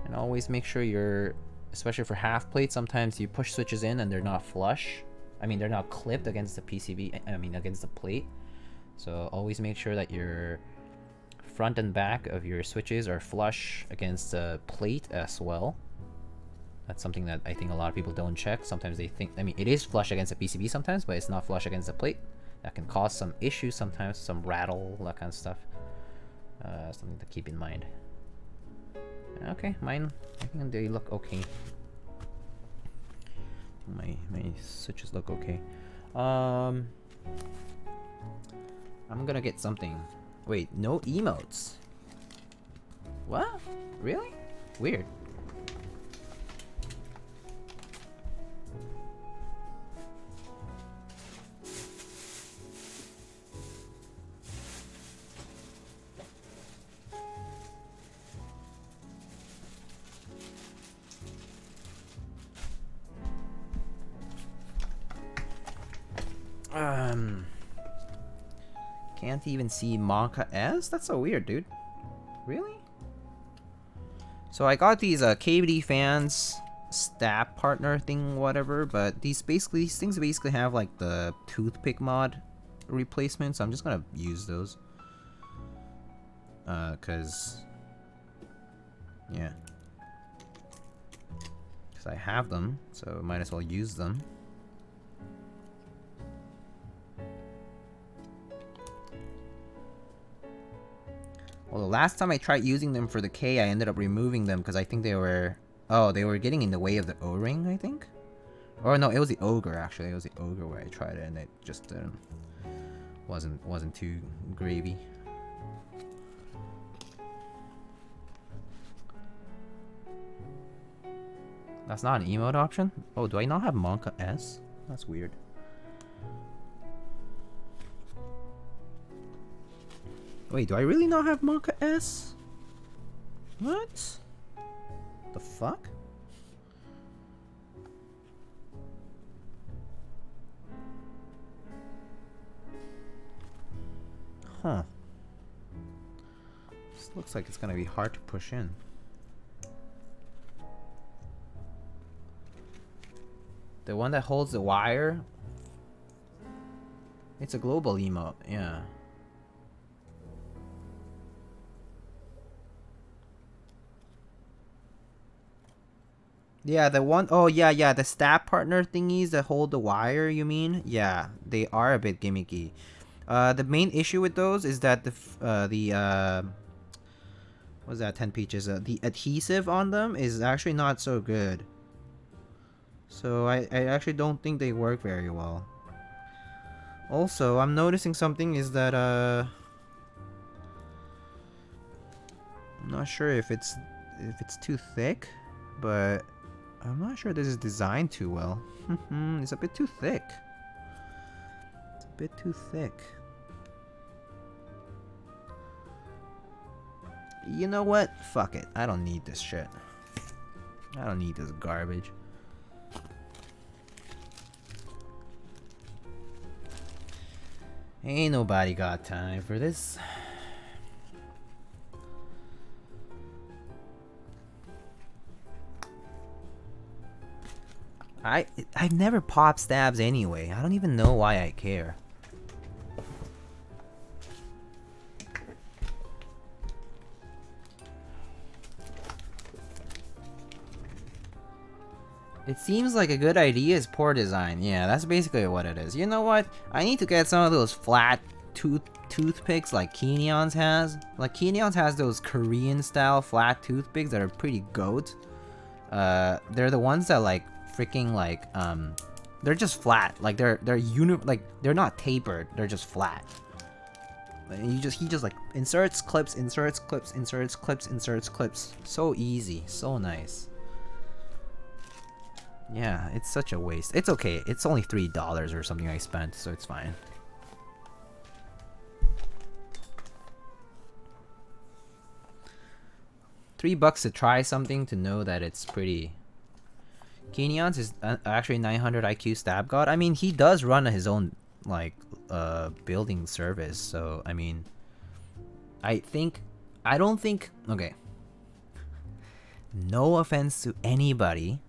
And always make sure you're, especially for half plates, sometimes you push switches in and they're not flush. I mean, they're not clipped against the PCB, I mean against the plate. So always make sure that your front and back of your switches are flush against the plate as well. That's something that I think a lot of people don't check. Sometimes they think, I mean, it is flush against the PCB sometimes, but it's not flush against the plate. That can cause some issues sometimes, some rattle, that kind of stuff. Something to keep in mind. Okay, mine, I think they look okay. My switches look okay. I'm gonna get something. Wait, no emotes. What? Really? Weird. Can't even see Monka S? That's so weird, dude. Really? So I got these KBD fans stab partner thing, whatever, but these things basically have like the toothpick mod replacement, so I'm just gonna use those. Cause yeah. Cause I have them, so might as well use them. Well, the last time I tried using them for the K, I ended up removing them because I think they were... Oh, they were getting in the way of the O-ring, I think? Or no, it was the Ogre, actually. It was the Ogre where I tried it, and it just wasn't too gravy. That's not an emote option? Oh, do I not have Monka S? That's weird. Wait, do I really not have Monka S? What? The fuck? Huh. This looks like it's gonna be hard to push in. The one that holds the wire? It's a global emote, yeah. Yeah, the one, oh yeah, the stab partner thingies that hold the wire, you mean? Yeah, they are a bit gimmicky. The main issue with those is that what's that, 10 peaches? The adhesive on them is actually not so good. So I actually don't think they work very well. Also, I'm noticing something is that I'm not sure if it's too thick, but I'm not sure this is designed too well. It's a bit too thick. It's a bit too thick. You know what? Fuck it. I don't need this shit. I don't need this garbage. Ain't nobody got time for this. I've never popped stabs anyway. I don't even know why I care. It seems like a good idea is poor design. Yeah, that's basically what it is. You know what? I need to get some of those flat toothpicks like Kenion's has. Like Kenion's has those Korean style flat toothpicks that are pretty goat. They're the ones that like freaking like they're just flat. Like they're they're not tapered. They're just flat. And he just like inserts clips, inserts clips, inserts clips, inserts clips. So easy, so nice. Yeah, it's such a waste. It's okay. It's only $3 or something I spent, so it's fine. $3 to try something to know that it's pretty. Kenyon's is actually 900 IQ stab god. I mean, he does run his own like building service, so I mean, I don't think. Okay. No offense to anybody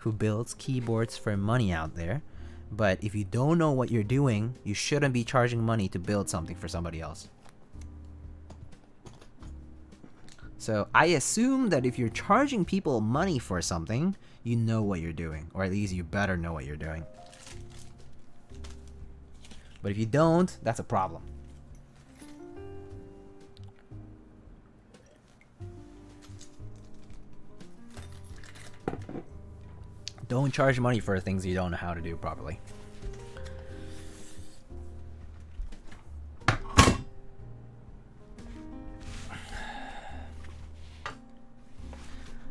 who builds keyboards for money out there, but if you don't know what you're doing, you shouldn't be charging money to build something for somebody else. So I assume that if you're charging people money for something, you know what you're doing, or at least you better know what you're doing. But if you don't, that's a problem. Don't charge money for things you don't know how to do properly.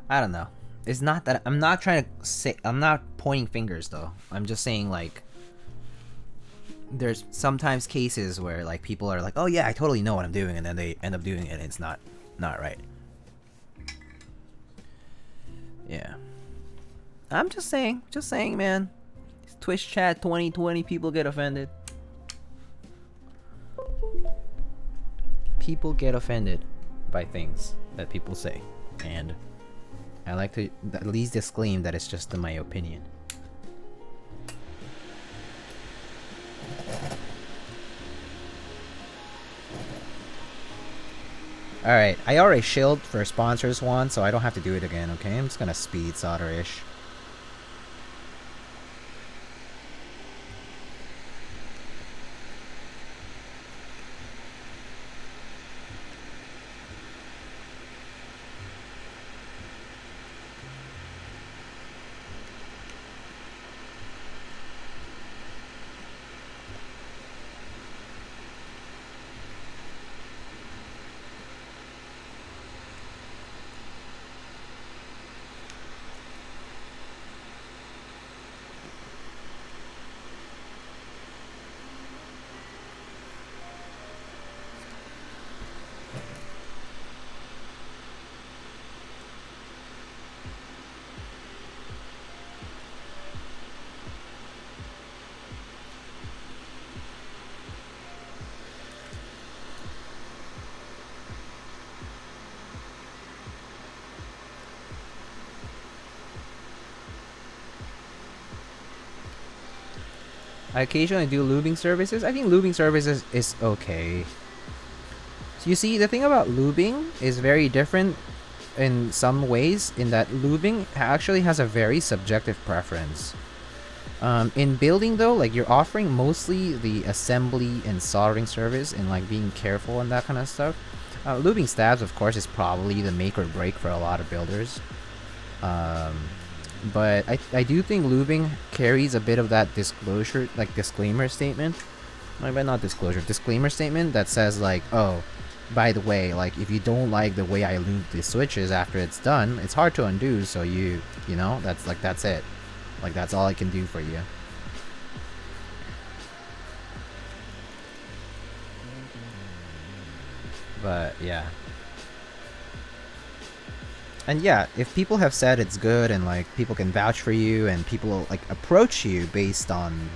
I don't know. It's not that I'm not trying to say, I'm not pointing fingers though. I'm just saying like there's sometimes cases where like people are like, "Oh yeah, I totally know what I'm doing," and then they end up doing it and it's not right. Yeah. I'm just saying, man. Twitch chat 2020 people get offended. People get offended by things that people say, and I like to at least disclaim that it's just in my opinion. Alright, I already shilled for sponsors one, so I don't have to do it again, okay? I'm just gonna speed solder-ish. I occasionally do lubing services. I think lubing services is okay. So you see, the thing about lubing is very different in some ways, in that lubing actually has a very subjective preference. In building though, like you're offering mostly the assembly and soldering service and like being careful and that kind of stuff. Lubing stabs, of course, is probably the make or break for a lot of builders. But I do think lubing carries a bit of that disclosure, like disclaimer statement. Maybe not disclosure, disclaimer statement that says like, oh, by the way, like if you don't like the way I lube the switches after it's done, it's hard to undo, so you know, that's it. Like that's all I can do for you. But yeah. And yeah, if people have said it's good and like people can vouch for you and people like approach you based on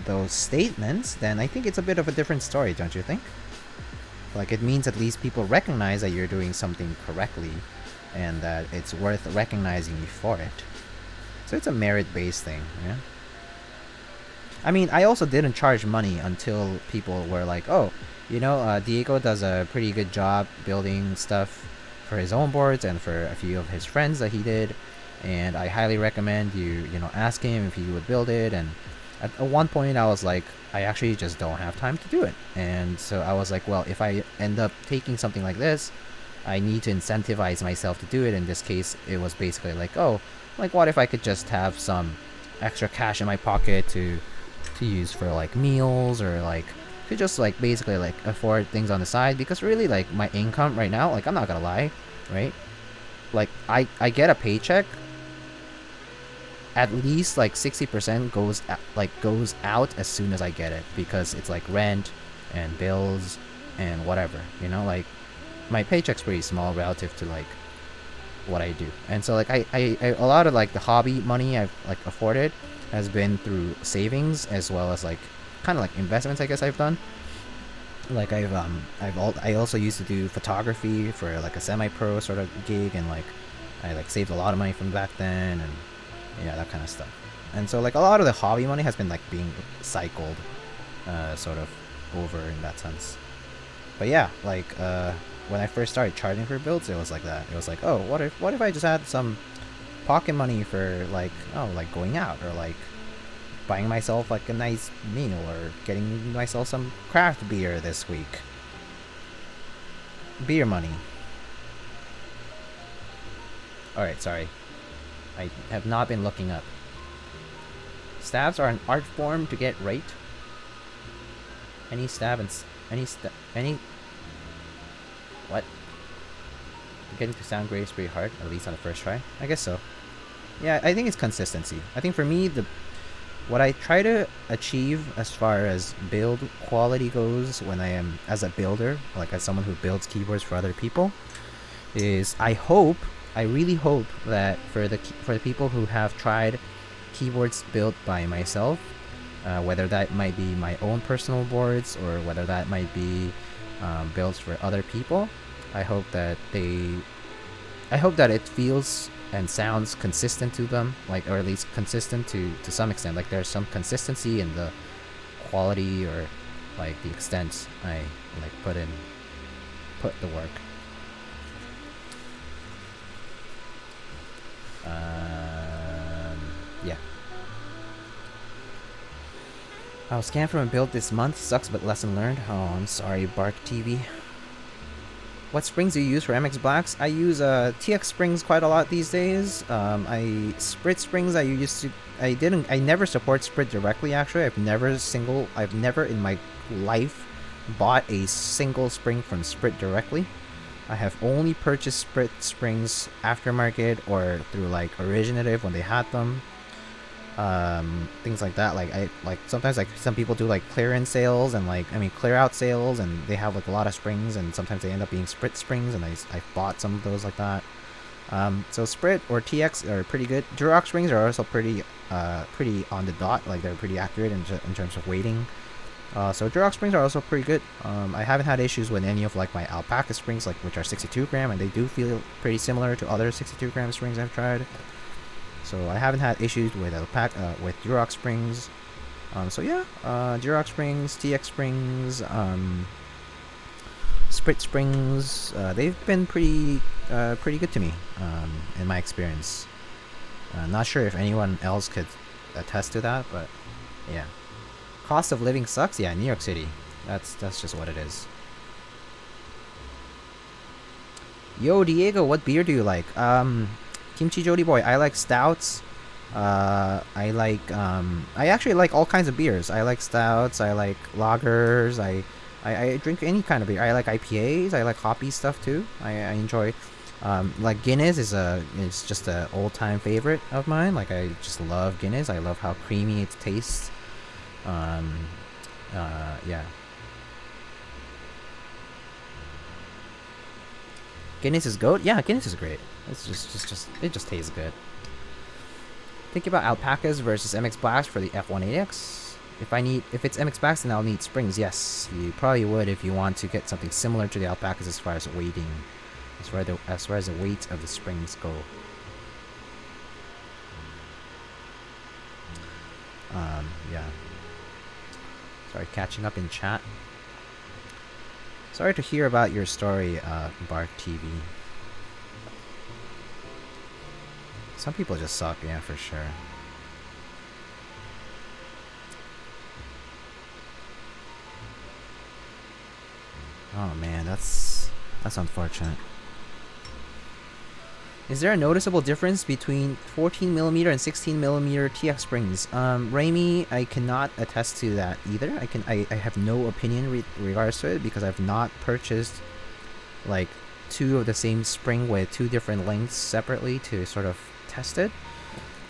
those statements, then I think it's a bit of a different story, don't you think? Like it means at least people recognize that you're doing something correctly and that it's worth recognizing you for it. So it's a merit-based thing, yeah? I mean, I also didn't charge money until people were like, oh, you know, Diego does a pretty good job building stuff for his own boards and for a few of his friends that he did, and I highly recommend you ask him if he would build it. And at one point I was like, I actually just don't have time to do it, and so I was like, well, if I end up taking something like this, I need to incentivize myself to do it. In this case, it was basically like, oh, like what if I could just have some extra cash in my pocket to use for like meals, or like to just like basically like afford things on the side, because really like my income right now, like I'm not gonna lie, right? Like I get a paycheck, at least like 60% goes out as soon as I get it, because it's like rent and bills and whatever, like my paycheck's pretty small relative to like what I do. And so like I a lot of like the hobby money I've like afforded has been through savings, as well as like kind of like investments I guess I've done. Like I also used to do photography for like a semi-pro sort of gig, and like I like saved a lot of money from back then, and yeah, that kind of stuff. And so like a lot of the hobby money has been like being cycled sort of over in that sense. But yeah, like when I first started charging for builds, it was like that. It was like, oh, what if I just had some pocket money for like, oh, like going out, or like buying myself like a nice meal, or getting myself some craft beer this week. Beer money. Alright, sorry. I have not been looking up. Stabs are an art form to get right. Any stab and any what? Getting to sound great is pretty hard, at least on the first try. I guess so. Yeah, I think it's consistency. I think for me, what I try to achieve as far as build quality goes when I am as a builder, like as someone who builds keyboards for other people, is I really hope that for the people who have tried keyboards built by myself, whether that might be my own personal boards or whether that might be builds for other people, I hope that it feels and sounds consistent to them, like, or at least consistent to some extent. Like there's some consistency in the quality, or like the extent I like put the work. Yeah. I'll scan from a build this month. Sucks, but lesson learned. Oh, I'm sorry, Bark TV. What springs do you use for MX Blacks? I use TX springs quite a lot these days. Sprit springs I never support Sprit directly, actually. I've never in my life bought a single spring from Sprit directly. I have only purchased Sprit springs aftermarket or through like Originative when they had them. Things like that. Like sometimes like some people do like clearance sales and clear out sales, and they have like a lot of springs, and sometimes they end up being Sprit springs, and I bought some of those like that. So Sprit or TX are pretty good. Durock springs are also pretty on the dot. Like they're pretty accurate in terms of weighting. So Durock springs are also pretty good. I haven't had issues with any of like my Alpaca springs, like which are 62 gram, and they do feel pretty similar to other 62 gram springs I've tried. So I haven't had issues with with Durock springs. So yeah, Durock springs, TX springs, Sprit springs, they've been pretty good to me in my experience. Not sure if anyone else could attest to that, but yeah. Cost of living sucks? Yeah, New York City. That's just what it is. Yo, Diego, what beer do you like? Kimchi Jody Boy, I like stouts. I actually like all kinds of beers. I like stouts, I like lagers, I drink any kind of beer. I like IPAs, I like hoppy stuff too. I enjoy like Guinness is just an old-time favorite of mine. Like I just love Guinness. I love how creamy it tastes. Yeah. Guinness is goat? Yeah, Guinness is great. It's it just tastes good. Think about Alpacas versus MX Blacks for the F1-8X. If it's MX Blacks, then I'll need springs. Yes, you probably would if you want to get something similar to the Alpacas as far as weighting, as far as the weight of the springs go. Yeah. Sorry, catching up in chat. Sorry to hear about your story, Bark TV. Some people just suck, yeah, for sure. Oh man, that's unfortunate. Is there a noticeable difference between 14mm and 16mm TX springs? Raimi, I cannot attest to that either. I have no opinion regards to it because I've not purchased like two of the same spring with two different lengths separately to sort of test it.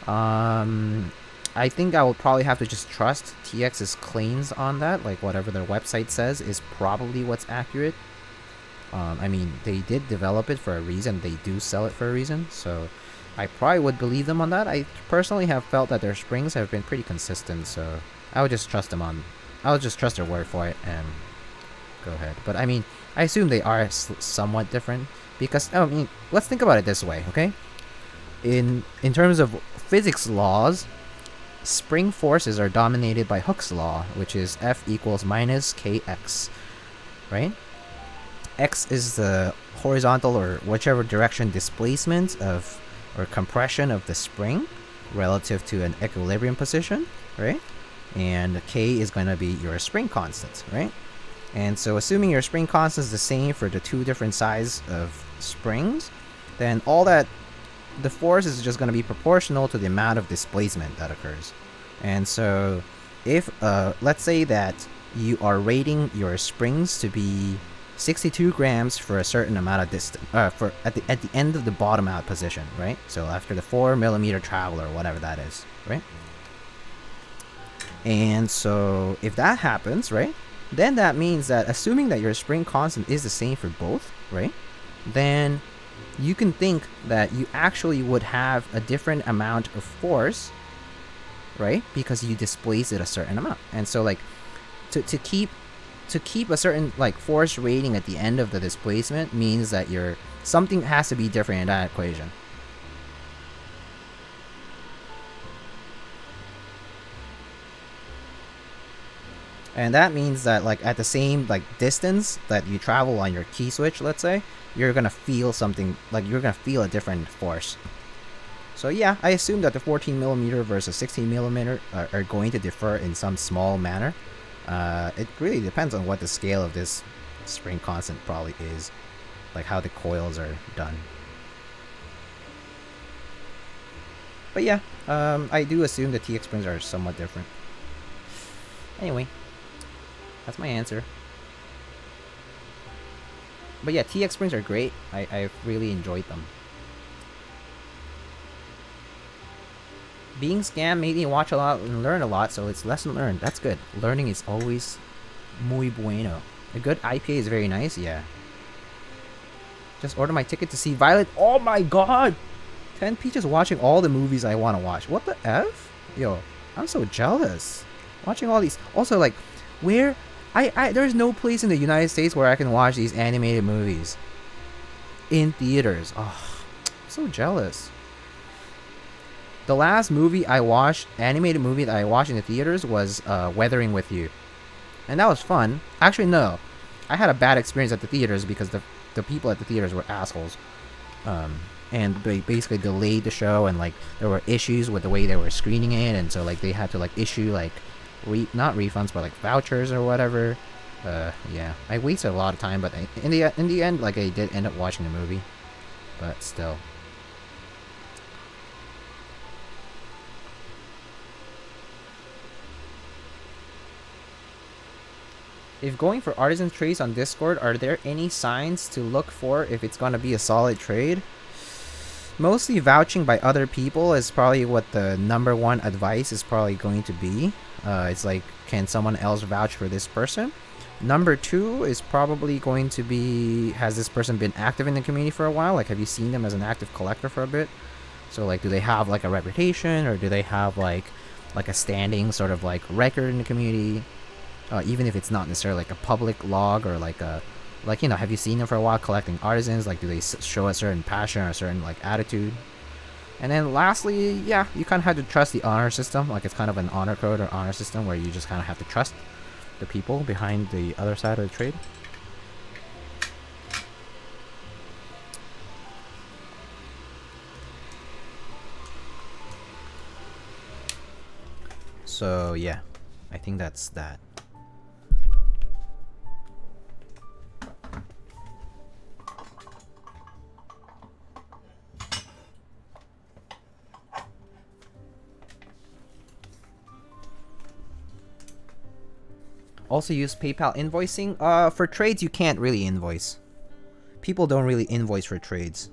I think I will probably have to just trust TX's claims on that, like whatever their website says is probably what's accurate. I mean, they did develop it for a reason. They do sell it for a reason. So I probably would believe them on that. I personally have felt that their springs have been pretty consistent. So I would just trust them on... I would just trust their word for it and go ahead. But I mean, I assume they are somewhat different. Because, I mean, let's think about it this way, okay? In terms of physics laws, spring forces are dominated by Hooke's law, which is F equals minus Kx, right? X is the horizontal or whichever direction displacement of or compression of the spring relative to an equilibrium position, right? And K is going to be your spring constant, right? And so assuming your spring constant is the same for the two different size of springs, then all that the force is just going to be proportional to the amount of displacement that occurs. And so if let's say that you are rating your springs to be 62 grams for a certain amount of distance, for at the end of the bottom out position, right? So after the 4mm travel or whatever that is, right? And so if that happens, right, then that means that assuming that your spring constant is the same for both, right, then you can think that you actually would have a different amount of force, right, because you displace it a certain amount. And so like to keep a certain like force rating at the end of the displacement means that something has to be different in that equation. And that means that like at the same like distance that you travel on your key switch, let's say, you're gonna feel something, like you're gonna feel a different force. So yeah, I assume that the 14mm versus 16mm are going to differ in some small manner. It really depends on what the scale of this spring constant probably is, like how the coils are done. But yeah, I do assume the TX springs are somewhat different. Anyway, that's my answer. But yeah, TX springs are great. I've really enjoyed them. Being scammed made me watch a lot and learn a lot, so it's lesson learned. That's good. Learning is always muy bueno. A good IPA is very nice, yeah. Just order my ticket to see Violet. Oh my god! 10 Peaches watching all the movies I want to watch. What the F? Yo, I'm so jealous. Watching all these. Also, like, where... there's no place in the United States where I can watch these animated movies. In theaters. Oh, I'm so jealous. The last movie I watched, animated movie that I watched in the theaters was Weathering with You. And that was fun. Actually, no. I had a bad experience at the theaters because the people at the theaters were assholes. And they basically delayed the show, and like there were issues with the way they were screening it, and so like they had to like issue like not refunds but like vouchers or whatever. Yeah, I wasted a lot of time, but in the end, like I did end up watching the movie, but still. If going for artisan trades on Discord, are there any signs to look for if it's going to be a solid trade? Mostly vouching by other people is probably what the number one advice is probably going to be. It's like, can someone else vouch for this person? Number two is probably going to be, has this person been active in the community for a while? Like, have you seen them as an active collector for a bit? So like, do they have like a reputation, or do they have like a standing sort of like record in the community? Even if it's not necessarily like a public log or like a, like, you know, have you seen them for a while collecting artisans? Like, do they show a certain passion or a certain like attitude? And then lastly, yeah, you kind of have to trust the honor system. Like, it's kind of an honor code or honor system where you just kind of have to trust the people behind the other side of the trade. So yeah, I think that's that. Also use PayPal invoicing. For trades you can't really invoice. People don't really invoice for trades.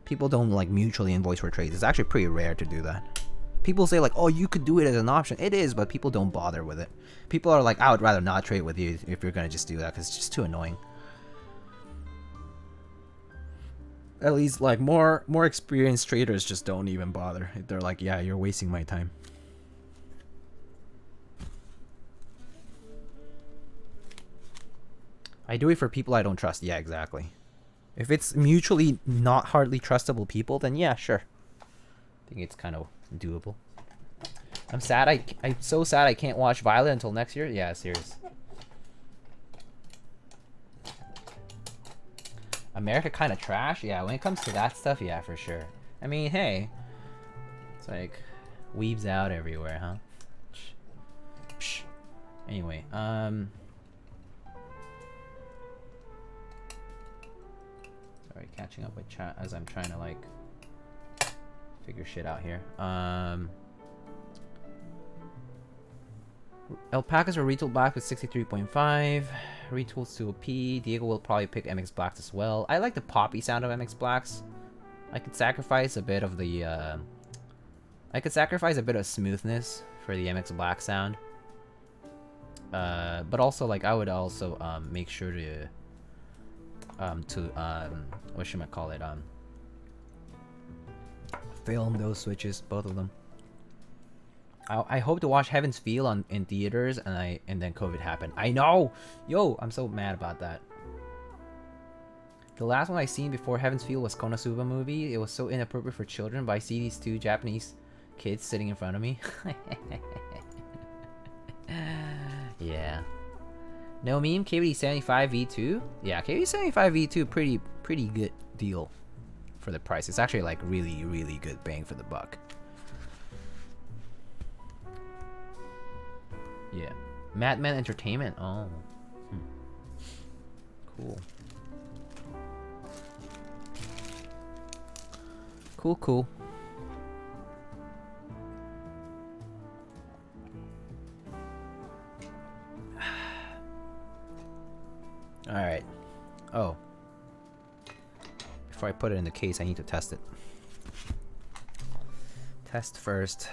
People don't like mutually invoice for trades. It's actually pretty rare to do that. People say like, oh, you could do it as an option. It is, but people don't bother with it. People are like, I would rather not trade with you if you're gonna just do that because it's just too annoying. At least like more experienced traders just don't even bother. They're like, yeah, you're wasting my time. I do it for people I don't trust. Yeah, exactly. If it's mutually not hardly trustable people, then yeah, sure. I think it's kind of doable. I'm sad. I'm so sad I can't watch Violet until next year. Yeah, serious. America kind of trash. Yeah, when it comes to that stuff, yeah, for sure. I mean, hey, it's like weaves out everywhere, huh? Psh. Anyway, sorry, catching up with chat as I'm trying to like figure shit out here. Alpacas are retooled back with 63.5. Retools to a P. Diego will probably pick MX Blacks as well. I like the poppy sound of MX Blacks. I could sacrifice a bit of the smoothness for the MX Black sound. But also like I would also make sure to whatchamacallit, film those switches, both of them. I hope to watch Heaven's Feel in theaters, and then COVID happened. I know, yo, I'm so mad about that. The last one I seen before Heaven's Feel was Konosuba movie. It was so inappropriate for children, but I see these two Japanese kids sitting in front of me. Yeah. No meme, KBD75 V2. Yeah, KBD75 V2 pretty good deal for the price. It's actually like really good bang for the buck. Yeah. Madman Entertainment. Oh. Cool. Cool. Alright. Oh. Before I put it in the case, I need to test it. Test first.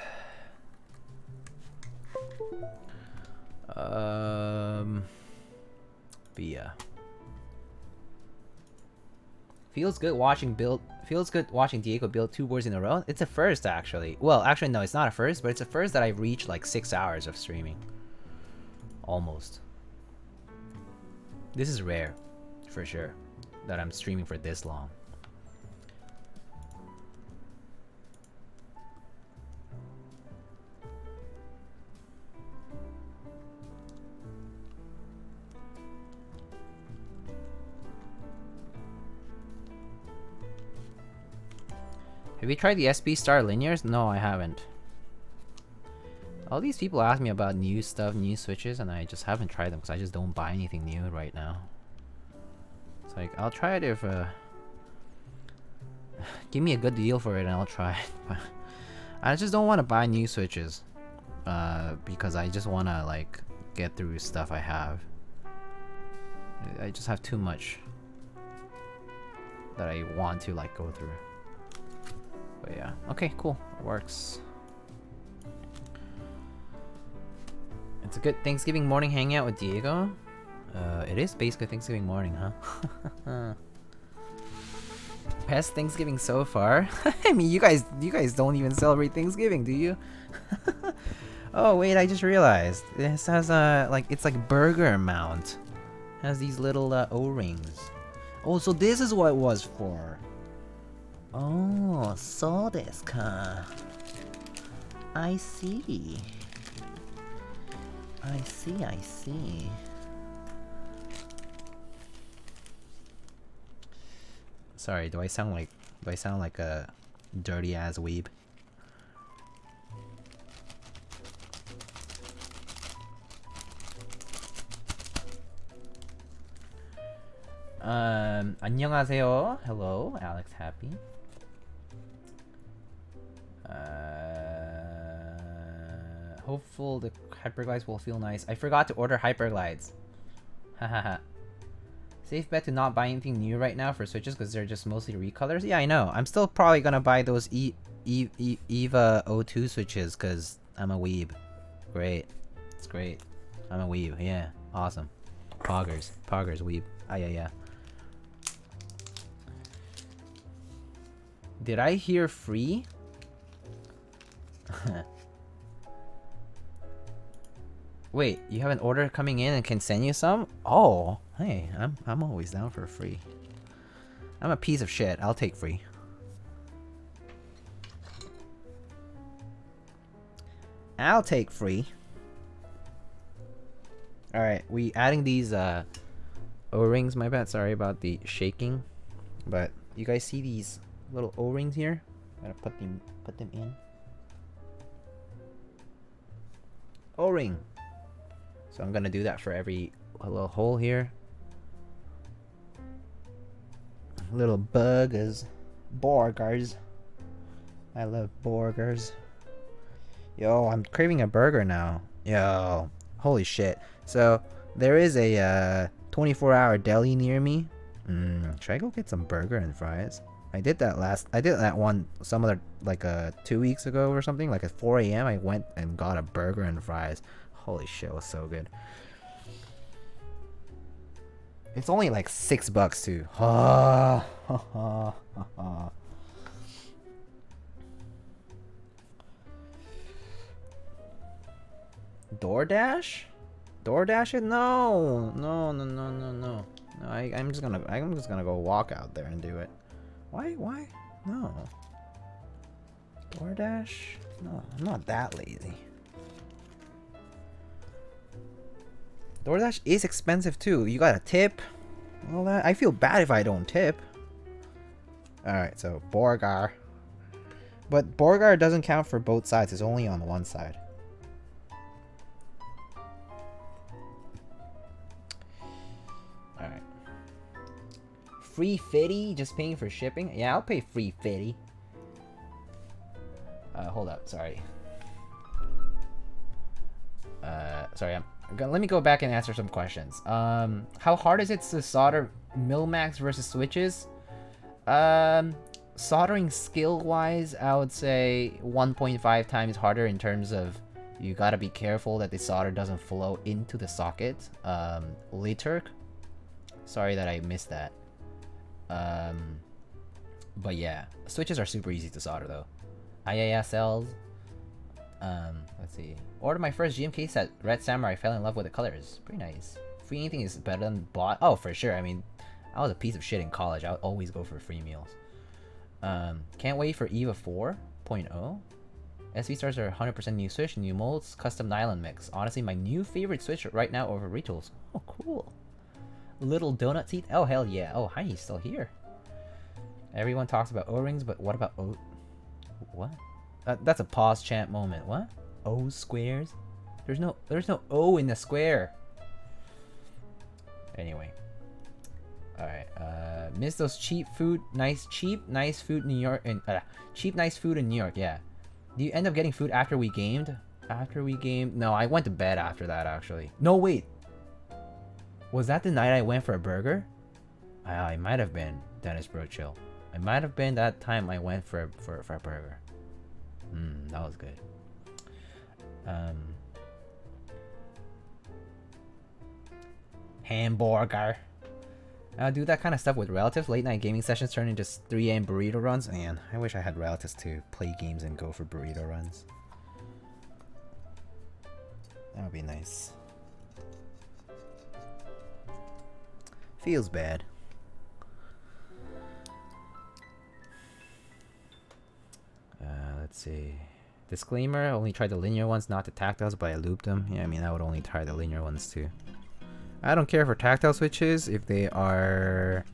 Via. Feels good watching Diego build 2 boards in a row. It's a first, actually. Well, actually, no, it's not a first, but it's a first that I've reached like 6 hours of streaming. Almost. This is rare, for sure, that I'm streaming for this long. Have you tried the SB Star Linears? No, I haven't. All these people ask me about new stuff, new switches, and I just haven't tried them because I just don't buy anything new right now. It's like, I'll try it if give me a good deal for it and I'll try it. But I just don't want to buy new switches because I just want to like get through stuff I have. I just have too much that I want to like go through. But yeah, okay, cool, it works. It's a good Thanksgiving morning hangout with Diego. It is basically Thanksgiving morning, huh? Best Thanksgiving so far. I mean, you guys don't even celebrate Thanksgiving, do you? Oh wait, I just realized this has like it's like burger mount. Has these little O-rings. Oh, so this is what it was for. Oh, so this ka. I see. I see. Sorry, do I sound like a dirty ass weeb? 안녕하세요. Hello, Alex Happy. Hopeful the hyperglides will feel nice. I forgot to order hyperglides. Hahaha. Safe bet to not buy anything new right now for Switches because they're just mostly recolors. Yeah, I know. I'm still probably gonna buy those EVA 02 Switches because I'm a weeb. Great. It's great. I'm a weeb. Yeah. Awesome. Poggers. Poggers, weeb. Ah, yeah. Did I hear free? Wait, you have an order coming in and can send you some? Oh, hey, I'm always down for free. I'm a piece of shit. I'll take free. I'll take free. All right, we adding these O-rings. My bad. Sorry about the shaking, but you guys see these little O-rings here? Gotta put them in. O-ring. So I'm gonna do that for every little hole here. Little burgers. Burgers. I love burgers. Yo, I'm craving a burger now. Yo, holy shit. So there is a 24-hour deli near me. Should I go get some burger and fries? I did that one some other like 2 weeks ago or something. Like at 4 a.m. I went and got a burger and fries. Holy shit, it was so good. It's only like $6 too. DoorDash? DoorDash it? No. I'm just gonna go walk out there and do it. Why? No. DoorDash? No, I'm not that lazy. DoorDash is expensive too. You gotta tip. All that. I feel bad if I don't tip. Alright, so burger. But burger doesn't count for both sides. It's only on one side. Alright. Free 50? Just paying for shipping? Yeah, I'll pay free 50. Hold up. Sorry. Sorry, let me go back and answer some questions. How hard is it to solder Milmax versus switches? Soldering skill-wise, I would say 1.5 times harder in terms of you gotta be careful that the solder doesn't flow into the socket. Liturk, sorry that I missed that. But yeah, switches are super easy to solder though. IASLs. Let's see. Ordered my first GMK set, Red Samurai. Fell in love with the colors. Pretty nice. Free anything is better than bought. Oh, for sure. I mean, I was a piece of shit in college. I would always go for free meals. Can't wait for EVA 4.0. SV stars are 100% new switch, new molds, custom nylon mix. Honestly, my new favorite switch right now over retools. Oh, cool. Little donut teeth. Oh, hell yeah. Oh, Hiney's still here. Everyone talks about O-rings, but what about O... What? That's a pause chant moment. What? O squares? There's no O in the square. Anyway. Alright. Miss those cheap food, nice food in New York, and cheap nice food in New York. Yeah. Do you end up getting food after we gamed? No, I went to bed after that actually. No, wait. Was that the night I went for a burger? I might have been, Dennis Bro Chill. It might have been that time I went for a burger. That was good. Hamburger. Do that kind of stuff with relatives. Late night gaming sessions turn into 3 a.m. burrito runs. Man, I wish I had relatives to play games and go for burrito runs. That would be nice. Feels bad. Let's see. Disclaimer, I only tried the linear ones, not the tactiles, but I looped them. Yeah, I mean, I would only try the linear ones too. I don't care for tactile switches if they are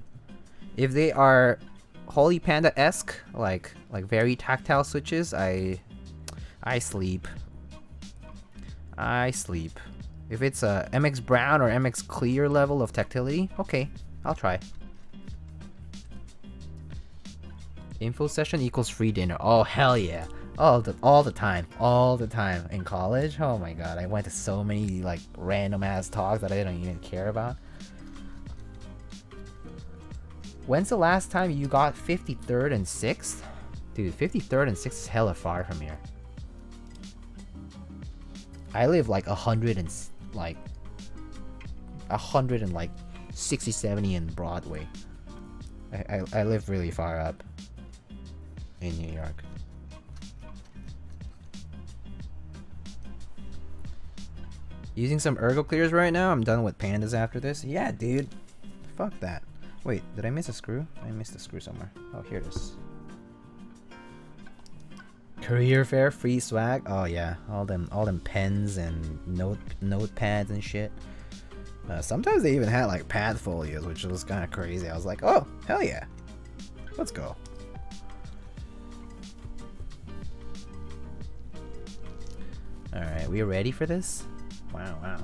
Holy Panda-esque, like very tactile switches. I sleep. If it's a MX Brown or MX Clear level of tactility, okay, I'll try. Info session equals free dinner. Oh hell yeah! All the time, all the time in college. Oh my god, I went to so many like random ass talks that I didn't even care about. When's the last time you got 53rd and 6th? Dude, 53rd and 6th is hella far from here. I live like 60, 70 in Broadway. I live really far up in New York. Using some ergo clears right now. I'm done with pandas after this. Yeah, dude. Fuck that. Wait, did I miss a screw? I missed a screw somewhere. Oh, here it is. Career fair, free swag. Oh yeah, all them pens and notepads and shit. Sometimes they even had like pad folios, which was kind of crazy. I was like, oh hell yeah, let's go. All right, we ready for this? Wow, wow.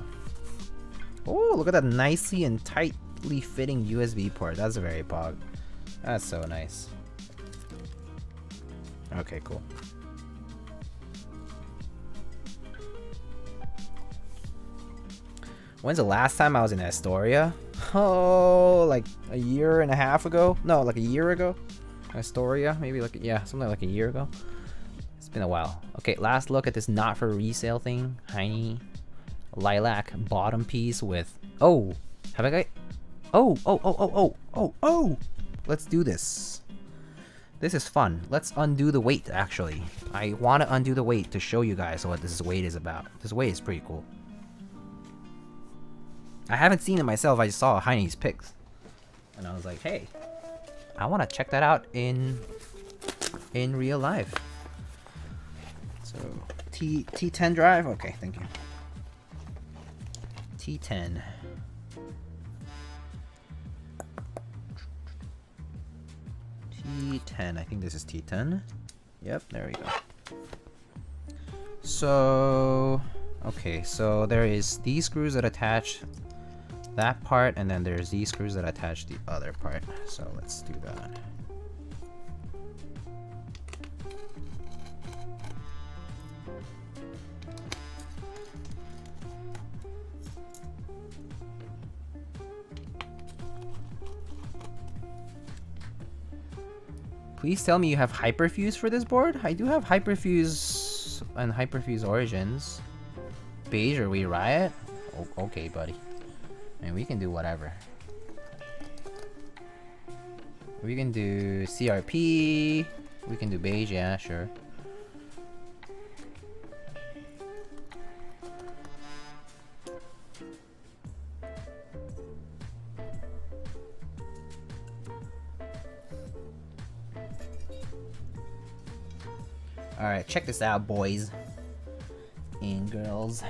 Oh, look at that nicely and tightly fitting USB port. That's very pog. That's so nice. Okay, cool. When's the last time I was in Astoria? Oh, like a year and a half ago? No, like a year ago. Astoria, maybe like, yeah, something like a year ago. It's been a while. Okay, last look at this not for resale thing. Hiney lilac bottom piece with, oh, have I got, oh. Let's do this. This is fun. Let's undo the weight, actually. I want to undo the weight to show you guys what this weight is about. This weight is pretty cool. I haven't seen it myself. I just saw Hiney's pics, and I was like, "Hey, I want to check that out in real life." So T10 drive. Okay, thank you. T10. T10. I think this is T10. Yep, there we go. So, okay, so there is these screws that attach that part, and then there's these screws that attach the other part. So let's do that. Please tell me you have hyperfuse for this board. I do have hyperfuse and hyperfuse origins. Beige or we riot? Oh, okay, buddy. And we can do whatever. We can do CRP. We can do beige, yeah, sure. Alright, check this out, boys and girls.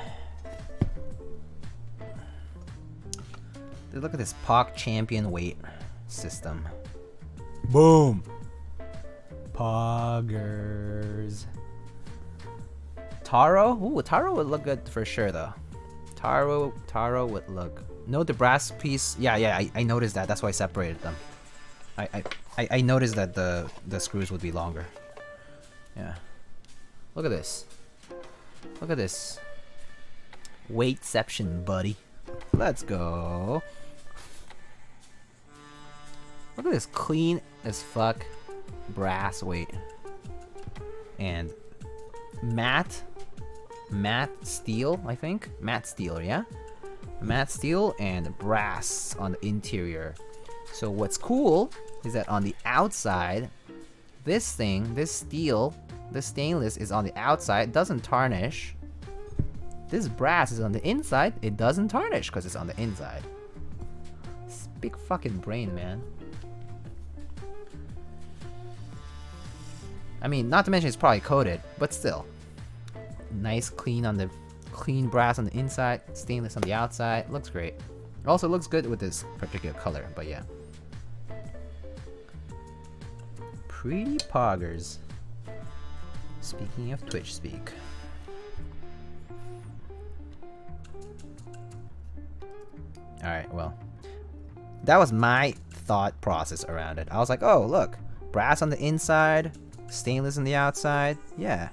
Look at this POC champion weight system. Boom! Poggers. Taro? Ooh, Taro would look good for sure though. Taro would look. No, the brass piece. Yeah, I noticed that. That's why I separated them. I noticed that the screws would be longer. Yeah. Look at this. Look at this. Weightception, buddy. Let's go. Look at this clean as fuck brass weight. And matte steel, I think. Matte steel, yeah? Matte steel and brass on the interior. So what's cool is that on the outside, this thing, this steel, this stainless is on the outside, it doesn't tarnish. This brass is on the inside, it doesn't tarnish because it's on the inside. It's big fucking brain, man. I mean, not to mention it's probably coated, but still. Nice clean brass on the inside, stainless on the outside. Looks great. It also looks good with this particular color, but yeah. Pretty poggers. Speaking of Twitch speak. Alright, well. That was my thought process around it. I was like, oh look, brass on the inside, stainless on the outside. Yeah,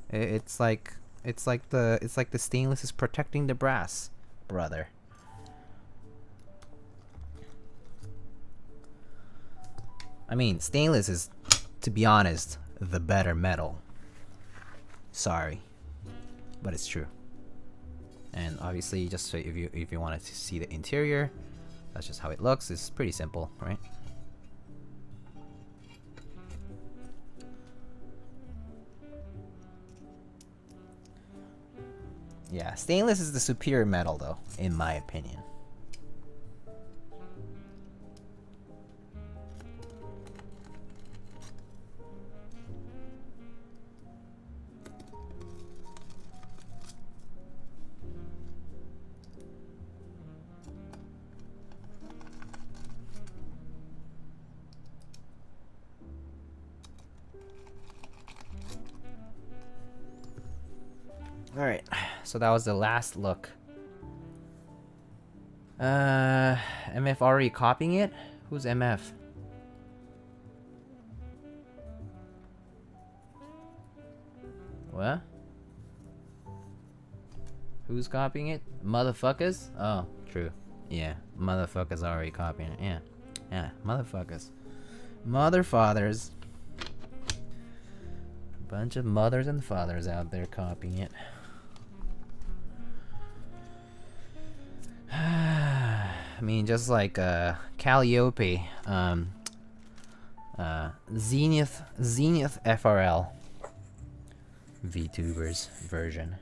it's like the stainless is protecting the brass, brother. I mean, stainless is, to be honest, the better metal. Sorry, but it's true. And obviously, just so if you wanted to see the interior, that's just how it looks. It's pretty simple, right? Yeah, stainless is the superior metal, though, in my opinion. Alright, so that was the last look. MF already copying it? Who's MF? What? Who's copying it? Motherfuckers? Oh, true. Yeah, motherfuckers already copying it. Yeah. Yeah, motherfuckers. Motherfathers. Bunch of mothers and fathers out there copying it. I mean, just like Calliope, Zenith FRL VTubers version.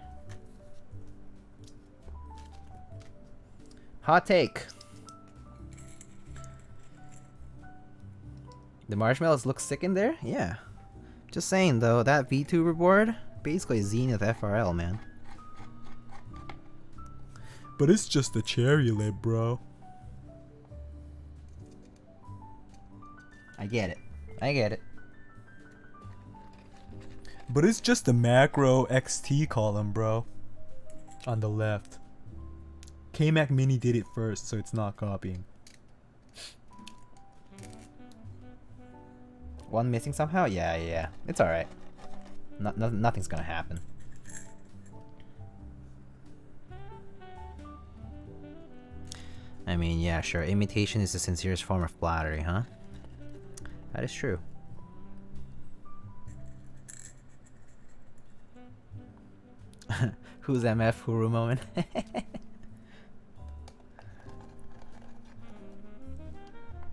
Hot take. The marshmallows look sick in there? Yeah. Just saying though, that VTuber board, basically Zenith FRL, man. But it's just a cherry lip, bro. I get it. I get it. But it's just a macro XT column, bro. On the left. KMac Mini did it first, so it's not copying. One missing somehow? Yeah. It's alright. Nothing's gonna happen. I mean, yeah, sure. Imitation is the sincerest form of flattery, huh? That is true. Who's MF? Huru moment?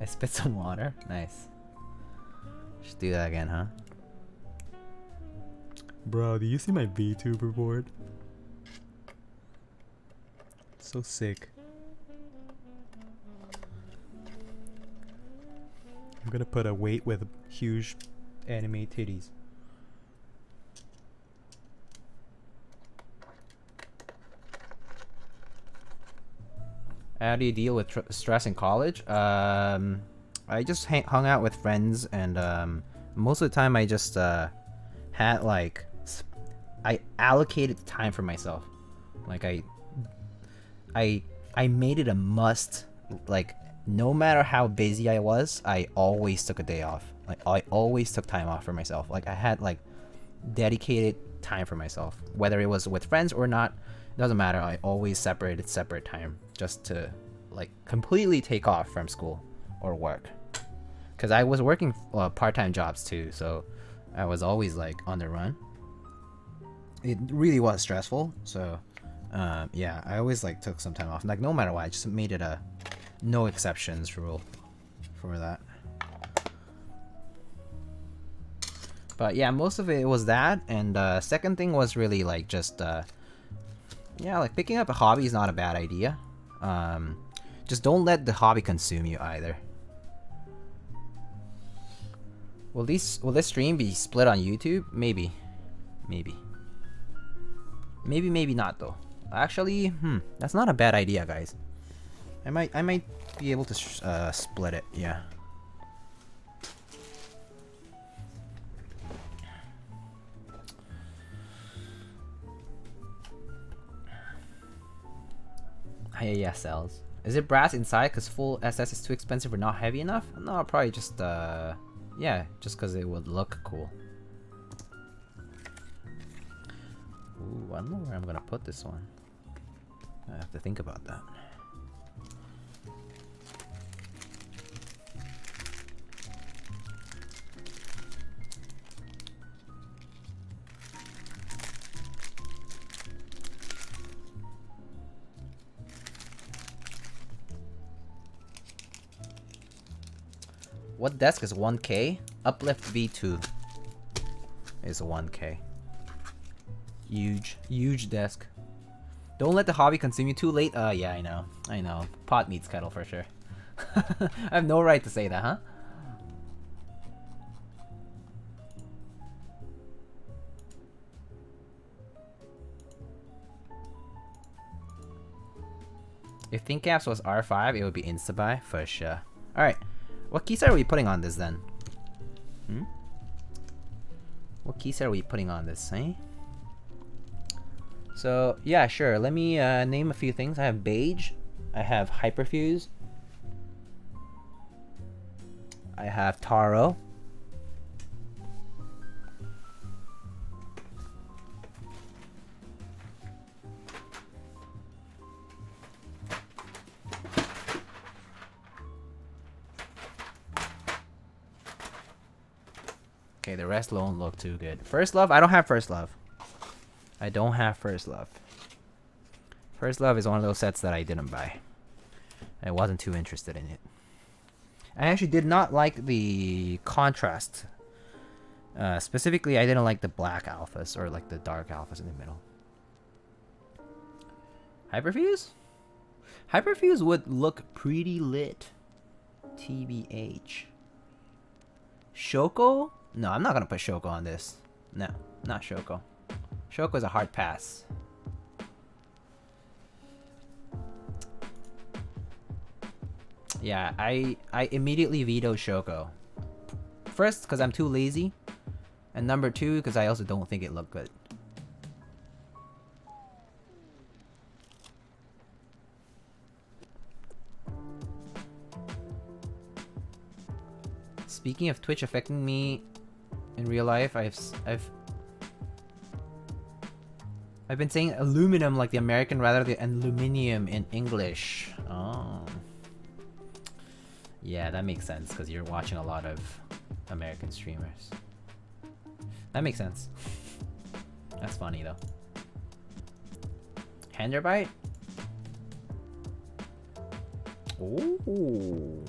I spit some water. Nice. Just do that again, huh? Bro, do you see my VTuber board? So sick. I'm gonna put a weight with huge anime titties. How do you deal with stress in college? I just hung out with friends, and most of the time I just had like I allocated time for myself. Like I made it a must. Like no matter how busy I was, I always took a day off. Like I always took time off for myself. Like I had like dedicated time for myself, whether it was with friends or not. Doesn't matter. I always separated separate time just to like completely take off from school or work, because I was working part-time jobs too, so I was always like on the run. It really was stressful, so yeah, I always like took some time off, like no matter what. I just made it a no exceptions rule for that. But yeah, most of it was that, and second thing was really like just yeah, like picking up a hobby is not a bad idea. Just don't let the hobby consume you either. Will this stream be split on YouTube? Maybe not though. Actually, that's not a bad idea, guys. I might be able to split it. Yeah. Yeah, cells. Is it brass inside because full SS is too expensive or not heavy enough? No, probably just, yeah, just because it would look cool. Ooh, I don't know where I'm gonna put this one. I have to think about that. What desk is 1K? Uplift V2 is 1K. Huge desk. Don't let the hobby consume you too late. Yeah, I know. Pot meets kettle for sure. I have no right to say that, huh? If Keycaps was R5, it would be insta-buy for sure. Alright. What keyset are we putting on this then? What keyset are we putting on this, eh? So, yeah, sure. Let me name a few things. I have beige. I have hyperfuse. I have Taro. Okay, the rest don't look too good. First Love? I don't have First Love. I don't have First Love. First Love is one of those sets that I didn't buy. I wasn't too interested in it. I actually did not like the contrast. Specifically, I didn't like the black alphas or like the dark alphas in the middle. Hyperfuse? Hyperfuse would look pretty lit. TBH. Shoko? No, I'm not gonna put Shoko on this. No, not Shoko. Shoko is a hard pass. Yeah, I immediately veto Shoko. First, because I'm too lazy. And number two, because I also don't think it looked good. Speaking of Twitch affecting me in real life, I've been saying aluminum like the American rather than aluminium in English. Oh. Yeah, that makes sense because you're watching a lot of American streamers. That makes sense. That's funny though. Handerbite? Ooh.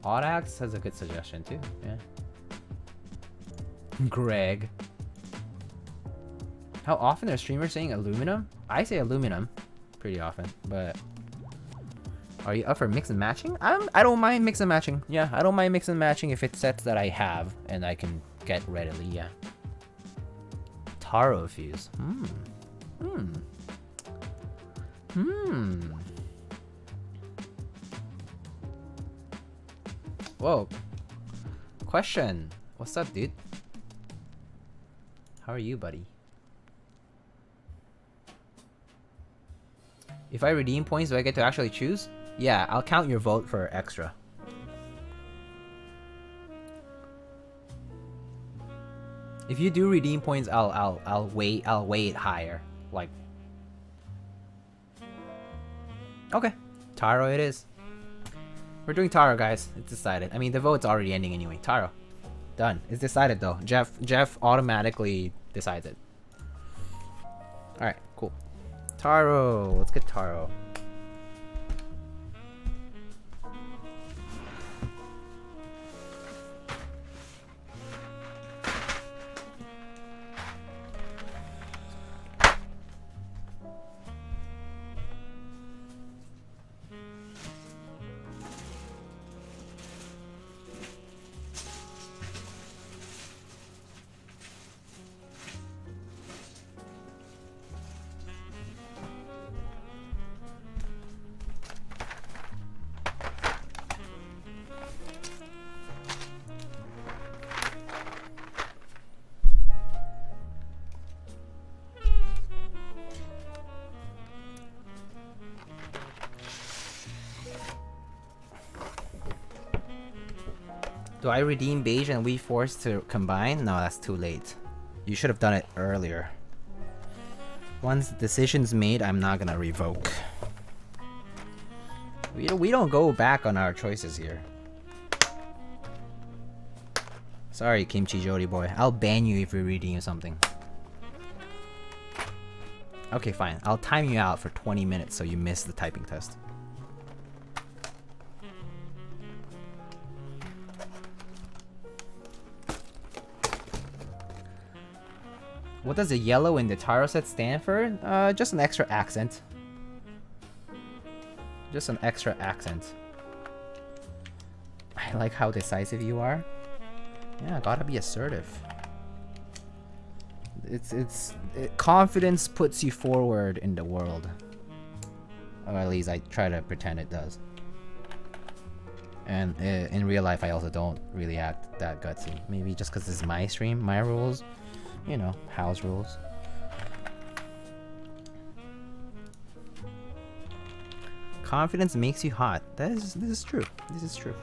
Audax has a good suggestion too. Yeah. Greg. How often are streamers saying aluminum? I say aluminum pretty often, but are you up for mix and matching? I don't mind mix and matching. Yeah, I don't mind mix and matching if it's sets that I have and I can get readily, yeah. Taro fuse. Whoa. Question. What's up, dude? How are you, buddy? If I redeem points, do I get to actually choose? Yeah, I'll count your vote for extra. If you do redeem points, I'll weigh it higher. Like, okay, Taro it is. We're doing Taro, guys. It's decided. I mean, the vote's already ending anyway. Taro, done. It's decided though. Jeff automatically decides it. All right, cool. Taro, let's get Taro. Do I redeem beige and we force to combine? No, that's too late. You should have done it earlier. Once the decision's made, I'm not gonna revoke. We don't go back on our choices here. Sorry, Kimchi Jody boy. I'll ban you if you redeem something. Okay, fine. I'll time you out for 20 minutes so you miss the typing test. What does the yellow in the Taro set stand for? Just an extra accent. Just an extra accent. I like how decisive you are. Yeah, gotta be assertive. Confidence puts you forward in the world. Or at least I try to pretend it does. And in real life, I also don't really act that gutsy. Maybe just because this is my stream, my rules. You know, house rules. Confidence makes you hot. This is true. This is true.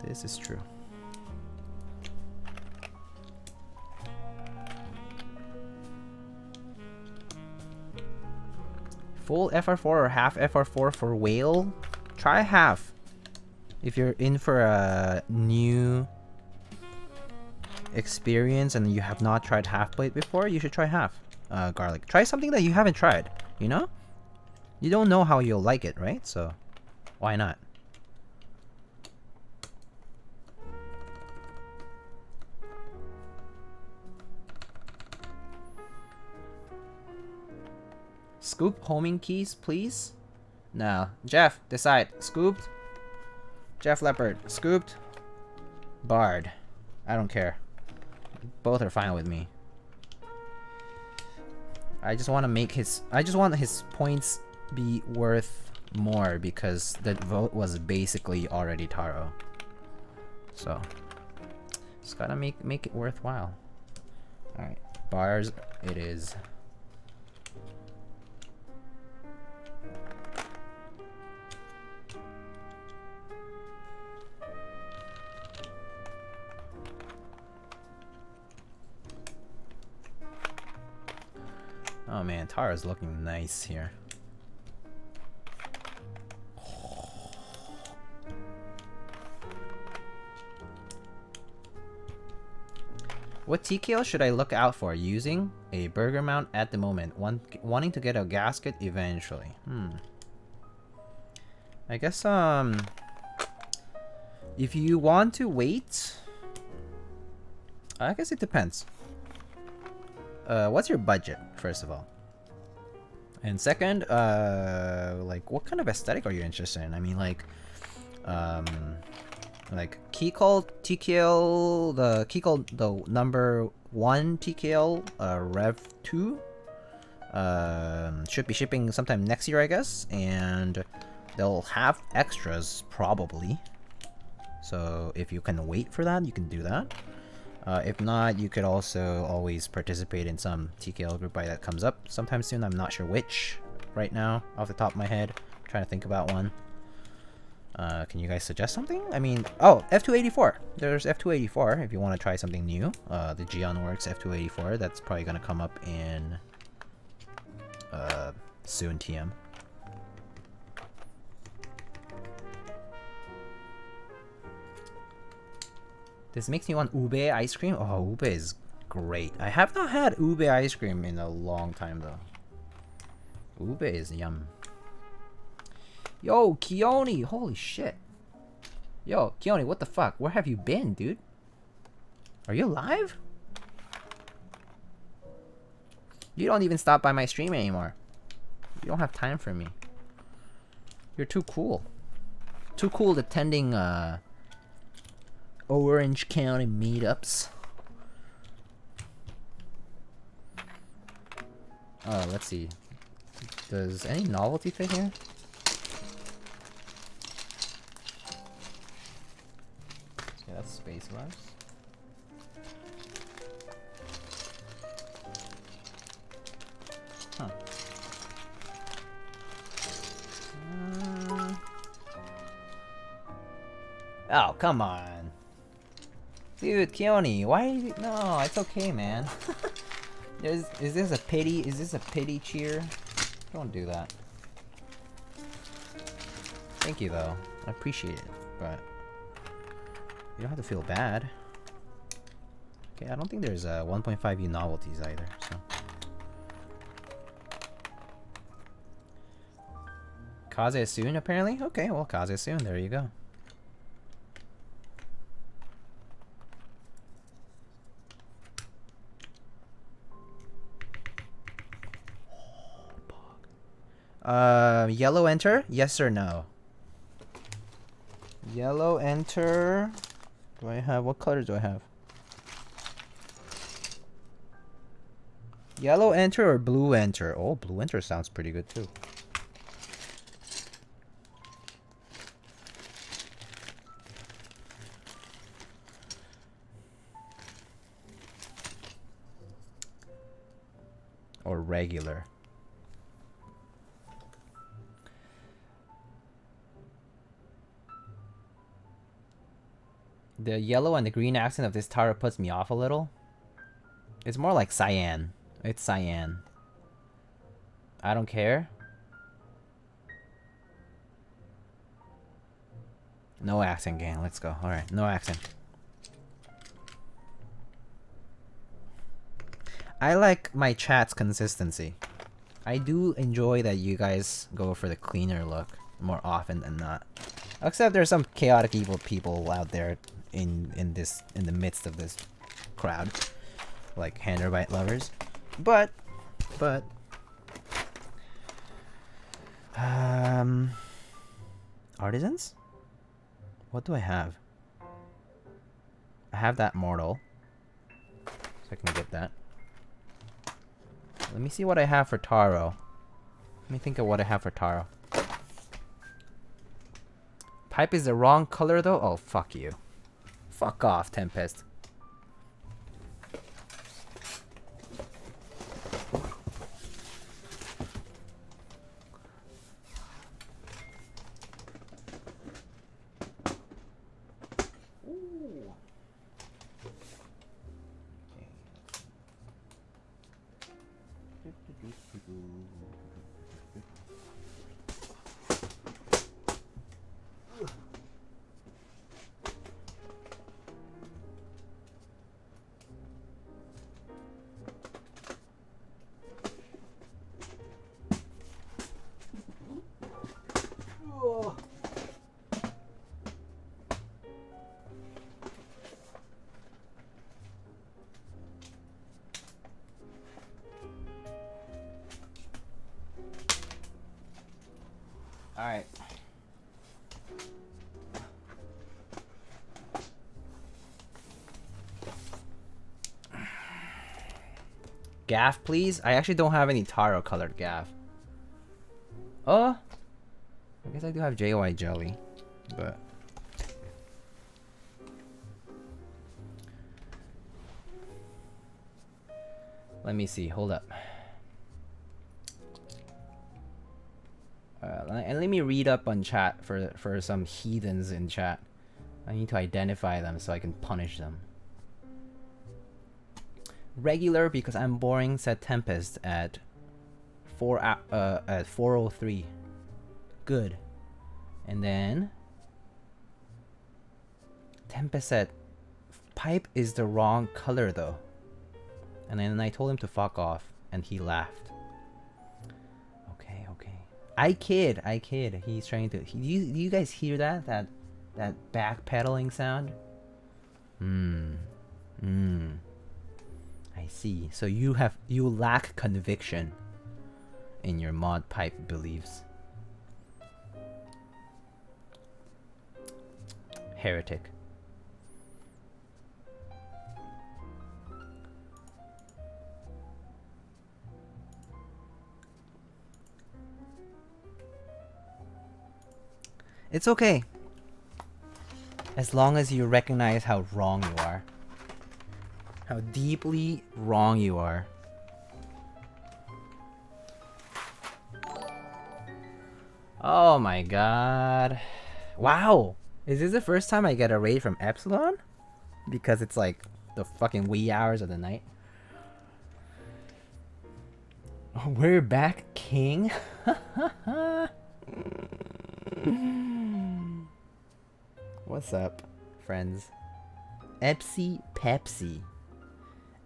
This is true. Full FR4 or half FR4 for whale? Try half. If you're in for a new experience and you have not tried half plate before, you should try half garlic. Try something that you haven't tried, you know? You don't know how you'll like it, right? So, why not? Scoop homing keys, please? No. Jeff, decide. Scooped? Jeff Leopard, scooped? Bard. I don't care. Both are fine with me. I just want to make his... I just want his points be worth more because the vote was basically already Taro. So, just gotta make it worthwhile. Alright, bars it is. Oh man, Tara's looking nice here. What TKL should I look out for? Using a burger mount at the moment. Wanting to get a gasket eventually. I guess, if you want to wait, I guess it depends. What's your budget, first of all? And second, like, what kind of aesthetic are you interested in? I mean, like Keycall TKL, the number 1 TKL, Rev 2, should be shipping sometime next year, I guess, and they'll have extras probably. So if you can wait for that, you can do that. If not, you could also always participate in some TKL group buy that comes up sometime soon. I'm not sure which right now off the top of my head. I'm trying to think about one. Can you guys suggest something? I mean, oh, F284. There's F284 if you want to try something new. The Geonworks F284. That's probably going to come up in soon TM. This makes me want ube ice cream. Oh, ube is great. I have not had ube ice cream in a long time though. Ube is yum. Yo, Keone! Holy shit. Yo, Keone, what the fuck? Where have you been, dude? Are you alive? You don't even stop by my stream anymore. You don't have time for me. You're too cool. Too cool attending, Orange County meetups. Oh, let's see. Does any novelty fit here? Yeah, that's Space Labs. Huh. Oh, come on. Dude, Keone, why are you... No, it's okay, man. Is this a pity? Is this a pity cheer? Don't do that. Thank you, though. I appreciate it, but... You don't have to feel bad. Okay, I don't think there's 1.5U novelties either, so... Kaze soon, apparently? Okay, well, Kaze soon. There you go. Yellow enter? Yes or no? Yellow enter. Do I have... What colors do I have? Yellow enter or blue enter? Oh, blue enter sounds pretty good too. Or regular. The yellow and the green accent of this Taro puts me off a little. It's more like cyan. It's cyan. I don't care. No accent, gang. Let's go. Alright, no accent. I like my chat's consistency. I do enjoy that you guys go for the cleaner look more often than not. Except there's some chaotic evil people out there in the midst of this crowd. Like Handerbite lovers. But artisans? What do I have? I have that mortal. So I can get that. Let me see what I have for Taro. Let me think of what I have for Taro. Pipe is the wrong color though? Oh, fuck you. Fuck off, Tempest. Alright. Gaff, please? I actually don't have any Taro colored gaff. I guess I do have JY jelly, but... Let me see, hold up. And let me read up on chat for some heathens in chat. I need to identify them so I can punish them. Regular because I'm boring, said Tempest at 4:03. Good. And then Tempest said pipe is the wrong color though. And then I told him to fuck off and he laughed. Okay. I kid. He's trying to... Do you guys hear that? That backpedaling sound? I see. So you lack conviction in your mod pipe beliefs. Heretic. It's okay. As long as you recognize how wrong you are. How deeply wrong you are. Oh my god. Wow. Is this the first time I get a raid from Epsilon? Because it's like the fucking wee hours of the night. We're back, King. What's up, friends? Epsy Pepsi.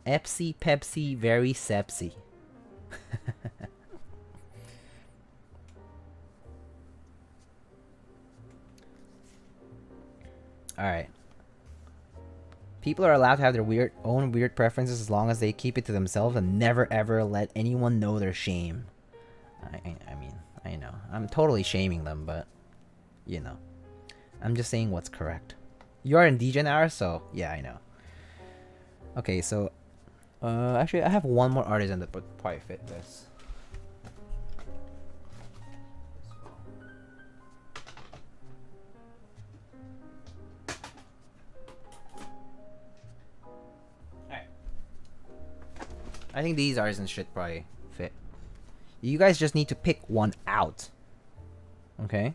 Epsy Pepsi, very sepsy. Alright. People are allowed to have their own weird preferences as long as they keep it to themselves and never ever let anyone know their shame. I mean, I know. I'm totally shaming them, but, you know. I'm just saying what's correct. You are in DGen hour, so, yeah, I know. Okay, so, actually, I have one more artisan that would probably fit this. I think these artisans should probably fit. You guys just need to pick one out. Okay?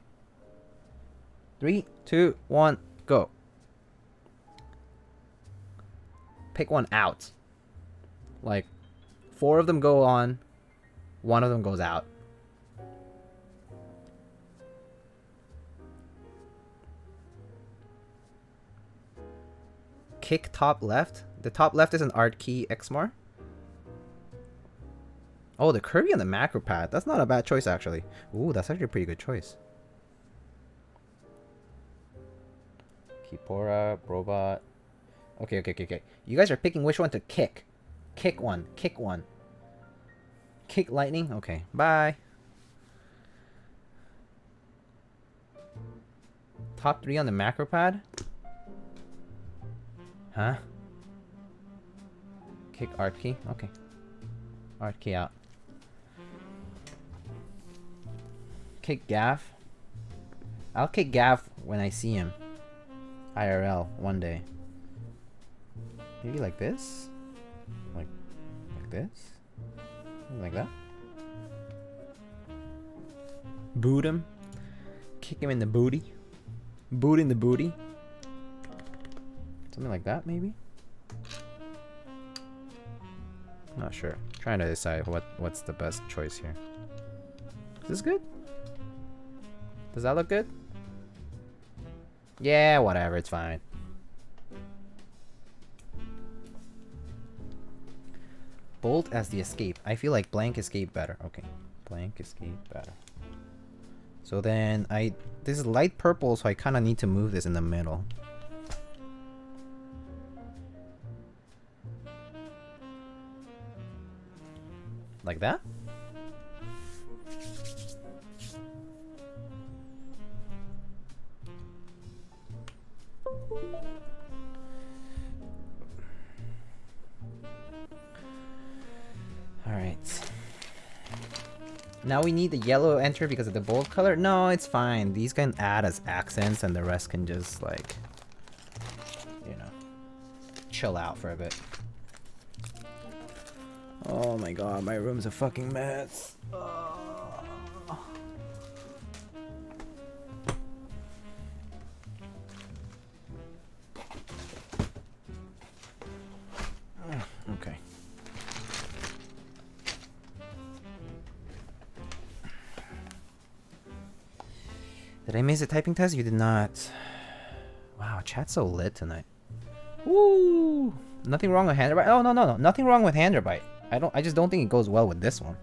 3, 2, 1, go. Pick one out. Like, 4 of them go on, 1 of them goes out. Kick top left. The top left is an art key Xmar. Oh, the Kirby on the macro pad. That's not a bad choice, actually. Ooh, that's actually a pretty good choice. Kipora, Robot. Okay. You guys are picking which one to kick. Kick one. Kick one. Kick lightning? Okay, bye. Top 3 on the macro pad? Huh? Kick art key? Okay. Art key out. Kick Gaff. I'll kick Gaff when I see him. IRL one day. Maybe like this? Like this? Something like that? Boot him. Kick him in the booty. Boot in the booty. Something like that, maybe? Not sure. Trying to decide what's the best choice here. Is this good? Does that look good? Yeah, whatever, it's fine. Bolt as the escape. I feel like blank escape better. Okay. Blank escape better. So then this is light purple, so I kinda need to move this in the middle. Like that? Alright. Now we need the yellow enter because of the bold color? No, it's fine. These can add as accents and the rest can just, like, you know, chill out for a bit. Oh my god, my room's a fucking mess. Okay. Did I miss the typing test? You did not. Wow, chat's so lit tonight. Woo! Nothing wrong with Handerbite. Oh no. Nothing wrong with Handerbite. I just don't think it goes well with this one.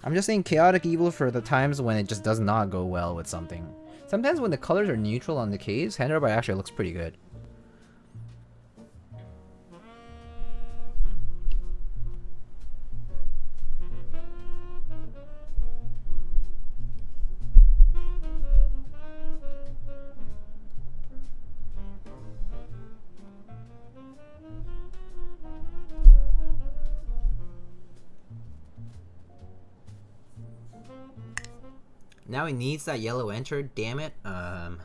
I'm just saying chaotic evil for the times when it just does not go well with something. Sometimes when the colors are neutral on the caves, Handerbite actually looks pretty good. Now he needs that yellow enter, damn it. I'm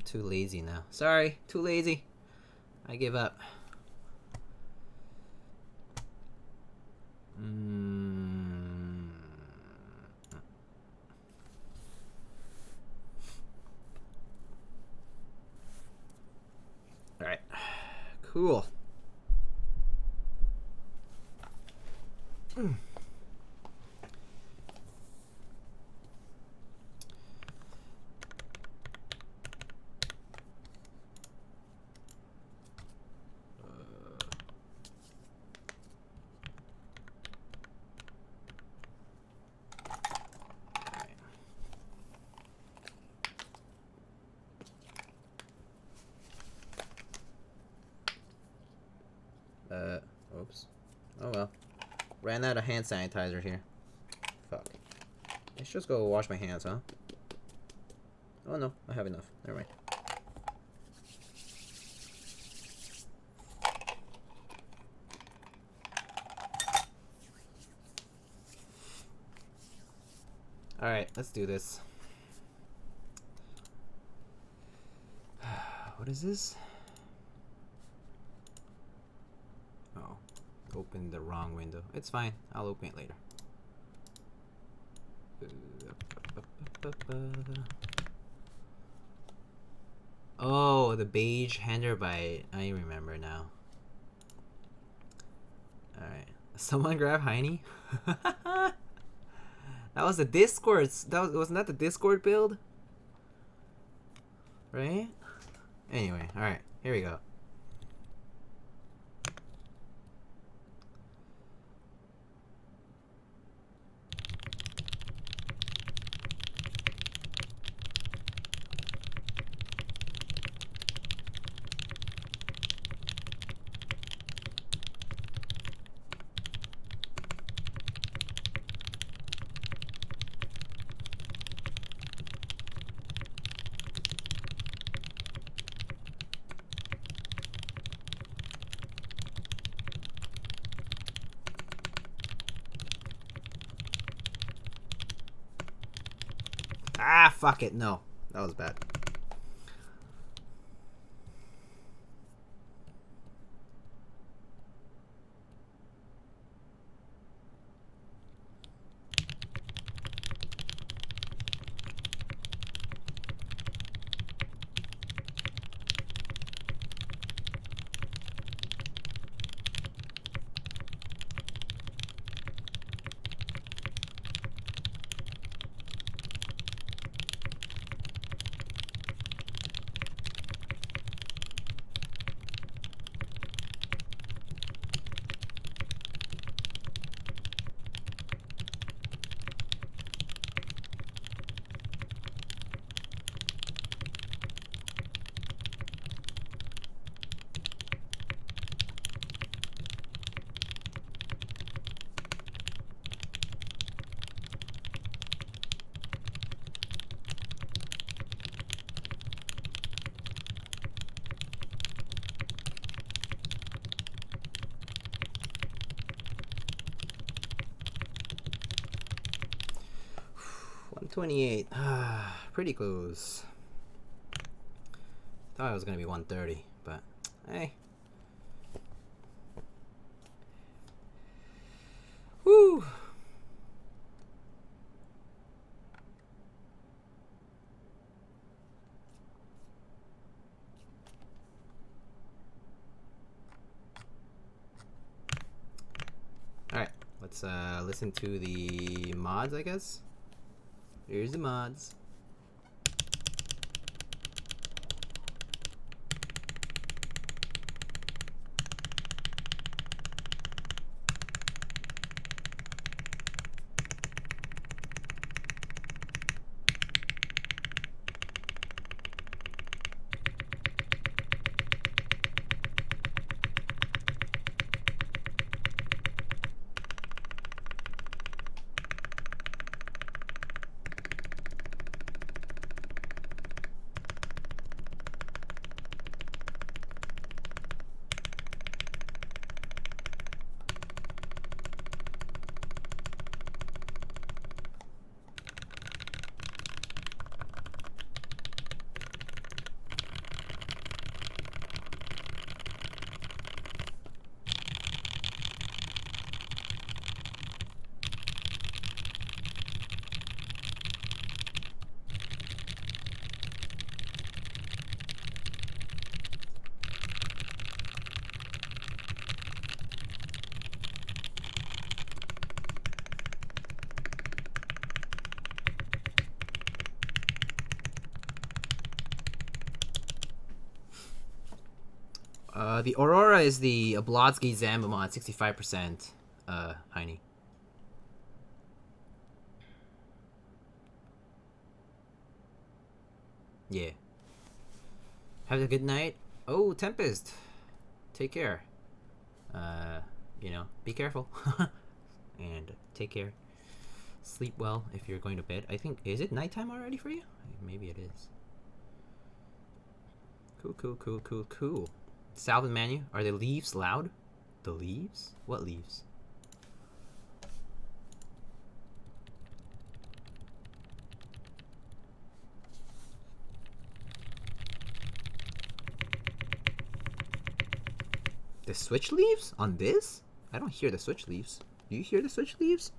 too lazy now. Sorry, too lazy. I give up. Cool. Oops. Oh well. Ran out of hand sanitizer here. Fuck. Let's just go wash my hands, huh? Oh no, I have enough. Never mind. Alright, let's do this. What is this? Oh, opened the wrong window. It's fine. I'll open it later. Oh, the beige hander bite. I remember now. Alright. Someone grab hiney? That was the Discord. Wasn't that the Discord build? Right? Anyway, alright. Here we go. Ah, fuck it. No. That was bad. $128. Pretty close. Thought it was gonna be 130, but hey. Woo. Alright, let's listen to the mods, I guess. Here's the mods. The Aurora is the Oblodsky Zamba mod, 65%. Hiney. Yeah. Have a good night. Oh, Tempest. Take care. You know, be careful. And take care. Sleep well if you're going to bed. I think, is it nighttime already for you? Maybe it is. Cool. Salvin menu. Are the leaves loud? The leaves? What leaves? The switch leaves? On this? I don't hear the switch leaves. Do you hear the switch leaves?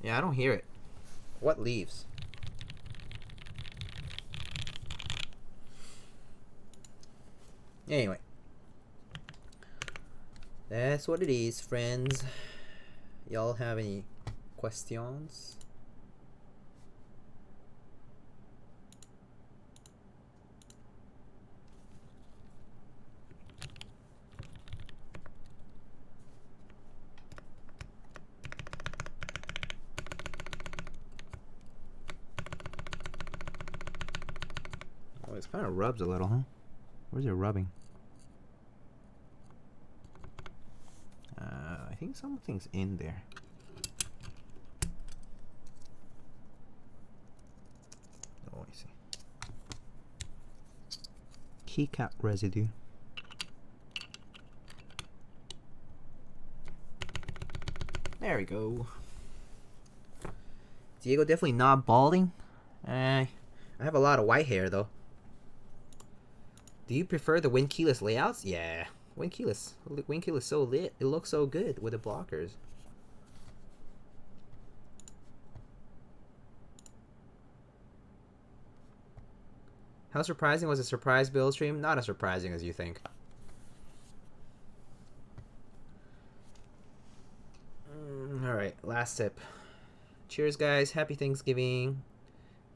Yeah, I don't hear it. What leaves? Anyway. That's what it is, friends. Y'all have any questions? Oh, it kind of rubs a little, huh? Where's it rubbing? I think something's in there. Oh, I see. Keycap residue. There we go. Diego definitely not balding. I have a lot of white hair though. Do you prefer the wind keyless layouts? Yeah. Wind keyless so lit. It looks so good with the blockers. How surprising was a surprise build stream? Not as surprising as you think. Alright, last tip. Cheers, guys. Happy Thanksgiving.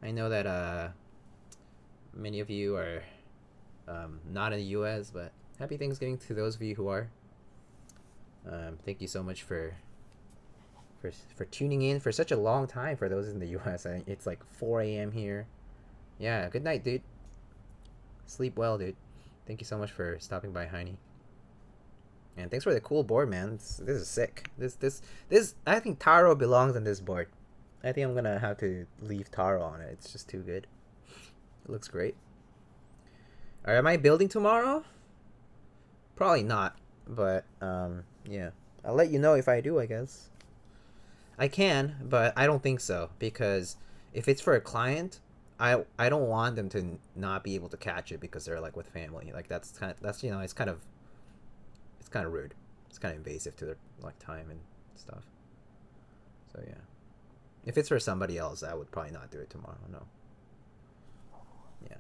I know that many of you are not in the US, but happy Thanksgiving to those of you who are. Thank you so much for tuning in for such a long time for those in the US. It's like 4 a.m. here. Yeah, good night, dude. Sleep well, dude. Thank you so much for stopping by, Hiney. And thanks for the cool board, man. This is sick. This I think Taro belongs on this board. I think I'm gonna have to leave Taro on it. It's just too good. It looks great. Alright, am I building tomorrow? Probably not, but yeah. I'll let you know if I do, I guess. I can, but I don't think so, because if it's for a client, I don't want them to not be able to catch it because they're like with family. Like that's you know, it's kind of rude. It's kind of invasive to their like time and stuff. So yeah. If it's for somebody else, I would probably not do it tomorrow. No. Yeah.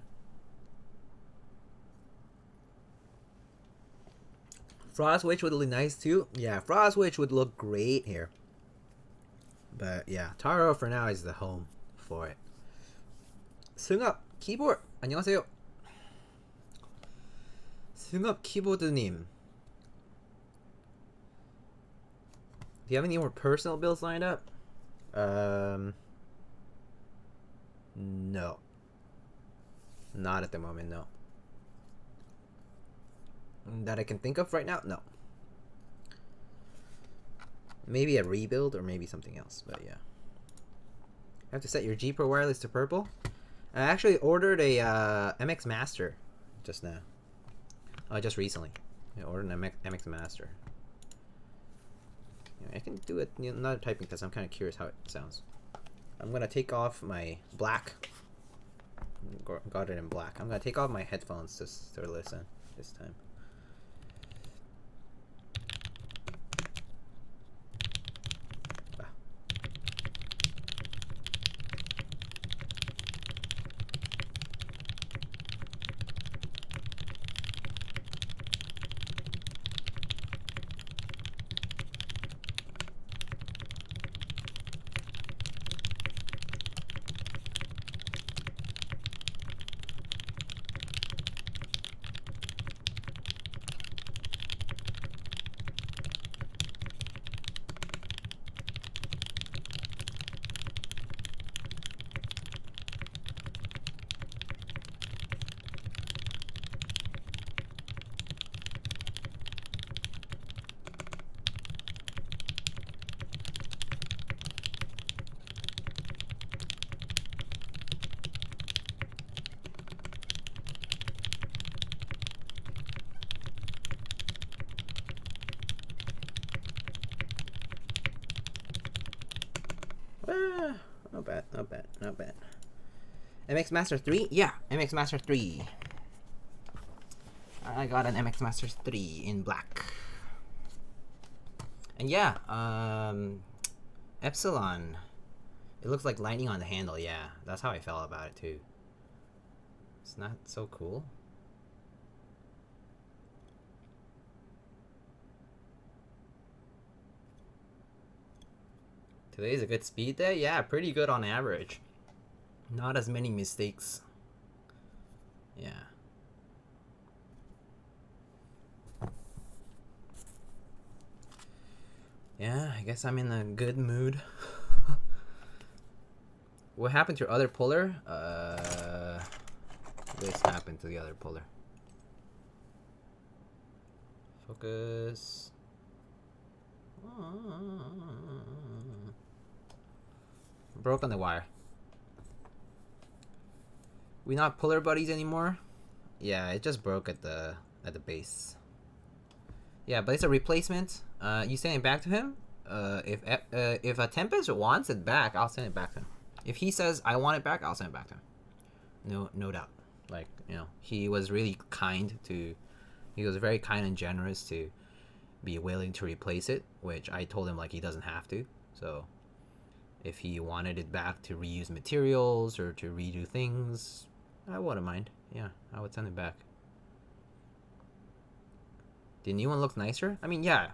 Frost Witch would look nice too. Yeah, Frost Witch would look great here. But yeah, Taro for now is the home for it. 승합 keyboard 안녕하세요. 승합 keyboard님. Do you have any more personal builds lined up? No. Not at the moment, no. That I can think of right now? No. Maybe a rebuild or maybe something else, but yeah. You have to set your G Pro wireless to purple. I actually ordered a MX Master just now. Just recently. I ordered an MX Master. I can do it, you know, not a typing test. I'm kind of curious how it sounds. I'm gonna take off my black. Got it in black. I'm gonna take off my headphones just to listen this time. Not bad, not bad, not bad. MX Master 3? Yeah, MX Master 3. I got an MX Master 3 in black. And yeah, Epsilon. It looks like lightning on the handle, yeah. That's how I felt about it too. It's not so cool. Today's a good speed day? Yeah, pretty good on average. Not as many mistakes. Yeah. Yeah, I guess I'm in a good mood. What happened to your other puller? This happened to the other puller. Focus. Broke on the wire. We not puller buddies anymore? Yeah, it just broke at the base. Yeah, but it's a replacement. You send it back to him. If a Tempest wants it back, I'll send it back to him. If he says I want it back, I'll send it back to him. No doubt. Like, you know, he was really kind to. He was very kind and generous to be willing to replace it, which I told him like he doesn't have to. So if he wanted it back to reuse materials or to redo things, I wouldn't mind. Yeah, I would send it back. The new one looks nicer. I mean, yeah,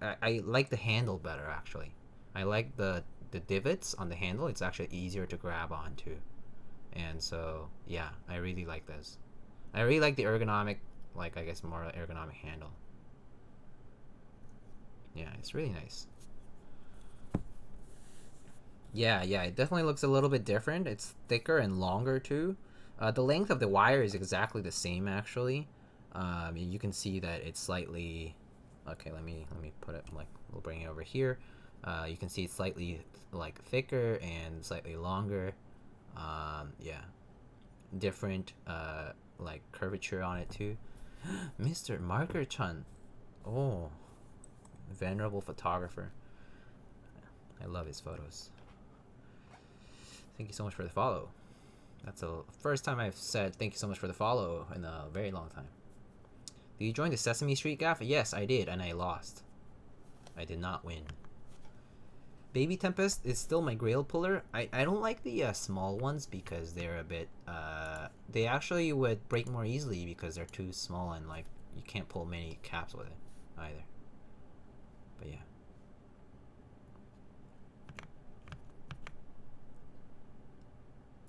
I like the handle better actually. I like the divots on the handle. It's actually easier to grab onto, and so yeah, I really like this. I really like the ergonomic, like I guess more ergonomic handle. Yeah, it's really nice. Yeah, it definitely looks a little bit different. It's thicker and longer too. The length of the wire is exactly the same actually. You can see that it's slightly. Okay, let me put it like we'll bring it over here. You can see it's slightly like thicker and slightly longer. Yeah, different like curvature on it too. Mr. Marker-chan. Oh, venerable photographer. I love his photos. Thank you so much for the follow. That's the first time I've said thank you so much for the follow in a very long time. Did you join the Sesame Street gaff? Yes, I did, and I lost. I did not win. Baby Tempest is still my grail puller. I don't like the small ones because they're a bit... they actually would break more easily because they're too small and like you can't pull many caps with it either. But yeah.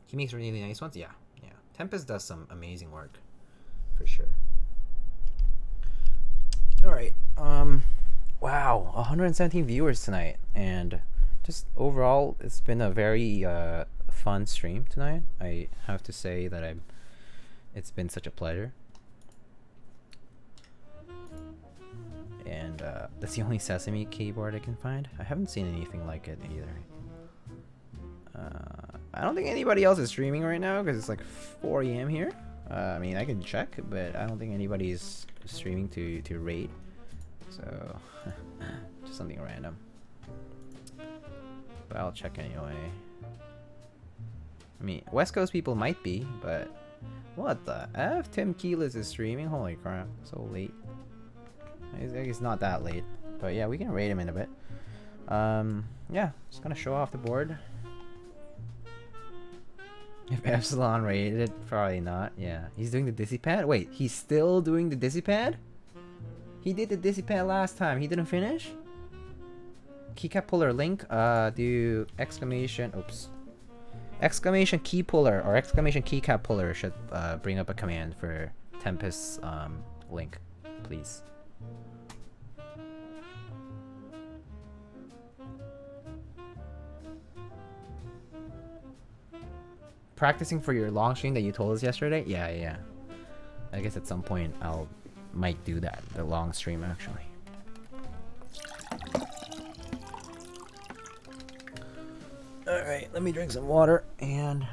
He makes really nice ones? Yeah. Tempest does some amazing work. For sure. Alright. Wow. 117 viewers tonight. And just overall, it's been a very fun stream tonight. I have to say that it's been such a pleasure. And that's the only Sesame keyboard I can find. I haven't seen anything like it either. I don't think anybody else is streaming right now because it's like 4 AM here. I mean, I can check, but I don't think anybody's streaming to raid. So, just something random. But I'll check anyway. I mean, West Coast people might be, but what the F? Tim Keyless is streaming? Holy crap, so late. It's not that late, but yeah, we can raid him in a bit. Yeah, just gonna show off the board. If Epsilon rated it, probably not. Yeah, he's doing the Dizzy Pad. Wait, he's still doing the Dizzy Pad? He did the Dizzy Pad last time. He didn't finish? Keycap puller link. Do exclamation. Oops. Exclamation key puller or exclamation keycap puller should bring up a command for Tempest's link, please. Practicing for your long stream that you told us yesterday? Yeah. I guess at some point might do that. The long stream actually. Alright, let me drink some water and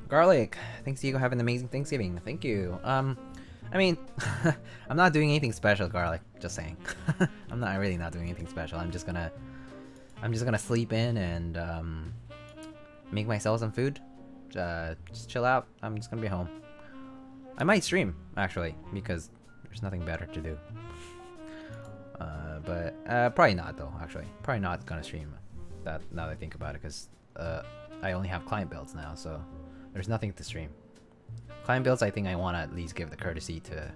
garlic. Thanks, Diego. Have an amazing Thanksgiving. Thank you. I mean, I'm not doing anything special, garlic. Just saying. I'm really not doing anything special. I'm just gonna I'm just gonna sleep in and make myself some food. Just chill out. I'm just gonna be home. I might stream actually because there's nothing better to do. But probably not though. Actually, probably not gonna stream. That now that I think about it, because I only have client builds now, so there's nothing to stream. Client builds, I think I want to at least give the courtesy to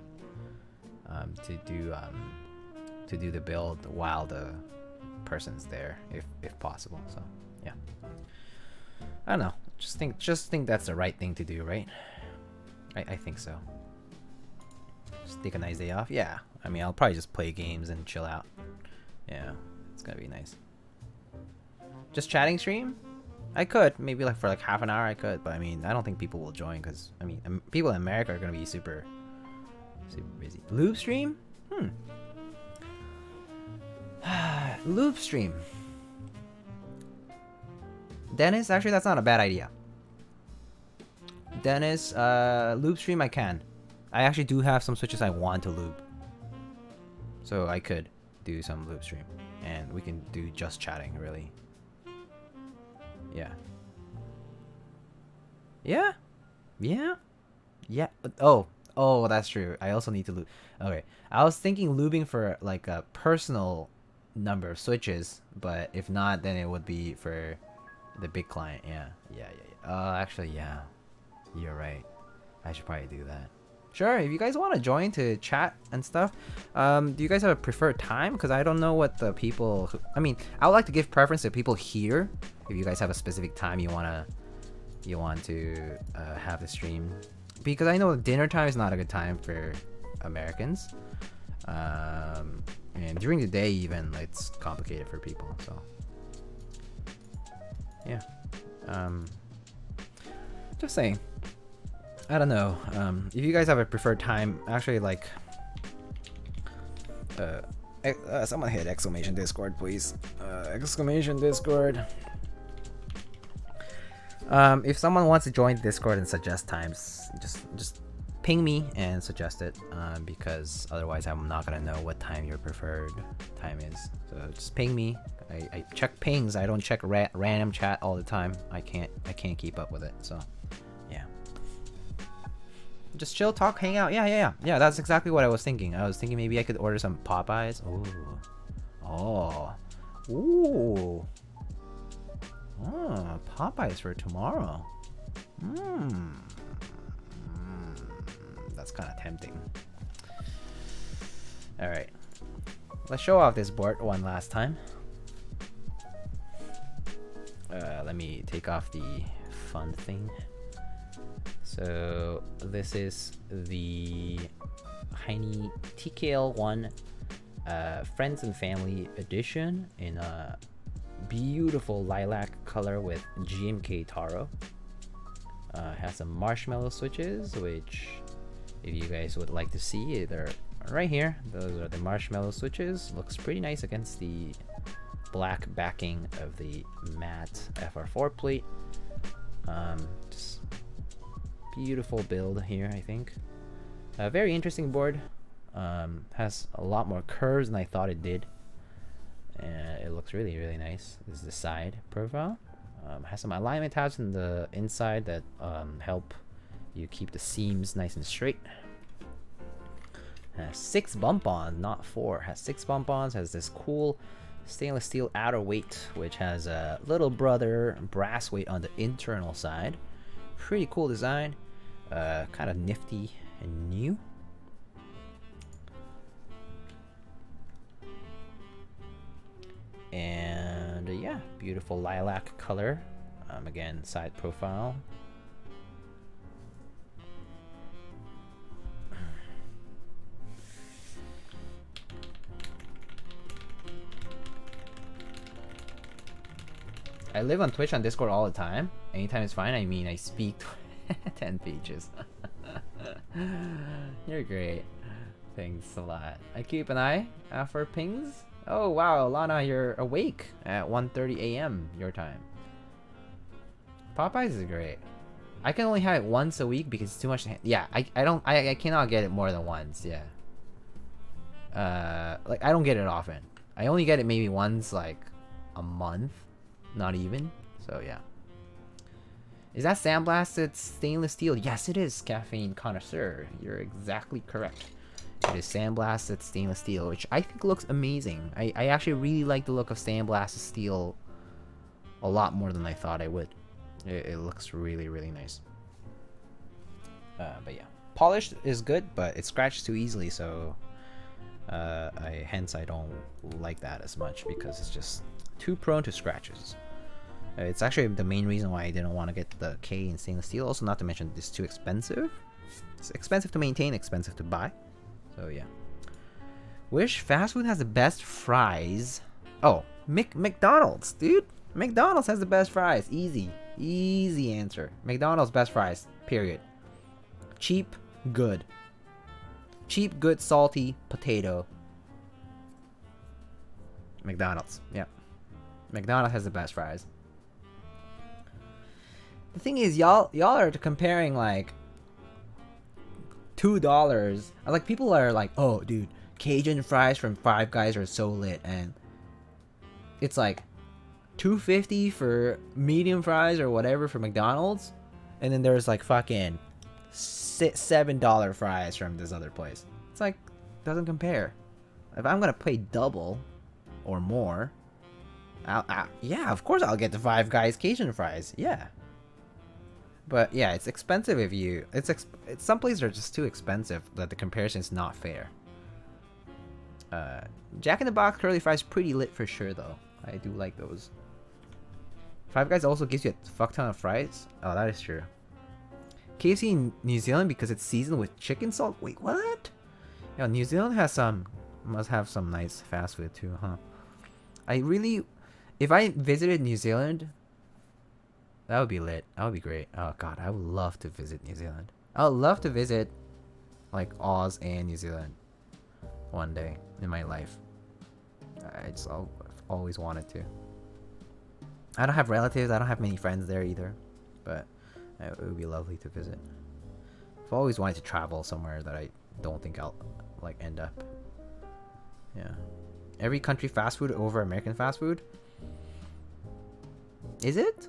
do the build while the person's there, if possible. So yeah, I don't know. Just think that's the right thing to do, right? I think so. Just take a nice day off. Yeah, I mean, I'll probably just play games and chill out. Yeah, it's gonna be nice. Just chatting stream? I could maybe like for like half an hour. I could, but I mean, I don't think people will join because I mean, people in America are gonna be super busy. Lube stream? Lube stream. Dennis, actually, that's not a bad idea. Dennis, lube stream I can. I actually do have some switches I want to lube, so I could do some lube stream, and we can do just chatting really. Yeah. Yeah. Yeah. Yeah. Oh, that's true. I also need to lube. Okay. I was thinking lubing for like a personal number of switches, but if not, then it would be for the big client. Yeah. Actually, yeah. You're right. I should probably do that. Sure, if you guys want to join to chat and stuff, do you guys have a preferred time? Because I don't know what the people... I mean, I would like to give preference to people here. If you guys have a specific time you want to have the stream. Because I know dinner time is not a good time for Americans. And during the day even, it's complicated for people, so... Yeah. Just saying. I don't know. If you guys have a preferred time, actually, like, someone hit exclamation Discord, please. Exclamation Discord. If someone wants to join Discord and suggest times, just ping me and suggest it. Because otherwise, I'm not gonna know what time your preferred time is. So just ping me. I check pings. I don't check random chat all the time. I can't keep up with it. So. Just chill, talk, hang out. Yeah. That's exactly what I was thinking. I was thinking maybe I could order some Popeyes. Ooh. Popeyes for tomorrow. That's kind of tempting. All right, let's show off this board one last time. Let me take off the fun thing. So this is the Hiney TKL1 Friends and Family Edition in a beautiful lilac color with GMK Taro. Has some marshmallow switches, which if you guys would like to see, they're right here. Those are the marshmallow switches. Looks pretty nice against the black backing of the matte FR4 plate. Just beautiful build here, I think. A very interesting board. Has a lot more curves than I thought it did. It looks really, really nice. This is the side profile. Has some alignment tabs in the inside that help you keep the seams nice and straight. Has 6 bump-ons, not 4. Has 6 bump-ons. Has this cool stainless steel outer weight, which has a little brother brass weight on the internal side. Pretty cool design. Kind of nifty and new. And yeah, beautiful lilac color. Again, side profile. I live on Twitch, on Discord all the time. Anytime is fine. I mean, I speak 10 pages. You're great. Thanks a lot. I keep an eye out for pings. Oh wow, Lana, you're awake at 1:30 a.m. your time. Popeyes is great. I can only have it once a week because it's too much. Yeah, I cannot get it more than once. Yeah. Like I don't get it often. I only get it maybe once, like a month, not even. So yeah. Is that sandblasted stainless steel? Yes, it is, caffeine connoisseur. You're exactly correct. It is sandblasted stainless steel, which I think looks amazing. I actually really like the look of sandblasted steel a lot more than I thought I would. It looks really, really nice. But yeah, polished is good, but it scratches too easily, so hence I don't like that as much because it's just too prone to scratches. It's actually the main reason why I didn't want to get the K in stainless steel. Also, not to mention it's too expensive. It's expensive to maintain, expensive to buy. So yeah. Which fast food has the best fries? Oh, McDonald's, dude. McDonald's has the best fries. Easy answer. McDonald's best fries. Period. Cheap, good. Cheap, good, salty, potato. McDonald's. Yeah. McDonald's has the best fries. The thing is, y'all are comparing like $2. Like people are like, oh, dude, Cajun fries from Five Guys are so lit, and it's like $2.50 for medium fries or whatever for McDonald's, and then there's like fucking $7 fries from this other place. It's like doesn't compare. If I'm gonna pay double or more, yeah, of course I'll get the Five Guys Cajun fries. Yeah. But yeah, it's expensive if you... some places are just too expensive that the comparison is not fair. Jack in the Box curly fries pretty lit for sure though. I do like those. Five Guys also gives you a fuck ton of fries. Oh, that is true. KFC in New Zealand because it's seasoned with chicken salt. Wait, what? Yeah, New Zealand has must have some nice fast food too, huh? If I visited New Zealand, that would be lit. That would be great. Oh god, I would love to visit New Zealand. I would love to visit like Oz and New Zealand one day in my life. I've always wanted to. I don't have relatives. I don't have many friends there either, but it would be lovely to visit. I've always wanted to travel somewhere that I don't think I'll like end up. Yeah. Every country fast food over American fast food? Is it?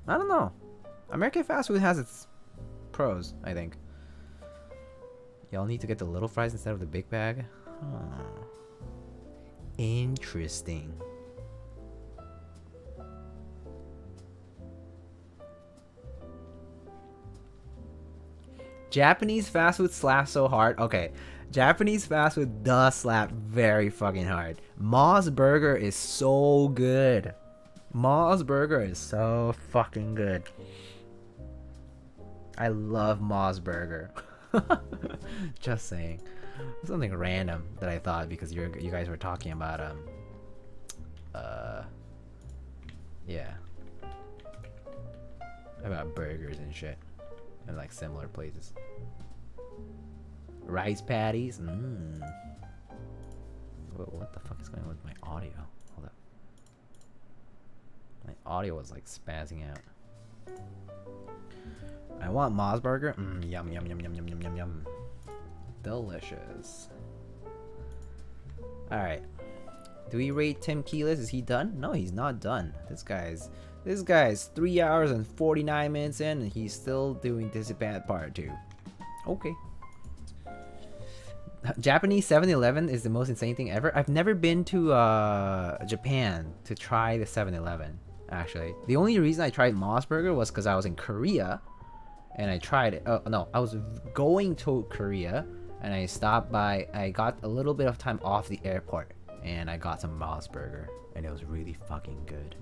I don't know. American fast food has its pros, I think. Y'all need to get the little fries instead of the big bag? Huh. Interesting. Japanese fast food slaps so hard. Okay, Japanese fast food does slap very fucking hard. Ma's Burger is so good. Ma's Burger is so fucking good. I love Ma's Burger. Just saying. Something random that I thought because you guys were talking about yeah, about burgers and shit and like similar places. Rice patties. What the fuck is going on with my audio? Hold up. My audio was like spazzing out. I want Ma's Burger. Yum yum yum yum yum yum yum yum. Delicious. All right. Do we rate Tim Keyless? Is he done? No, he's not done. This guy's 3 hours and 49 minutes in, and he's still doing this bad part 2. Okay. Japanese 7-Eleven is the most insane thing ever. I've never been to Japan to try the 7-Eleven. Actually, the only reason I tried Ma's Burger was because I was in Korea, and I tried it. Oh no, I was going to Korea, and I stopped by. I got a little bit of time off the airport, and I got some Ma's Burger, and it was really fucking good.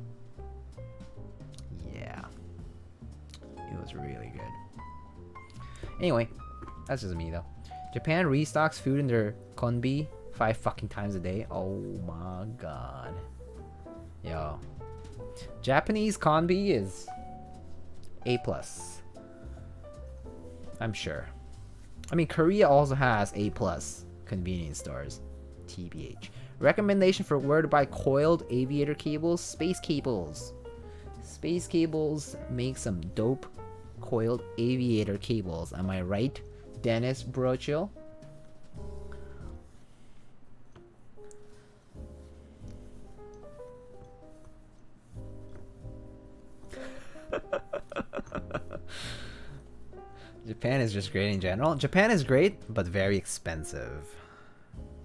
Yeah, it was really good. Anyway, that's just me though. Japan restocks food in their konbi 5 fucking times a day. Oh my god. Yo. Japanese konbi is A+. I'm sure. I mean, Korea also has A+ convenience stores. TBH. Recommendation for where to buy coiled aviator cables. Space Cables. Space Cables make some dope coiled aviator cables. Am I right, Dennis Brochill? Japan is just great in general. Japan is great, but very expensive.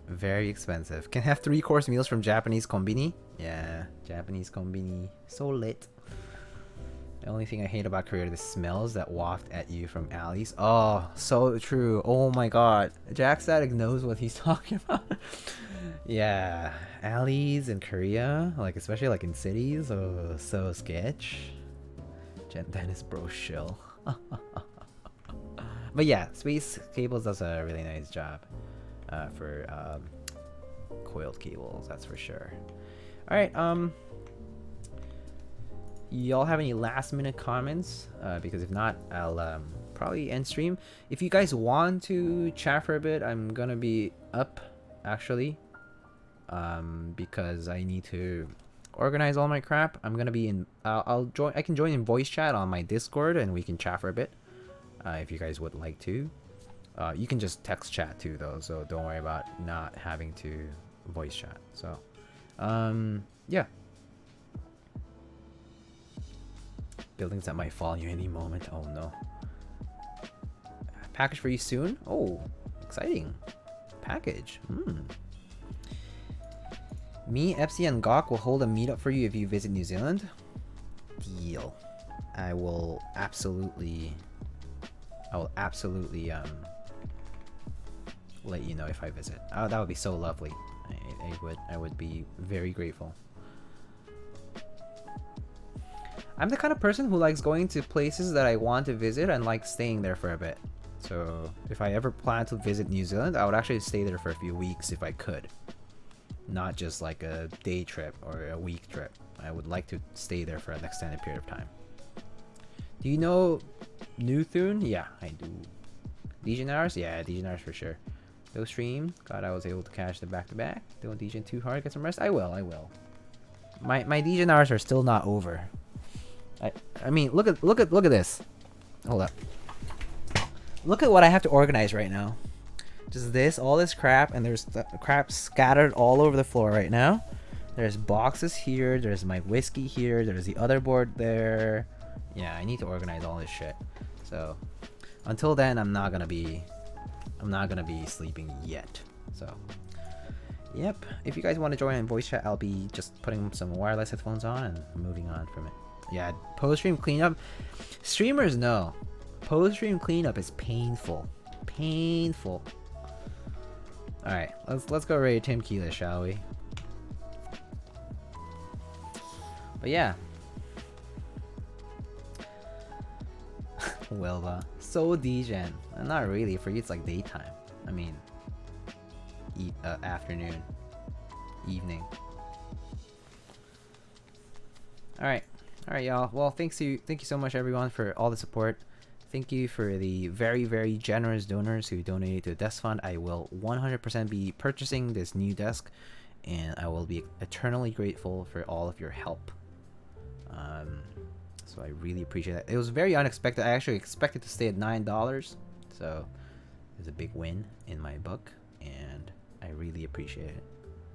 Very expensive. Can have 3-course meals from Japanese konbini. Yeah, Japanese konbini. So lit. The only thing I hate about Korea are the smells that waft at you from alleys. Oh, so true. Oh my god. Jack Static knows what he's talking about. Yeah, alleys in Korea, like especially like in cities. Oh, so sketch. Dennis bro shill. But yeah, Space Cables does a really nice job for coiled cables, that's for sure. All right, y'all have any last minute comments? Because if not, I'll probably end stream. If you guys want to chat for a bit, I'm gonna be up actually, because I need to organize all my crap. I'm gonna be in. I'll join. I can join in voice chat on my Discord, and we can chat for a bit. If you guys would like to. You can just text chat too, though, so don't worry about not having to voice chat. So, yeah. Buildings that might fall on you any moment. Oh no. Package for you soon? Oh, exciting. Package. Me, Epsi, and Gawk will hold a meetup for you if you visit New Zealand. Deal. I will absolutely let you know if I visit. Oh, that would be so lovely. I would be very grateful. I'm the kind of person who likes going to places that I want to visit and like staying there for a bit. So if I ever plan to visit New Zealand, I would actually stay there for a few weeks if I could. Not just like a day trip or a week trip. I would like to stay there for an extended period of time. Do you know Nuthun? Yeah, I do. Legionnaires? Yeah, Legionnaires for sure. Those stream. Glad I was able to catch the back-to-back. Don't Legion too hard. Get some rest. I will. My Legionnaires are still not over. I mean, look at this. Hold up. Look at what I have to organize right now. Just this, all this crap, and there's crap scattered all over the floor right now. There's boxes here. There's my whiskey here. There's the other board there. Yeah, I need to organize all this shit. So until then, I'm not gonna be sleeping yet. So yep. If you guys want to join in voice chat, I'll be just putting some wireless headphones on and moving on from it. Yeah, post-stream cleanup. Streamers know. Post-stream cleanup is painful. Painful. Alright, let's go raid Tim Keeler, shall we? But yeah. Wilva. So degen. Not really, for you it's like daytime. I mean afternoon. Evening. Alright. Alright, y'all. Well, thank you so much, everyone, for all the support. Thank you for the very, very generous donors who donated to the desk fund. I will 100% be purchasing this new desk, and I will be eternally grateful for all of your help. So I really appreciate that. It was very unexpected. I actually expected to stay at $9, so it's a big win in my book, and I really appreciate it.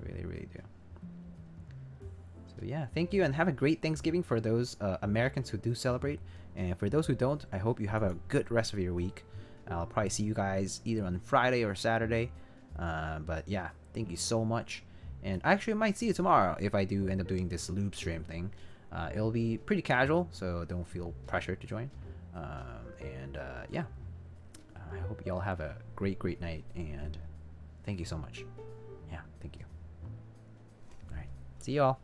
Really, really do. So yeah, thank you, and have a great Thanksgiving for those Americans who do celebrate. And for those who don't, I hope you have a good rest of your week. I'll probably see you guys either on Friday or Saturday. But yeah, thank you so much. And I actually might see you tomorrow if I do end up doing this Lube stream thing. It'll be pretty casual, so don't feel pressured to join. Yeah, I hope y'all have a great night, and thank you so much. Yeah, thank you. All right, see y'all.